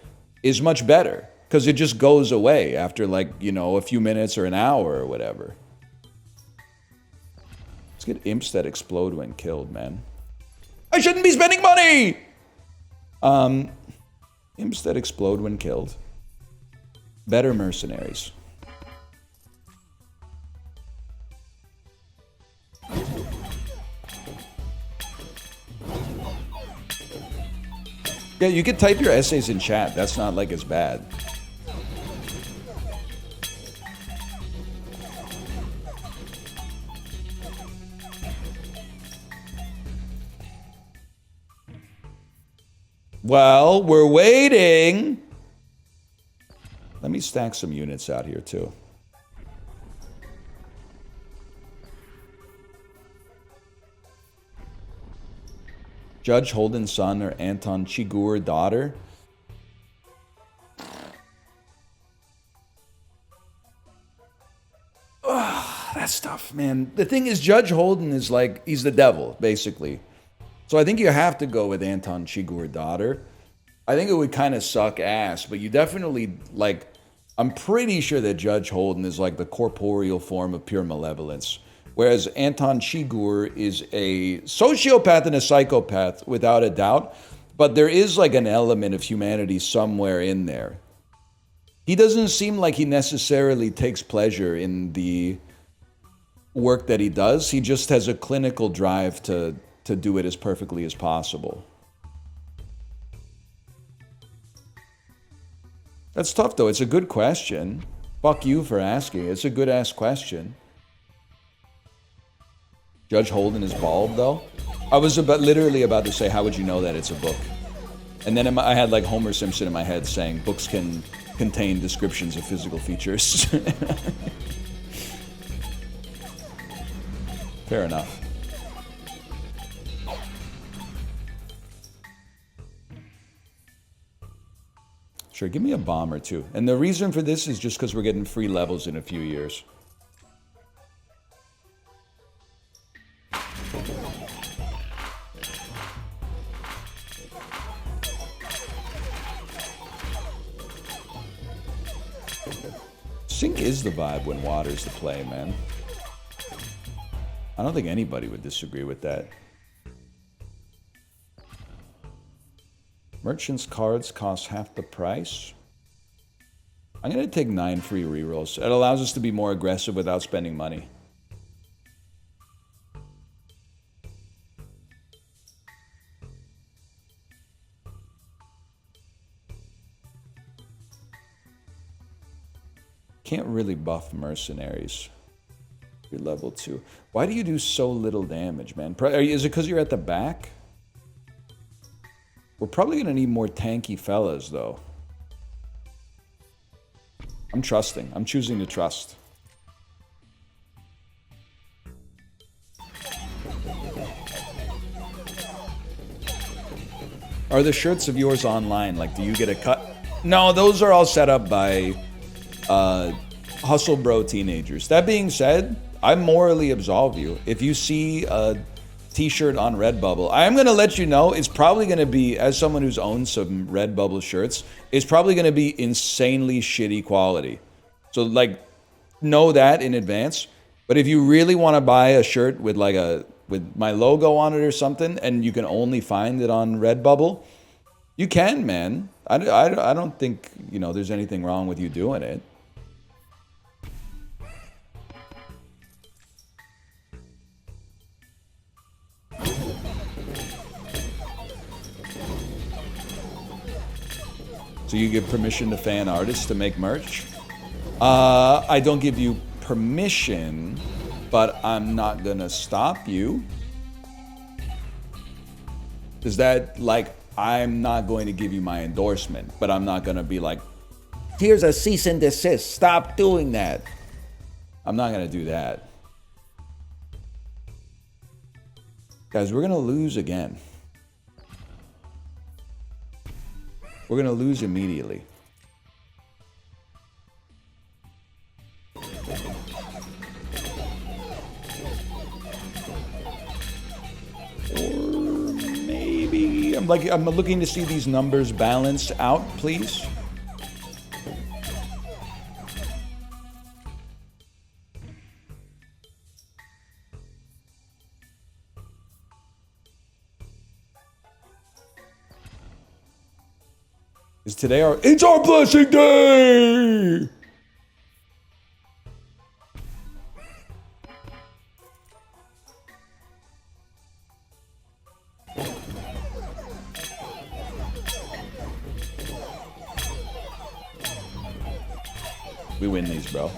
is much better because it just goes away after like, you know, a few minutes or an hour or whatever. Let's get imps that explode when killed, man. I shouldn't be spending money! Imps that explode when killed. Better mercenaries. Yeah, you could type your essays in chat. That's not like as bad. Well, we're waiting. Let me stack some units out here too. Judge Holden's son or Anton Chigurh daughter? That's tough, man. The thing is, Judge Holden is like, he's the devil, basically. So I think you have to go with Anton Chigurh daughter. I think it would kind of suck ass, but you definitely, like, I'm pretty sure that Judge Holden is like the corporeal form of pure malevolence. Whereas Anton Chigurh is a sociopath and a psychopath, without a doubt. But there is like an element of humanity somewhere in there. He doesn't seem like he necessarily takes pleasure in the work that he does. He just has a clinical drive to do it as perfectly as possible. That's tough, though. It's a good question. Fuck you for asking. It's a good-ass question. Judge Holden is bald, though? I was literally about to say, how would you know that it's a book? And then I had like Homer Simpson in my head saying, books can contain descriptions of physical features. Fair enough. Sure, give me a bomb or two. And the reason for this is just because we're getting free levels in a few years. Sync is the vibe when water's the play, man. I don't think anybody would disagree with that. Merchant's cards cost half the price. I'm going to take 9 free rerolls. It allows us to be more aggressive without spending money. Can't really buff mercenaries. You're level 2. Why do you do so little damage, man? Is it because you're at the back? We're probably going to need more tanky fellas, though. I'm trusting. I'm choosing to trust. Are the shirts of yours online? Like, do you get a cut? No, those are all set up by hustle bro teenagers. That being said, I morally absolve you. If you see a t-shirt on Redbubble, I am going to let you know it's probably going to be, as someone who's owned some Redbubble shirts, it's probably going to be insanely shitty quality. So like, know that in advance. But if you really want to buy a shirt with like with my logo on it or something, and you can only find it on Redbubble, you can, man. I don't think, you know, there's anything wrong with you doing it. So you give permission to fan artists to make merch? I don't give you permission, but I'm not gonna stop you. Is that like, I'm not going to give you my endorsement, but I'm not gonna be like, here's a cease and desist, stop doing that. I'm not gonna do that. Guys, we're gonna lose again. We're gonna lose immediately. Or maybe I'm looking to see these numbers balance out, please. Is today it's our blessing day! We win these, bro.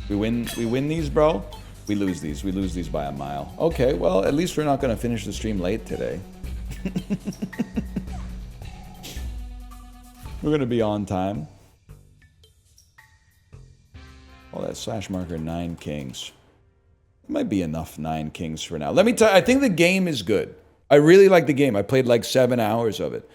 We win these, bro. We lose these. We lose these by a mile. Okay, well, at least we're not going to finish the stream late today. We're going to be on time. Oh, that slash marker 9 kings. It might be enough 9 kings for now. Let me tell you, I think the game is good. I really like the game. I played like 7 hours of it.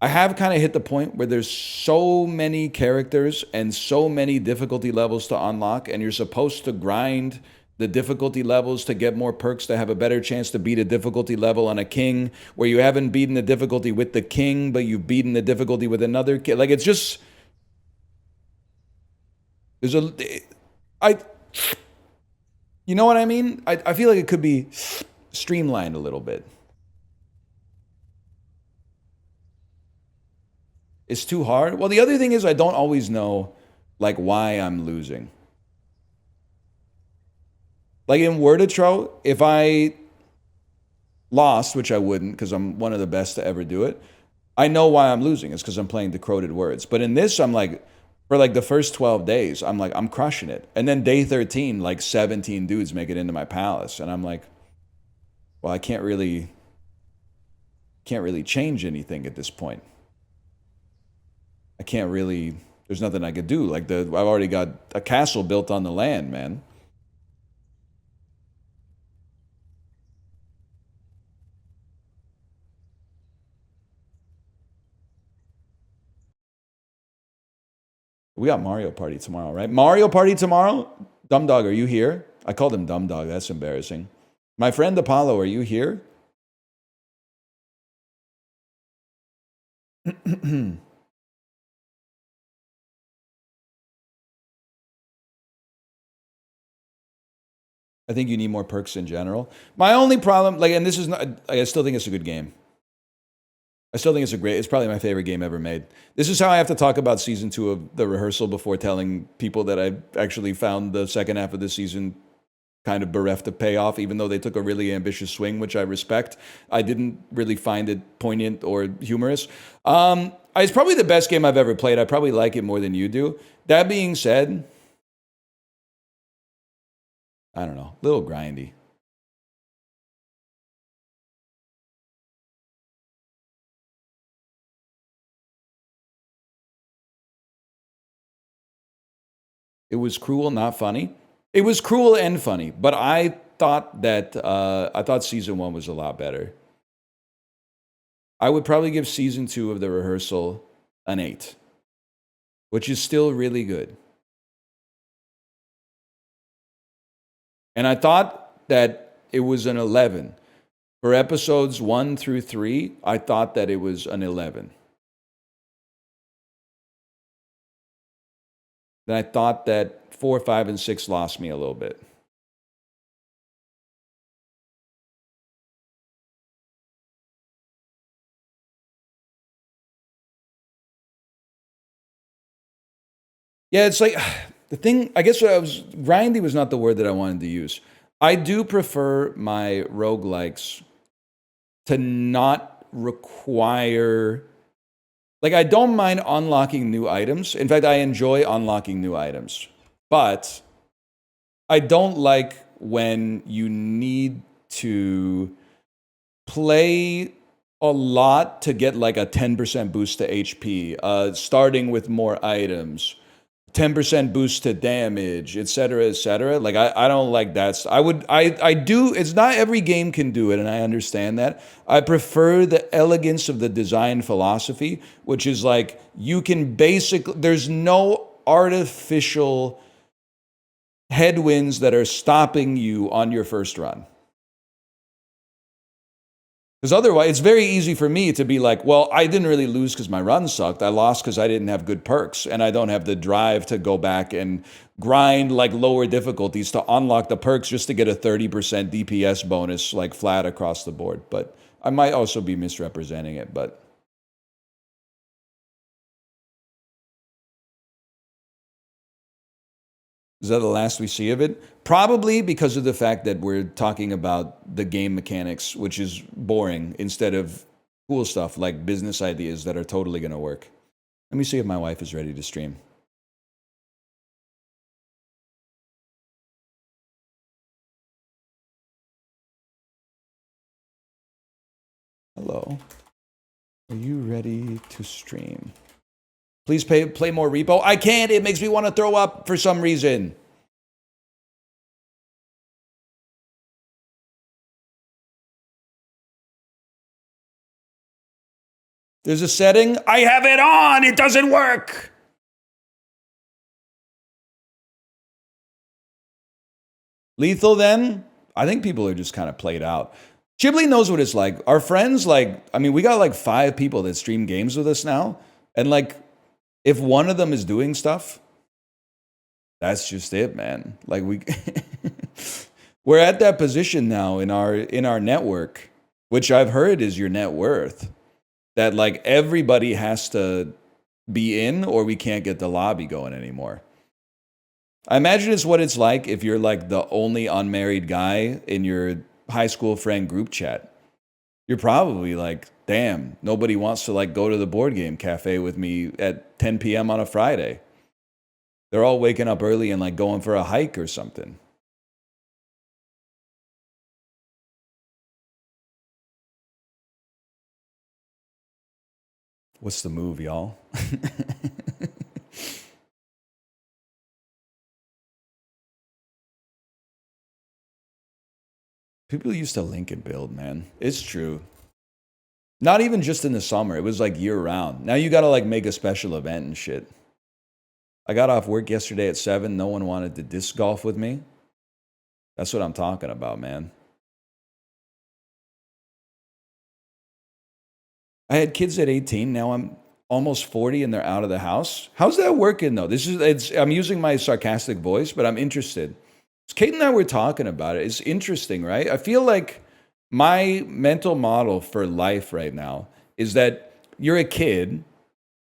I have kind of hit the point where there's so many characters and so many difficulty levels to unlock, and you're supposed to grind the difficulty levels to get more perks to have a better chance to beat a difficulty level on a king, where you haven't beaten the difficulty with the king, but you've beaten the difficulty with another king. Like, it's just... There's a... You know what I mean? I feel like it could be streamlined a little bit. It's too hard. Well, the other thing is I don't always know, like, why I'm losing. Like in Worditro, if I lost, which I wouldn't because I'm one of the best to ever do it, I know why I'm losing. It's because I'm playing decoded words. But in this, I'm like, for like the first 12 days, I'm like, I'm crushing it. And then day 13, like 17 dudes make it into my palace. And I'm like, well, I can't really change anything at this point. I can't really, there's nothing I could do. Like I've already got a castle built on the land, man. We got Mario Party tomorrow, right? Mario Party tomorrow? Dumb Dog, are you here? I called him Dumb Dog. That's embarrassing. My friend Apollo, are you here? I think you need more perks in general. My only problem, like, and this is not, I still think it's a good game. I still think it's probably my favorite game ever made. This is how I have to talk about season 2 of The Rehearsal before telling people that I actually found the second half of this season kind of bereft of payoff, even though they took a really ambitious swing, which I respect. I didn't really find it poignant or humorous. It's probably the best game I've ever played. I probably like it more than you do. That being said, I don't know, a little grindy. It was cruel, not funny. It was cruel and funny, but I thought season 1 was a lot better. I would probably give season 2 of The Rehearsal an 8, which is still really good. And I thought that it was an 11. For episodes 1 through 3, I thought that it was an 11. Then I thought that 4, 5, and 6 lost me a little bit. Yeah, it's like the thing, I guess grindy was not the word that I wanted to use. I do prefer my roguelikes to not require, like, I don't mind unlocking new items. In fact, I enjoy unlocking new items. But I don't like when you need to play a lot to get like a 10% boost to HP, starting with more items, 10% boost to damage, etc., etc. Like I don't like that. I do. It's not every game can do it, and I understand that. I prefer the elegance of the design philosophy, which is like you can basically. There's no artificial headwinds that are stopping you on your first run. Because otherwise, it's very easy for me to be like, well, I didn't really lose because my run sucked. I lost because I didn't have good perks, and I don't have the drive to go back and grind like lower difficulties to unlock the perks just to get a 30% DPS bonus like flat across the board. But I might also be misrepresenting it, but... Is that the last we see of it? Probably because of the fact that we're talking about the game mechanics, which is boring, instead of cool stuff like business ideas that are totally going to work. Let me see if my wife is ready to stream. Hello. Are you ready to stream? Please play more repo. I can't. It makes me want to throw up for some reason. There's a setting. I have it on. It doesn't work. Lethal then? I think people are just kind of played out. Ghibli knows what it's like. Our friends, like, I mean, we got like 5 people that stream games with us now. And like, if one of them is doing stuff, that's just it, man. Like we're at that position now in our network, which I've heard is your net worth, that like everybody has to be in or we can't get the lobby going anymore. I imagine it's what it's like if you're like the only unmarried guy in your high school friend group chat. You're probably like, damn, nobody wants to like go to the board game cafe with me at 10 p.m. on a Friday. They're all waking up early and like going for a hike or something. What's the move, y'all? People used to link and build, man. It's true. Not even just in the summer. It was like year round. Now you got to like make a special event and shit. I got off work yesterday at 7. No one wanted to disc golf with me. That's what I'm talking about, man. I had kids at 18. Now I'm almost 40 and they're out of the house. How's that working though? I'm using my sarcastic voice, but I'm interested. Kate and I were talking about it. It's interesting, right? I feel like my mental model for life right now is that you're a kid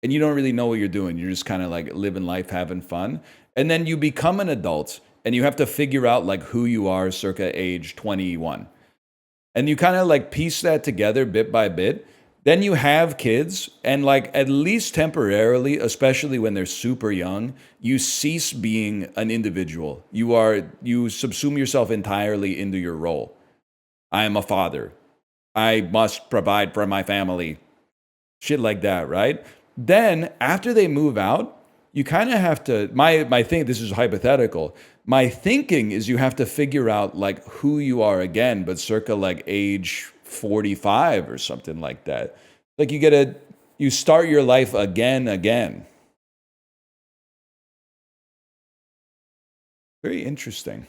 and you don't really know what you're doing. You're just kind of like living life, having fun. And then you become an adult and you have to figure out like who you are circa age 21. And you kind of like piece that together bit by bit. Then you have kids, and like at least temporarily, especially when they're super young, you cease being an individual. You subsume yourself entirely into your role. I am a father. I must provide for my family. Shit like that, right? Then after they move out, you kind of have to, my thing, this is hypothetical. My thinking is you have to figure out like who you are again, but circa like age 45 or something like that. Like you start your life again. Very interesting.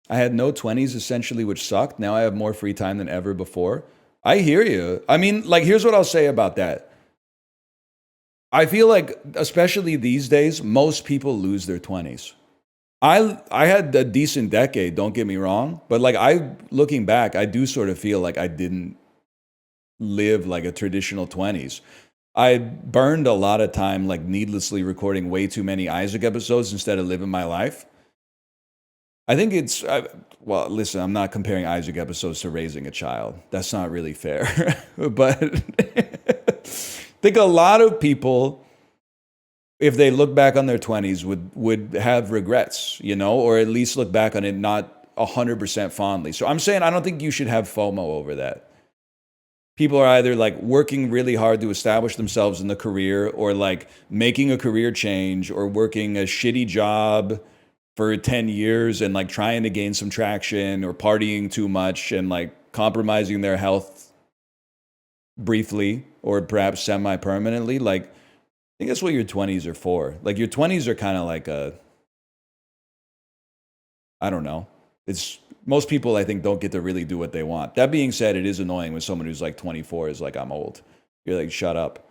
I had no 20s essentially, which sucked. Now I have more free time than ever before. I hear you. I mean, like, here's what I'll say about that. I feel like, especially these days, most people lose their 20s. I had a decent decade, don't get me wrong, but like looking back, I do sort of feel like I didn't live like a traditional 20s. I burned a lot of time like needlessly recording way too many Isaac episodes instead of living my life. I think well, listen, I'm not comparing Isaac episodes to raising a child. That's not really fair. But I think a lot of people, if they look back on their 20s, would have regrets, you know, or at least look back on it not 100% fondly. So I'm saying I don't think you should have FOMO over that. People are either like working really hard to establish themselves in the career, or like making a career change, or working a shitty job for 10 years and like trying to gain some traction, or partying too much and like compromising their health briefly or perhaps semi-permanently. Like, I think that's what your 20s are for. Like, your 20s are kind of like I don't know. It's most people, I think, don't get to really do what they want. That being said, it is annoying when someone who's like 24 is like, I'm old. You're like, shut up.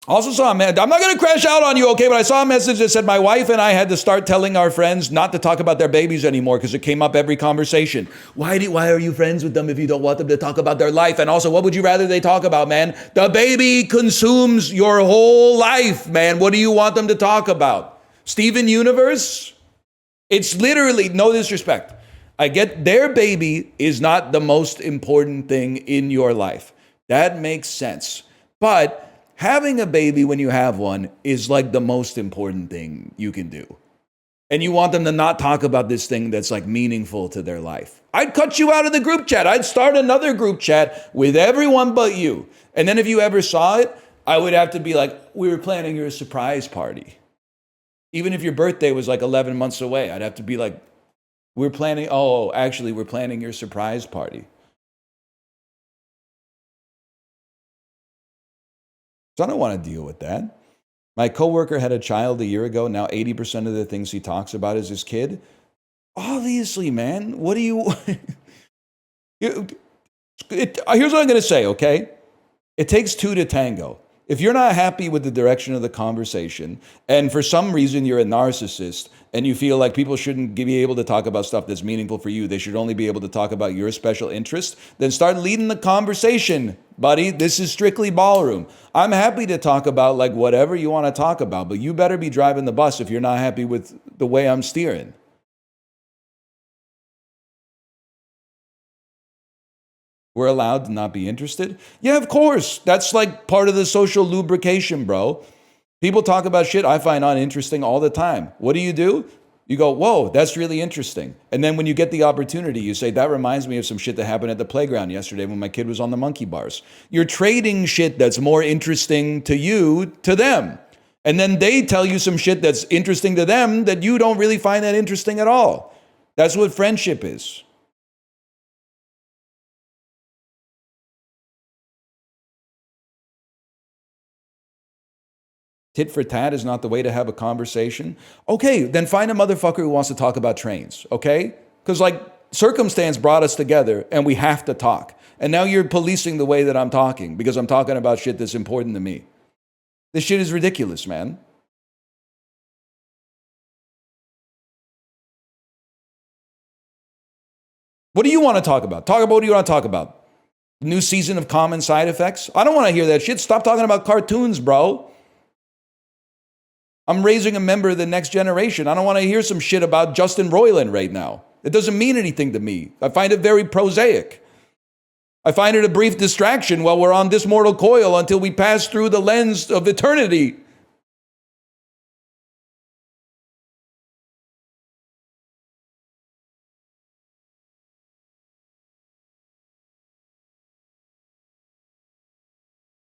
Also saw a man, I'm not going to crash out on you, okay? But I saw a message that said my wife and I had to start telling our friends not to talk about their babies anymore because it came up every conversation. Why are you friends with them if you don't want them to talk about their life? And also, what would you rather they talk about, man? The baby consumes your whole life, man. What do you want them to talk about? Steven Universe? It's literally, no disrespect. I get their baby is not the most important thing in your life. That makes sense. But having a baby when you have one is like the most important thing you can do. And you want them to not talk about this thing that's like meaningful to their life. I'd cut you out of the group chat. I'd start another group chat with everyone but you. And then if you ever saw it, I would have to be like, we were planning your surprise party. Even if your birthday was like 11 months away, I'd have to be like, we're planning your surprise party. So I don't want to deal with that. My coworker had a child a year ago. Now 80% of the things he talks about is his kid. Obviously, man, what do you... Here's what I'm going to say, okay? It takes two to tango. If you're not happy with the direction of the conversation, and for some reason you're a narcissist, and you feel like people shouldn't be able to talk about stuff that's meaningful for you, they should only be able to talk about your special interest, then start leading the conversation, buddy. This is strictly ballroom. I'm happy to talk about like whatever you want to talk about, but you better be driving the bus if you're not happy with the way I'm steering. We're allowed to not be interested? Yeah, of course. That's like part of the social lubrication, bro. People talk about shit I find uninteresting all the time. What do? You go, whoa, that's really interesting. And then when you get the opportunity, you say, that reminds me of some shit that happened at the playground yesterday when my kid was on the monkey bars. You're trading shit that's more interesting to you to them. And then they tell you some shit that's interesting to them that you don't really find that interesting at all. That's what friendship is. Tit for tat is not the way to have a conversation. Okay, then find a motherfucker who wants to talk about trains, okay? Because like circumstance brought us together and we have to talk. And now you're policing the way that I'm talking because I'm talking about shit that's important to me. This shit is ridiculous, man. What do you want to talk about? Talk about what do you want to talk about? New season of Common Side Effects? I don't want to hear that shit. Stop talking about cartoons, bro. I'm raising a member of the next generation. I don't want to hear some shit about Justin Roiland right now. It doesn't mean anything to me. I find it very prosaic. I find it a brief distraction while we're on this mortal coil until we pass through the lens of eternity.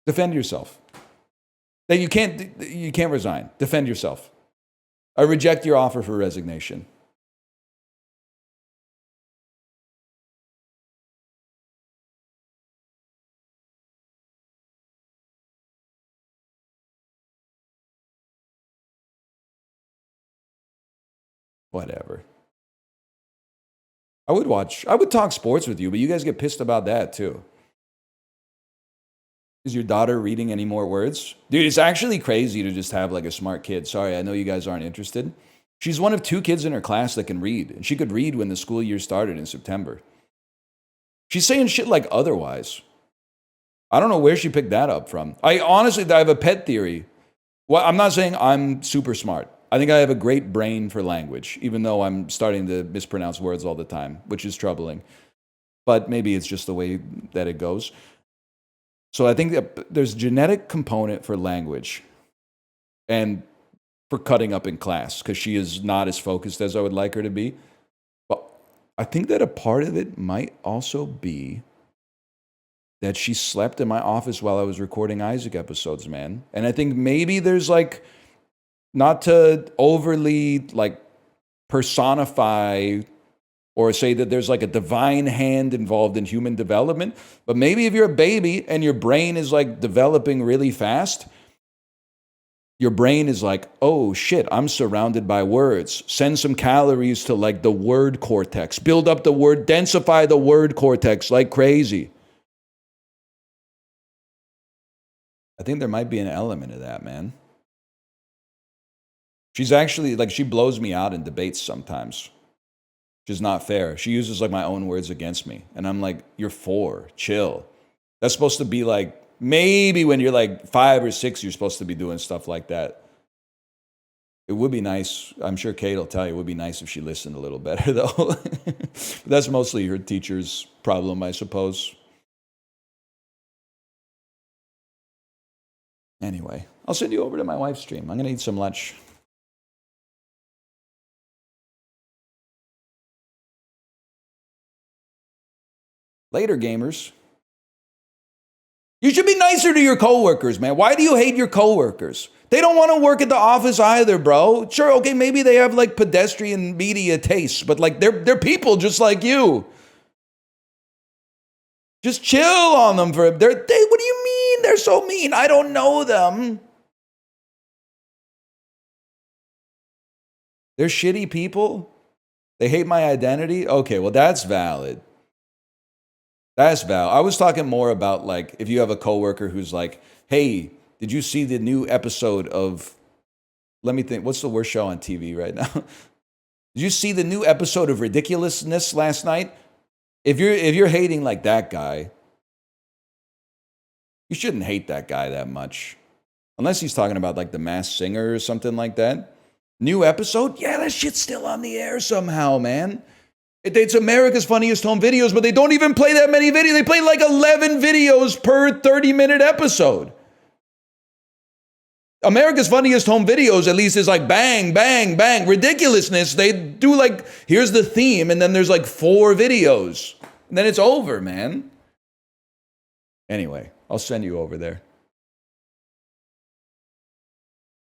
Defend yourself. That you can't resign. Defend yourself. I reject your offer for resignation. Whatever. I would talk sports with you, but you guys get pissed about that too. Is your daughter reading any more words? Dude, it's actually crazy to just have like a smart kid. Sorry, I know you guys aren't interested. She's one of 2 kids in her class that can read, and she could read when the school year started in September. She's saying shit like otherwise. I don't know where she picked that up from. I have a pet theory. Well, I'm not saying I'm super smart. I think I have a great brain for language, even though I'm starting to mispronounce words all the time, which is troubling. But maybe it's just the way that it goes. So I think that there's a genetic component for language and for cutting up in class, because she is not as focused as I would like her to be. But I think that a part of it might also be that she slept in my office while I was recording Isaac episodes, man. And I think maybe there's like, not to overly like personify or say that there's like a divine hand involved in human development, but maybe if you're a baby and your brain is like developing really fast, your brain is like, oh shit, I'm surrounded by words. Send some calories to like the word cortex. Build up the word, densify the word cortex like crazy. I think there might be an element of that, man. She's actually, like, she blows me out in debates sometimes, which is not fair. She uses, like, my own words against me. And I'm like, you're 4, chill. That's supposed to be, like, maybe when you're, like, 5 or 6, you're supposed to be doing stuff like that. It would be nice, I'm sure Kate will tell you, it would be nice if she listened a little better, though. But that's mostly her teacher's problem, I suppose. Anyway, I'll send you over to my wife's stream. I'm going to eat some lunch. Later, gamers. You should be nicer to your coworkers, man. Why do you hate your coworkers? They don't want to work at the office either, bro. Sure, okay, maybe they have like pedestrian media tastes, but like they're people just like you. Just chill on them what do you mean? They're so mean. I don't know them. They're shitty people. They hate my identity. Okay, well, that's valid. That's valid. I was talking more about like if you have a coworker who's like, hey, did you see the new episode of, let me think, what's the worst show on TV right now? Did you see the new episode of Ridiculousness last night? If you're hating like that guy, you shouldn't hate that guy that much. Unless he's talking about like The Masked Singer or something like that. New episode? Yeah, that shit's still on the air somehow, man. It's America's Funniest Home Videos, but they don't even play that many videos. They play like 11 videos per 30-minute episode. America's Funniest Home Videos, at least, is like bang, bang, bang. Ridiculousness, they do like, here's the theme, and then there's like 4 videos. And then it's over, man. Anyway, I'll send you over there.